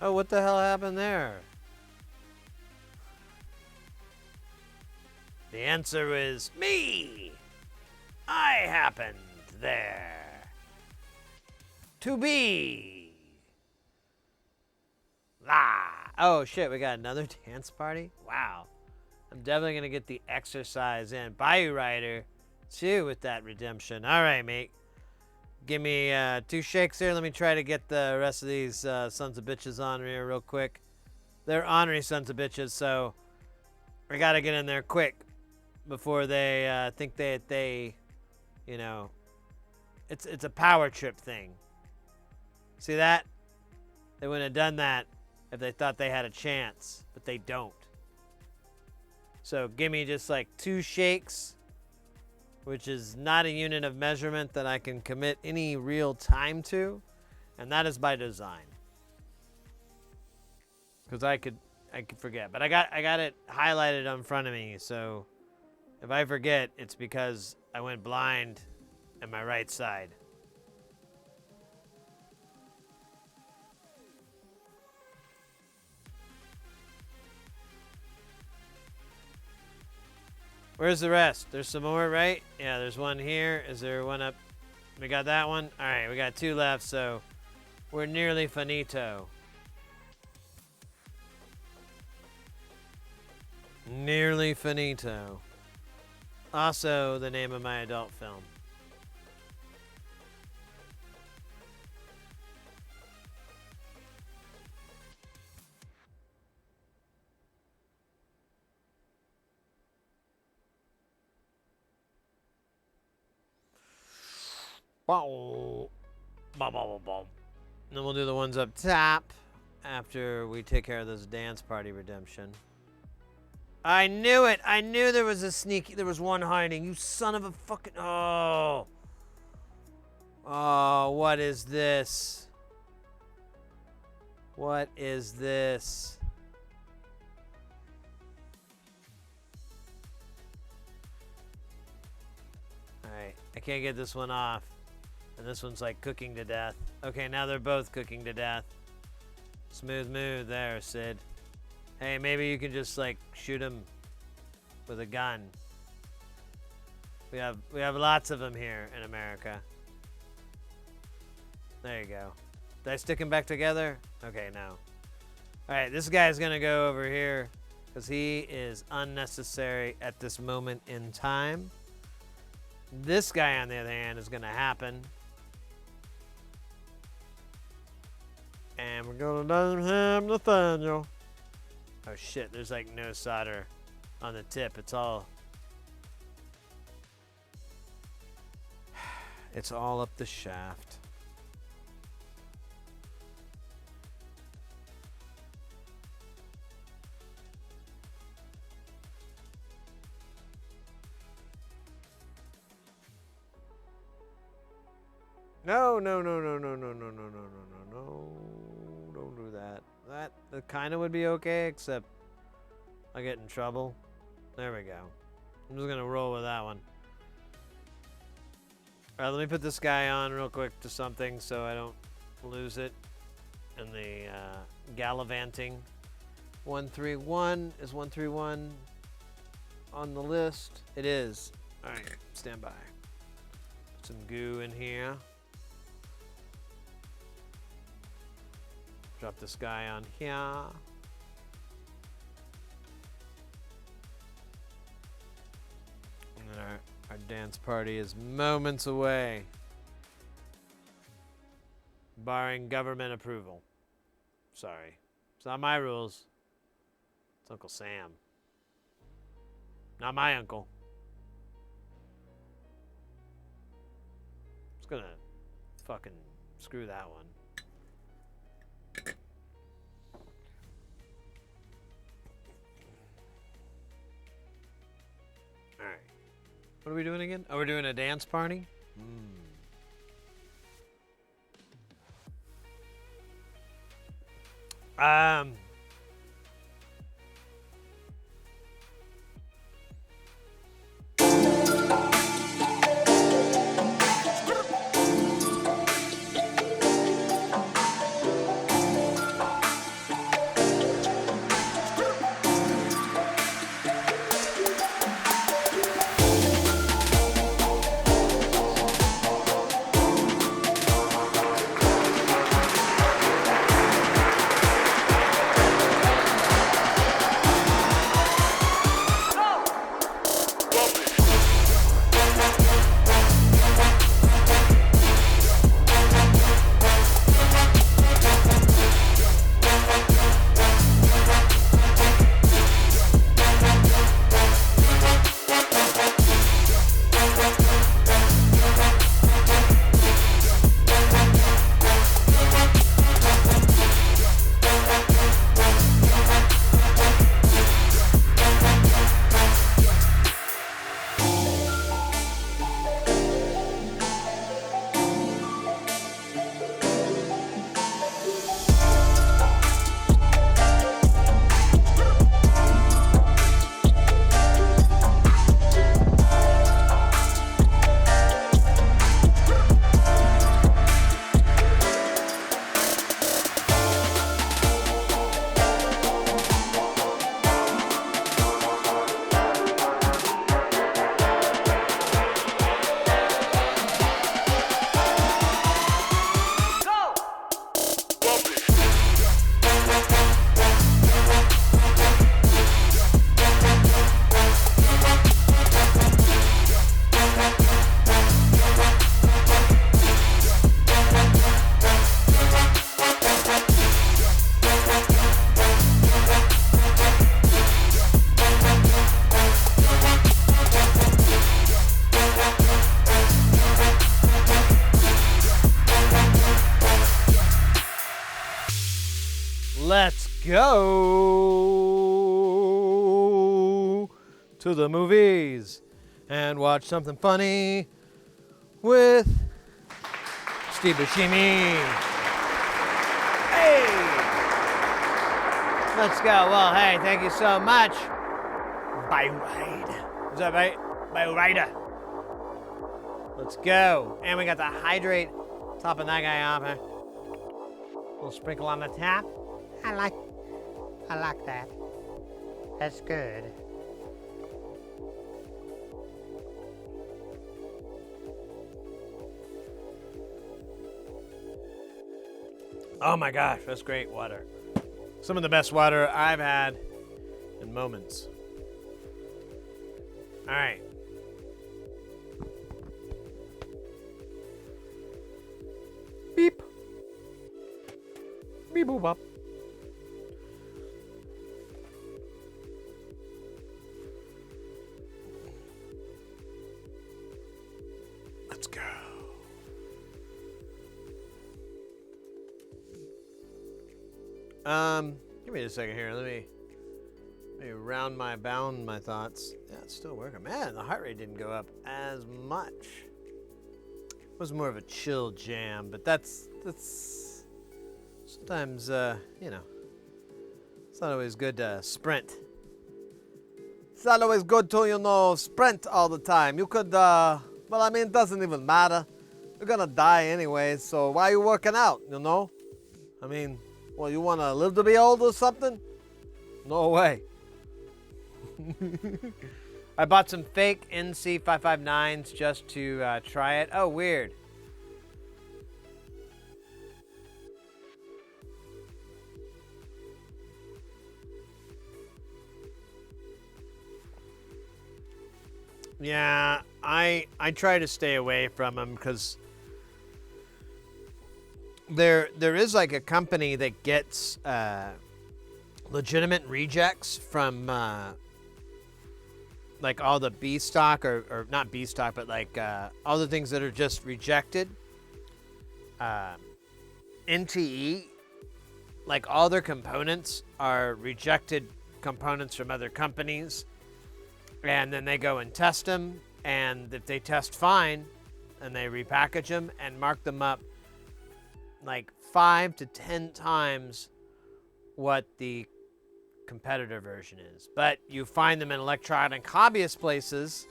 Oh, what the hell happened there? The answer is me. I happened there to be. Oh shit, we got another dance party? Wow. I'm definitely gonna get the exercise in. Bayou Rider, too, with that redemption. All right, mate. Give me 2 shakes here. Let me try to get the rest of these sons of bitches on here real quick. They're ornery sons of bitches, so we gotta get in there quick before they think that they, you know, it's a power trip thing. See that? They wouldn't have done that if they thought they had a chance, but they don't. So give me just like 2 shakes, which is not a unit of measurement that I can commit any real time to, and that is by design. Because I could forget, but I got it highlighted in front of me, so if I forget, it's because I went blind at my right side. Where's the rest? There's some more, right? Yeah, there's one here. Is there one up? We got that one. All right, we got 2 left, so we're nearly finito. Nearly finito. Also the name of my adult film. Bow. Bow, bow, bow, bow. And then we'll do the ones up top after we take care of this dance party redemption. I knew it. I knew there was a sneaky. There was one hiding. You son of a fucking. Oh. Oh, what is this? What is this? Alright. I can't get this one off. And this one's like cooking to death. Okay, now they're both cooking to death. Smooth move there, Sid. Hey, maybe you can just like shoot him with a gun. We have lots of them here in America. There you go. Did I stick them back together? Okay, no. All right, this guy's gonna go over here because he is unnecessary at this moment in time. This guy, on the other hand, is gonna happen. And we're gonna name him Nathaniel. Oh shit, there's like no solder on the tip. It's all up the shaft. No. Don't do that. That kind of would be okay, except I get in trouble. There we go. I'm just gonna roll with that one. All right, let me put this guy on real quick to something so I don't lose it in the gallivanting. 131 is 131 on the list. It is. All right, stand by. Put some goo in here. Drop this guy on here. And then our dance party is moments away. Barring government approval. Sorry. It's not my rules. It's Uncle Sam. Not my uncle. It's gonna fucking screw that one. Alright. What are we doing again? Oh, we're doing a dance party? go to the movies and watch something funny with Steve Buscemi. Hey! Let's go. Well, hey, thank you so much. Wayward. Is that right? Wayward. Let's go. And we got the hydrate. Topping that guy off. Huh? Little sprinkle on the top. I like that. That's good. Oh my gosh, that's great water. Some of the best water I've had in moments. All right. Beep. Beep boop up. Let's go. Give me a second here. Let me round my thoughts. Yeah, it's still working. Man, the heart rate didn't go up as much. It was more of a chill jam, but that's sometimes you know, it's not always good to sprint. It's not always good to, you know, sprint all the time. You could well, I mean, it doesn't even matter. You're gonna die anyway, so why are you working out, you know? I mean, well, you want to live to be old or something? No way. I bought some fake NC559s just to try it. Oh, weird. Yeah, I try to stay away from them because there is like a company that gets legitimate rejects from like all the B stock or not B stock, but like all the things that are just rejected. NTE, like all their components are rejected components from other companies, and then they go and test them, and if they test fine, and they repackage them and mark them up like 5 to 10 times what the competitor version is. But you find them in electronic hobbyist places,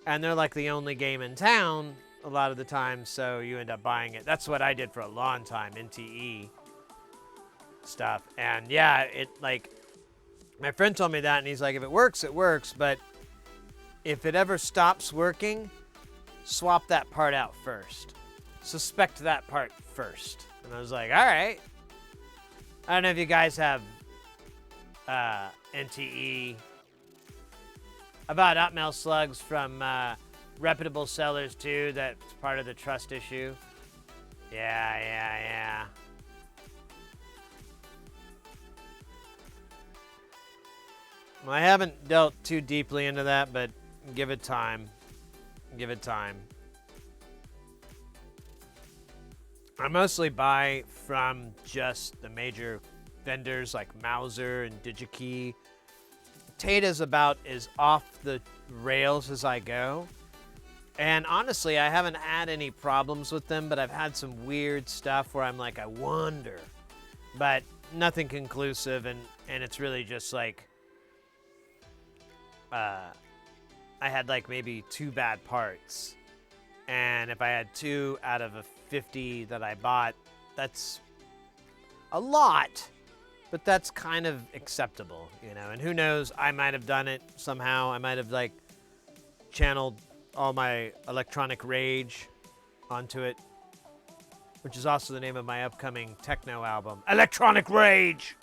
and they're like the only game in town a lot of the time, so you end up buying it. That's what I did for a long time, NTE stuff. And yeah, it like, my friend told me that, and he's like, if it works, it works, but if it ever stops working, swap that part out first. Suspect that part first. And I was like, all right. I don't know if you guys have NTE. I bought Upmail slugs from reputable sellers too. That's part of the trust issue. Yeah. Well, I haven't delved too deeply into that, but give it time. Give it time. I mostly buy from just the major vendors like Mauser and DigiKey. Tata's about as off the rails as I go. And honestly, I haven't had any problems with them, but I've had some weird stuff where I'm like, I wonder. But nothing conclusive, and it's really just like, I had like maybe 2 bad parts. And if I had 2 out of a 50 that I bought, that's a lot, but that's kind of acceptable, you know. And who knows, I might have done it somehow. I might have like channeled all my electronic rage onto it, which is also the name of my upcoming techno album, Electronic Rage,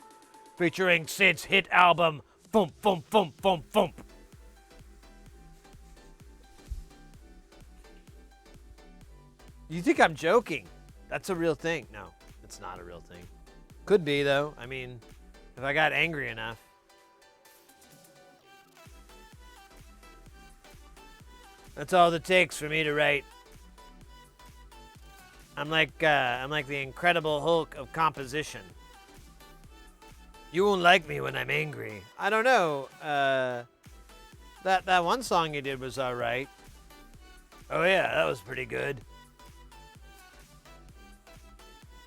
featuring Sid's hit album, Thump, Thump, Thump, Thump, Thump. You think I'm joking? That's a real thing. No, it's not a real thing. Could be, though. I mean, if I got angry enough. That's all it takes for me to write. I'm like the Incredible Hulk of composition. You won't like me when I'm angry. I don't know. That one song you did was all right. Oh yeah, that was pretty good.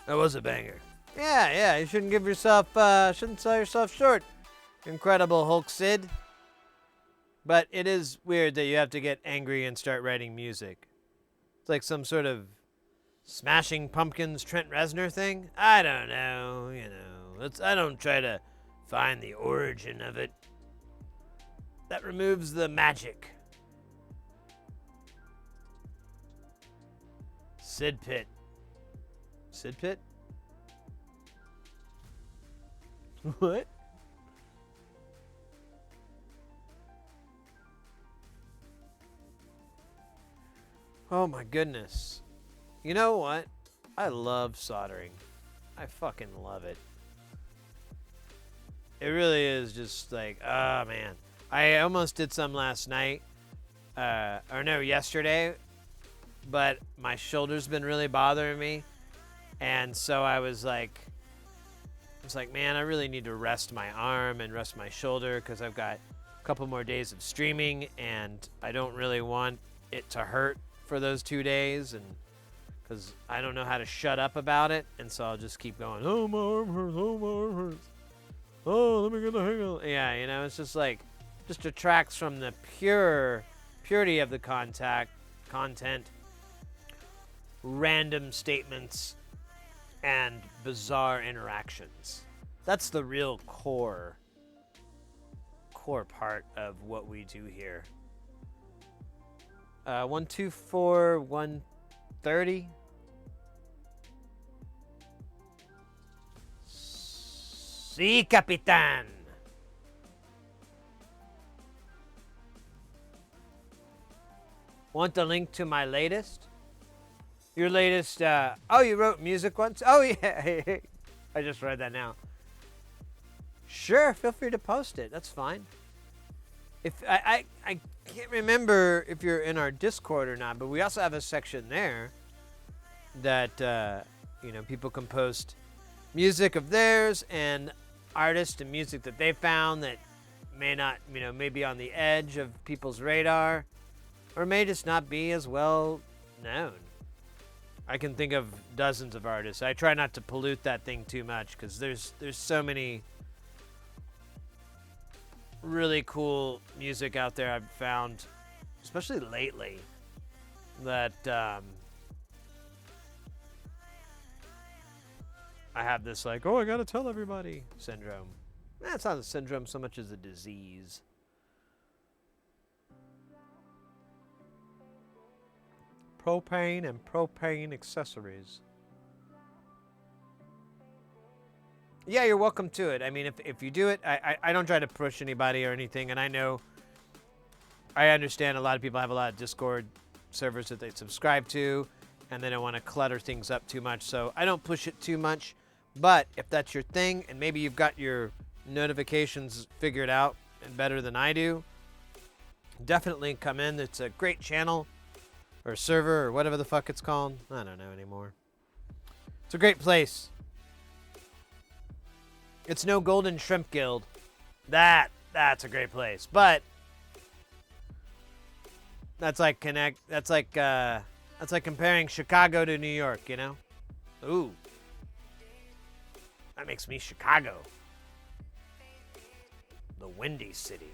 That was a banger. Yeah. You shouldn't shouldn't sell yourself short. Incredible Hulk Sid. But it is weird that you have to get angry and start writing music. It's like some sort of Smashing Pumpkins Trent Reznor thing. I don't know, I don't try to find the origin of it. That removes the magic. Sid Pit. Sid Pit? What? Oh my goodness. You know what? I love soldering. I fucking love it. It really is just like, oh man. I almost did some last night. Yesterday. But my shoulder's been really bothering me. And so I was like, man, I really need to rest my arm and rest my shoulder because I've got a couple more days of streaming and I don't really want it to hurt for those 2 days, and because I don't know how to shut up about it, and so I'll just keep going. Oh, my arm hurts. Oh, my arm hurts. Oh, let me get the hang of it. Yeah, it's just like, just detracts from the purity of the content, random statements, and bizarre interactions. That's the real core part of what we do here. 124, 130. Sí, Capitán. Want the link to my latest? Your latest, you wrote music once? Oh, yeah. I just read that now. Sure, feel free to post it. That's fine. If I can't remember if you're in our Discord or not, but we also have a section there that, people can post music of theirs and artists and music that they found that may not, may be on the edge of people's radar or may just not be as well known. I can think of dozens of artists. I try not to pollute that thing too much because there's so many really cool music out there I've found, especially lately, that I have this like, oh, I gotta tell everybody syndrome. It's not a syndrome so much as a disease. Propane and propane accessories. Yeah, you're welcome to it. I mean, if you do it, I don't try to push anybody or anything, and I understand a lot of people have a lot of Discord servers that they subscribe to, and they don't want to clutter things up too much, so I don't push it too much. But if that's your thing, and maybe you've got your notifications figured out and better than I do, definitely come in. It's a great channel, or server, or whatever the fuck it's called. I don't know anymore. It's a great place. It's no Golden Shrimp Guild. That's a great place. But that's like comparing Chicago to New York, Ooh. That makes me Chicago. The Windy City.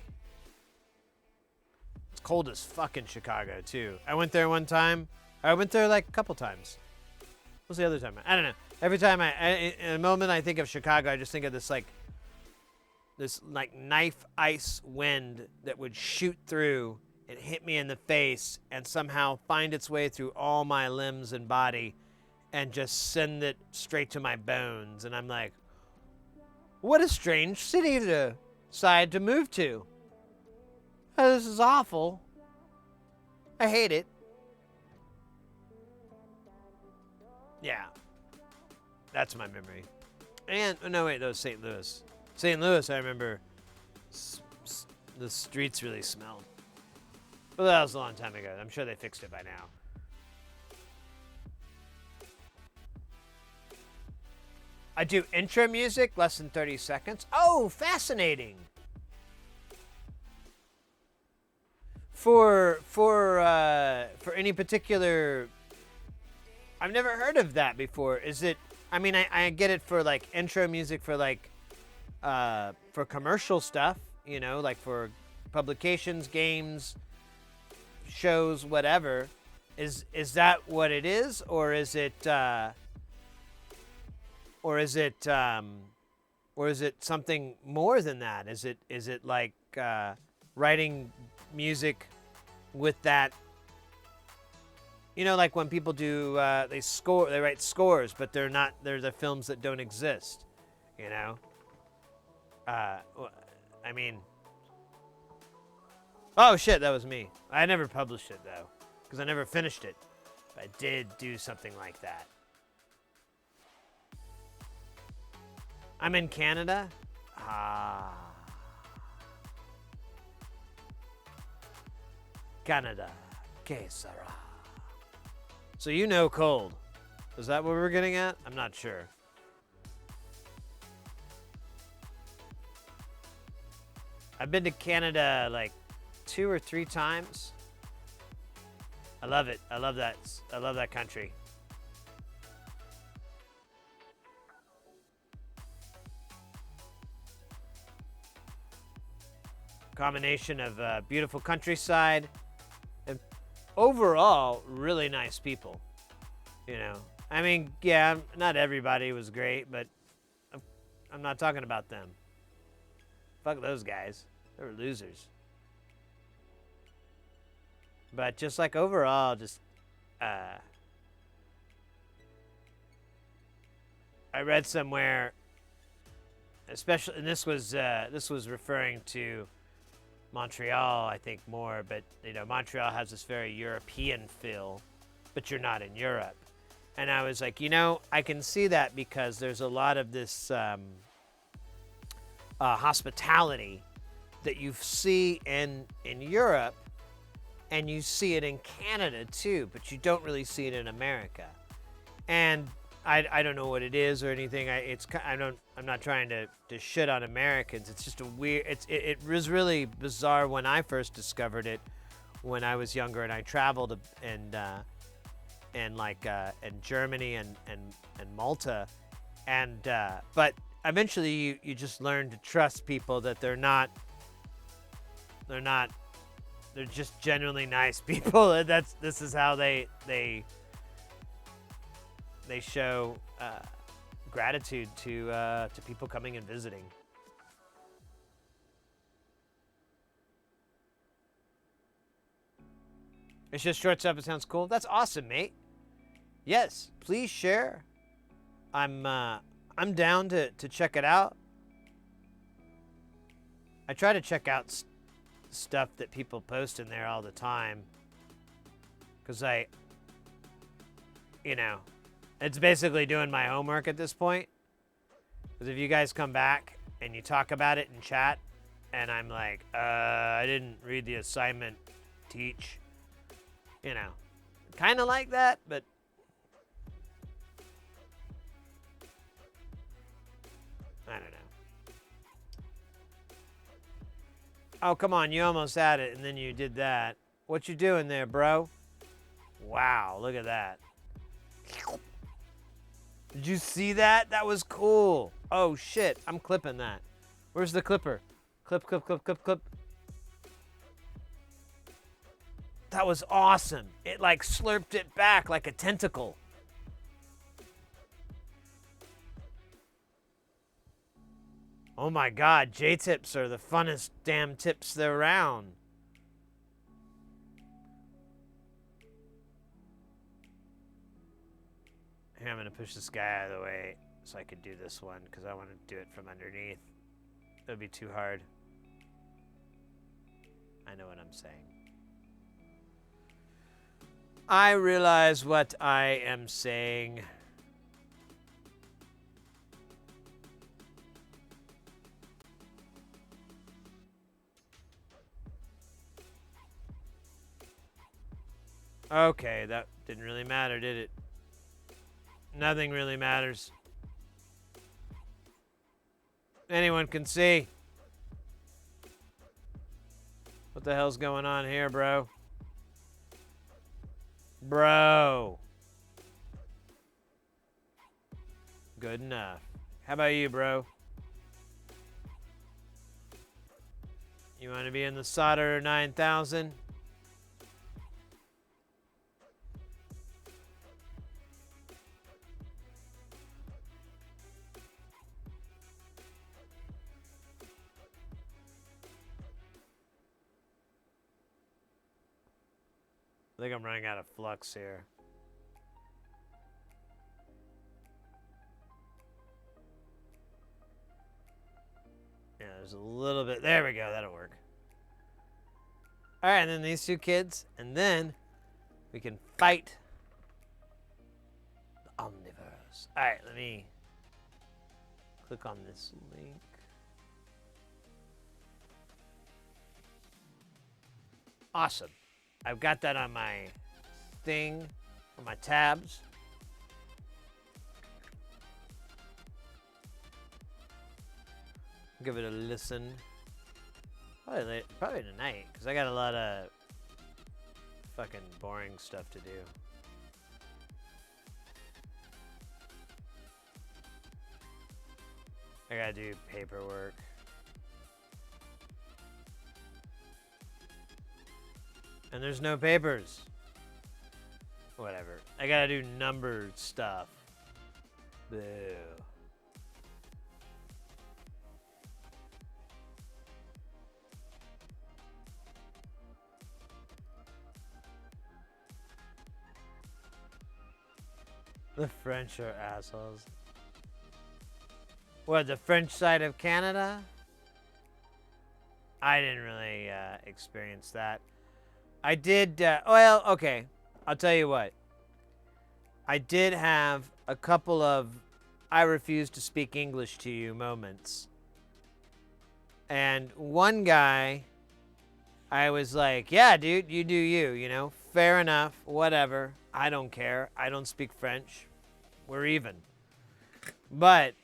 It's cold as fuck in Chicago, too. I went there one time. I went there like a couple times. What was the other time? I don't know. Every time in a moment I think of Chicago, I just think of this knife ice wind that would shoot through and hit me in the face and somehow find its way through all my limbs and body and just send it straight to my bones. And I'm like, what a strange city to decide to move to. Oh, this is awful. I hate it. Yeah. That's my memory. And, oh no, wait, that was St. Louis. St. Louis, I remember the streets really smelled. But that was a long time ago. I'm sure they fixed it by now. I do intro music, less than 30 seconds. Oh, fascinating. For any particular, I've never heard of that before. Is it? I mean, I get it for like intro music for like for commercial stuff, you know, like for publications, games, shows, whatever. Is that what it is, or is it something more than that? Is it like writing music with that? You know, like when people do they write scores, but they're the films that don't exist. You know. I mean, oh shit, that was me. I never published it though, because I never finished it. But I did do something like that. I'm in Canada. Canada, que sera. So you know cold. Is that what we're getting at? I'm not sure. I've been to Canada like 2 or 3 times. I love it. I love that country. Combination of beautiful countryside and overall really nice people. You know, I mean, yeah, not everybody was great, but I'm not talking about them. Fuck those guys. They were losers. But just like overall, just I read somewhere, especially, and this was referring to Montreal, I think more, but you know, Montreal has this very European feel, but you're not in Europe. And I was like, you know, I can see that because there's a lot of this hospitality that you see in Europe, and you see it in Canada too, but you don't really see it in America. And I don't know what it is or anything. I'm not trying to shit on Americans. It's just a weird. It was really bizarre when I first discovered it when I was younger and I traveled in Germany and Malta, and but eventually you just learn to trust people, that they're just genuinely nice people. This is how they show gratitude to people coming and visiting. It's just short stuff. It sounds cool. That's awesome, mate. Yes, please share. I'm down to check it out. I try to check out stuff that people post in there all the time, because it's basically doing my homework at this point. Because if you guys come back and you talk about it in chat, and I'm like, I didn't read the assignment, teach. You know, kind of like that, but I don't know. Oh, come on, you almost had it, and then you did that. What you doing there, bro? Wow, look at that. Did you see that? That was cool. Oh, shit, I'm clipping that. Where's the clipper? Clip, clip, clip, clip, clip. That was awesome. It like slurped it back like a tentacle. Oh my God, J-tips are the funnest damn tips there around. Here, I'm gonna push this guy out of the way so I could do this one, because I want to do it from underneath. It would be too hard. I know what I'm saying. I realize what I am saying. Okay, that didn't really matter, did it? Nothing really matters. anyone can see. What the hell's going on here, bro? Bro. Good enough. How about you, bro? You want to be in the Solder 9000? I think I'm running out of flux here. Yeah, there's a little bit. There we go. That'll work. All right, and then these two kids, and then we can fight the Omniverse. All right, let me click on this link. Awesome. I've got that on my thing, on my tabs. Give it a listen. Probably tonight, because I got a lot of fucking boring stuff to do. I gotta do paperwork. And there's no papers. Whatever. I gotta do numbered stuff. Boo. The French are assholes. What, the French side of Canada? I didn't really experience that. I did, well, okay. I'll tell you what. I did have a couple of I refuse to speak English to you moments. And one guy, I was like, yeah, dude, you do you, you know? Fair enough, whatever. I don't care. I don't speak French. We're even. But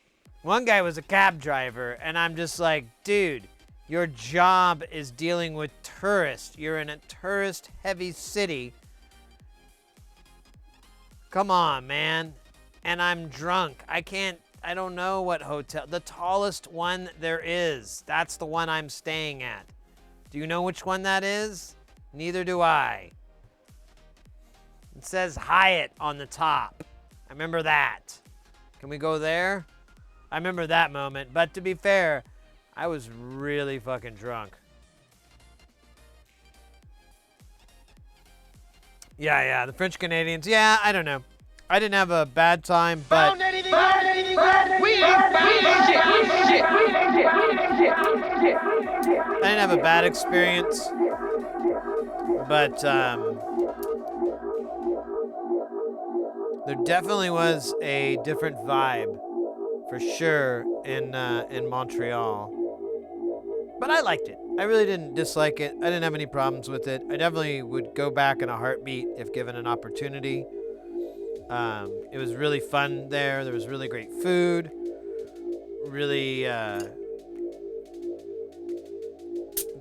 one guy was a cab driver, and I'm just like, dude, your job is dealing with tourists. You're in a tourist-heavy city. Come on, man. And I'm drunk. I don't know what hotel. The tallest one there is. That's the one I'm staying at. Do you know which one that is? Neither do I. It says Hyatt on the top. I remember that. Can we go there? I remember that moment. But to be fair, I was really fucking drunk. Yeah, the French Canadians. Yeah, I don't know. I didn't have a bad time, but... I didn't have a bad experience, but there definitely was a different vibe, for sure, in Montreal. But I liked it. I really didn't dislike it. I didn't have any problems with it. I definitely would go back in a heartbeat if given an opportunity. It was really fun there. There was really great food. Really,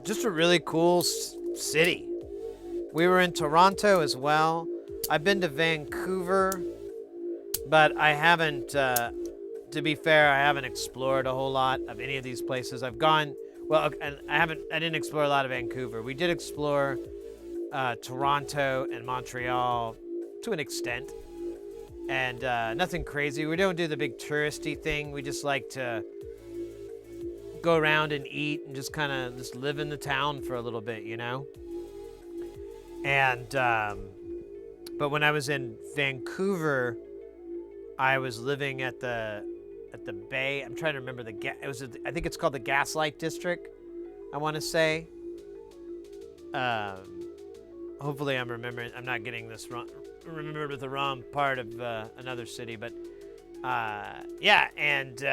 just a really cool city. We were in Toronto as well. I've been to Vancouver, but I haven't, to be fair, I haven't explored a whole lot of any of these places. I've gone, well, and I didn't explore a lot of Vancouver. We did explore Toronto and Montreal to an extent. And nothing crazy. We don't do the big touristy thing. We just like to go around and eat and just kind of just live in the town for a little bit, you know? And, but when I was in Vancouver, I was living at the Bay. I'm trying to remember I think it's called the Gaslight District, I want to say. Hopefully I'm remembering, I'm not getting this wrong. Remember the wrong part of another city, but yeah, and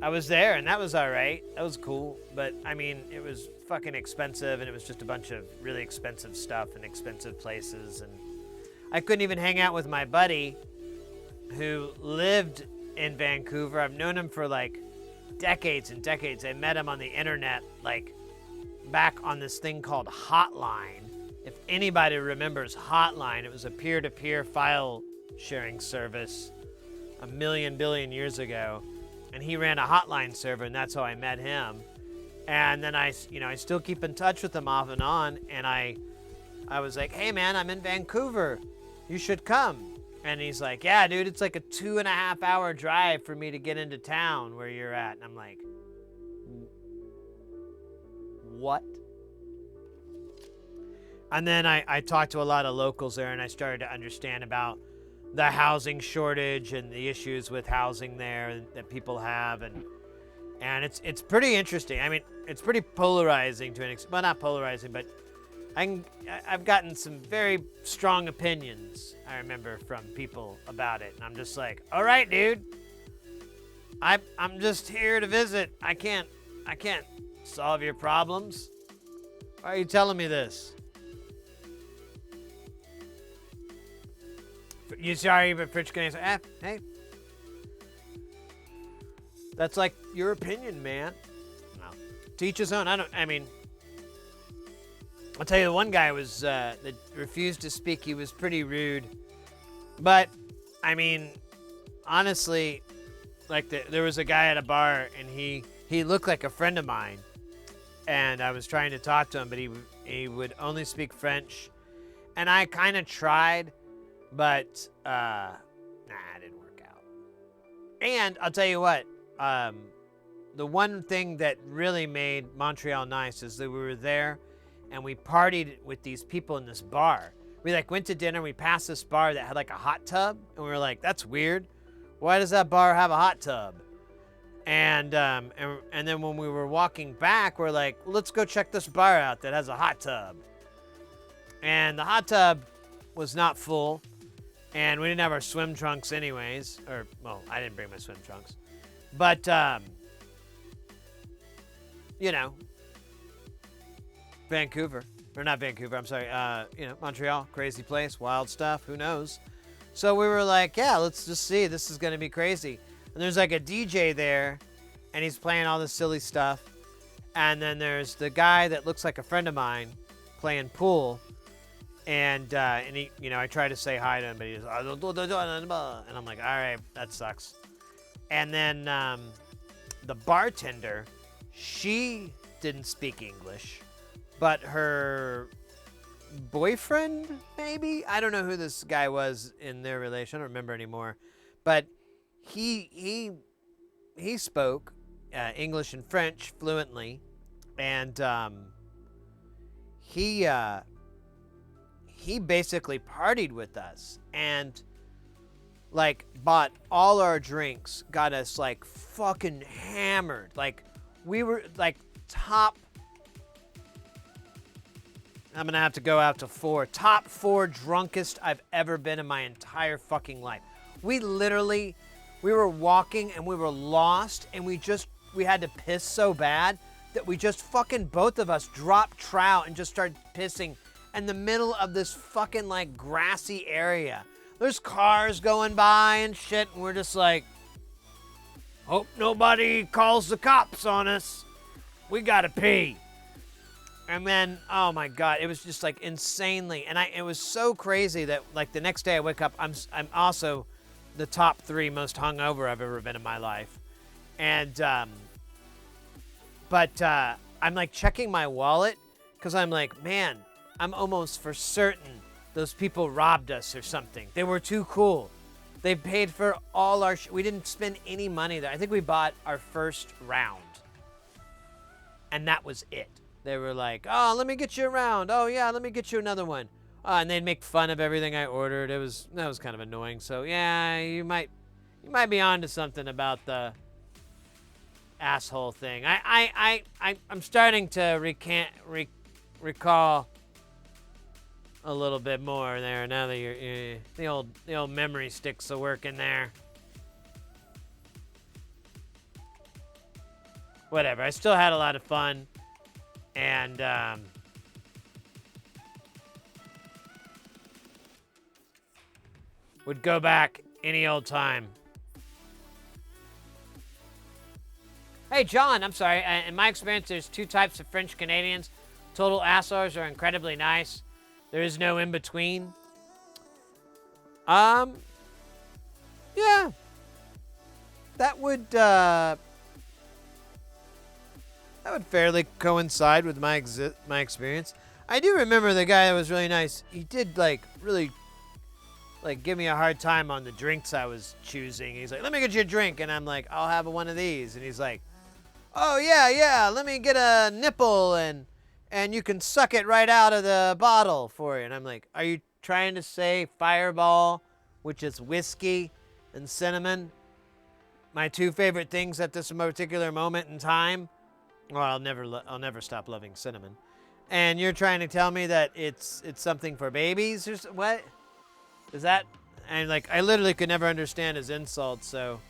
I was there, and that was all right. That was cool, but I mean, it was fucking expensive, and it was just a bunch of really expensive stuff and expensive places, and I couldn't even hang out with my buddy who lived in Vancouver. I've known him for like decades and decades. I met him on the internet, like back on this thing called Hotline. If anybody remembers Hotline, it was a peer-to-peer file sharing service a billion years ago. And he ran a Hotline server, and that's how I met him. And then I still keep in touch with him off and on. And I was like, hey man, I'm in Vancouver. You should come. And he's like, yeah, dude, it's like a 2.5 hour drive for me to get into town where you're at. And I'm like, what? And then I talked to a lot of locals there, and I started to understand about the housing shortage and the issues with housing there that people have. And it's pretty interesting. I mean, it's pretty polarizing to an extent. Well, not polarizing, but I've gotten some very strong opinions, I remember, from people about it. And I'm just like, all right, dude, I'm just here to visit. I can't solve your problems. Why are you telling me this? You sorry, but Fritz can say, hey, that's like your opinion, man. No, to each his own. I mean, I'll tell you, the one guy was that refused to speak. He was pretty rude, but I mean, honestly, like there was a guy at a bar, and he looked like a friend of mine, and I was trying to talk to him, but he would only speak French, and I kind of tried, but it didn't work out. And I'll tell you what, the one thing that really made Montreal nice is that we were there. And we partied with these people in this bar. We went to dinner, we passed this bar that had like a hot tub, and we were like, that's weird. Why does that bar have a hot tub? And then when we were walking back, we're like, let's go check this bar out that has a hot tub. And the hot tub was not full, and we didn't have our swim trunks anyways. Or, well, I didn't bring my swim trunks. But, Vancouver, or not Vancouver, I'm sorry, Montreal, crazy place, wild stuff, who knows? So we were like, yeah, let's just see, this is gonna be crazy. And there's like a DJ there, and he's playing all this silly stuff. And then there's the guy that looks like a friend of mine playing pool. And he, I try to say hi to him, but he's, and I'm like, all right, that sucks. And then the bartender, she didn't speak English. But her boyfriend, maybe? I don't know who this guy was in their relation. I don't remember anymore. But he spoke English and French fluently. And he basically partied with us. And, bought all our drinks. Got us, fucking hammered. We were, top... I'm going to have to go out to 4. Top 4 drunkest I've ever been in my entire fucking life. We were walking and we were lost, and we had to piss so bad that we just fucking, both of us, dropped trout and just started pissing in the middle of this fucking, grassy area. There's cars going by and shit, and we're just like, hope nobody calls the cops on us. We gotta pee. And then, oh my God, it was just insanely, and it was so crazy that the next day I wake up, I'm also the top 3 most hungover I've ever been in my life. And, I'm checking my wallet, because I'm like, man, I'm almost for certain those people robbed us or something. They were too cool. They paid for all our we didn't spend any money there. I think we bought our first round. And that was it. They were like, oh, let me get you a round. Oh, yeah, let me get you another one. And they'd make fun of everything I ordered. That was kind of annoying. So, yeah, you might be onto something about the asshole thing. I'm starting to recall a little bit more there now that you're the old memory sticks are working there. Whatever. I still had a lot of fun. And, would go back any old time. Hey, hey, John, I'm sorry. In my experience, there's two types of French Canadians. Total assholes are incredibly nice. There is no in between. Yeah. That would fairly coincide with my experience. I do remember the guy that was really nice. He did really give me a hard time on the drinks I was choosing. He's like, "Let me get you a drink," and I'm like, "I'll have one of these." And he's like, "Oh yeah, let me get a nipple and you can suck it right out of the bottle for you." And I'm like, "Are you trying to say Fireball, which is whiskey, and cinnamon, my two favorite things at this particular moment in time?" Well, I'll never stop loving cinnamon. And you're trying to tell me that it's something for babies or what? Is that? And I literally could never understand his insults, so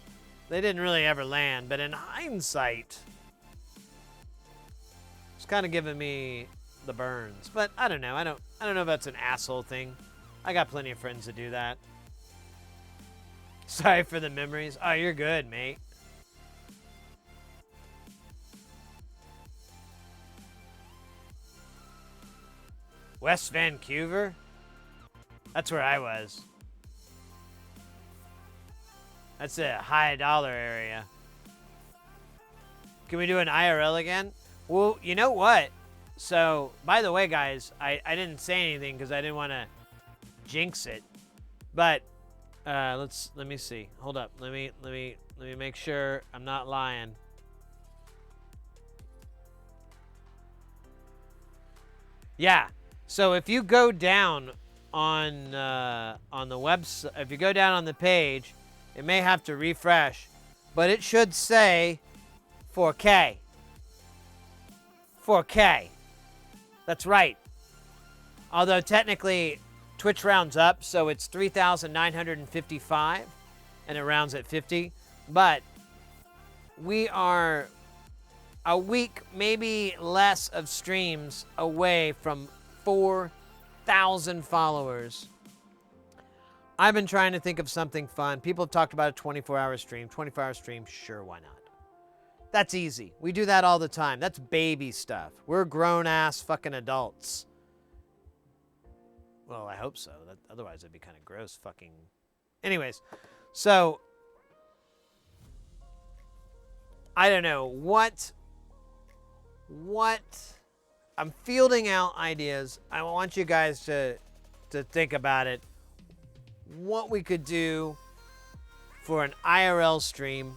they didn't really ever land. But in hindsight, it's kind of giving me the burns. But I don't know. I don't know if that's an asshole thing. I got plenty of friends that do that. Sorry for the memories. Oh, you're good, mate. West Vancouver? That's where I was. That's a high dollar area. Can we do an IRL again? Well, you know what? So, by the way, guys, I didn't say anything because I didn't want to jinx it. But let me see. Hold up. Let me make sure I'm not lying. Yeah. So if you go down on the website, if you go down on the page, it may have to refresh, but it should say 4K. 4K. That's right. Although technically Twitch rounds up, so it's 3,955 and it rounds at 50, but we are a week, maybe less of streams away from 4,000 followers. I've been trying to think of something fun. People have talked about a 24-hour stream. 24-hour stream, sure, why not? That's easy. We do that all the time. That's baby stuff. We're grown-ass fucking adults. Well, I hope so. Otherwise, it'd be kind of gross fucking... Anyways, so... I don't know. What... I'm fielding out ideas. I want you guys to think about it. What we could do for an IRL stream.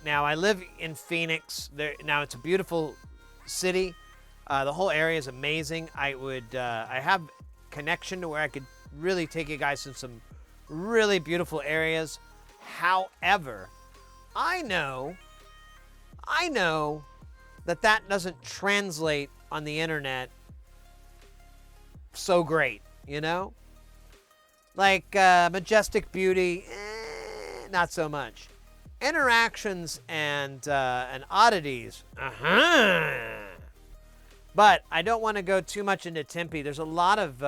Now, I live in Phoenix. Now, it's a beautiful city. The whole area is amazing. I have connection to where I could really take you guys in some really beautiful areas. However, I know that doesn't translate on the internet so great, you know? Like Majestic Beauty, not so much. Interactions and oddities, But I don't want to go too much into Tempe. There's a lot of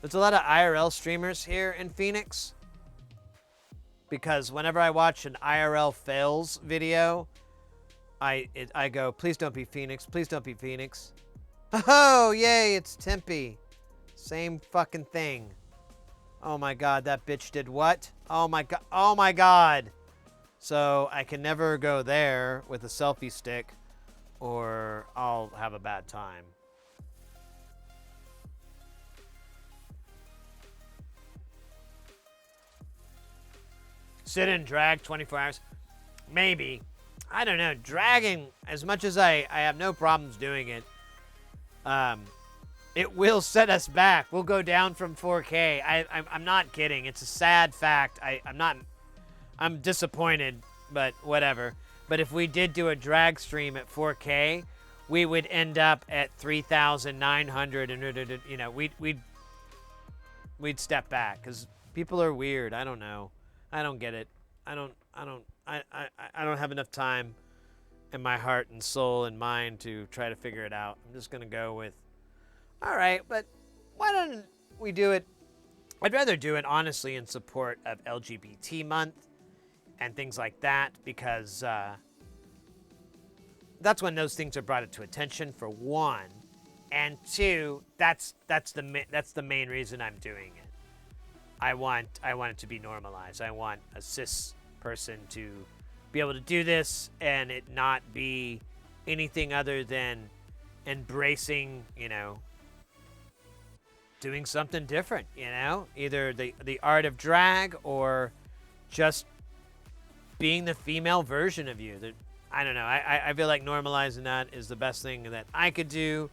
IRL streamers here in Phoenix. Because whenever I watch an IRL fails video, I go, please don't be Phoenix. Please don't be Phoenix. Oh, yay, it's Tempe. Same fucking thing. Oh my god, that bitch did what? Oh my god. Oh my god. So I can never go there with a selfie stick or I'll have a bad time. Sit and drag 24 hours? Maybe. I don't know. Dragging, as much as I have no problems doing it, it will set us back. We'll go down from 4K. I'm not kidding. It's a sad fact. I'm disappointed, but whatever. But if we did do a drag stream at 4K, we would end up at 3,900, and you know, we'd step back because people are weird. I don't know. I don't get it. I don't have enough time in my heart and soul and mind to try to figure it out. I'm just gonna go with, all right, but why don't we do it? I'd rather do it honestly in support of LGBT month and things like that, because that's when those things are brought to attention, for one, and two, that's the main reason I'm doing it. I want it to be normalized. I want a cis person to be able to do this and it not be anything other than embracing, doing something different, either the art of drag or just being the female version of you. I don't know. I feel like normalizing that is the best thing that I could do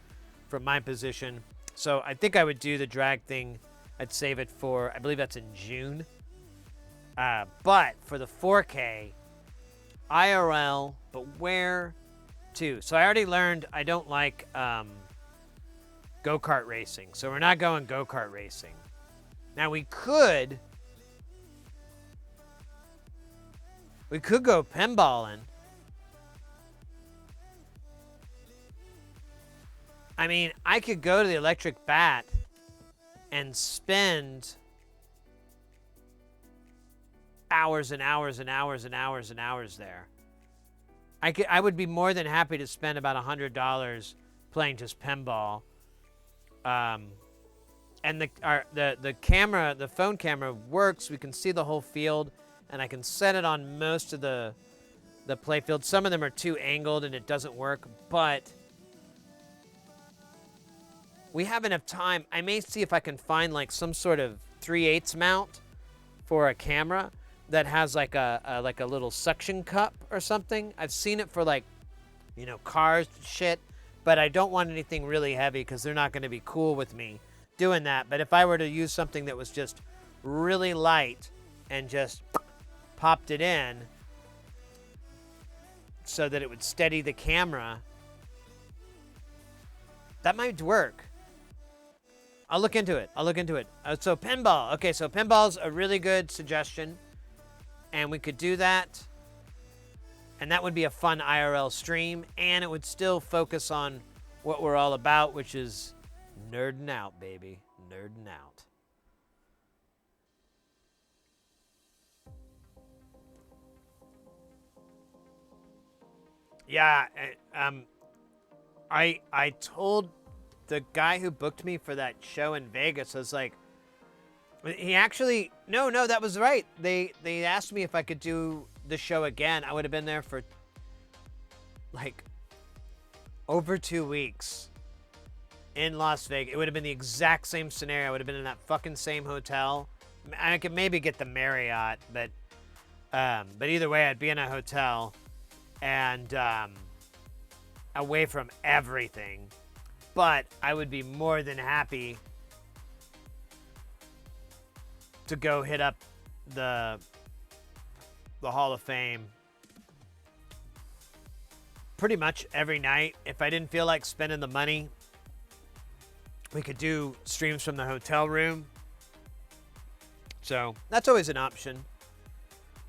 from my position. So I think I would do the drag thing. I'd save it for, I believe that's in June. But for the 4K, IRL, but where to? So I already learned I don't like go-kart racing. So we're not going go-kart racing. Now we could go pinballing. I mean, I could go to the electric bat and spend hours and hours and hours and hours and hours there. I would be more than happy to spend about $100 playing just pinball. And the camera, the phone camera works. We can see the whole field, and I can set it on most of the play field. Some of them are too angled and it doesn't work, but we have enough time. I may see if I can find like some sort of 3/8 mount for a camera that has like a little suction cup or something. I've seen it for like, cars shit, but I don't want anything really heavy because they're not going to be cool with me doing that. But if I were to use something that was just really light and just popped it in so that it would steady the camera, that might work. I'll look into it. So pinball. Okay, so pinball's a really good suggestion. And we could do that. And that would be a fun IRL stream. And it would still focus on what we're all about, which is nerding out, baby. Nerding out. Yeah, I told the guy who booked me for that show in Vegas, I was like, he actually, no, that was right. They asked me if I could do the show again. I would have been there for like over 2 weeks in Las Vegas. It would have been the exact same scenario. I would have been in that fucking same hotel. I could maybe get the Marriott, but either way, I'd be in a hotel and away from everything. But I would be more than happy to go hit up the Hall of Fame pretty much every night. If I didn't feel like spending the money, we could do streams from the hotel room. So that's always an option.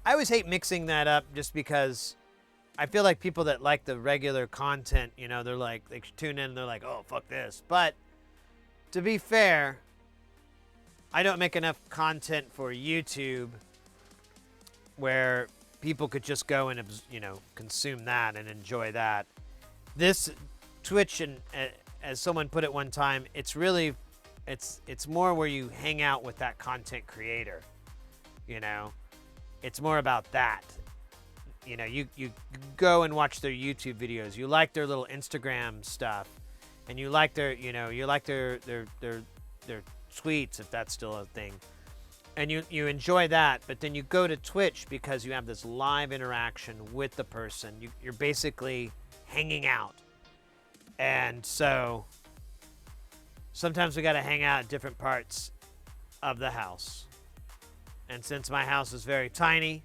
I always hate mixing that up just because I feel like people that like the regular content, they're like, they tune in and they're like, oh, fuck this. But to be fair, I don't make enough content for YouTube where people could just go and, consume that and enjoy that. This Twitch, and as someone put it one time, it's really, it's more where you hang out with that content creator. It's more about that. You go and watch their YouTube videos. You like their little Instagram stuff, and you like their tweets, if that's still a thing, and you enjoy that. But then you go to Twitch because you have this live interaction with the person. You're basically hanging out, and so sometimes we got to hang out at different parts of the house. And since my house is very tiny,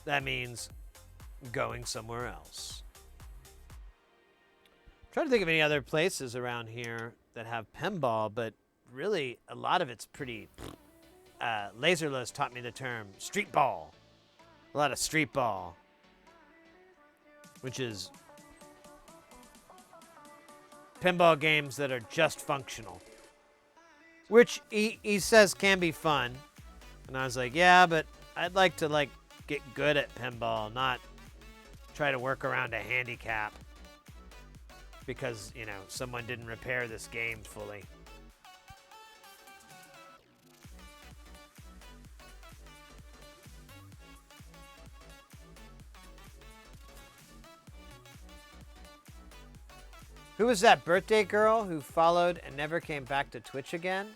that means going somewhere else. I'm trying to think of any other places around here that have pinball, but really a lot of it's pretty... Laserless taught me the term street ball. A lot of street ball. Which is pinball games that are just functional. Which he says can be fun. And I was like, yeah, but I'd like to get good at pinball, not try to work around a handicap because, you know, someone didn't repair this game fully. Who was that birthday girl who followed and never came back to Twitch again?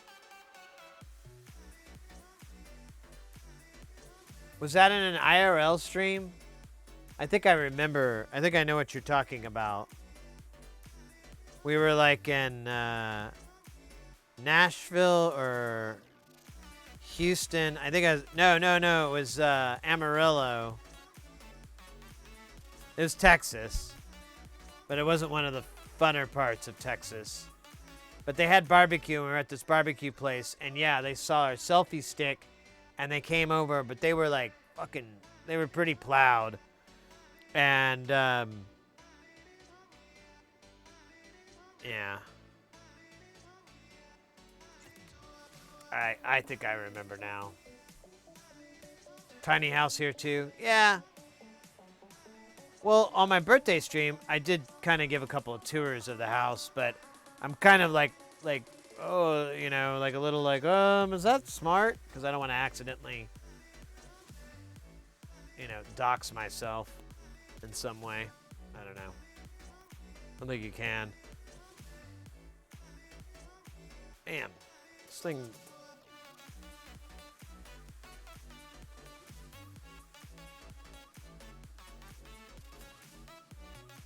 Was that in an IRL stream? I think I remember. I think I know what you're talking about. We were like in Nashville or Houston. I think I was, no. It was Amarillo. It was Texas. But it wasn't one of the funner parts of Texas. But they had barbecue, and we were at this barbecue place, and yeah, they saw our selfie stick, and they came over, but they were like fucking, they were pretty plowed. And, yeah. I think I remember now. Tiny house here too. Yeah. Well, on my birthday stream, I did kind of give a couple of tours of the house, but I'm kind of like, oh, you know, like a little like, is that smart? Because I don't want to accidentally, you know, dox myself in some way. I don't know. I don't think you can. Man, this thing.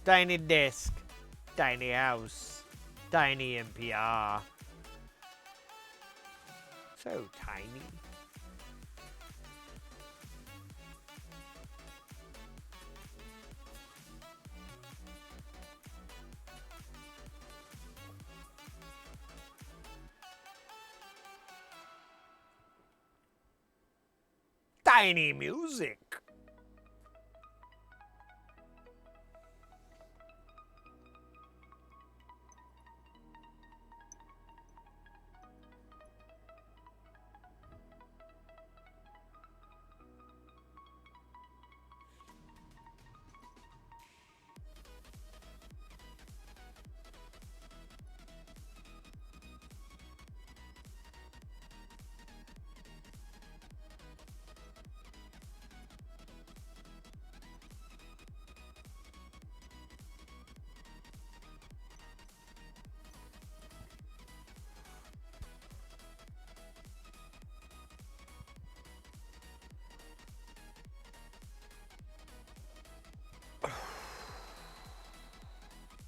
Tiny desk, tiny house, tiny NPR. So tiny. Tiny music.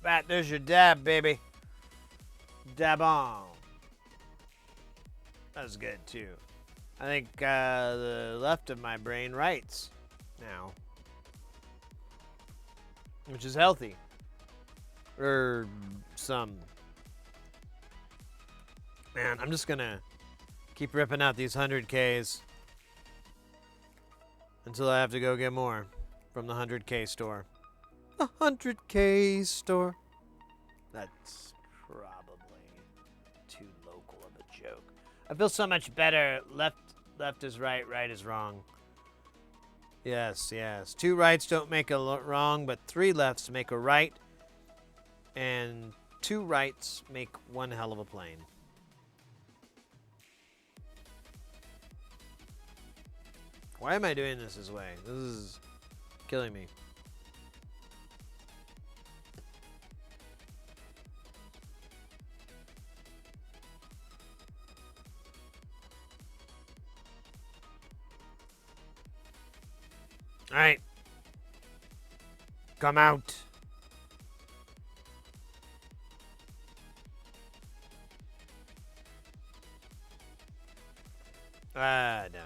Matt, there's your dab, baby. Dab on. That was good, too. I think the left of my brain writes now. Which is healthy. Or some. Man, I'm just going to keep ripping out these 100Ks until I have to go get more from the 100K store. The 100K store. That's probably too local of a joke. I feel so much better. Left is right, right is wrong. Yes, yes. 2 rights don't make a wrong, but 3 lefts make a right. And 2 rights make one hell of a plane. Why am I doing this way? This is killing me. All right. Come out. No. No.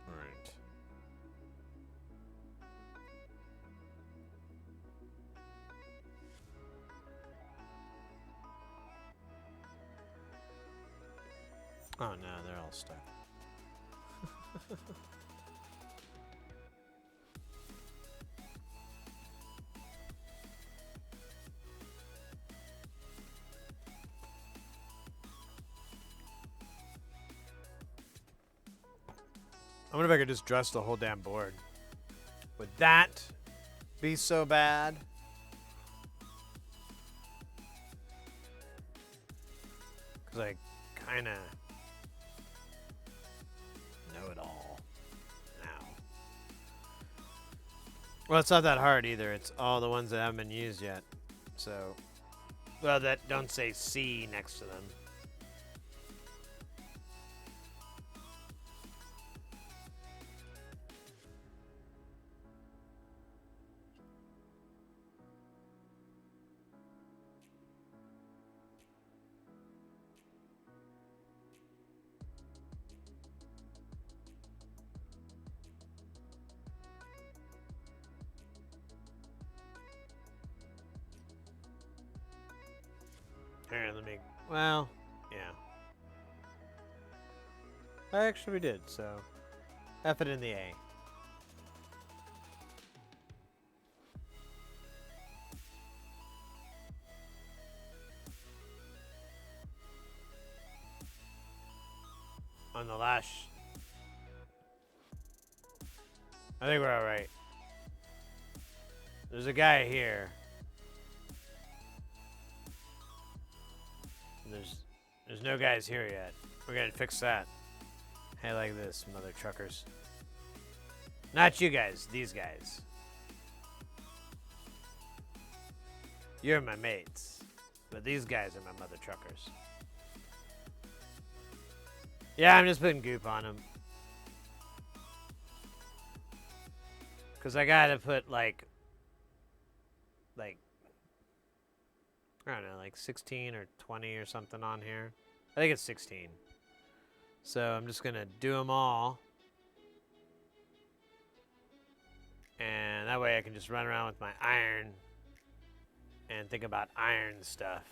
All right. Oh no, they're all stuck. I wonder if I could just dress the whole damn board. Would that be so bad? Because I kind of know it all now. Well, it's not that hard either. It's all the ones that haven't been used yet. So, well, that don't say C next to them. Here, let me. Well, yeah. Actually, we did, so. F it in the A. On the lash. I think we're alright. There's a guy here. There's no guys here yet. We're gonna fix that. Hey, like this, mother truckers. Not you guys, these guys. You're my mates. But these guys are my mother truckers. Yeah, I'm just putting goop on them. Because I gotta put, like, I don't know, like 16 or 20 or something on here. I think it's 16. So I'm just gonna do them all. And that way I can just run around with my iron and think about iron stuff.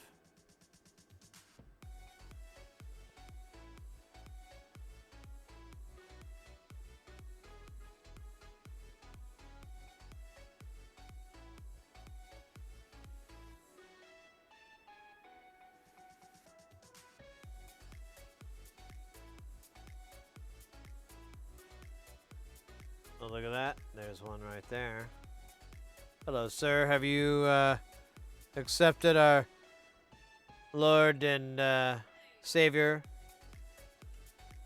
Oh, look at that. There's one right there. Hello, sir. Have you accepted our Lord and Savior,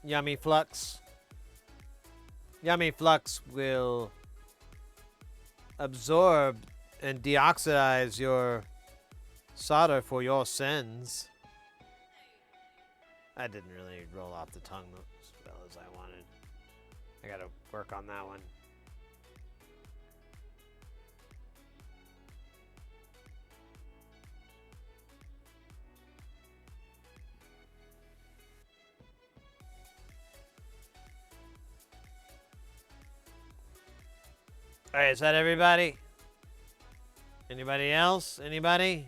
Yummy Flux? Yummy Flux will absorb and deoxidize your solder for your sins. That didn't really roll off the tongue as well as I wanted. I gotta work on that one. Alright, is that everybody? Anybody else? Anybody?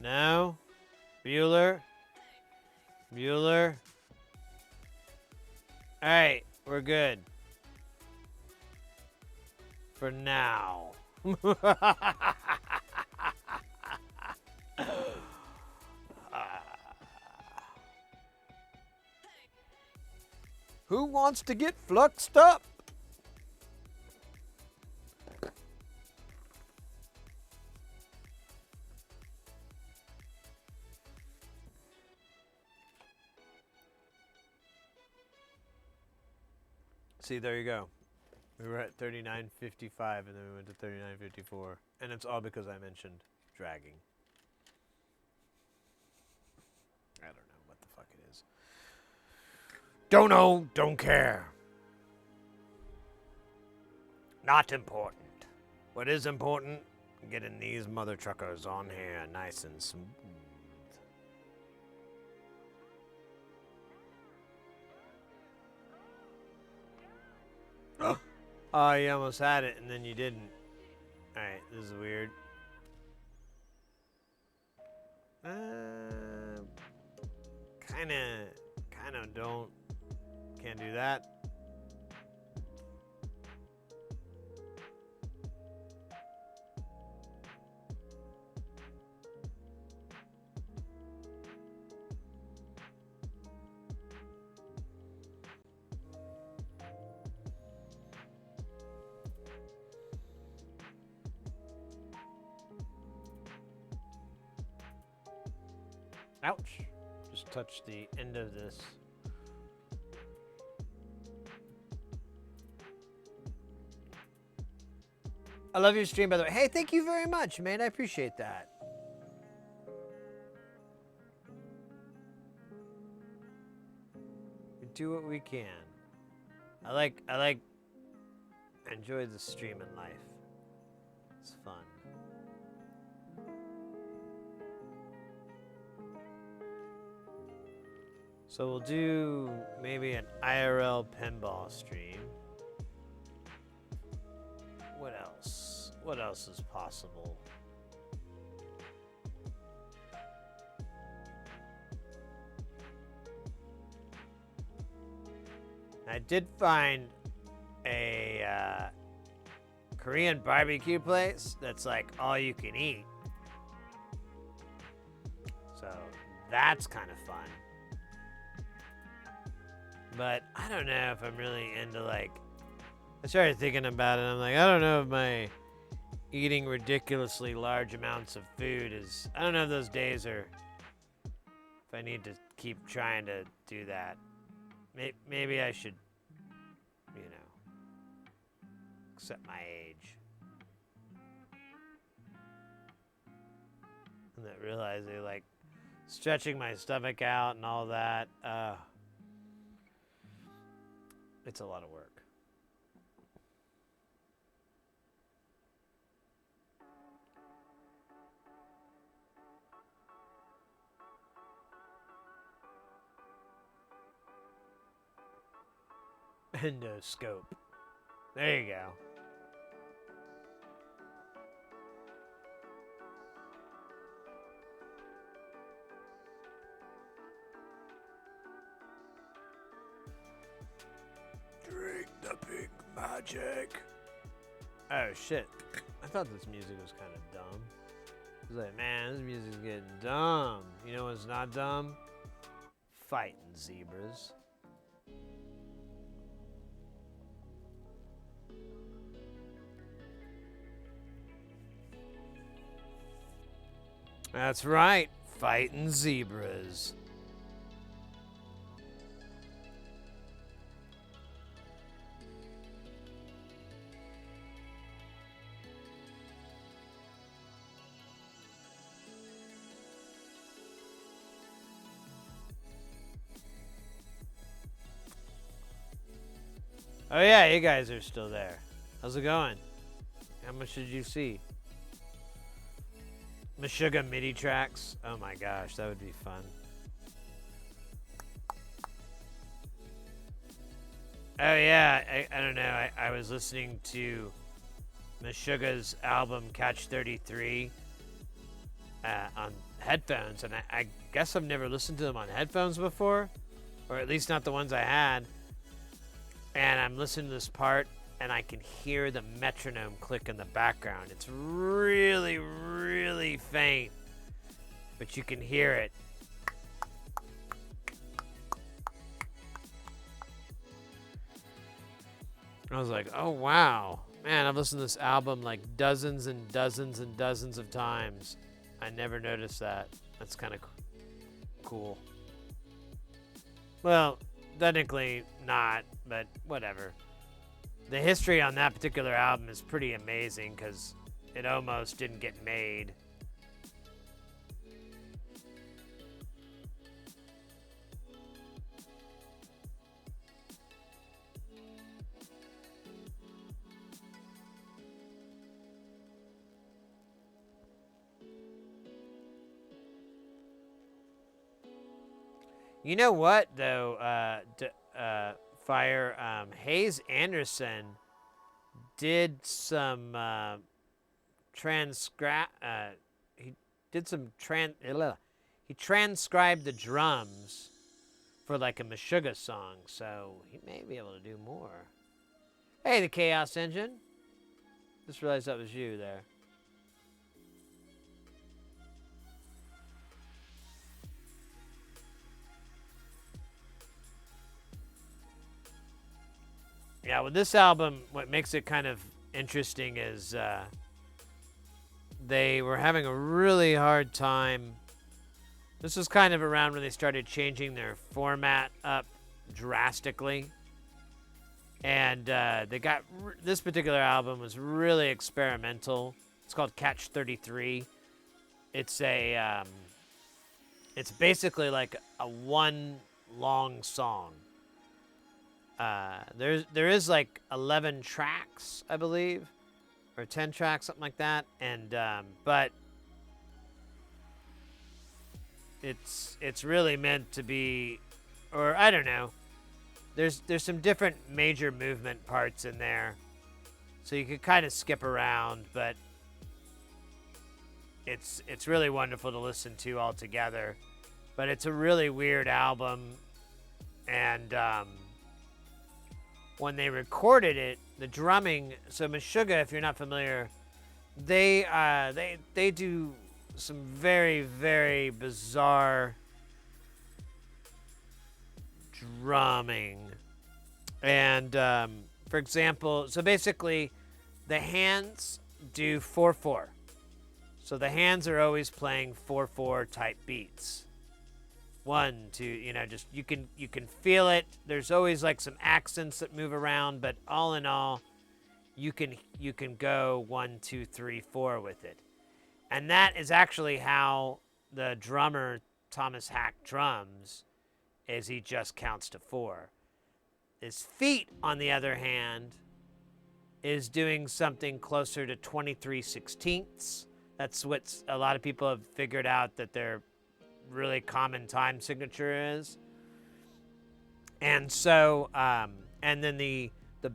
No? Bueller? Bueller? Alright, we're good. For now. Who wants to get fluxed up? See, there you go. We were at 39.55 and then we went to 39.54. And it's all because I mentioned dragging. I don't know what the fuck it is. Don't know, don't care. Not important. What is important? Getting these mother truckers on here nice and smooth. Oh, you almost had it and then you didn't. Alright, this is weird. Kinda don't. Can't do that. Ouch. Just touched the end of this. I love your stream, by the way. Hey, thank you very much, man. I appreciate that. We do what we can. I enjoy the streaming life. It's fun. So we'll do maybe an IRL pinball stream. What else? What else is possible? I did find a Korean barbecue place that's like all you can eat. So that's kind of fun. But I don't know if I'm really into like, I started thinking about it. I'm like, I don't know if my eating ridiculously large amounts of food is, I don't know if those days are, if I need to keep trying to do that. Maybe I should, you know, accept my age. And then realize they like stretching my stomach out and all that. It's a lot of work. Endoscope. There you go. Drink the pink magic. Oh shit. I thought this music was kind of dumb. I was like, man, this music's getting dumb. You know what's not dumb? Fighting zebras. That's right, fighting zebras. Oh yeah, you guys are still there. How's it going? How much did you see? Meshuggah MIDI tracks. Oh my gosh, that would be fun. Oh yeah, I don't know. I was listening to Meshuggah's album Catch 33 on headphones, and I guess I've never listened to them on headphones before, or at least not the ones I had. And I'm listening to this part, and I can hear the metronome click in the background. It's really, really faint, but you can hear it. I was like, oh wow. Man, I've listened to this album like dozens and dozens and dozens of times. I never noticed that. That's kind of cool. Well, technically not, but whatever. The history on that particular album is pretty amazing because it almost didn't get made. You know what, though, Fire, Hayes Anderson did some he transcribed the drums for like a Meshuggah song, so he may be able to do more. Hey, the Chaos Engine. Just realized that was you there. Yeah, with this album, what makes it kind of interesting is they were having a really hard time This was kind of around when they started changing their format up drastically. And they got this particular album was really experimental. It's called Catch 33. It's it's basically like a one long song. There is like 11 tracks, I believe, or 10 tracks, something like that. And but it's really meant to be, or I don't know. There's some different major movement parts in there, so you could kind of skip around, but it's really wonderful to listen to all together. But it's a really weird album, and when they recorded it, the drumming. So Meshuggah, if you're not familiar, they do some very, very bizarre drumming. And for example, so basically the hands do 4/4. So the hands are always playing 4/4 type beats. 1, 2, just you can feel it. There's always like some accents that move around, but all in all, you can go 1, 2, 3, 4 with it. And that is actually how the drummer Thomas Hack drums, is he just counts to 4. His feet, on the other hand, is doing something closer to 23/16. That's what a lot of people have figured out that their really common time signature is. And so, and then the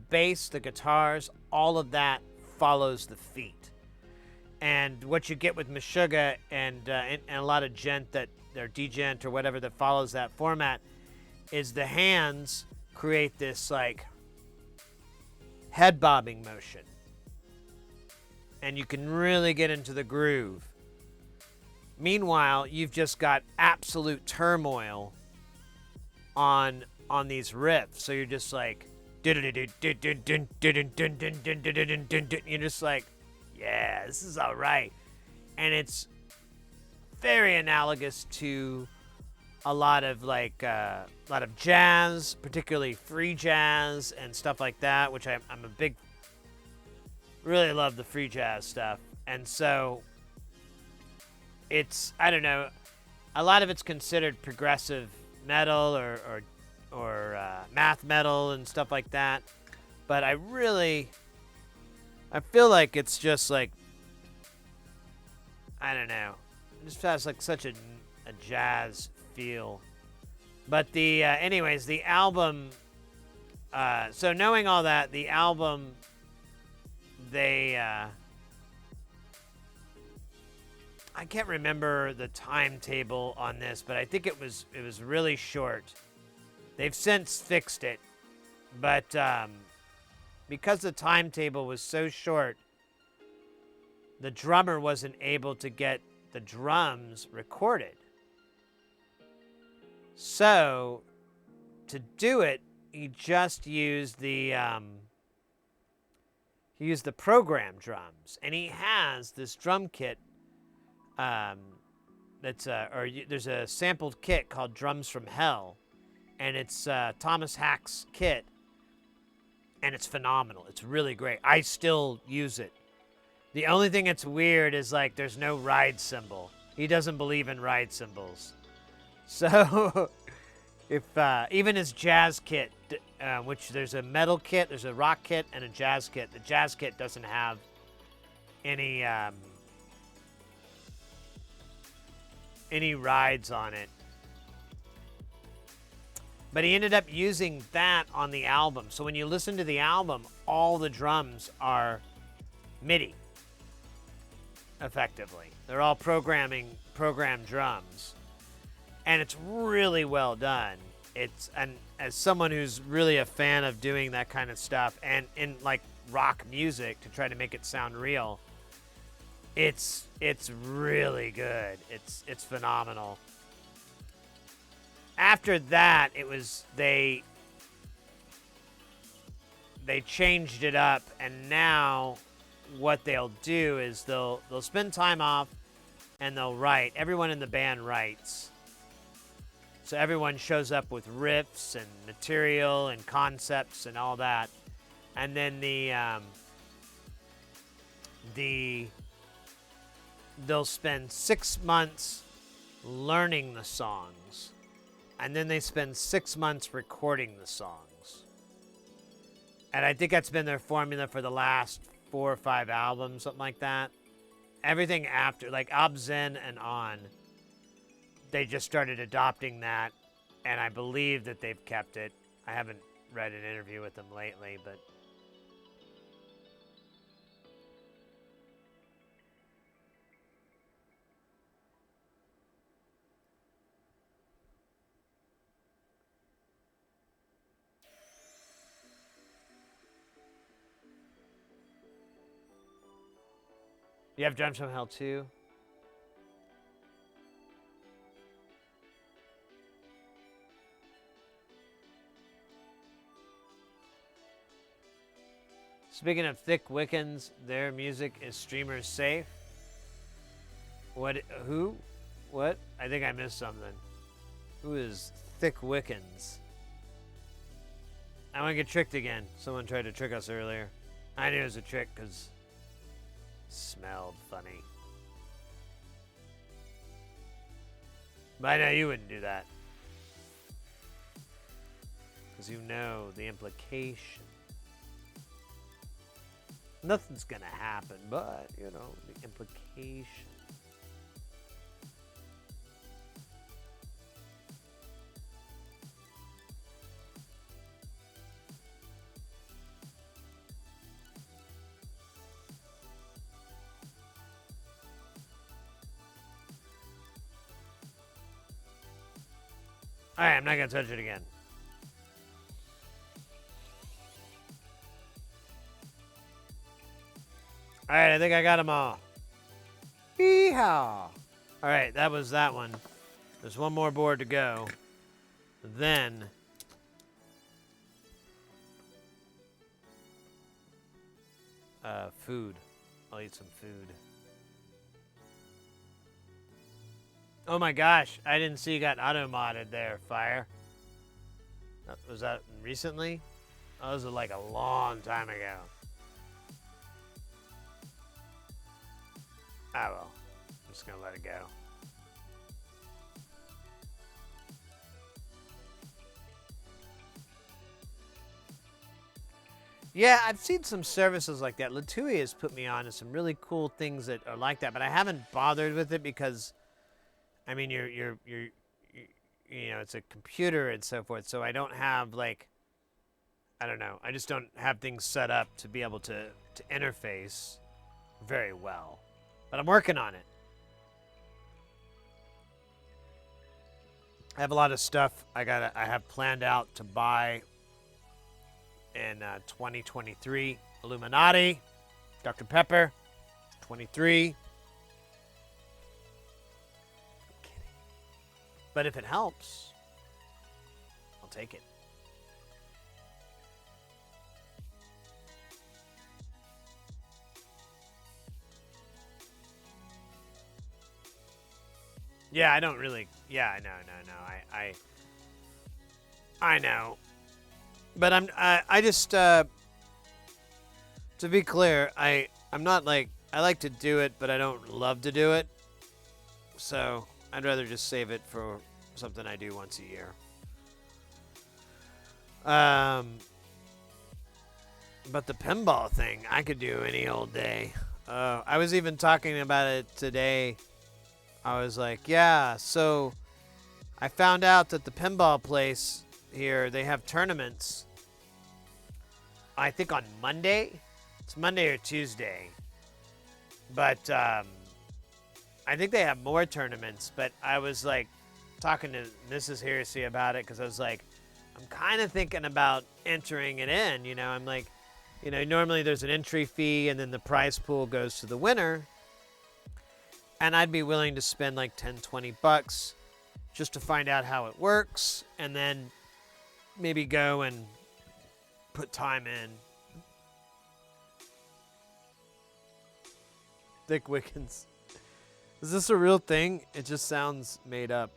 bass, the guitars, all of that follows the feet. And what you get with Meshuggah and a lot of gent that they're djent or whatever that follows that format is the hands create this like head bobbing motion. And you can really get into the groove. Meanwhile, you've just got absolute turmoil on these riffs. So you're just like you're just like, yeah, this is all right. And it's very analogous to a lot of jazz, particularly free jazz and stuff like that, which I'm a big, really love the free jazz stuff. And so it's, I don't know, a lot of it's considered progressive metal or math metal and stuff like that. But I feel like it's just like, I don't know, it just has like such a jazz feel. But anyways, the album, so knowing all that, the album, I can't remember the timetable on this, but I think it was really short. They've since fixed it, but because the timetable was so short, the drummer wasn't able to get the drums recorded. So to do it, he just used the program drums, and he has this drum kit. There's a sampled kit called Drums from Hell, and it's Thomas Hack's kit, and it's phenomenal. It's really great. I still use it. The only thing that's weird is like there's no ride cymbal. He doesn't believe in ride cymbals. So if even his jazz kit, which there's a metal kit, there's a rock kit, and a jazz kit. The jazz kit doesn't have any rides on it. But he ended up using that on the album. So when you listen to the album, all the drums are MIDI, effectively. They're all programmed drums. And it's really well done. And as someone who's really a fan of doing that kind of stuff, and in like rock music to try to make it sound real, it's really good. It's phenomenal. After that, it was they changed it up, and now what they'll do is they'll spend time off and they'll write. Everyone in the band writes, So everyone shows up with riffs and material and concepts and all that. And then they'll spend 6 months learning the songs. And then they spend 6 months recording the songs. And I think that's been their formula for the last 4 or 5 albums, something like that. Everything after, like Obzen and on, they just started adopting that, and I believe that they've kept it. I haven't read an interview with them lately, but you have Drums from Hell too? Speaking of Thick Wiccans, their music is streamer safe. What? Who? What? I think I missed something. Who is Thick Wiccans? I want to get tricked again. Someone tried to trick us earlier. I knew it was a trick because it smelled funny. But I know you wouldn't do that. Because you know the implication. Nothing's gonna happen, but, you know, the implication. Alright, I'm not gonna touch it again. Alright, I think I got them all. Yeehaw! Alright, that was that one. There's one more board to go. Then... food. I'll eat some food. Oh my gosh, I didn't see you got auto-modded there, Fire. Was that recently? Oh, this was like a long time ago. Ah, well. I'm just gonna let it go. Yeah, I've seen some services like that. Latui has put me on to some really cool things that are like that, but I haven't bothered with it because, I mean, you're you know, it's a computer and so forth, so I don't have, like, I don't know. I just don't have things set up to be able to interface very well. But I'm working on it. I have a lot of stuff I have planned out to buy in 2023. Illuminati, Dr. Pepper, 23. I'm kidding. But if it helps, I'll take it. Yeah, I don't really. Yeah, no. I know. But I just to be clear, I'm not like, I like to do it, but I don't love to do it. So I'd rather just save it for something I do once a year. But the pinball thing, I could do any old day. I was even talking about it today. I was like, yeah, so I found out that the pinball place here, they have tournaments. I think on Monday. It's Monday or Tuesday. But I think they have more tournaments. But I was like talking to Mrs. Heresy about it because I was like, I'm kind of thinking about entering it in. You know, I'm like, you know, normally there's an entry fee and then the prize pool goes to the winner. And I'd be willing to spend like 10, 20 bucks just to find out how it works and then maybe go and put time in. Thick Wiccans. Is this a real thing? It just sounds made up.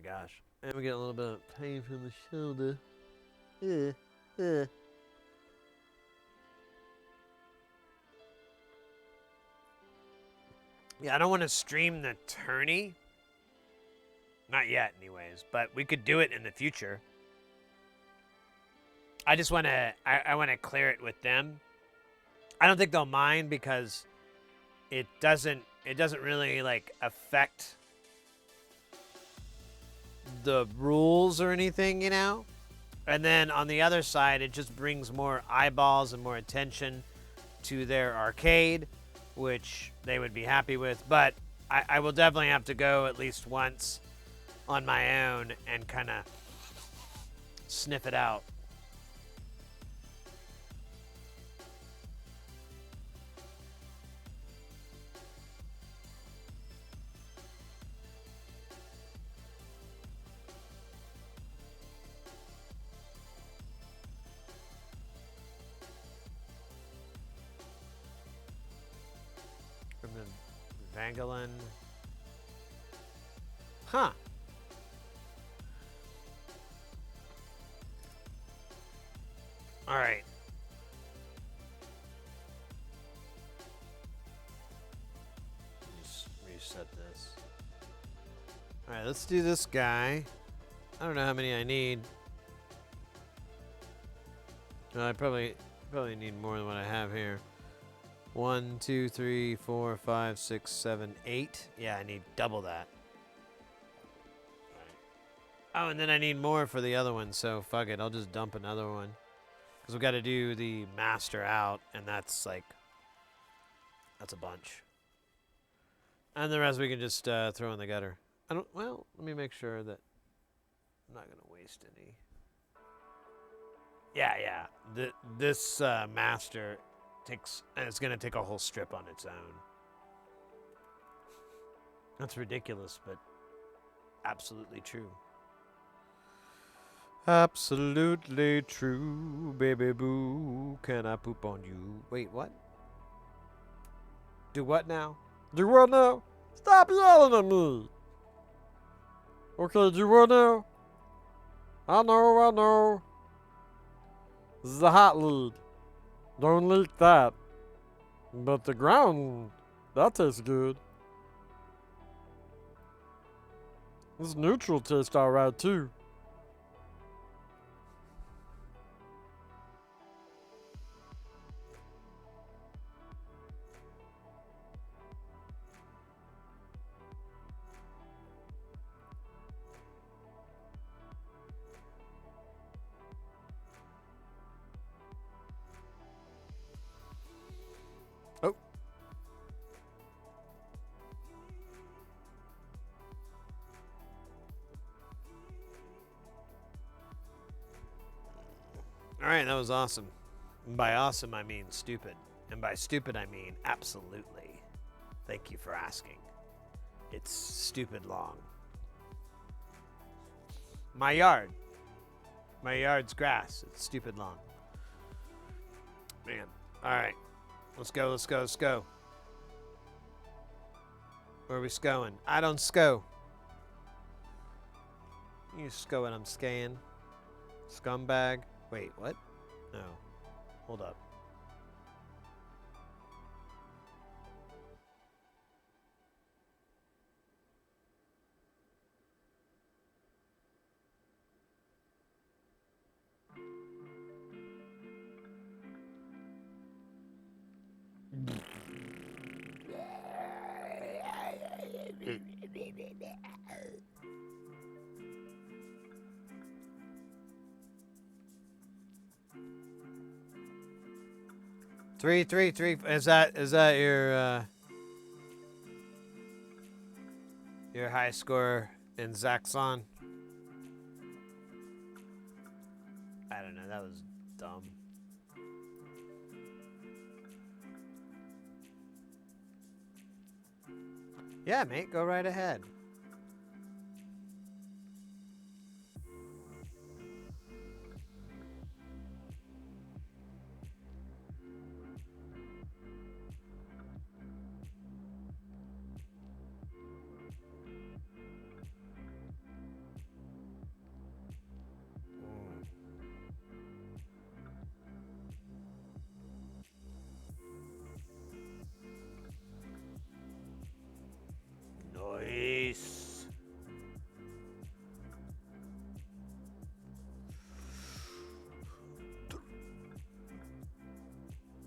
gosh. And we get a little bit of pain from the shoulder. Yeah. Yeah, I don't want to stream the tourney. Not yet, anyways. But we could do it in the future. I just want to. I want to clear it with them. I don't think they'll mind because it doesn't really like affect the rules or anything, you know? And then on the other side, it just brings more eyeballs and more attention to their arcade, which they would be happy with. But I will definitely have to go at least once on my own and kind of sniff it out. From the Vangalin. Huh. All right. Just reset this. All right, let's do this guy. I don't know how many I need. I probably need more than what I have here. 1, 2, 3, 4, 5, 6, 7, 8. Yeah, I need double that. Oh, and then I need more for the other one, so fuck it. I'll just dump another one. Because we've got to do the master out, and that's like... That's a bunch. And the rest we can just throw in the gutter. Well, let me make sure that I'm not going to waste any. Yeah. This master... and it's gonna take a whole strip on its own. That's ridiculous, but absolutely true. Absolutely true, baby boo. Can I poop on you? Wait, what? Do what now? Do what now? Stop yelling at me! Okay, do what now? I know. This is a hot lead. Don't leak that. But the ground, that tastes good. This neutral tastes alright too. Oh. Alright, that was awesome. And by awesome, I mean stupid. And by stupid, I mean absolutely. Thank you for asking. It's stupid long. My yard. My yard's grass. It's stupid long. Man. Alright. Let's go. Where are we scoing? I don't sco. You sco and I'm scan. Scumbag. Wait, what? No. Hold up. Three. Is that your high score in Zaxxon? I don't know. That was dumb. Yeah, mate. Go right ahead.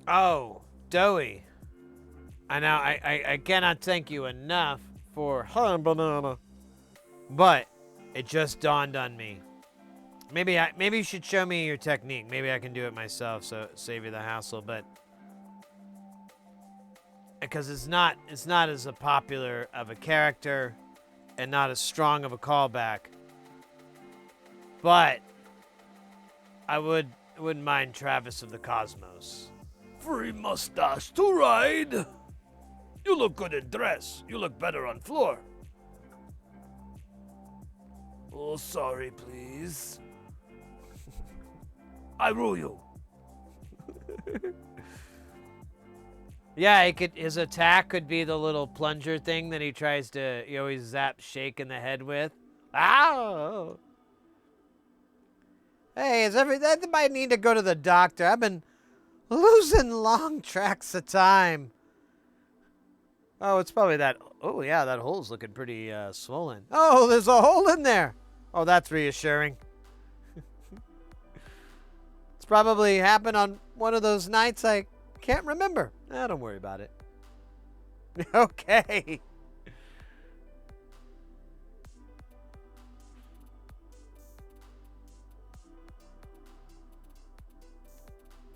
Oh, Doughy. I know I cannot thank you enough for Hi, banana. but it just dawned on me. Maybe you should show me your technique. Maybe I can do it myself so save you the hassle, but because it's not as a popular of a character and not as strong of a callback. But I wouldn't mind Travis of the Cosmos. Free mustache to ride. You look good in dress. You look better on floor. Oh, sorry, please. I rule you. Yeah, his attack could be the little plunger thing that he always zaps Shake in the head with. Ow! Hey, everybody need to go to the doctor? I've been losing long tracks of time. Oh, it's probably that. Oh, yeah, that hole's looking pretty swollen. Oh, there's a hole in there. Oh, that's reassuring. It's probably happened on one of those nights I can't remember. Don't worry about it. Okay.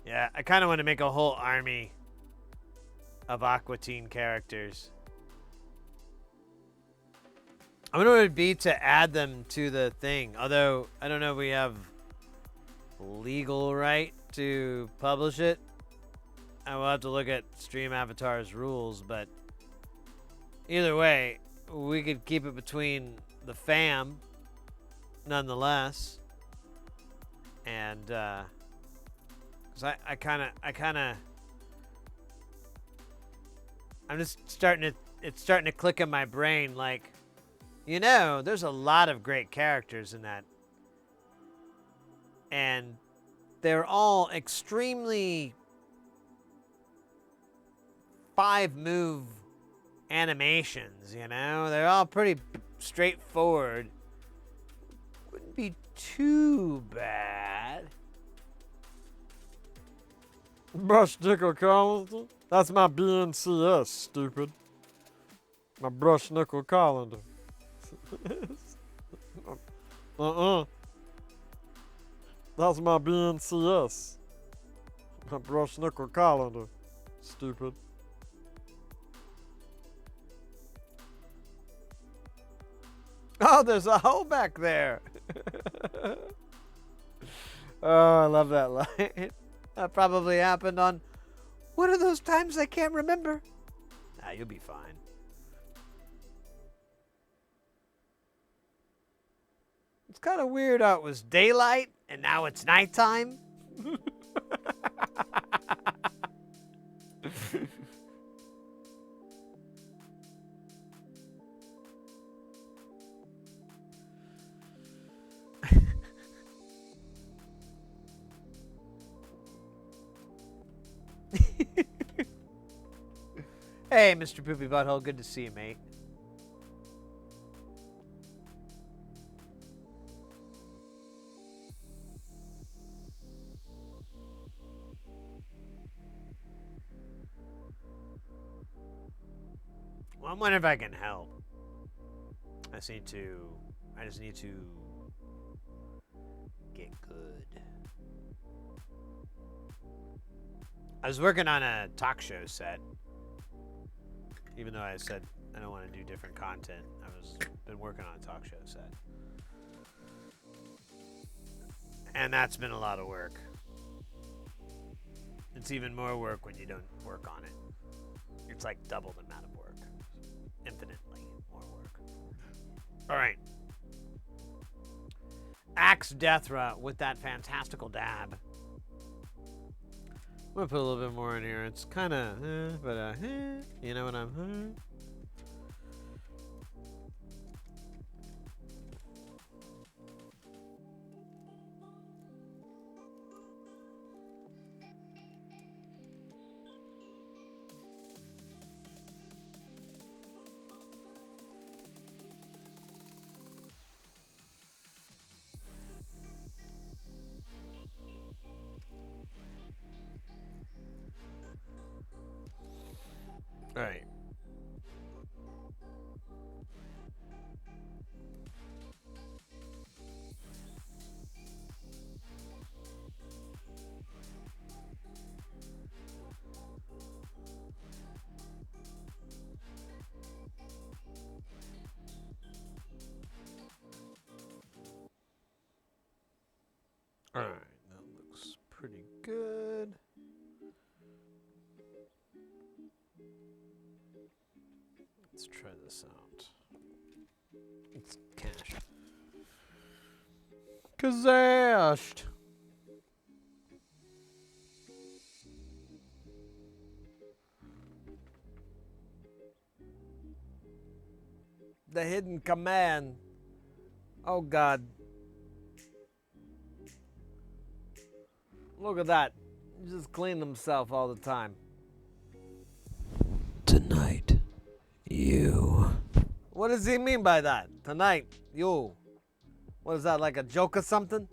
Yeah, I kind of want to make a whole army of Aqua Teen characters. I wonder what it would be to add them to the thing. Although, I don't know if we have legal right to publish it. I will have to look at Stream Avatar's rules, but either way, we could keep it between the fam, nonetheless. And, cause I'm just it's starting to click in my brain, like, you know, there's a lot of great characters in that. And they're all extremely 5-move animations, you know? They're all pretty straightforward. Wouldn't be too bad. Brush Nickel Colander? That's my BNCS, stupid. My Brush Nickel Colander. That's my BNCS. My Brush Nickel Colander, stupid. Oh, there's a hole back there. Oh, I love that line. That probably happened on one of those times I can't remember. Nah, you'll be fine. It's kind of weird how it was daylight and now it's nighttime. Hey, Mr. Poopy Butthole, good to see you, mate. Well, I'm wondering if I can help. I just need to get good. I was working on a talk show set. Even though I said I don't want to do different content, been working on a talk show set. And that's been a lot of work. It's even more work when you don't work on it. It's like double the amount of work. Infinitely more work. All right. Axe Deathra with that fantastical dab. I'm gonna put a little bit more in here. It's kind of, you know what I'm. All right, that looks pretty good. Let's try this out. It's cash. Kazashed. The hidden command. Oh God. Look at that. He just cleaned himself all the time. Tonight, you. What does he mean by that? Tonight, you. What is that, like a joke or something?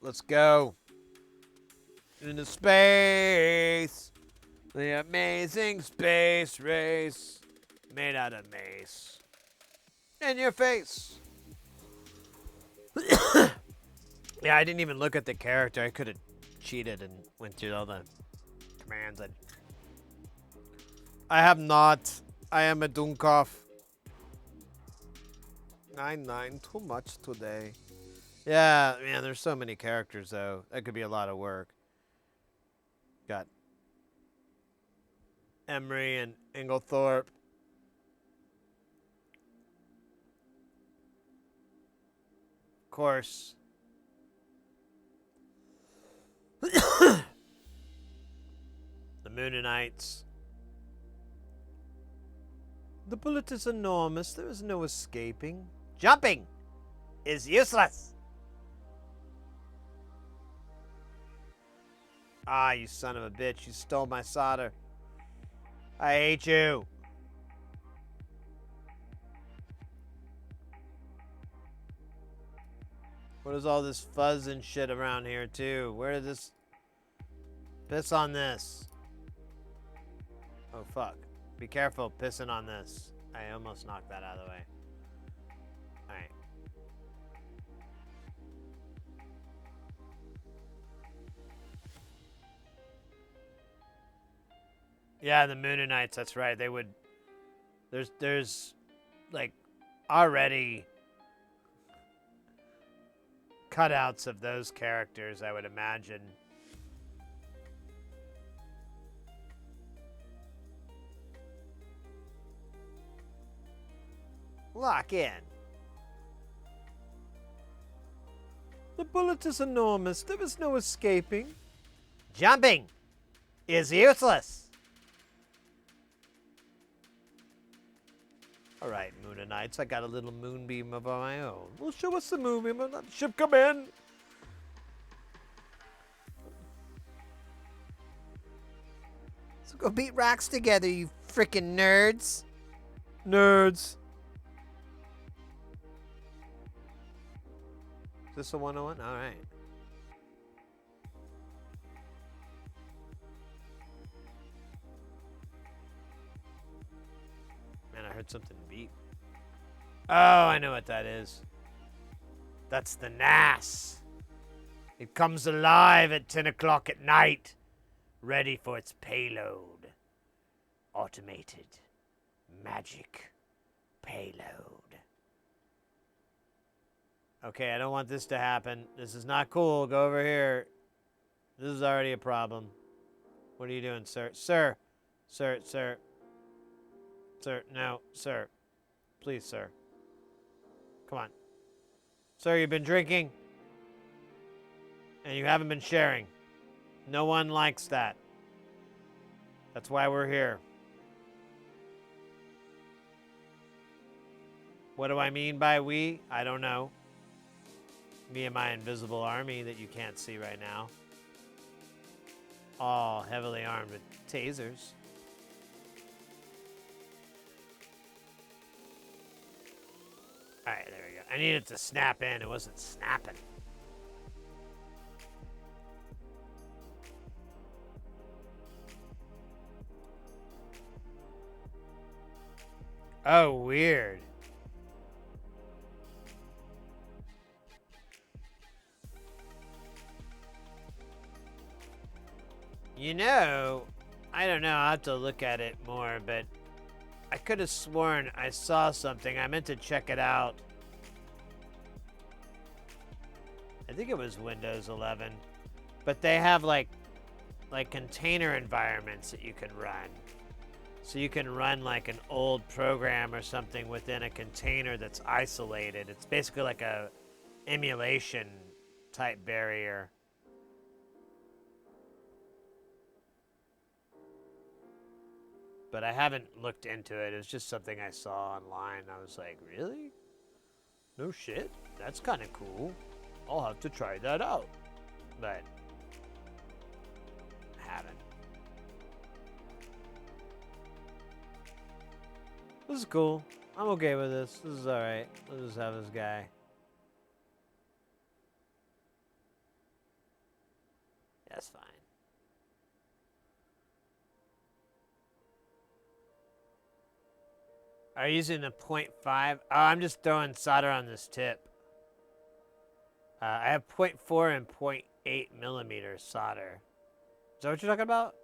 Let's go. Into space. The amazing space race. Made out of mace. In your face. Yeah, I didn't even look at the character. I could have cheated and went through all the commands. I have not. I am a Dunkov. 9-9. Too much today. Yeah, man, there's so many characters, though. That could be a lot of work. Got Emery and Inglethorpe. Of course. The Moonanites. The bullet is enormous. There is no escaping. Jumping is useless. Ah, you son of a bitch. You stole my solder. I hate you. What is all this fuzz and shit around here, too? Where did this... Piss on this. Oh, fuck. Be careful pissing on this. I almost knocked that out of the way. Alright. Yeah, the Moonanites, that's right. They would... There's like, already cutouts of those characters, I would imagine. Lock in. The bullet is enormous. There is no escaping. Jumping is useless. All right, Moonanites, I got a little moonbeam of my own. Well, show us the moonbeam and let the ship come in. So go beat rocks together, you frickin' nerds. Nerds. Is this a 101? All right. Man, I heard something beep. Oh, I know what that is. That's the NAS. It comes alive at 10 o'clock at night, ready for its payload. Automated magic payload. Okay, I don't want this to happen. This is not cool. Go over here. This is already a problem. What are you doing, sir? Sir. Sir, no, sir. Please, sir. Come on. Sir, you've been drinking. And you haven't been sharing. No one likes that. That's why we're here. What do I mean by we? I don't know. Me and my invisible army that you can't see right now. All heavily armed with tasers. Alright, there we go. I needed to snap in. It wasn't snapping. Oh, weird. You know, I don't know. I'll have to look at it more, but I could have sworn I saw something. I meant to check it out. I think it was Windows 11. But they have like container environments that you can run. So you can run like an old program or something within a container that's isolated. It's basically like a emulation type barrier. But I haven't looked into it. It was just something I saw online. I was like, really? No shit? That's kind of cool. I'll have to try that out. But I haven't. This is cool. I'm okay with this. This is alright. Let's just have this guy. That's fine. Are you using a 0.5? Oh, I'm just throwing solder on this tip. I have 0.4 and 0.8 millimeter solder. Is that what you're talking about?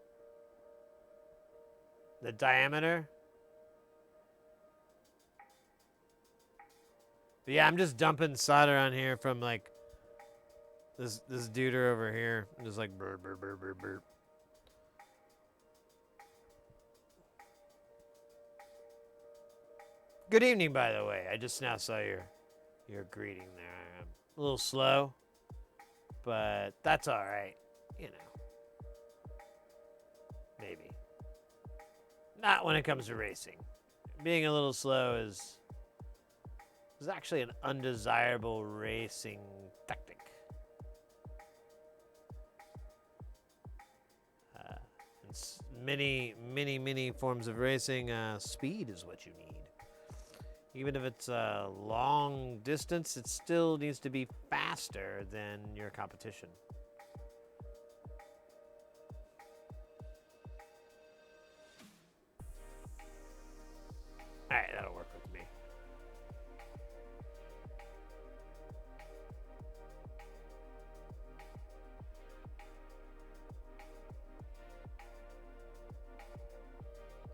The diameter? But yeah, I'm just dumping solder on here from like this duder over here. I'm just like burp, burp, burp, burp, burp. Good evening, by the way. I just now saw your greeting there. I'm a little slow, but that's all right. You know, maybe. Not when it comes to racing. Being a little slow is actually an undesirable racing tactic. In many forms of racing, speed is what you need. Even if it's a long distance, it still needs to be faster than your competition. All right, that'll work with me.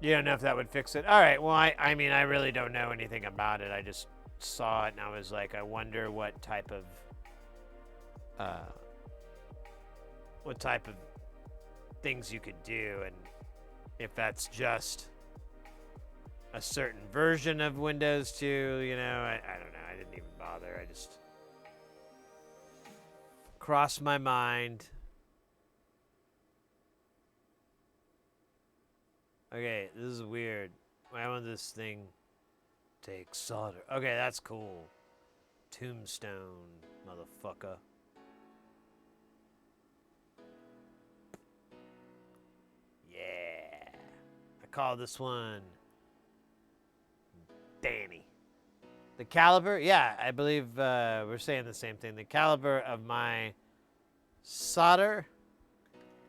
You don't know if that would fix it? All right, well, I mean, I really don't know anything about it. I just saw it and I was like, I wonder what type of things you could do, and if that's just a certain version of Windows 2, you know, I don't know. I didn't even bother. I just crossed my mind. Okay, this is weird. Why won't this thing take solder? Okay, that's cool. Tombstone, motherfucker. Yeah. I call this one Danny. The caliber? Yeah, I believe we're saying the same thing. The caliber of my solder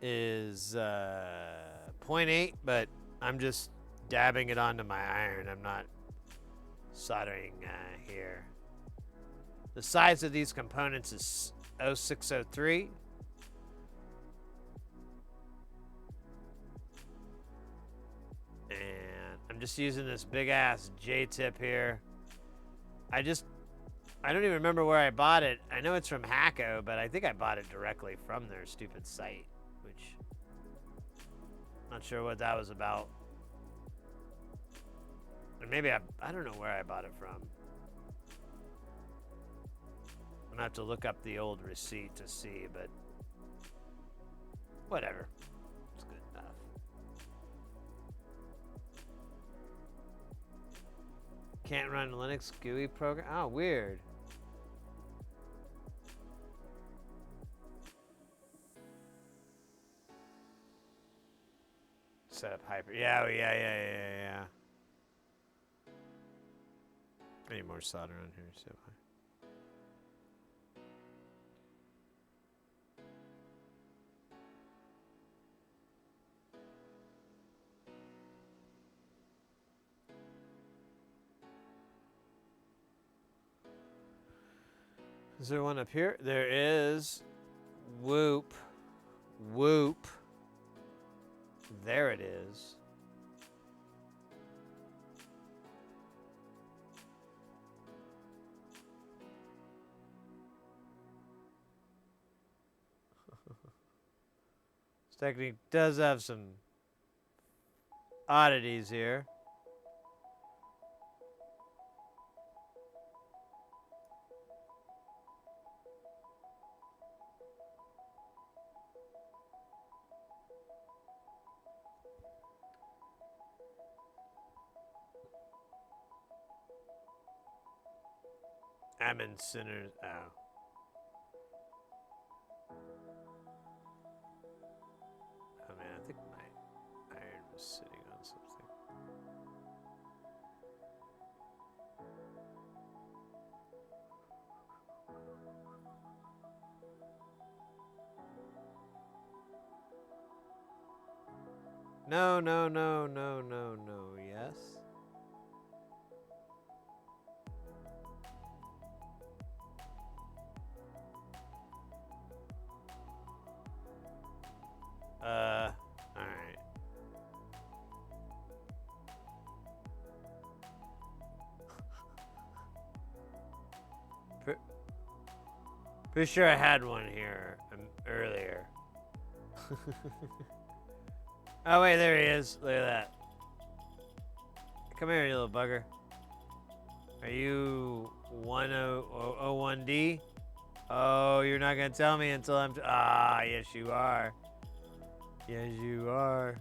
is 0.8, but I'm just dabbing it onto my iron. I'm not soldering here. The size of these components is 0603. And I'm just using this big ass J-tip here. I don't even remember where I bought it. I know it's from Hacko, but I think I bought it directly from their stupid site, which not sure what that was about. maybe I don't know where I bought it from. I'm gonna have to look up the old receipt to see, but whatever. It's good enough. Can't run Linux GUI program. Oh, weird. Set up hyper. Yeah. I need more solder on here. So is there one up here? There is. Whoop. Whoop. There it is. This technique does have some oddities here. Ammon sinners. Oh. Oh man, I think my iron was sitting on something. No. Yes. Alright. Pretty sure I had one here earlier. Oh wait, there he is. Look at that. Come here, you little bugger. Are you 1001D? Oh, you're not gonna tell me until I'm. Yes, you are. Yes, you are.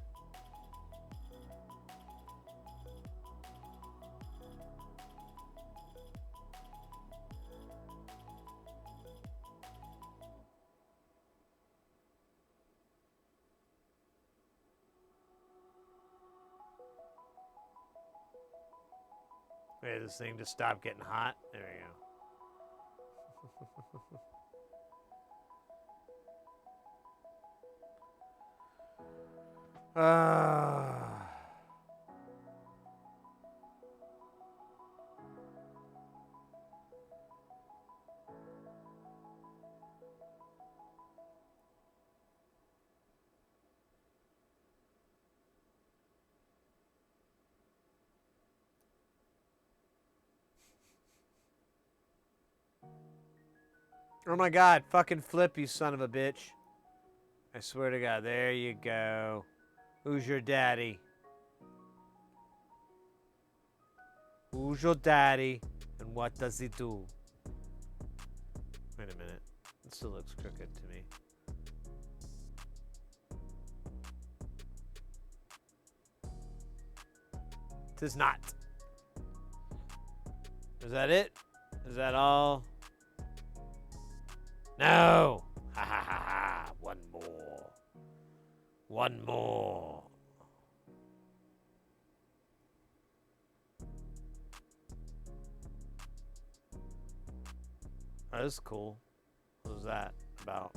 Wait, this thing just stopped getting hot. There we go. Oh my god, fucking flip, you son of a bitch. I swear to God, there you go. Who's your daddy? Who's your daddy? And what does he do? Wait a minute. It still looks crooked to me. Tis not. Is that it? Is that all? No! Ha ha ha ha! One more. One more. Oh, this is cool. What was that about?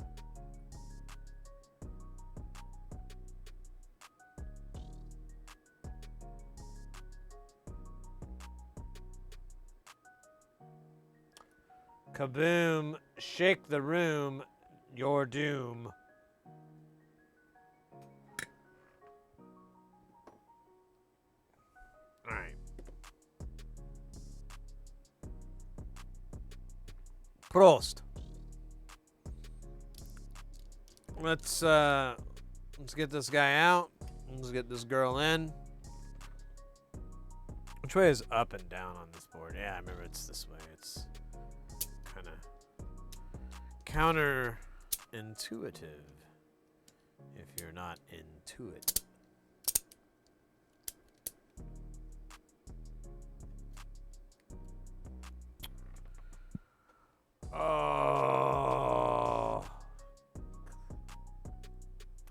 Kaboom, shake the room, your doom. All right. Prost. Let's get this guy out. Let's get this girl in. Which way is up and down on this board? Yeah, I remember it's this way. It's kind of counterintuitive if you're not into it. Oh,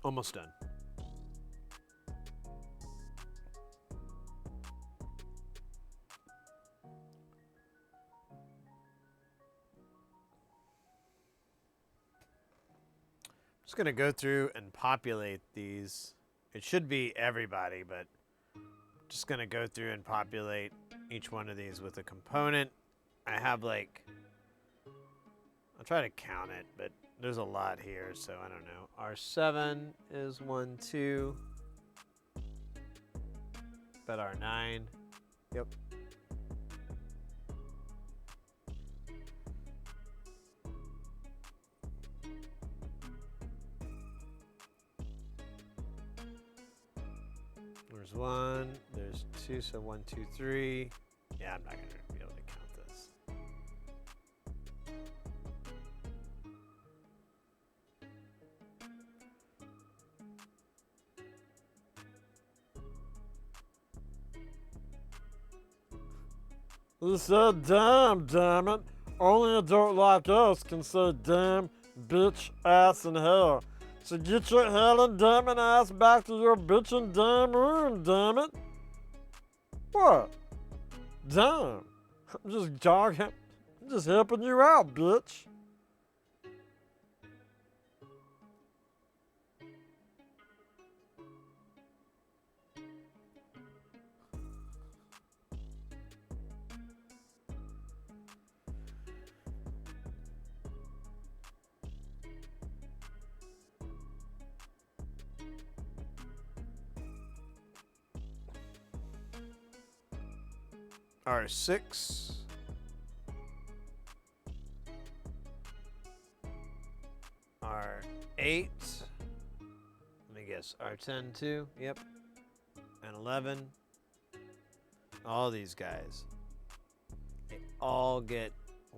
almost done. Just gonna go through and populate these. It should be everybody, but just gonna go through and populate each one of these with a component. I have like, I'll try to count it, but there's a lot here, so I don't know. R7 is 1, 2. Bet R9. Yep. There's 1, there's 2, so 1, 2, 3. Yeah, I'm not gonna be able to count this. He said damn, damn it. Only a adult like us can say damn, bitch, ass, and hell. So get your hell and damn and ass back to your bitch and damn room, damn it. What? Damn. I'm just talking. I'm just helping you out, bitch. R6. R8. Let me guess. R10 too. Yep. And 11. All these guys. They all get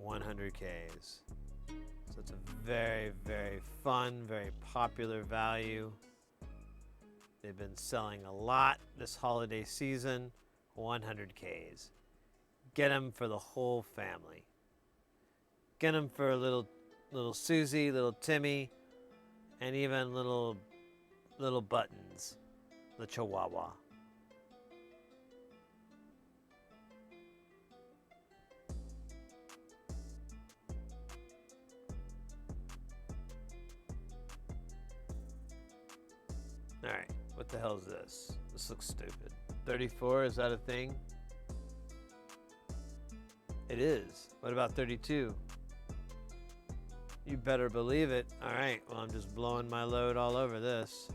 100Ks. So it's a very, very fun, very popular value. They've been selling a lot this holiday season. 100Ks. Get them for the whole family. Get them for little Susie, little Timmy, and even little Buttons, the Chihuahua. All right, what the hell is this? This looks stupid. 34, is that a thing? It is. What about 32? You better believe it. All right, well, I'm just blowing my load all over this.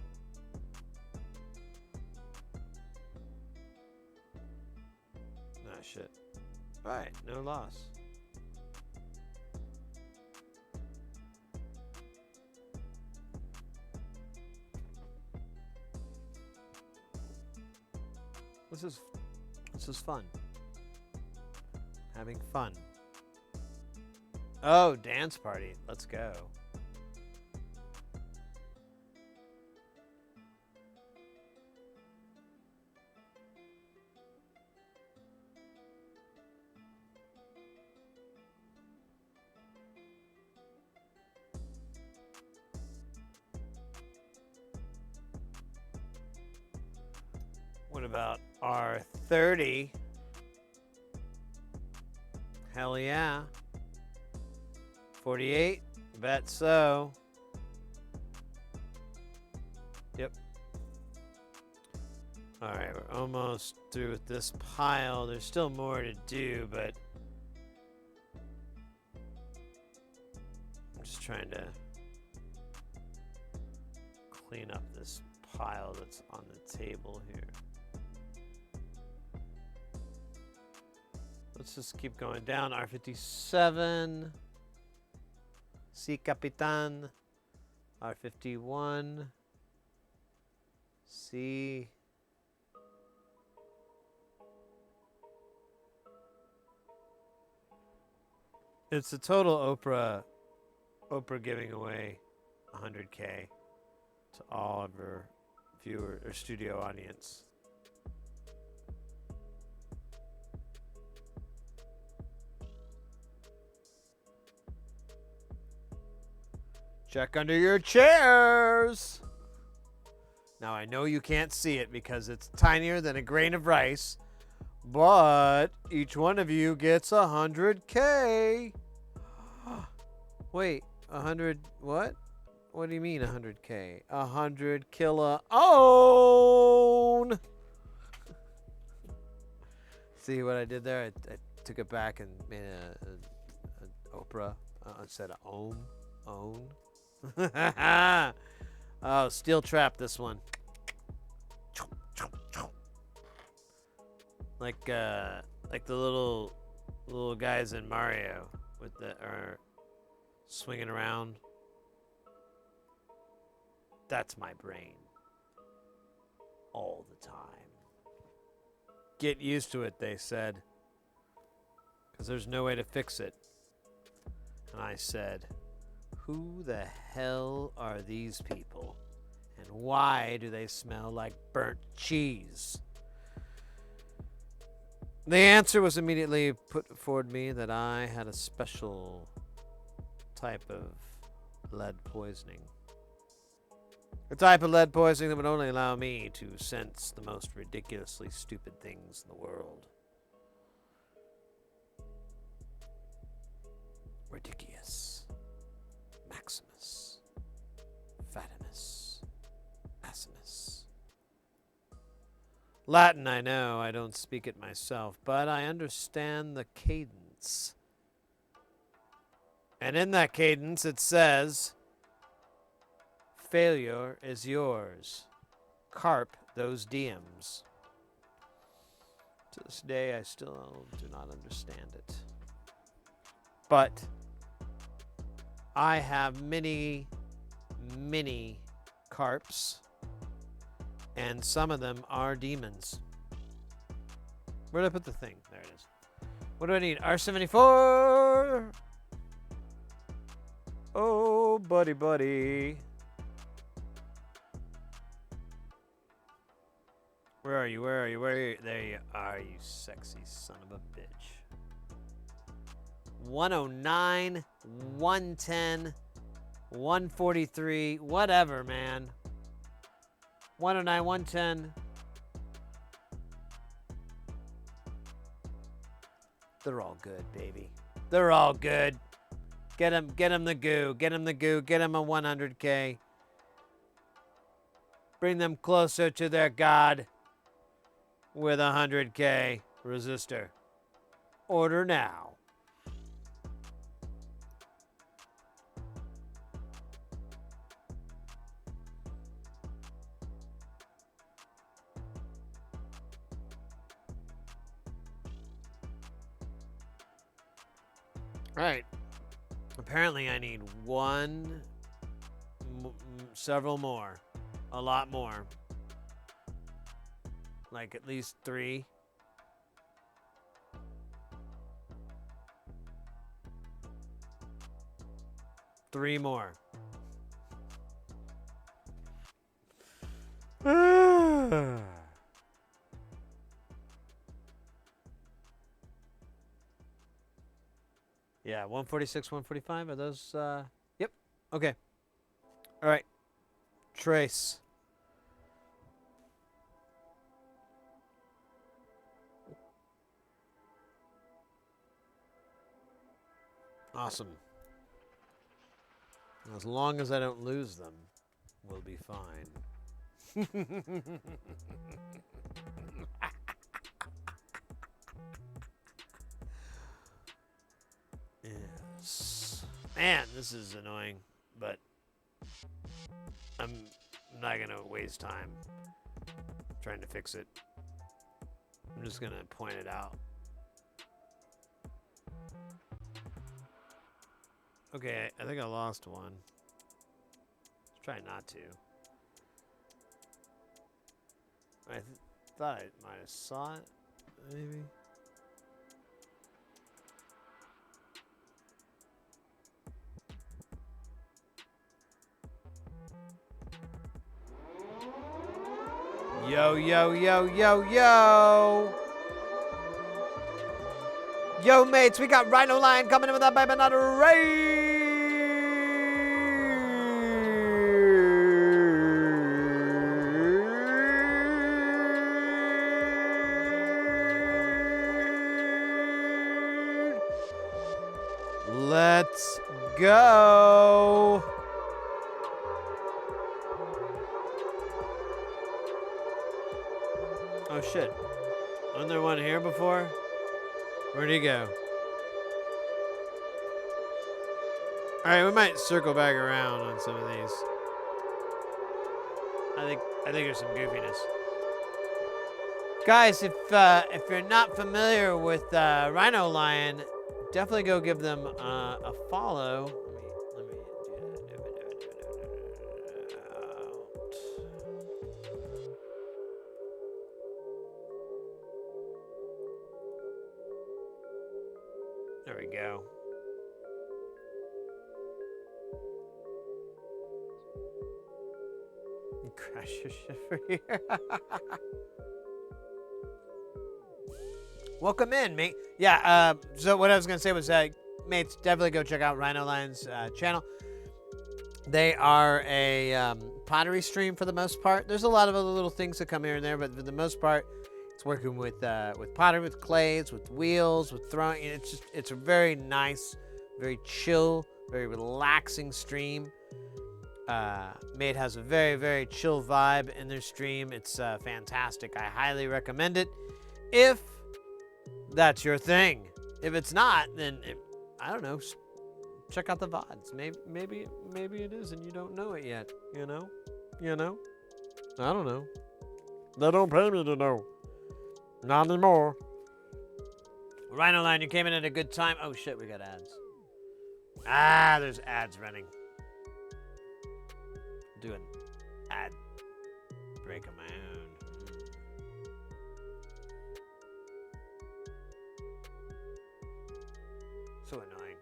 Ah, shit. All right, no loss. This is fun. Having fun. Oh, dance party. Let's go. What about R30? Hell yeah. 48? Bet so. Yep. Alright, we're almost through with this pile. There's still more to do, but I'm just trying to clean up this pile that's on the table here. Let's just keep going down. R57. Si Capitan. R51. C. It's a total Oprah giving away 100K to all of her viewer or studio audience. Check under your chairs. Now I know you can't see it because it's tinier than a grain of rice, but each one of you gets 100K. Wait, 100 what? What do you mean 100K? 100 killa own. See what I did there? I took it back and made an Oprah instead of own. Oh, steel trap this one. Like the little guys in Mario with the swinging around. That's my brain. All the time. Get used to it, they said. Because there's no way to fix it. And I said, who the hell are these people? And why do they smell like burnt cheese? The answer was immediately put forward me that I had a special type of lead poisoning. A type of lead poisoning that would only allow me to sense the most ridiculously stupid things in the world. Ridiculous. Maximus. Fatimus. Maximus. Latin, I know, I don't speak it myself, but I understand the cadence. And in that cadence it says, failure is yours. Carp those diems. To this day, I still do not understand it. But I have many carps, and some of them are demons. Where did I put the thing? There it is. What do I need? R74. Oh, buddy. Where are you? There you are, you sexy son of a bitch. 109, 110, 143, whatever, man. 109, 110. They're all good, baby. They're all good. Get him the goo. Get him a 100K. Bring them closer to their god with a 100K resistor. Order now. All right. Apparently I need several more. A lot more. Like at least 3. Three more. Yeah, 146, 145. Are those, yep. Okay. All right. Trace. Awesome. As long as I don't lose them, we'll be fine. Yes. Man, this is annoying, but I'm not going to waste time trying to fix it. I'm just going to point it out. Okay, I think I lost one. Let's try not to. I thought I might have saw it, maybe. Yo, yo, yo, yo, yo. Yo, mates, we got Rhino Lion coming in with that baby, not a Let's go. Oh shit. Wasn't there one here before? Where'd he go? Alright, we might circle back around on some of these. I think there's some goofiness. Guys, if you're not familiar with Rhino Lion, definitely go give them a follow. Let me do that. There we go. You crash your shit for here. Welcome in, mate. Yeah, so what I was going to say was, mates, definitely go check out Rhino Lion's channel. They are a pottery stream for the most part. There's a lot of other little things that come here and there, but for the most part, it's working with pottery, with clays, with wheels, with throwing. It's a very nice, very chill, very relaxing stream. Mate has a very, very chill vibe in their stream. It's fantastic. I highly recommend it if that's your thing. If it's not, then I don't know. Check out the VODs. Maybe it is, and you don't know it yet. You know. I don't know. They don't pay me to know. Not anymore. Rhino Line, you came in at a good time. Oh shit, we got ads. Ah, there's ads running. Do an ad break of my own. So annoying.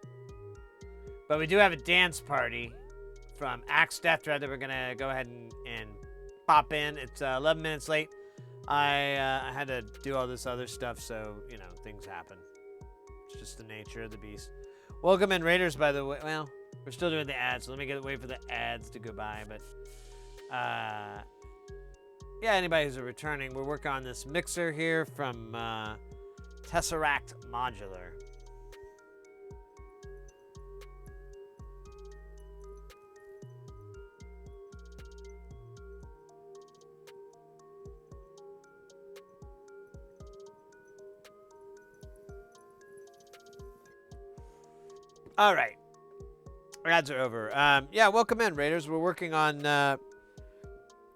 But we do have a dance party from Axe Death Dread that we're gonna go ahead and pop in. It's 11 minutes late. I had to do all this other stuff, so you know things happen. It's just the nature of the beast. Welcome in, Raiders. By the way, well, we're still doing the ads, so let me wait for the ads to go by. But yeah, anybody who's returning, we're working on this mixer here from Tesseract Modular. All right, ads are over. Yeah, welcome in, Raiders. We're working on a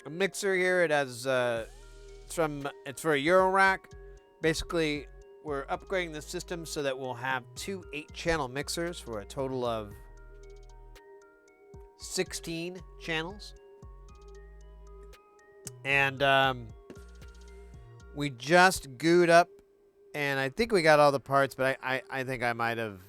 mixer here. It has it's for a Euro rack. Basically, we're upgrading the system so that we'll have 2 8-channel mixers for a total of 16 channels. And we just gooed up, and I think we got all the parts, but I think I might have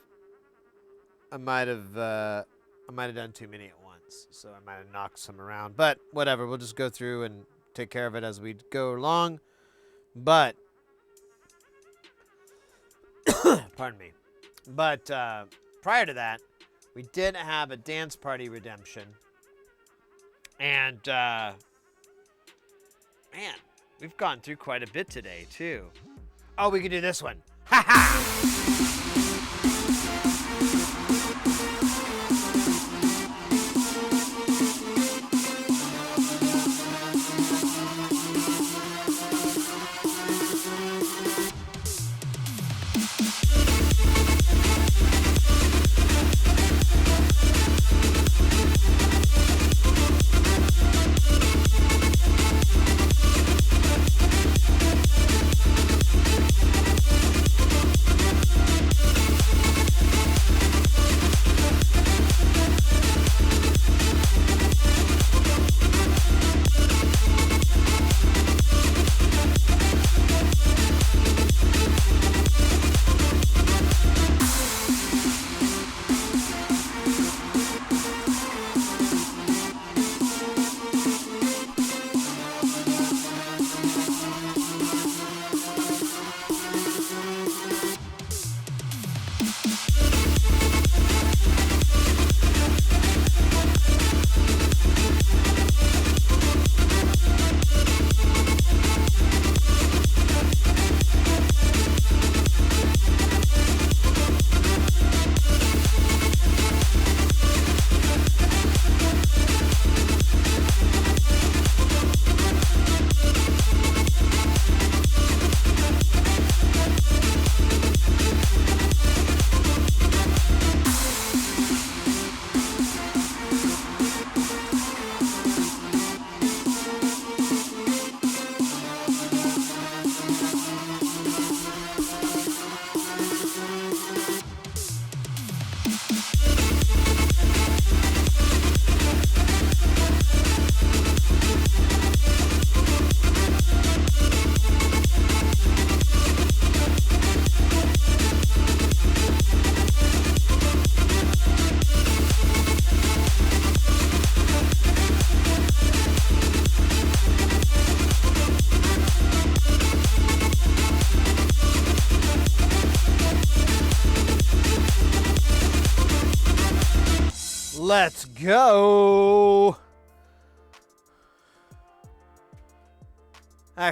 done too many at once, so I might have knocked some around. But whatever, we'll just go through and take care of it as we go along. But pardon me. But prior to that, we did have a dance party redemption, and man, we've gone through quite a bit today too. Oh, we could do this one. Ha ha! Let's go.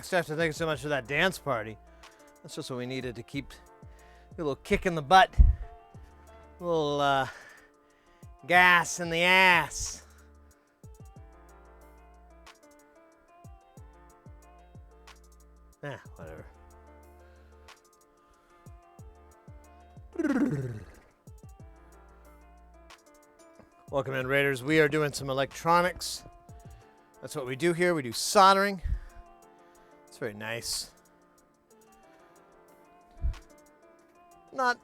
Steph, thank you so much for that dance party. That's just what we needed to keep a little kick in the butt. A little gas in the ass. Whatever. Welcome in, Raiders. We are doing some electronics. That's what we do here. We do soldering. It's very nice. Not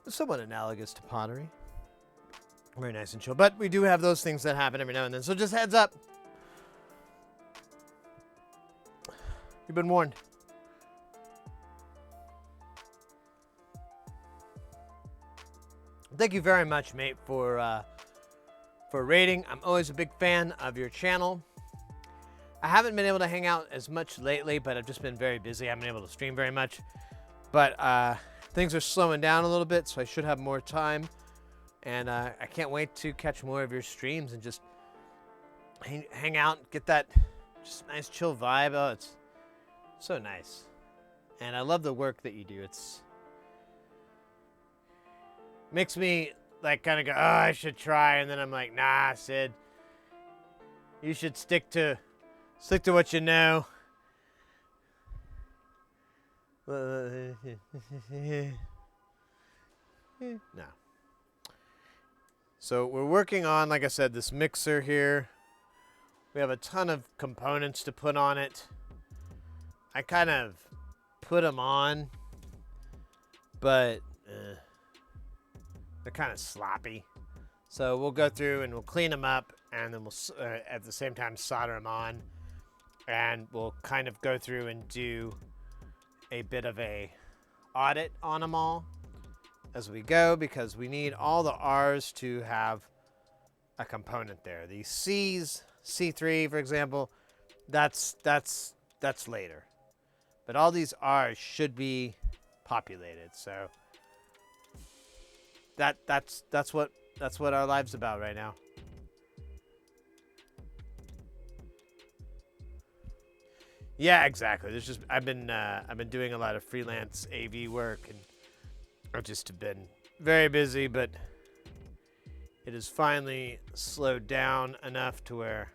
somewhat analogous to pottery. Very nice and chill. But we do have those things that happen every now and then. So just heads up. You've been warned. Thank you very much, mate, for rating. I'm always a big fan of your channel. I haven't been able to hang out as much lately, but I've just been very busy. I haven't been able to stream very much. But things are slowing down a little bit, so I should have more time. And I can't wait to catch more of your streams and just hang out, get that just nice chill vibe. Oh, it's so nice. And I love the work that you do. It's makes me like kind of go, oh, I should try, and then I'm like, nah, Sid, you should stick to what you know. No. So we're working on, like I said, this mixer here. We have a ton of components to put on it. I kind of put them on, but they're kind of sloppy. So we'll go through and we'll clean them up, and then we'll at the same time solder them on, and we'll kind of go through and do a bit of a audit on them all as we go, because we need all the R's to have a component there. The C's, C3 for example, that's later. But all these R's should be populated. So that's what our life's about right now. Yeah, exactly. There's just I've been doing a lot of freelance AV work, and I've just been very busy, but it has finally slowed down enough to where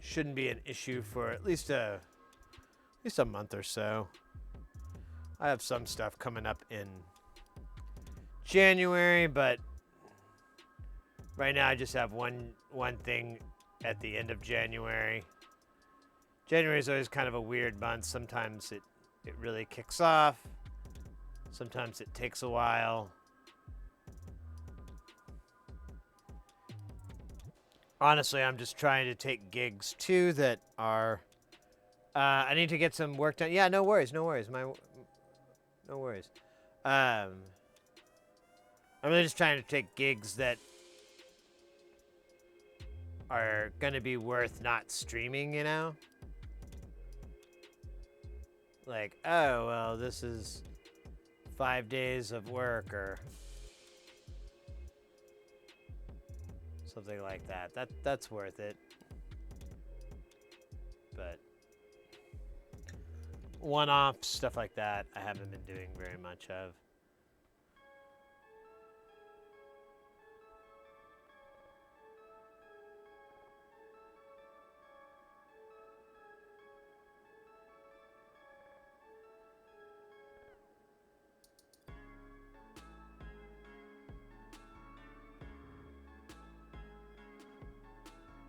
shouldn't be an issue for at least a month or so. I have some stuff coming up in January, but right now I just have one thing at the end of January. January is always kind of a weird month. Sometimes it really kicks off. Sometimes it takes a while. Honestly, I'm just trying to take gigs too that are I need to get some work done. Yeah, no worries. No worries. I'm really just trying to take gigs that are going to be worth not streaming, you know? Like, oh, well, this is 5 days of work or something like that. That's worth it. But one-off stuff like that, I haven't been doing very much of.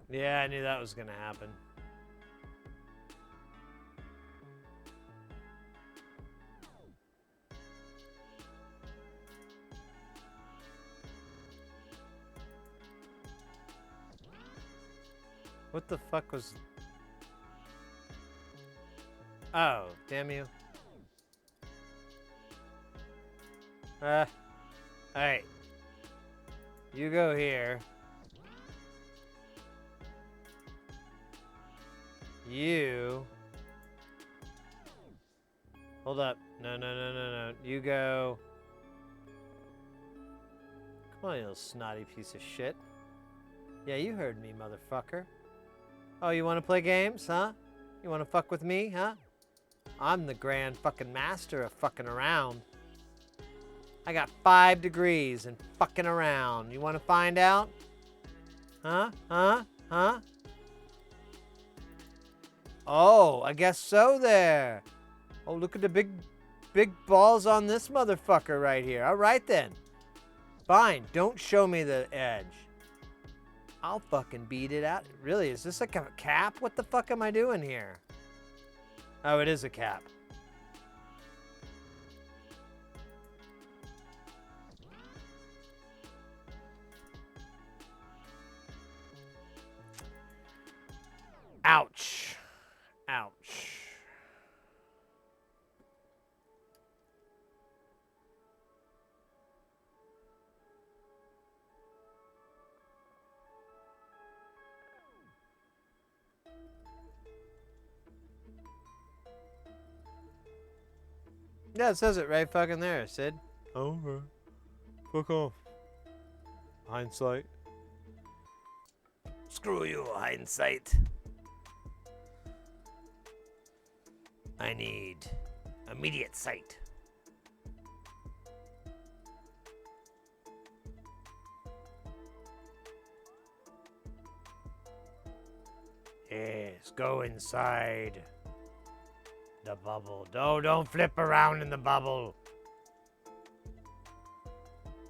Yeah, I knew that was gonna happen. What the fuck was... Oh, damn you. Alright. You go here. You... Hold up. No. You go... Well, you little snotty piece of shit. Yeah, you heard me, motherfucker. Oh, you want to play games, huh? You want to fuck with me, huh? I'm the grand fucking master of fucking around. I got 5 degrees in fucking around. You want to find out? Huh? Huh? Huh? Oh, I guess so there. Oh, look at the big balls on this motherfucker right here. All right then. Fine, don't show me the edge. I'll fucking beat it out. Really, is this like a cap? What the fuck am I doing here? Oh, it is a cap. Ouch. Ouch. Yeah, it says it right fucking there, Sid. Oh, okay. Fuck off. Hindsight. Screw you, hindsight. I need immediate sight. Yes, go inside the bubble. Don't flip around in the bubble.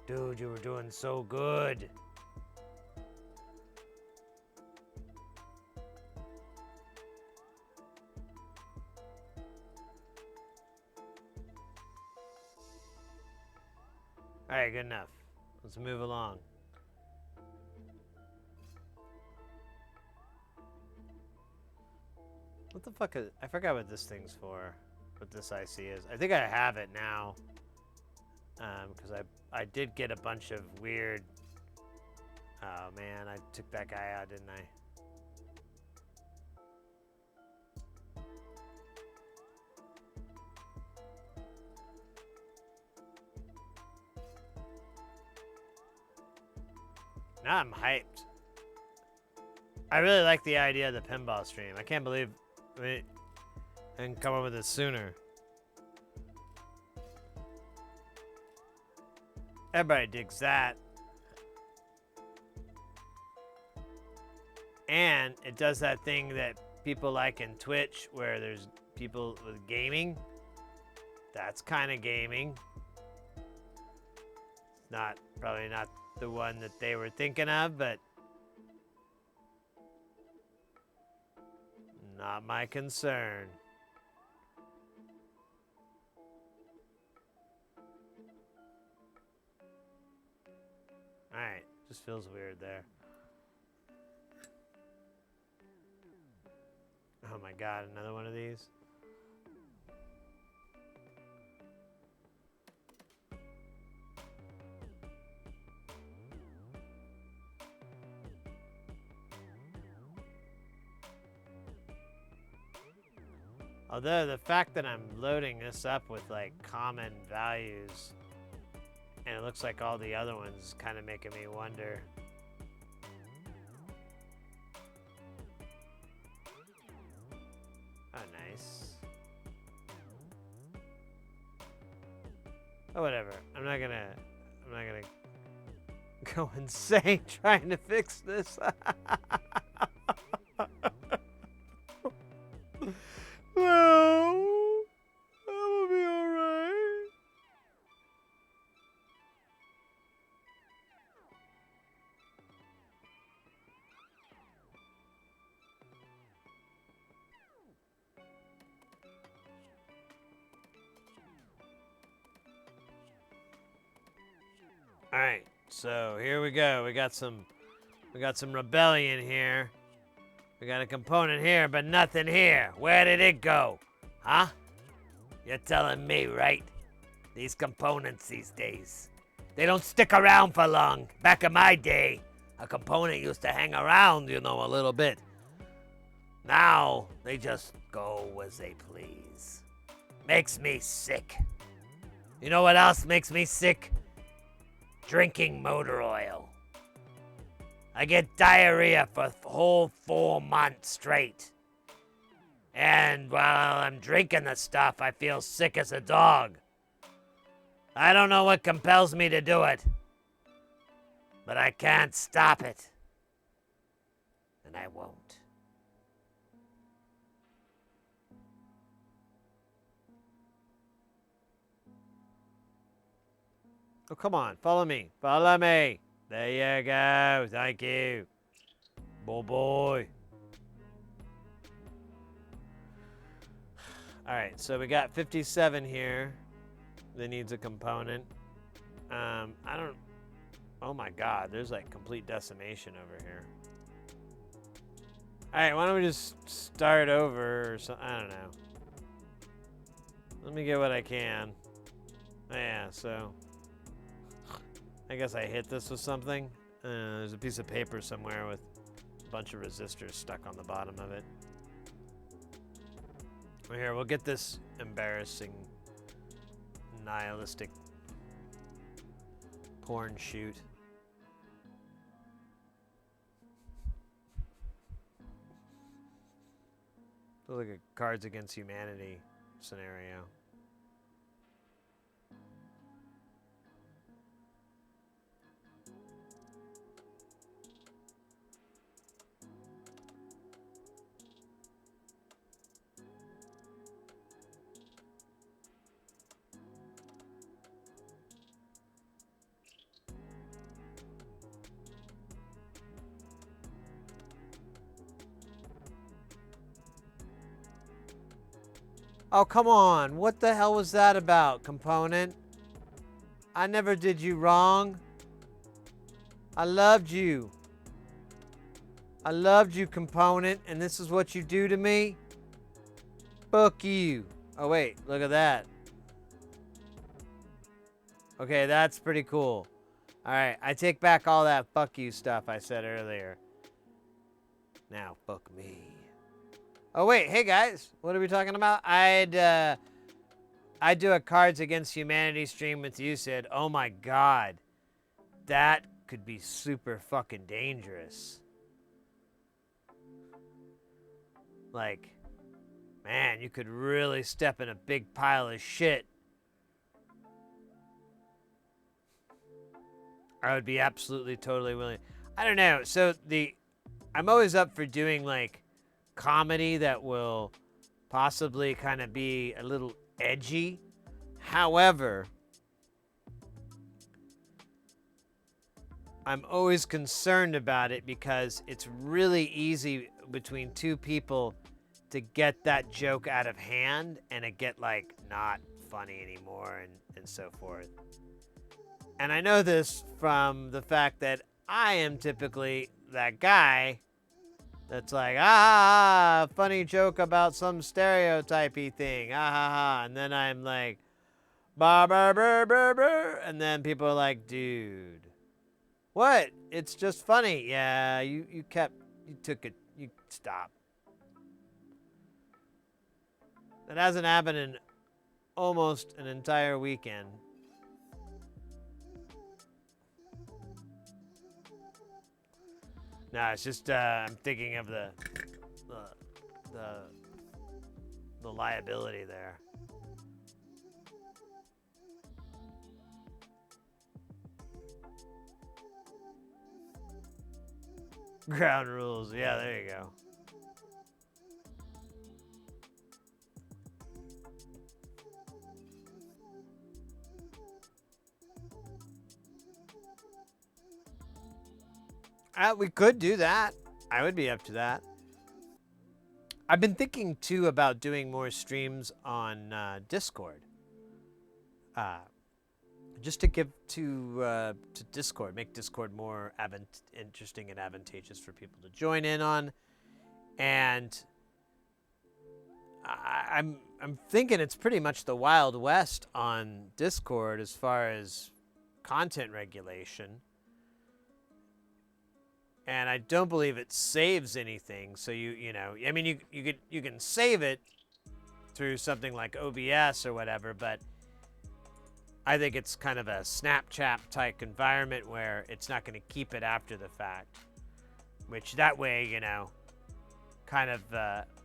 Dude, you were doing so good. All right, good enough. Let's move along. What the fuck is... I forgot what this thing's for. What this IC is. I think I have it now. Because I did get a bunch of weird... Oh, man. I took that guy out, didn't I? Now I'm hyped. I really like the idea of the pinball stream. I can't believe I didn't come up with it sooner. Everybody digs that. And it does that thing that people like in Twitch where there's people with gaming. That's kind of gaming. It's probably not the one that they were thinking of, but not my concern. Alright, just feels weird there. Oh my god, another one of these? Although the fact that I'm loading this up with like common values and it looks like all the other ones is kind of making me wonder. Oh, nice. Oh, whatever. I'm not gonna go insane trying to fix this. Well, that'll be alright. Alright, so here we go. We got some rebellion here. We got a component here, but nothing here. Where did it go? Huh? You're telling me, right? These components these days, they don't stick around for long. Back in my day, a component used to hang around, you know, a little bit. Now, they just go as they please. Makes me sick. You know what else makes me sick? drinking motor oil. I get diarrhea for a whole 4 months straight. And while I'm drinking the stuff, I feel sick as a dog. I don't know what compels me to do it, but I can't stop it. And I won't. Oh, come on. Follow me. Follow me. There you go. Thank you. Boy. All right, so we got 57 here that needs a component. I don't... Oh my god, there's like complete decimation over here. All right, why don't we just start over or something? I don't know. Let me get what I can. Yeah, so... I guess I hit this with something. There's a piece of paper somewhere with a bunch of resistors stuck on the bottom of it. Well, here, we'll get this embarrassing, nihilistic porn shoot. Looks like a Cards Against Humanity scenario. Oh, come on. What the hell was that about, component? I never did you wrong. I loved you. I loved you, component, and this is what you do to me? Fuck you. Oh, wait. Look at that. Okay, that's pretty cool. All right, I take back all that fuck you stuff I said earlier. Now, fuck me. Oh, wait. Hey, guys. What are we talking about? I'd do a Cards Against Humanity stream with you, Sid. Oh, my God. That could be super fucking dangerous. Like, man, you could really step in a big pile of shit. I would be absolutely, totally willing. I don't know. So, I'm always up for doing, like, comedy that will possibly kind of be a little edgy. However, I'm always concerned about it because it's really easy between two people to get that joke out of hand and it get like not funny anymore and so forth. And I know this from the fact that I am typically that guy that's like, funny joke about some stereotypy thing, and then I'm like, bah, bah, bah, bah, bah, and then people are like, dude, what? It's just funny. Yeah, you took it, you stop. That hasn't happened in almost an entire weekend. No, it's just I'm thinking of the liability there. Ground rules. Yeah, there you go. We could do that. I would be up to that. I've been thinking too about doing more streams on Discord. Just to give to Discord, make Discord more interesting and advantageous for people to join in on. And I'm thinking it's pretty much the Wild West on Discord as far as content regulation. And I don't believe it saves anything. So you know, I mean, you can save it through something like OBS or whatever, but I think it's kind of a Snapchat type environment where it's not going to keep it after the fact, which that way, you know, kind of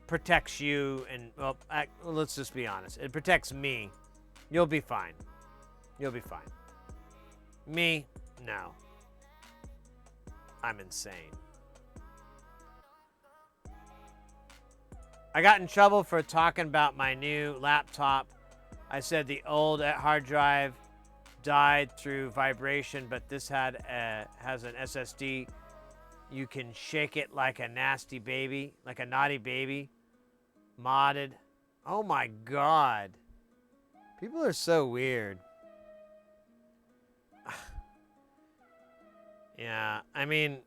protects you. And well, let's just be honest, it protects me. You'll be fine. You'll be fine. Me, no. I'm insane. I got in trouble for talking about my new laptop. I said the old hard drive died through vibration, but this has an SSD. You can shake it like a nasty baby, like a naughty baby. Modded. Oh my God. People are so weird. Yeah, I mean,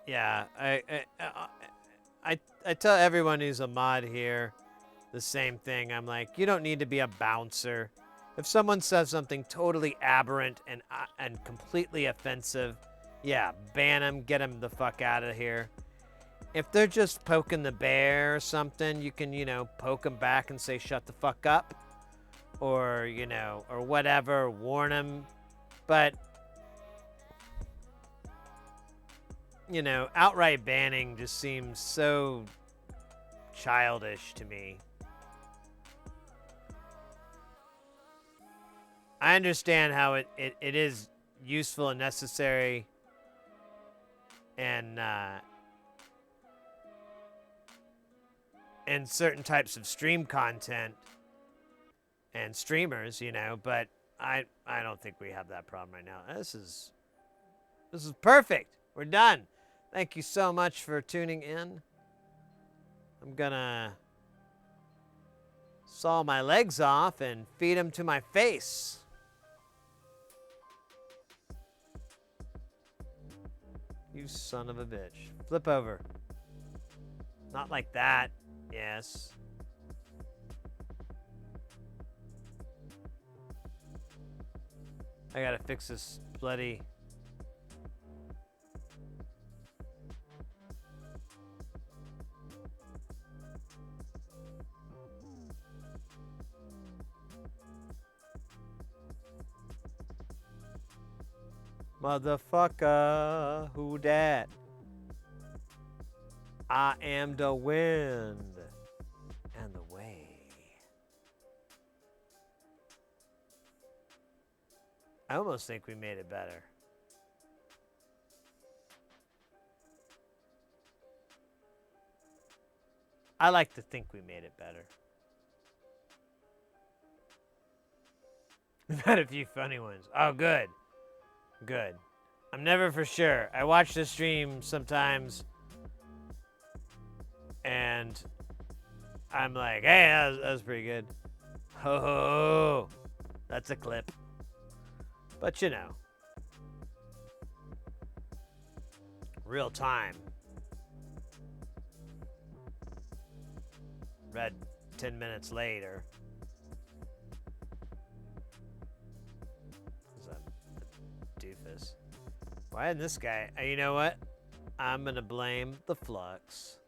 yeah, I tell everyone who's a mod here the same thing. I'm like, you don't need to be a bouncer. If someone says something totally aberrant and completely offensive, yeah, ban them, get them the fuck out of here. If they're just poking the bear or something, you can, you know, poke them back and say, shut the fuck up. Or, you know, or whatever, warn them. But, you know, outright banning just seems so childish to me. I understand how it is useful and necessary and certain types of stream content and streamers, you know, but I don't think we have that problem right now. This is perfect. We're done. Thank you so much for tuning in. I'm gonna saw my legs off and feed them to my face. You son of a bitch. Flip over. Not like that. Yes. I gotta fix this bloody... Motherfucker, who dat? I am the wind and the way. I almost think we made it better. I like to think we made it better. We've had a few funny ones. Oh, good. Good. I'm never for sure. I watch the stream sometimes and I'm like, hey, that was pretty good. Ho ho, that's a clip. But you know, real time. Read 10 minutes later. Doofus. Why didn't this guy? You know what? I'm gonna blame the flux.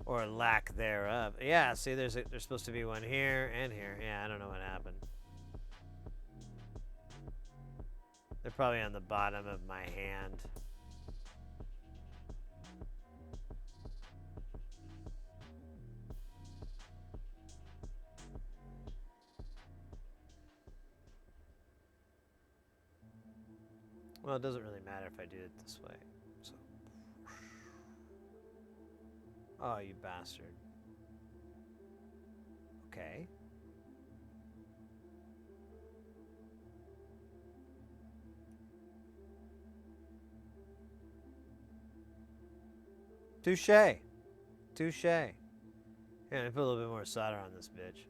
Or lack thereof. Yeah, see, there's supposed to be one here and here. Yeah, I don't know what happened. They're probably on the bottom of my hand. Well, it doesn't really matter if I do it this way. So. Oh, you bastard. Okay. Touche. Touche. Yeah, I put a little bit more solder on this bitch.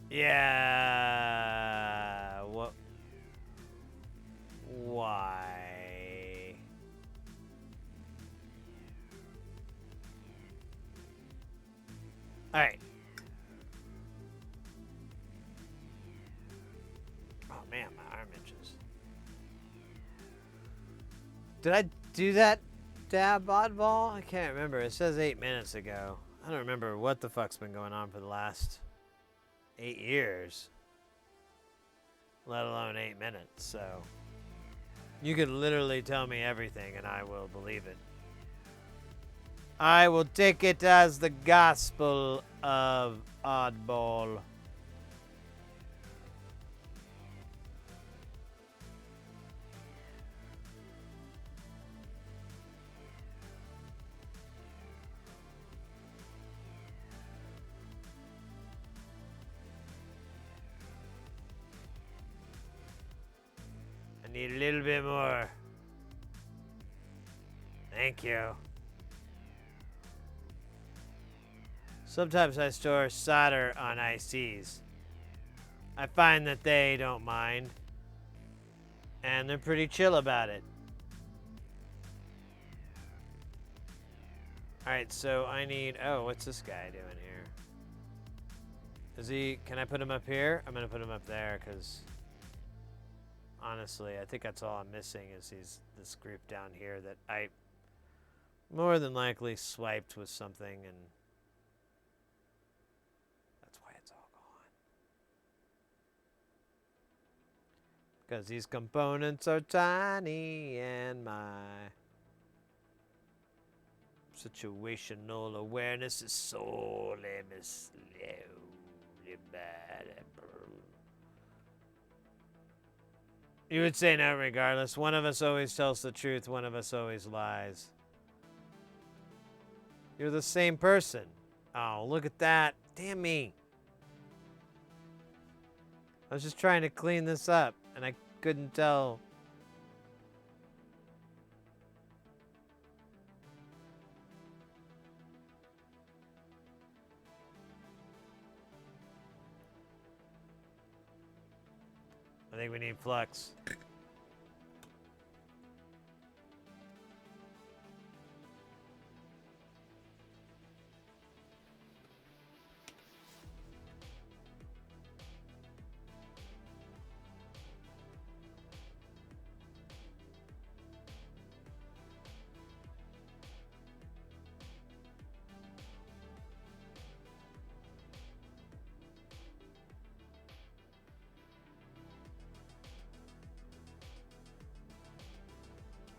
Yeah. What? Why? All right. Oh man, my arm itches. Did I do that? dab oddball? I can't remember. It says 8 minutes ago. I don't remember what the fuck's been going on for the last 8 years. Let alone 8 minutes, so. You could literally tell me everything and I will believe it. I will take it as the gospel of oddball. Need a little bit more. Thank you. Sometimes I store solder on ICs. I find that they don't mind. And they're pretty chill about it. Alright, so I need... Oh, what's this guy doing here? Is he... Can I put him up here? I'm gonna put him up there, because... Honestly, I think that's all I'm missing is this group down here that I more than likely swiped with something, and that's why it's all gone. Because these components are tiny and my situational awareness is solely bad. You would say no regardless. One of us always tells the truth, one of us always lies. You're the same person. Oh, look at that. Damn me. I was just trying to clean this up, and I couldn't tell. I think we need flux.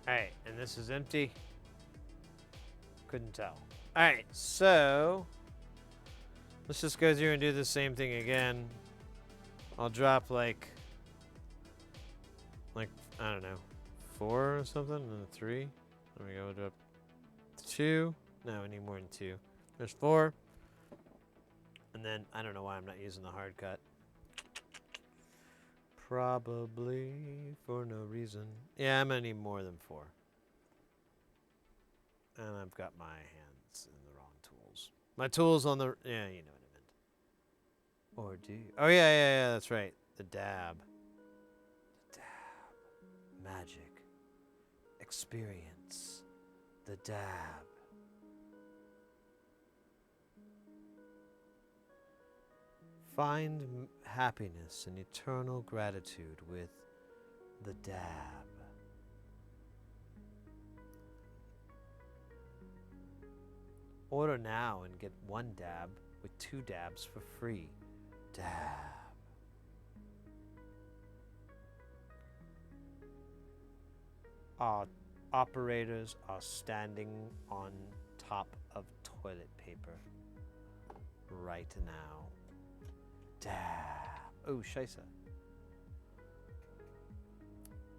Alright, and this is empty. Couldn't tell. Alright, so let's just go through and do the same thing again. I'll drop like I don't know, 4 or something, and then 3. There we go, we'll drop 2. No, we need more than 2. There's 4. And then I don't know why I'm not using the hard cut. Probably for no reason. Yeah, I'm gonna need more than 4. And I've got my hands in the wrong tools. My tools on the... Yeah, you know what I meant. Or do you? Oh, yeah, that's right. The dab. The dab. Magic. Experience. The dab. Find happiness and eternal gratitude with the dab. Order now and get 1 dab with 2 dabs for free. Dab. Our operators are standing on top of toilet paper right now. Dab. Oh, scheisse.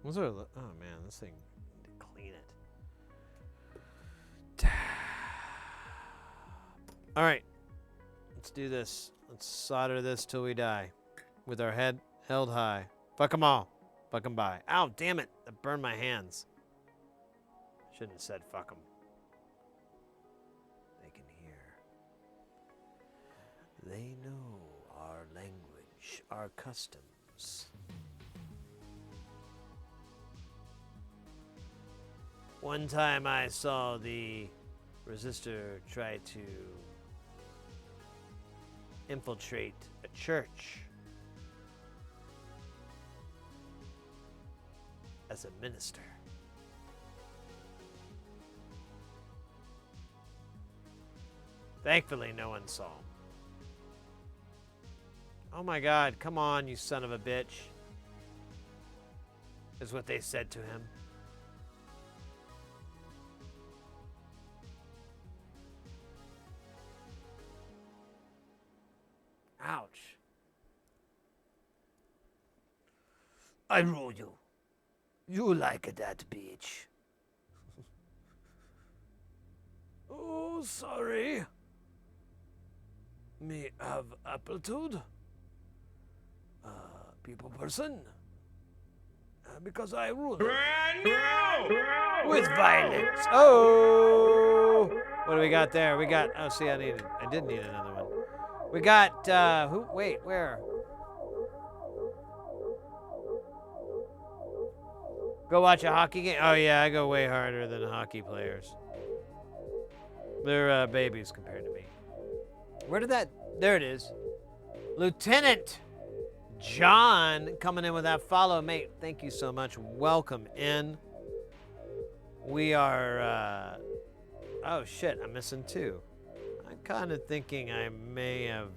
What's our... Oh, man, this thing... I need to clean it. Dab. Alright. Let's do this. Let's solder this till we die. With our head held high. Fuck them all. Fuck them by. Ow, damn it. That burned my hands. Shouldn't have said fuck them. They can hear. They know our language, our customs. One time I saw the resistor try to infiltrate a church as a minister. Thankfully, no one saw. Oh my God, come on, you son of a bitch. Is what they said to him. Ouch. I rule you. You like that bitch. Oh, sorry. Me have aptitude. People person. Because I rule them. Brand new! With violence. Oh! What do we got there? We got, oh, see, I did need another one. We got, who, wait, where? Go watch a hockey game? Oh, yeah, I go way harder than hockey players. They're babies compared to me. Where did that, there it is. Lieutenant John coming in with that follow, mate. Thank you so much. Welcome in. We are, oh shit, I'm missing two. I'm kind of thinking I may have,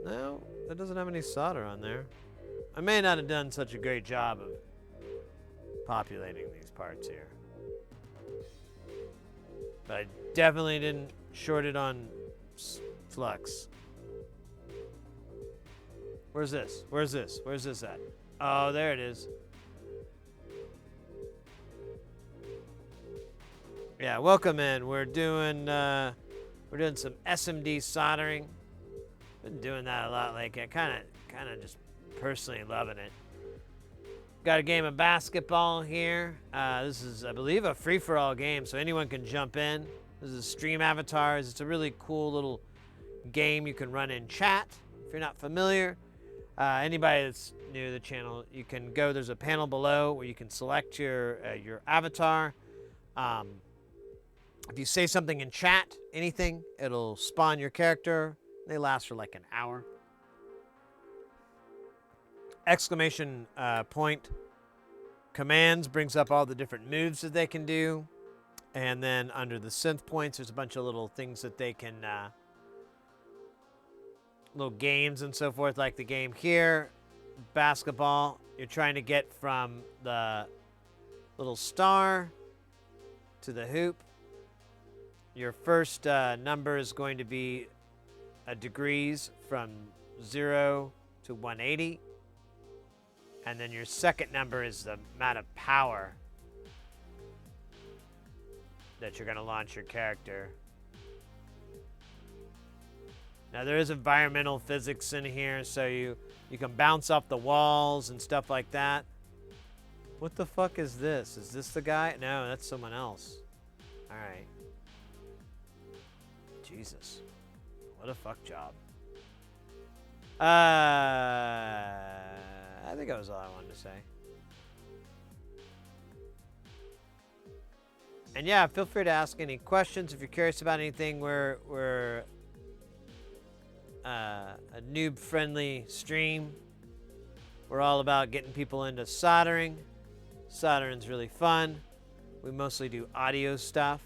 no, that doesn't have any solder on there. I may not have done such a great job of populating these parts here. But I definitely didn't short it on flux. Where's this? Where's this? Where's this at? Oh, there it is. Yeah, welcome in. We're doing some SMD soldering. Been doing that a lot lately. I kind of just personally loving it. Got a game of basketball here. This is, I believe, a free-for-all game, so anyone can jump in. This is Stream Avatars. It's a really cool little game you can run in chat if you're not familiar. Anybody that's new to the channel, you can go. There's a panel below where you can select your avatar. If you say something in chat, anything, it'll spawn your character. They last for like an hour. Exclamation point commands brings up all the different moves that they can do. And then under the synth points, there's a bunch of little things that they can, little games and so forth, like the game here, basketball. You're trying to get from the little star to the hoop. Your first number is going to be degrees from 0 to 180. And then your second number is the amount of power that you're going to launch your character. Now there is environmental physics in here, so you can bounce off the walls and stuff like that. What the fuck is this? Is this the guy? No, that's someone else. All right. Jesus. What a fuck job. I think that was all I wanted to say. And yeah, feel free to ask any questions if you're curious about anything. We're a noob-friendly stream. We're all about getting people into soldering. Soldering's really fun. We mostly do audio stuff,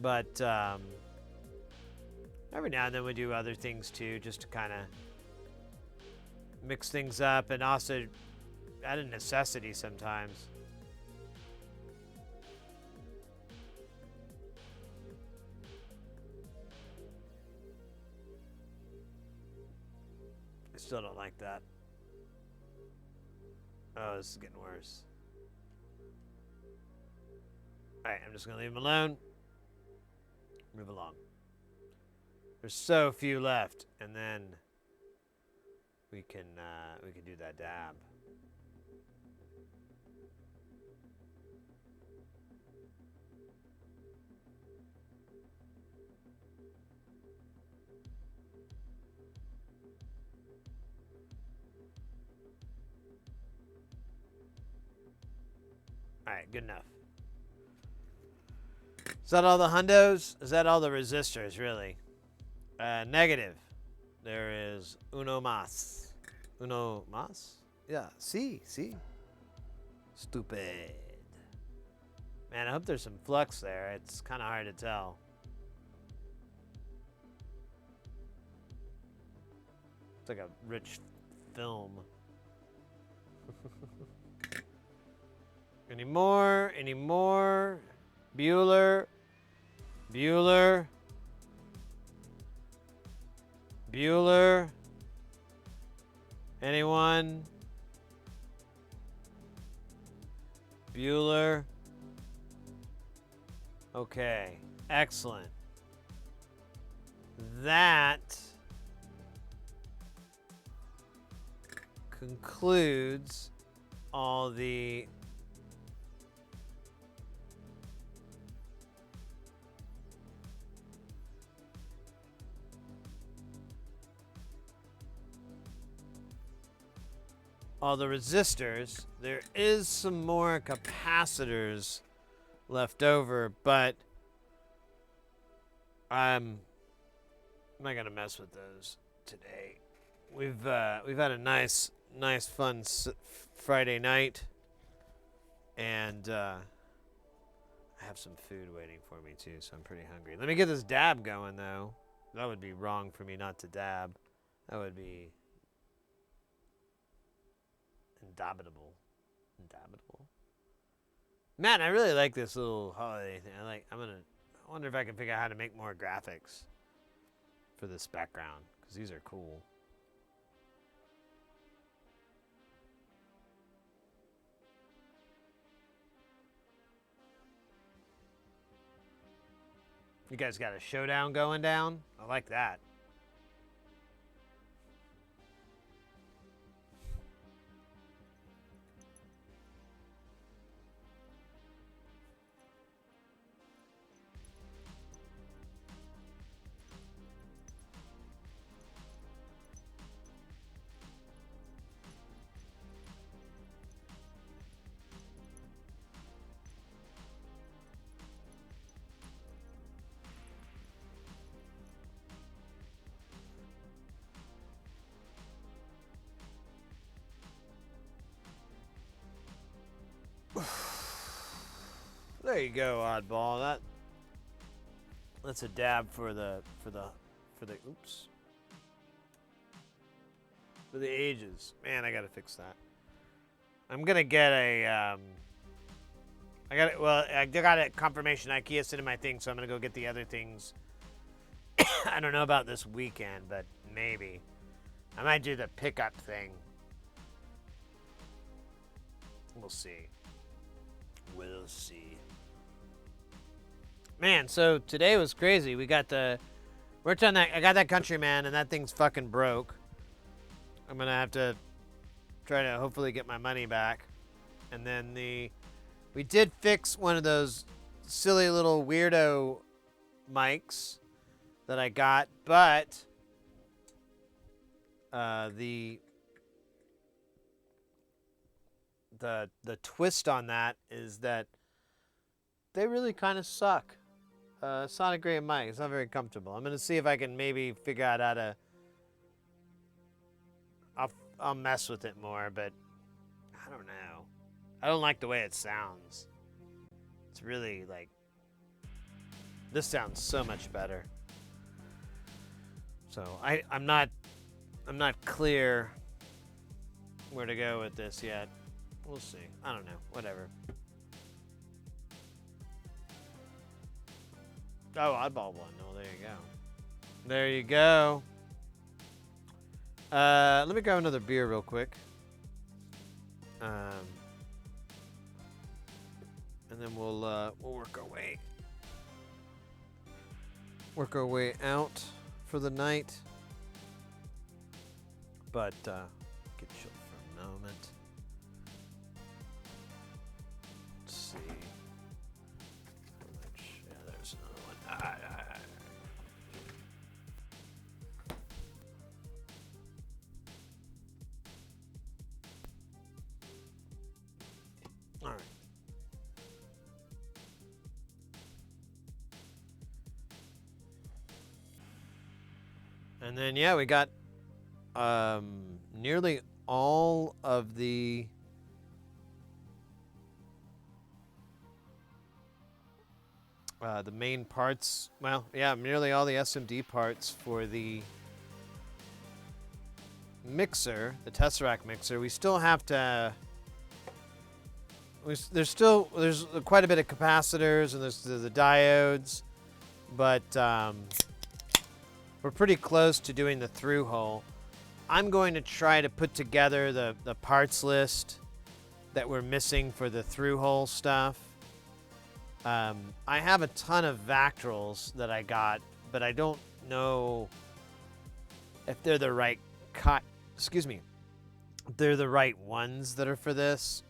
but every now and then we do other things too, just to kind of mix things up, and also out of necessity sometimes. I still don't like that. Oh, this is getting worse. Alright, I'm just gonna leave him alone. Move along. There's so few left, and then we can do that dab. All right, good enough. Is that all the hundos? Is that all the resistors, really? Negative. There is uno más. Uno más? Yeah, see. Stupid. Man, I hope there's some flux there. It's kind of hard to tell. It's like a rich film. Any more? Any more? Bueller. Bueller. Bueller. Anyone? Bueller. Okay. Excellent. That concludes all the resistors. There is some more capacitors left over, but I'm not gonna mess with those today. We've had a nice fun Friday night, and I have some food waiting for me too, so I'm pretty hungry. Let me get this dab going though. That would be wrong for me not to dab. That would be indabitable. Man, I really like this little holiday thing. I wonder if I can figure out how to make more graphics for this background, because these are cool. You guys got a showdown going down? I like that. There you go, oddball. That's a dab for the oops. For the ages. Man, I gotta fix that. I'm gonna get a I got a confirmation IKEA sent in my thing, so I'm gonna go get the other things. I don't know about this weekend, but maybe. I might do the pickup thing. We'll see. We'll see. Man, so today was crazy. We got worked on that. I got that Countryman, and that thing's fucking broke. I'm gonna have to try to hopefully get my money back. And then we did fix one of those silly little weirdo mics that I got, but the twist on that is that they really kind of suck. It's not a great mic. It's not very comfortable. I'm going to see if I can maybe figure out how to... I'll mess with it more, but I don't know. I don't like the way it sounds. It's really like... This sounds so much better. So I'm not clear where to go with this yet. We'll see. I don't know. Whatever. Oh, oddball one. Oh, there you go. There you go. Let me grab another beer real quick. And then we'll work our way out for the night. But get chill for a moment. Let's see. Yeah, there's another one. All right. And then yeah, we got nearly all of the main parts. Well, yeah, nearly all the SMD parts for the mixer, the Tesseract mixer, we still have to. There's quite a bit of capacitors and there's the diodes, but we're pretty close to doing the through hole. I'm going to try to put together the parts list that we're missing for the through hole stuff. I have a ton of Vactrals that I got, but I don't know if they're the right if they're the right ones that are for this.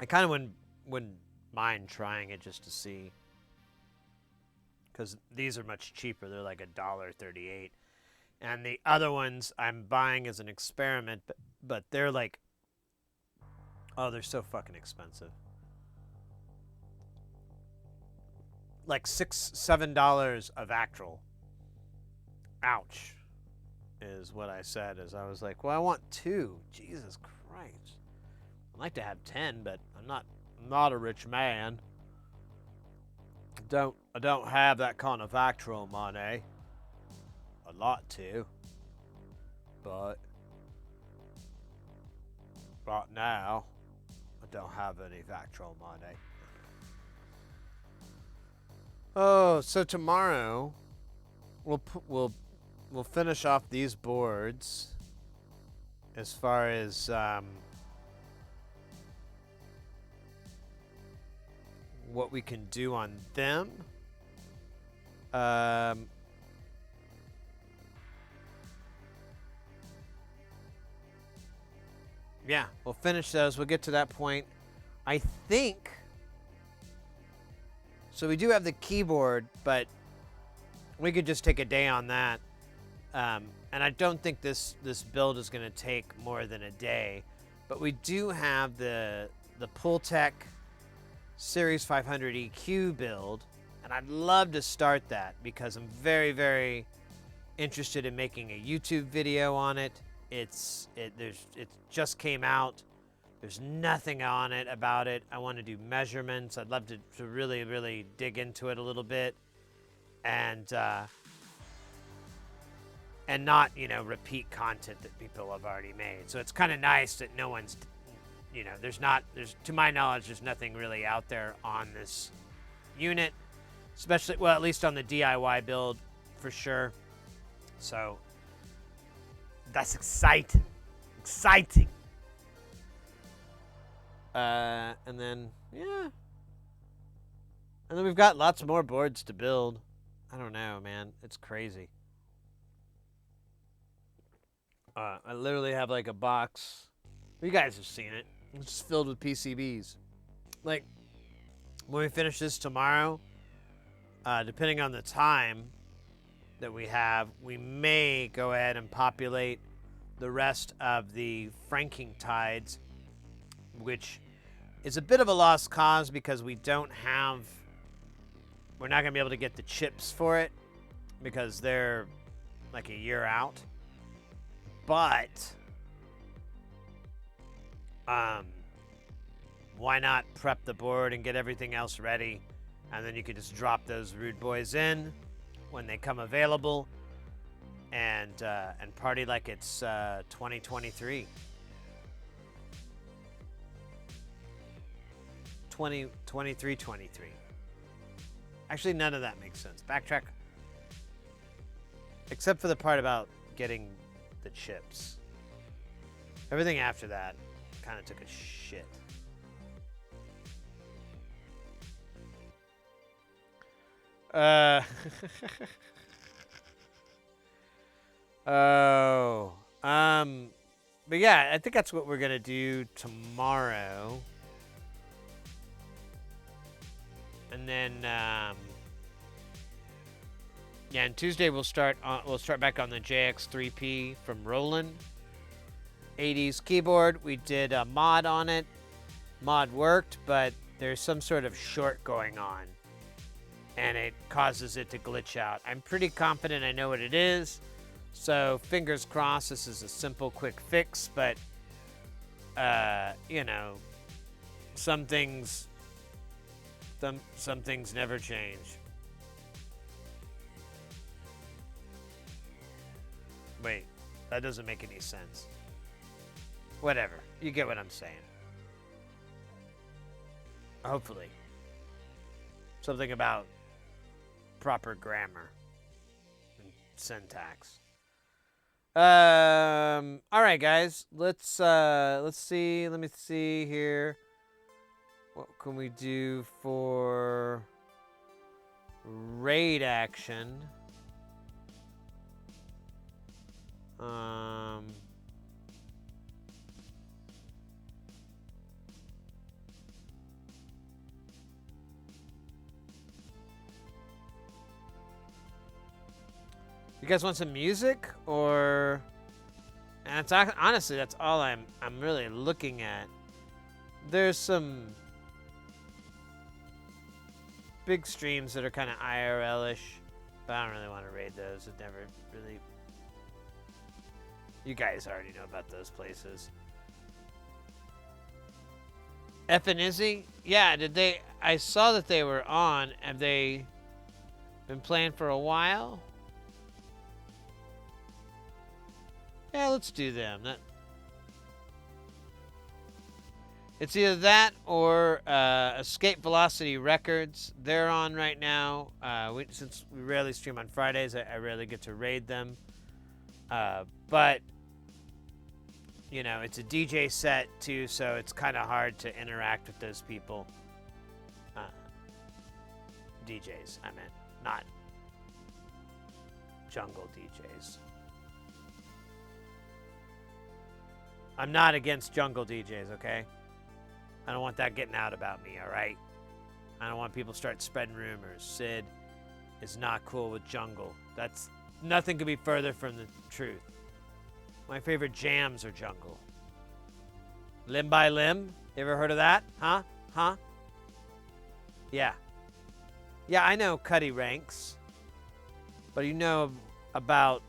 I kind of wouldn't mind trying it just to see, because these are much cheaper. They're like $1.38, and the other ones I'm buying as an experiment, but they're like, oh, they're so fucking expensive. Like $6-7 a Vactral. Ouch, is what I said. As I was like, well, I want 2. Jesus Christ. I'd like to have 10, but I'm not a rich man. I don't have that kind of Vactral money. I'd like to, but right now I don't have any Vactral money. Oh, so tomorrow we'll finish off these boards as far as what we can do on them. Yeah, we'll finish those. We'll get to that point. I think. So we do have the keyboard, but we could just take a day on that. And I don't think this build is going to take more than a day. But we do have the Pultec Series 500 EQ build, and I'd love to start that because I'm very, very interested in making a YouTube video on it. It just came out. There's nothing on it about it. I want to do measurements. I'd love to really, really dig into it a little bit, and not, repeat content that people have already made. So it's kind of nice that no one's, there's to my knowledge, there's nothing really out there on this unit, especially, well, at least on the DIY build for sure. So that's exciting. And then, yeah. And then we've got lots more boards to build. I don't know, man. It's crazy. I literally have like a box. You guys have seen it. It's just filled with PCBs. Like, when we finish this tomorrow, depending on the time that we have, we may go ahead and populate the rest of the franking tides, which is a bit of a lost cause because we're not going to be able to get the chips for it because they're like a year out. But why not prep the board and get everything else ready, and then you can just drop those rude boys in when they come available, and party like it's 2023. 23. Actually, none of that makes sense. Backtrack. Except for the part about getting the chips. Everything after that kind of took a shit. But yeah, I think that's what we're gonna do tomorrow. And then, and Tuesday we'll start back on the JX3P from Roland. 80s keyboard. We did a mod on it. Mod worked, but there's some sort of short going on, and it causes it to glitch out. I'm pretty confident I know what it is, so fingers crossed this is a simple, quick fix, but, some things never change. Wait, That doesn't make any sense. Whatever. You get what I'm saying. Hopefully. Something about proper grammar and syntax. All right, guys. Let's see. Let me see here. What can we do for raid action? You guys want some music, or? And it's honestly, that's all I'm really looking at. There's some big streams that are kind of IRL-ish, but I don't really want to raid those. It never really. You guys already know about those places. F and Izzy? Yeah, did they? I saw that they were on. Have they been playing for a while? Yeah, let's do them. It's either that or Escape Velocity Records. They're on right now. Since we rarely stream on Fridays, I rarely get to raid them. But, you know, it's a DJ set too, so it's kind of hard to interact with those people. DJs, I meant, not jungle DJs. I'm not against jungle DJs, okay? I don't want that getting out about me, all right? I don't want people start spreading rumors. Sid is not cool with jungle. That's nothing could be further from the truth. My favorite jams are jungle. Limb by Limb? You ever heard of that? Huh? Yeah. Yeah, I know Cuddy Ranks. But you know about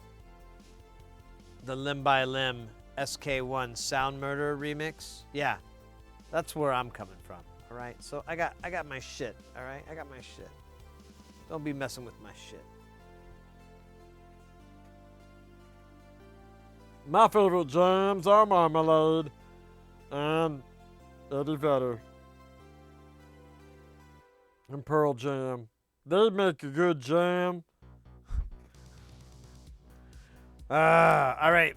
the Limb by Limb SK1 Sound Murder remix? Yeah. That's where I'm coming from, all right? So I got my shit, all right? I got my shit. Don't be messing with my shit. My favorite jams are Marmalade and Eddie Vedder and Pearl Jam. They make a good jam. All right.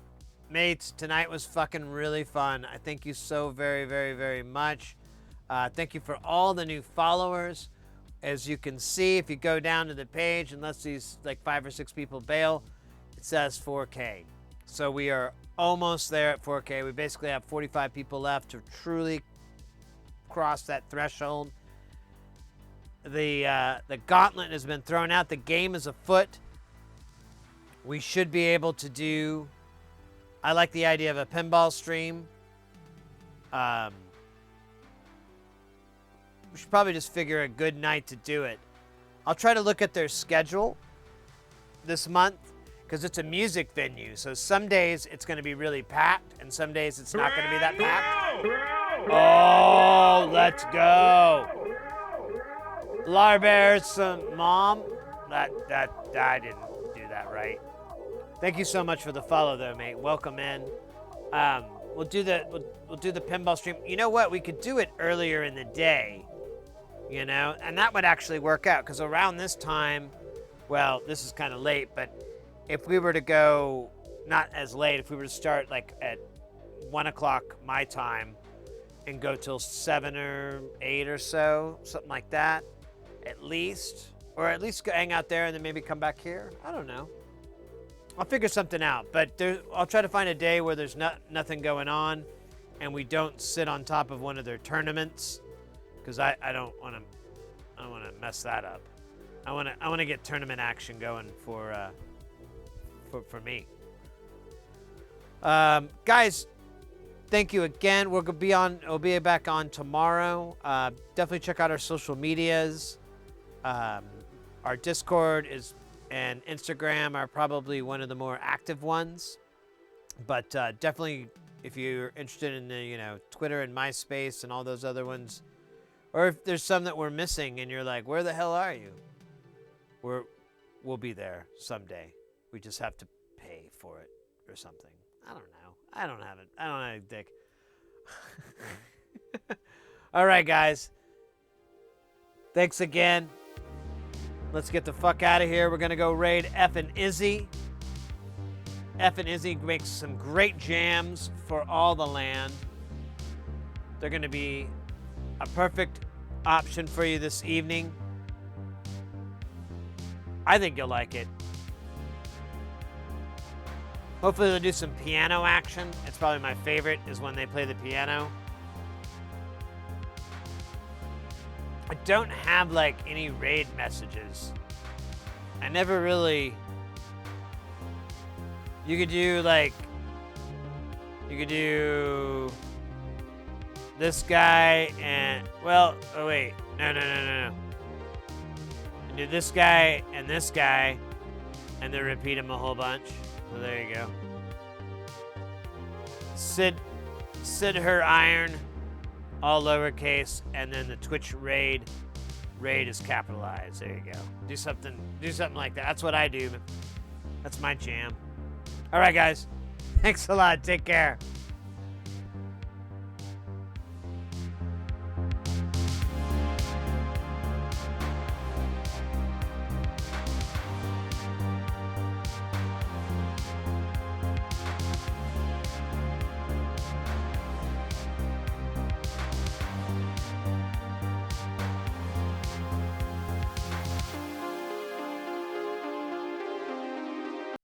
Mates, tonight was fucking really fun. I thank you so very, very, very much. Thank you for all the new followers. As you can see, if you go down to the page, unless these like 5 or 6 people bail, it says 4K. So we are almost there at 4K. We basically have 45 people left to truly cross that threshold. The gauntlet has been thrown out. The game is afoot. We should be able to do... I like the idea of a pinball stream. We should probably just figure a good night to do it. I'll try to look at their schedule this month because it's a music venue. So some days it's going to be really packed and some days it's not going to be that packed. Oh, let's go. Larbear's Mom. That I didn't do that right. Thank you so much for the follow, though, mate. Welcome in. We'll do the pinball stream. You know what? We could do it earlier in the day, you know, and that would actually work out because around this time, well, this is kind of late, but if we were to go not as late, if we were to start like at 1 o'clock my time and go till 7 or 8 or so, something like that, at least, or at least go hang out there and then maybe come back here. I don't know. I'll figure something out, but I'll try to find a day where there's nothing going on, and we don't sit on top of one of their tournaments, because I don't want to mess that up. I want to get tournament action going for me. Guys, thank you again. We'll be back on tomorrow. Definitely check out our social medias. Our Discord and Instagram are probably one of the more active ones, but definitely if you're interested in the Twitter and MySpace and all those other ones, or if there's some that we're missing and you're like, where the hell are you? We'll be there someday. We just have to pay for it or something. I don't know. I don't have it. I don't have a dick. All right, guys. Thanks again. Let's get the fuck out of here. We're going to go raid F and Izzy. F and Izzy makes some great jams for all the land. They're going to be a perfect option for you this evening. I think you'll like it. Hopefully they'll do some piano action. It's probably my favorite is when they play the piano. I don't have like any raid messages. I never really... You could do this guy and, well, oh wait, no. Do this guy, and then repeat them a whole bunch. So there you go. Sid her iron, all lowercase, and then the Twitch raid is capitalized. There you go. Do something like that. That's what I do. That's my jam. All right, guys. Thanks a lot. Take care.